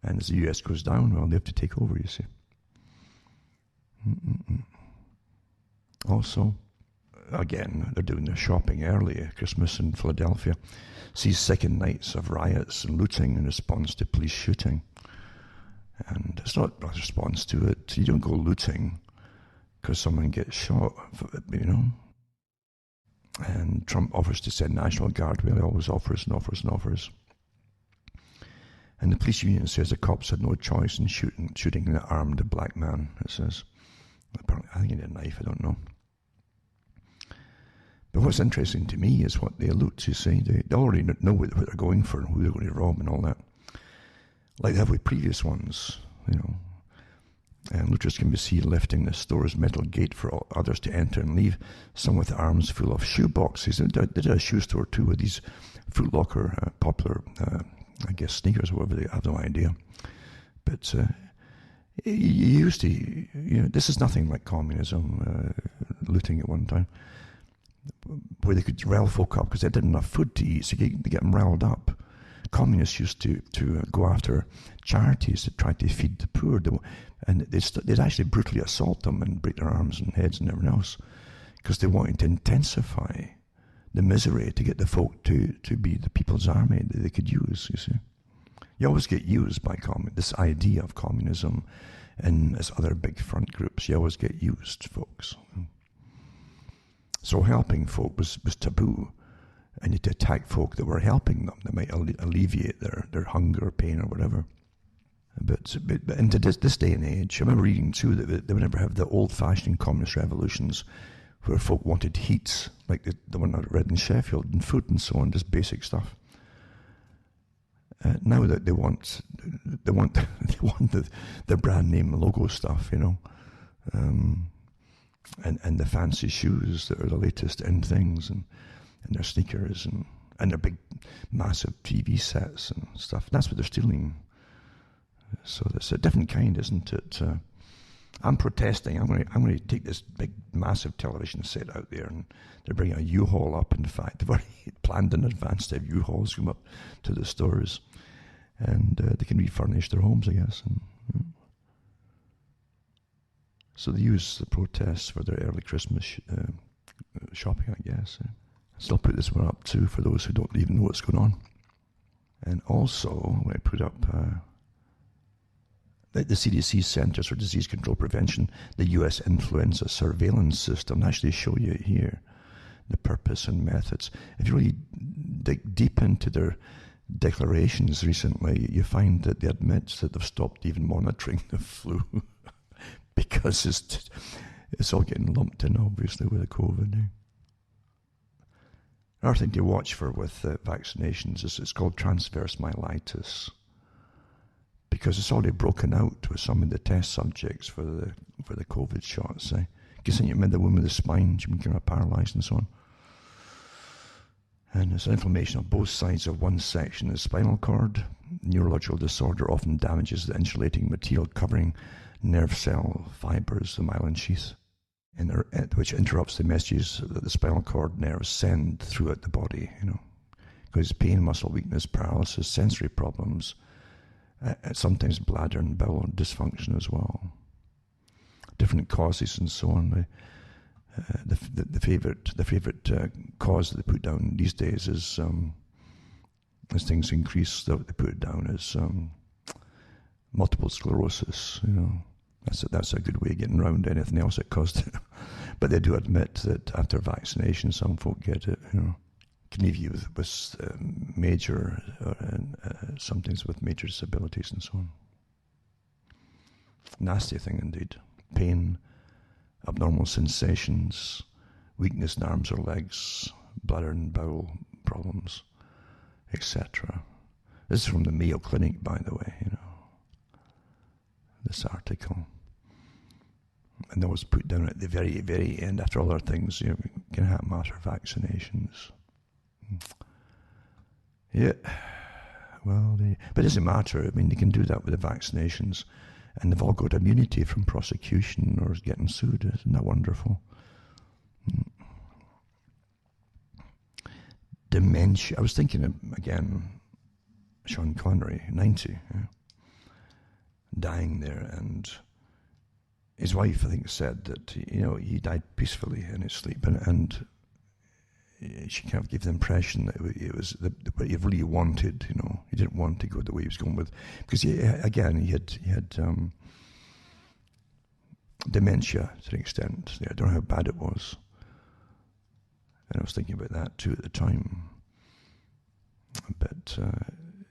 And as the US goes down, well, they have to take over, you see. Also, again, they're doing their shopping early at Christmas in Philadelphia. Sees second nights of riots and looting in response to police shooting. And it's not a response to it. You don't go looting because someone gets shot, you know. And Trump offers to send National Guard. Well, he always offers and offers and offers. And the police union says the cops had no choice in shooting an armed black man, it says. Apparently, I think he had a knife, I don't know. But what's interesting to me is what they loot, you see. They already know what they're going for and who they're going to rob and all that. Like they have with previous ones, you know. And looters can be seen lifting the store's metal gate for all others to enter and leave, some with arms full of shoe boxes. They did a shoe store too with these Foot Locker popular, I guess, sneakers or whatever, they have no idea. But you used to, you know, this is nothing like communism, looting at one time, where they could rile folk up because they didn't have enough food to eat, so they get them riled up. Communists used to go after charities to try to feed the poor, and they'd actually brutally assault them and break their arms and heads and everything else because they wanted to intensify the misery to get the folk to be the people's army that they could use, you see. You always get used by this idea of communism and as other big front groups. You always get used, folks. So helping folk was taboo. And you had to attack folk that were helping them, that might alleviate their hunger or pain or whatever. But into this day and age, I remember reading too that they would never have the old-fashioned communist revolutions where folk wanted heat, like the one I read in Sheffield, and food and so on, just basic stuff. Now that they want the brand name logo stuff, you know, and the fancy shoes that are the latest in things, and their sneakers and their big, massive TV sets and stuff. That's what they're stealing. So it's a different kind, isn't it? I'm protesting. I'm going to take this big, massive television set out there, and they're bringing a U-Haul up. In fact, they've already planned in advance to have U-Hauls come up to the stores, and they can refurnish their homes, I guess. And, so they use the protests for their early Christmas shopping, I guess. So I'll put this one up too for those who don't even know what's going on. And also, when I put up the CDC Centers for Disease Control Prevention, the U.S. influenza surveillance system, I actually show you here the purpose and methods. If you really dig deep into their declarations recently, you find that they admit that they've stopped even monitoring the flu because it's all getting lumped in, obviously, with the COVID. Another thing to watch for with vaccinations is it's called transverse myelitis, because it's already broken out with some of the test subjects for the COVID shots. Because you remember the woman with the spine, she became paralyzed and so on. And it's an inflammation on both sides of one section of the spinal cord. Neurological disorder often damages the insulating material covering nerve cell fibers, the myelin sheath, which interrupts the messages that the spinal cord nerves send throughout the body, you know. Because pain, muscle weakness, paralysis, sensory problems, sometimes bladder and bowel dysfunction as well. Different causes and so on. The favorite cause that they put down these days is, as things increase, they put it down as multiple sclerosis, you know. That's a good way of getting around anything else it caused. But they do admit that after vaccination, some folk get it, can leave you with major, sometimes with major disabilities and so on. Nasty thing indeed. Pain, abnormal sensations, weakness in arms or legs, bladder and bowel problems, etc. This is from the Mayo Clinic, by the way, this article. And that was put down at the very, very end, after all other things, can have matter vaccinations. Yeah, well, but it doesn't matter. I mean, they can do that with the vaccinations, and they've all got immunity from prosecution or getting sued. Isn't that wonderful? Dementia. I was thinking of, again, Sean Connery, 90, dying there, and his wife, I think, said that he died peacefully in his sleep, and she kind of gave the impression that it was what he really wanted. He didn't want to go the way he was going with, because he had dementia to an extent. I don't know how bad it was, and I was thinking about that too at the time. But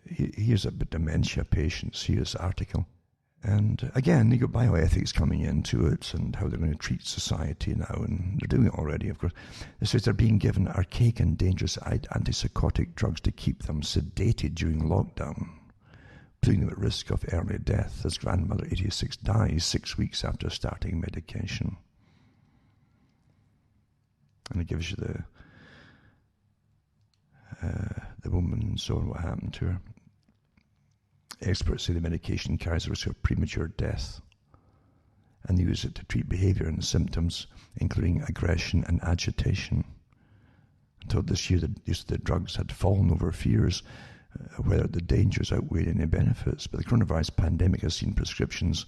here's a bit dementia patients. Here's the article. And again, you got bioethics coming into it and how they're going to treat society now, and they're doing it already, of course. It says they're being given archaic and dangerous antipsychotic drugs to keep them sedated during lockdown, putting them at risk of early death. His grandmother, 86, dies 6 weeks after starting medication. And it gives you the woman and so on, what happened to her. Experts say the medication carries a risk of premature death, and they use it to treat behaviour and symptoms, including aggression and agitation. Until this year, the use of the drugs had fallen over fears whether the dangers outweighed any benefits. But the coronavirus pandemic has seen prescriptions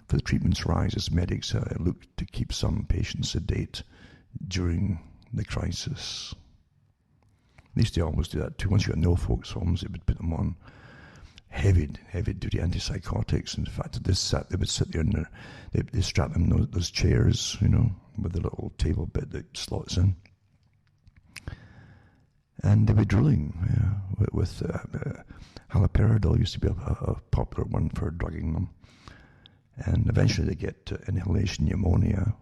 for the treatments rise as medics look to keep some patients sedate during the crisis. They used to always do that too. Once you got no folks homes, they would put them on heavy duty antipsychotics. In fact, they would sit there and they strap them in those chairs, with the little table bit that slots in. And they were drooling with haloperidol used to be a popular one for drugging them. And eventually they get inhalation pneumonia,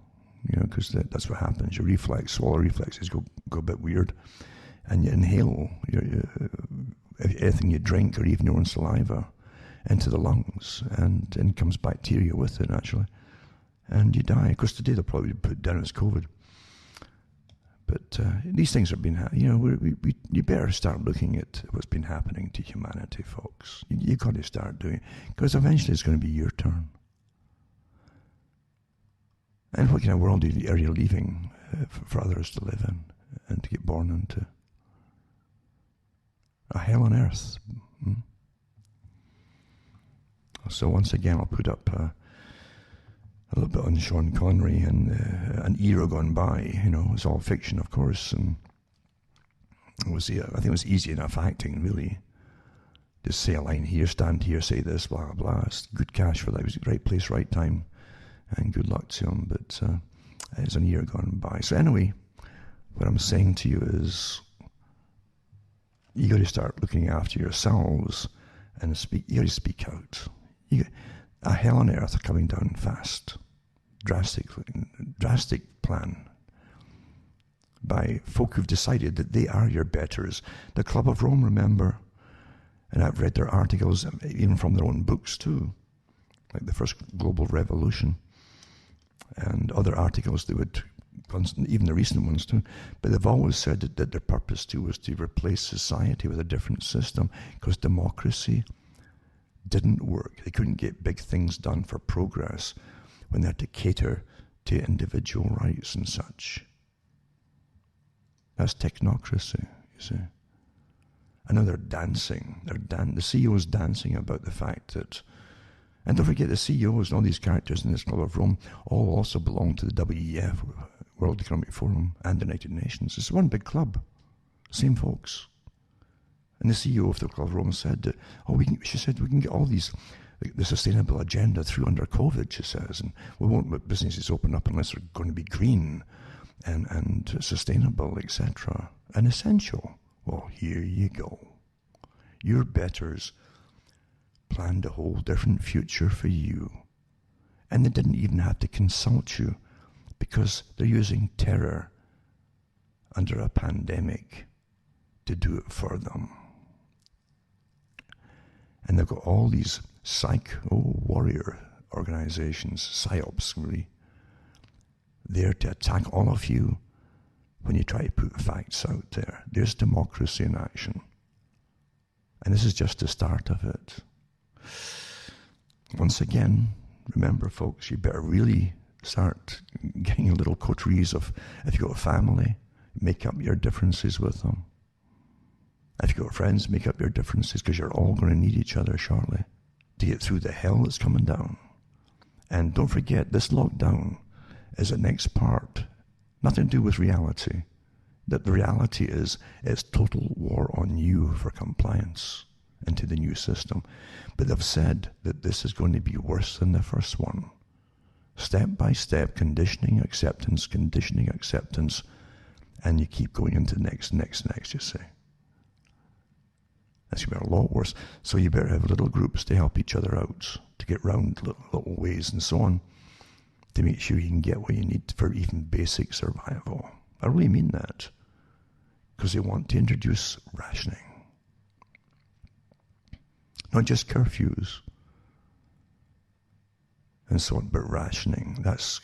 because that's what happens. Your swallow reflexes go a bit weird, and you inhale anything you drink or even your own saliva into the lungs, and in comes bacteria with it, actually. And you die. Of course, today they'll probably put it down as COVID. But these things have been, you better start looking at what's been happening to humanity, folks. You've got to start doing it, because eventually it's going to be your turn. And what kind of world are you leaving for others to live in and to get born into? A hell on earth. So once again, I'll put up a little bit on Sean Connery and an era gone by. It's all fiction, of course, and I think it was easy enough acting, really. Just say a line here, stand here, say this, blah, blah. It's good cash for that. It was the right place, right time, and good luck to him. But it's an era gone by. So anyway, what I'm saying to you is, you got to start looking after yourselves and speak. You got to speak out. A hell on earth coming down fast. Drastic plan by folk who've decided that they are your betters. The Club of Rome, remember, and I've read their articles, even from their own books too, like the First Global Revolution, and other articles they would, even the recent ones too, but they've always said that their purpose too was to replace society with a different system, because democracy didn't work. They couldn't get big things done for progress when they had to cater to individual rights and such. That's technocracy, you see. I know they're dancing. The CEO's dancing about the fact that, and don't forget, the CEOs and all these characters in this Club of Rome all also belong to the WEF, World Economic Forum, and the United Nations. It's one big club, same folks. And the CEO of the Club of Rome said that, she said we can get all these the sustainable agenda through under COVID, she says, and we won't let businesses open up unless they're going to be green and sustainable, etc., and essential. Well, here you go. Your betters planned a whole different future for you, and they didn't even have to consult you because they're using terror under a pandemic to do it for them. And they've got all these warrior organizations, PSYOPs really, there to attack all of you when you try to put facts out there. There's democracy in action. And this is just the start of it. Once again, remember folks, you better really start getting little coteries of, if you've got a family, make up your differences with them. If you've got friends, make up your differences, because you're all going to need each other shortly to get through the hell that's coming down. And don't forget, this lockdown is the next part. Nothing to do with reality. That the reality is, it's total war on you for compliance into the new system. But they've said that this is going to be worse than the first one. Step by step, conditioning acceptance, and you keep going into next, you see. That's going to be a lot worse. So you better have little groups to help each other out, to get round little ways and so on, to make sure you can get what you need for even basic survival. I really mean that, because they want to introduce rationing. Not just curfews and so on, but rationing. That's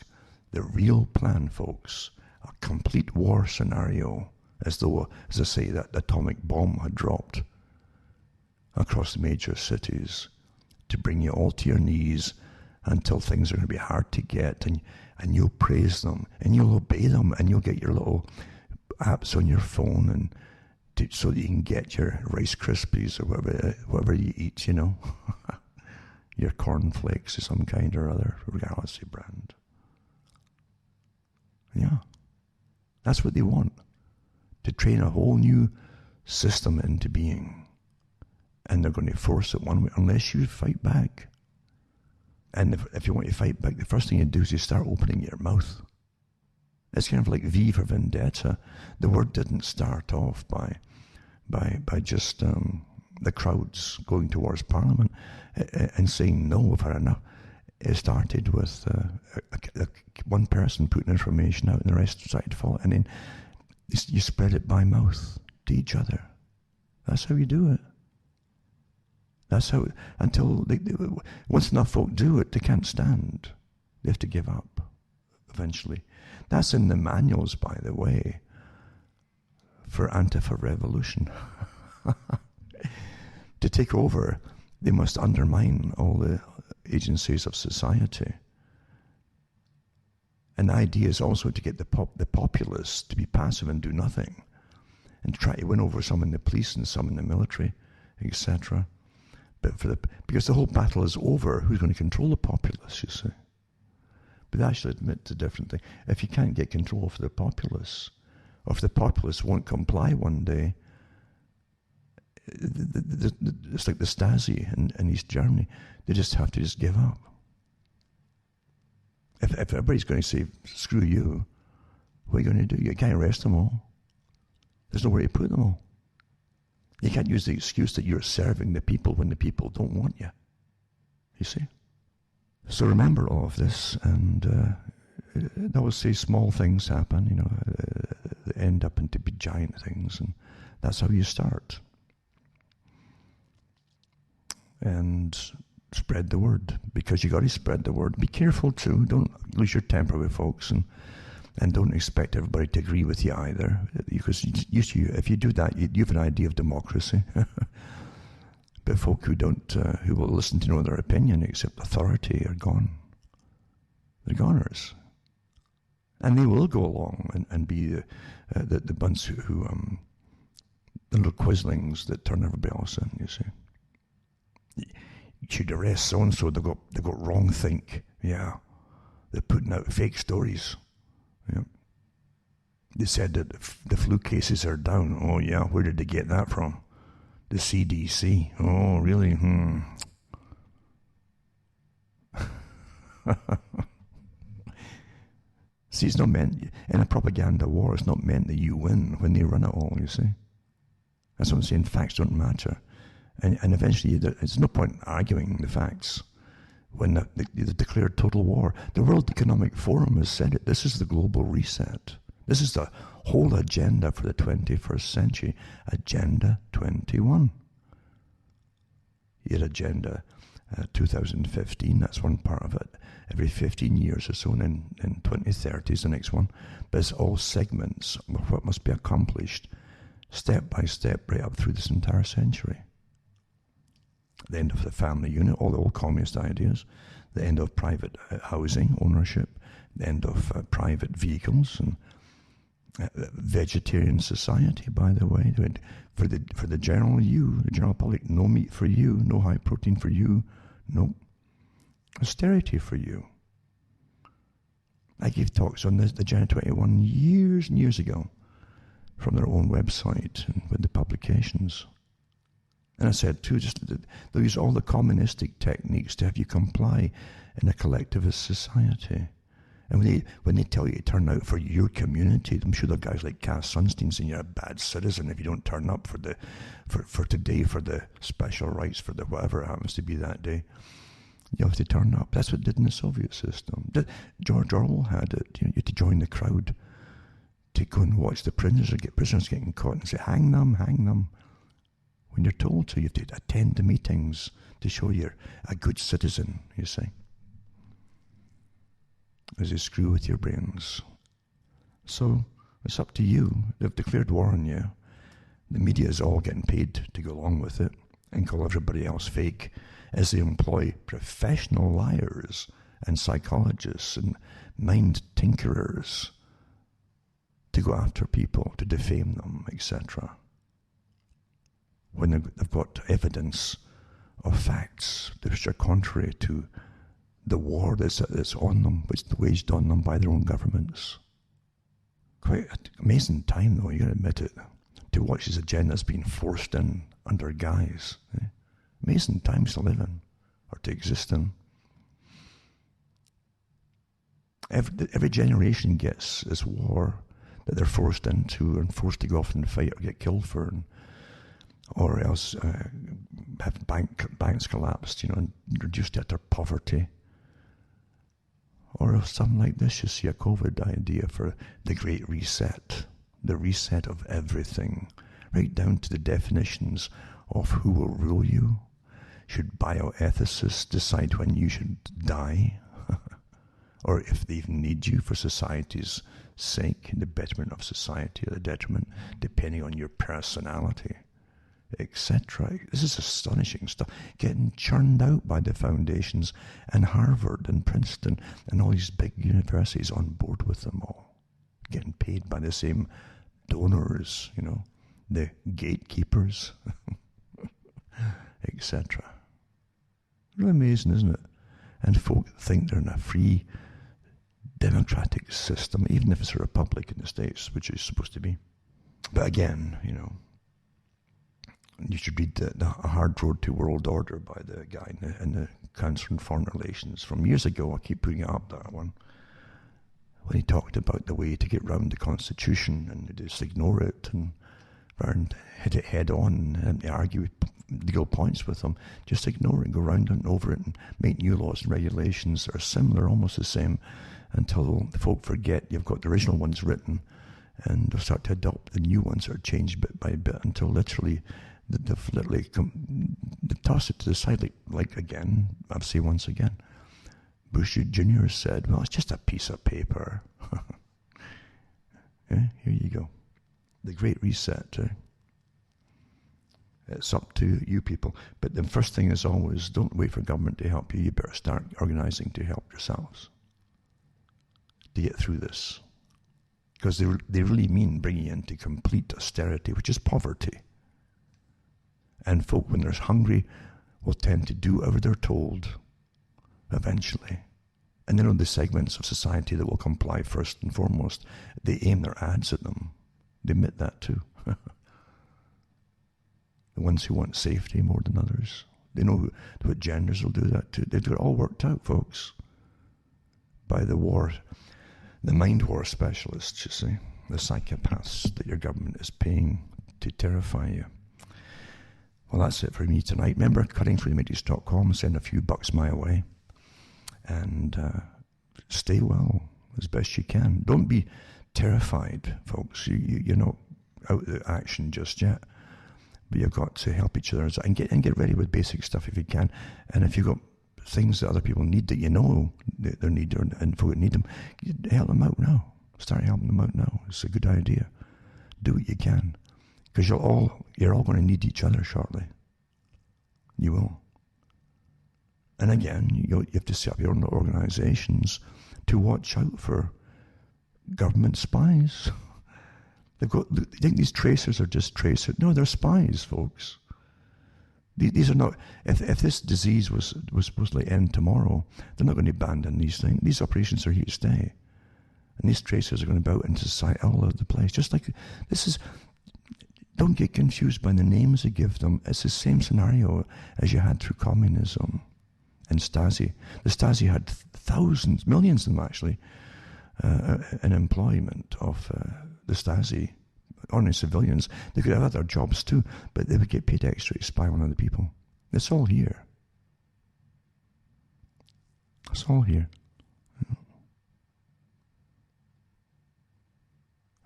the real plan, folks. A complete war scenario, as though, as I say, that atomic bomb had dropped across the major cities to bring you all to your knees until things are going to be hard to get, and you'll praise them, and you'll obey them, and you'll get your little apps on your phone and so that you can get your Rice Krispies or whatever you eat, you know, your cornflakes of some kind or other, regardless of brand. Yeah, that's what they want, to train a whole new system into being. And they're going to force it one way, unless you fight back. And if you want to fight back, the first thing you do is you start opening your mouth. It's kind of like V for Vendetta. The word didn't start off by just the crowds going towards Parliament and saying no, we've had enough. It started with one person putting information out and the rest started to follow. And then you spread it by mouth to each other. That's how you do it. That's how, until once enough folk do it, they can't stand. They have to give up eventually. That's in the manuals, by the way, for Antifa revolution. To take over, they must undermine all the agencies of society. And the idea is also to get the populace to be passive and do nothing, and try to win over some in the police and some in the military, etc. But because the whole battle is over, who's going to control the populace, you see? But they actually admit to different things. If you can't get control of the populace, or if the populace won't comply one day, it's like the Stasi in East Germany. They just have to just give up. If everybody's going to say, screw you, what are you going to do? You can't arrest them all. There's nowhere to put them all. You can't use the excuse that you're serving the people when the people don't want you. You see? So remember all of this, and I will say small things happen, you know, they end up into big giant things, and that's how you start. And spread the word, because you got to spread the word. Be careful too. Don't lose your temper with folks, and don't expect everybody to agree with you either, because if you do that, you have an idea of democracy. But folk who will listen to no other opinion except authority are gone. They're goners, and they will go along and be the bunch who the little quislings that turn everybody else in. You see, you should arrest so and so. They've got wrong think. Yeah, they're putting out fake stories. Yeah. They said that the flu cases are down. Oh yeah, where did they get that from? The CDC. Oh really? See, it's not meant, in a propaganda war, it's not meant that you win when they run it all, you see. That's what I'm saying, facts don't matter. And eventually, there's no point arguing the facts when they declared total war. The World Economic Forum has said it. This is the global reset. This is the whole agenda for the 21st century. Agenda 21. You had Agenda 2015, that's one part of it. Every 15 years or so, and then in 2030 is the next one. But it's all segments of what must be accomplished step by step right up through this entire century. The end of the family unit, all the old communist ideas, the end of private housing ownership, the end of private vehicles, and vegetarian society, by the way. For the general you, the general public, no meat for you, no high protein for you, no austerity for you. I gave talks on this, the Agenda 21, years and years ago, from their own website and with the publications. And I said, too, they'll use all the communistic techniques to have you comply in a collectivist society. And when they tell you to turn out for your community, I'm sure there are guys like Cass Sunstein saying you're a bad citizen if you don't turn up for today, for the special rights, for the whatever it happens to be that day. You have to turn up. That's what it did in the Soviet system. George Orwell had it. You had to join the crowd to go and watch the prisoners getting caught and say, hang them, hang them. When you're told to, you have to attend the meetings to show you're a good citizen, you see. As they screw with your brains. So, it's up to you. They've declared war on you. The media is all getting paid to go along with it and call everybody else fake as they employ professional liars and psychologists and mind tinkerers to go after people, to defame them, etc. When they've got evidence of facts which are contrary to the war that's on them, which is waged on them by their own governments. Quite an amazing time, though, you got to admit it, to watch these agendas being forced in under guise. Amazing times to live in, or to exist in. Every generation gets this war that they're forced into and forced to go off and fight or get killed for, or else have banks collapsed, and reduced to utter poverty. Or something like this, you see a COVID idea for the Great Reset, the reset of everything, right down to the definitions of who will rule you. Should bioethicists decide when you should die? Or if they even need you for society's sake, the betterment of society or the detriment, depending on your personality, etc. This is astonishing stuff, getting churned out by the foundations and Harvard and Princeton and all these big universities on board with them all, getting paid by the same donors, the gatekeepers, etc. Really amazing, isn't it? And folk think they're in a free democratic system, even if it's a republic in the States, which is supposed to be. But again, you should read the Hard Road to World Order by the guy in the Council on Foreign Relations from years ago. I keep putting up that one. When he talked about the way to get round the Constitution and just ignore it and hit it head on and argue legal points with them, just ignore it, go round and over it and make new laws and regulations that are similar, almost the same, until the folk forget you've got the original ones written and they'll start to adopt the new ones that are changed bit by bit until literally they've tossed it to the side, like again, I'll say once again, Bush Jr. said, well, it's just a piece of paper. Yeah, here you go. The Great Reset. It's up to you people. But the first thing is always, don't wait for government to help you. You better start organizing to help yourselves to get through this. Because they really mean bringing you into complete austerity, which is poverty. And folk, when they're hungry, will tend to do whatever they're told eventually. And then on the segments of society that will comply first and foremost, they aim their ads at them. They admit that too. The ones who want safety more than others. They know what genders will do that too. They've got it all worked out, folks. by the mind war specialists, you see, the psychopaths that your government is paying to terrify you. Well, that's it for me tonight. Remember, cuttingthroughthematrix.com, send a few bucks my way, and stay well as best you can. Don't be terrified, folks. You're not out of action just yet, but you've got to help each other and get ready with basic stuff if you can. And if you've got things that other people need that you know they need, and folk that need them, help them out now. Start helping them out now. It's a good idea. Do what you can, because you're all going to need each other shortly. You will. And again, you have to set up your own organizations to watch out for government spies. You think these tracers are just tracers? No, they're spies, folks. These are not. If this disease was supposed to end tomorrow, they're not going to abandon these things. These operations are here to stay, and these tracers are going to go out into society all over the place. Just like this is. Don't get confused by the names they give them. It's the same scenario as you had through communism and Stasi. The Stasi had thousands, millions of them actually, in employment of the Stasi, ordinary civilians. They could have other jobs too, but they would get paid extra to spy on other people. It's all here. It's all here.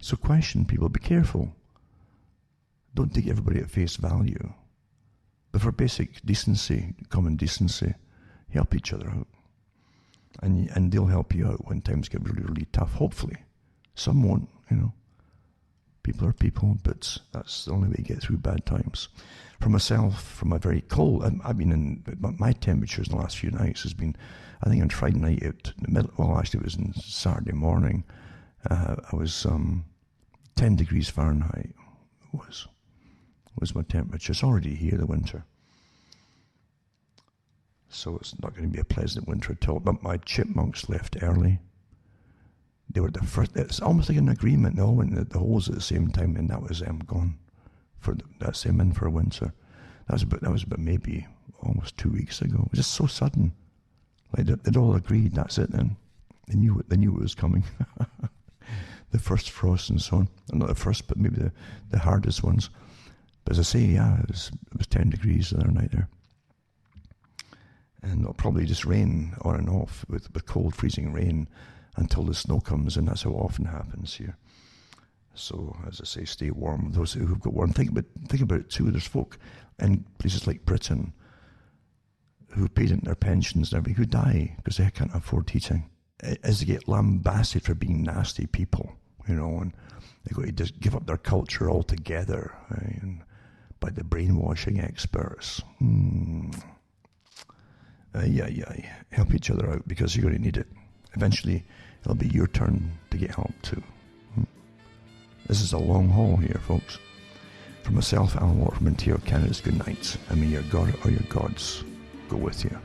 So question people, be careful. Don't take everybody at face value. But for basic decency, common decency, help each other out. And they'll help you out when times get really, really tough, hopefully. Some won't, People are people, but that's the only way to get through bad times. For myself, from a very cold, I've been in, my temperatures in the last few nights has been, I think on Friday night, actually it was on Saturday morning, I was 10 degrees Fahrenheit was my temperature. It's already here, the winter. So it's not going to be a pleasant winter at all. But my chipmunks left early. They were the first. It's almost like an agreement. They all went in the holes at the same time, and that was them gone. That's them in for winter. That was about maybe almost 2 weeks ago. It was just so sudden. Like they'd all agreed. That's it. Then they knew it was coming. The first frost and so on. Not the first, but maybe the hardest ones. But as I say, yeah, it was 10 degrees the other night there. And it'll probably just rain on and off with cold, freezing rain until the snow comes, and that's how often happens here. So, as I say, stay warm. Those who've got warm, think about it too. There's folk in places like Britain who paid into their pensions and everything, who die because they can't afford heating. As they get lambasted for being nasty people, and they've got to just give up their culture altogether, right? And by the brainwashing experts. Help each other out, because you're going to need it. Eventually, it'll be your turn to get help too. This is a long haul here, folks. For myself, Alan Watt from Ontario, Canada's good night. And may your God or your gods go with you.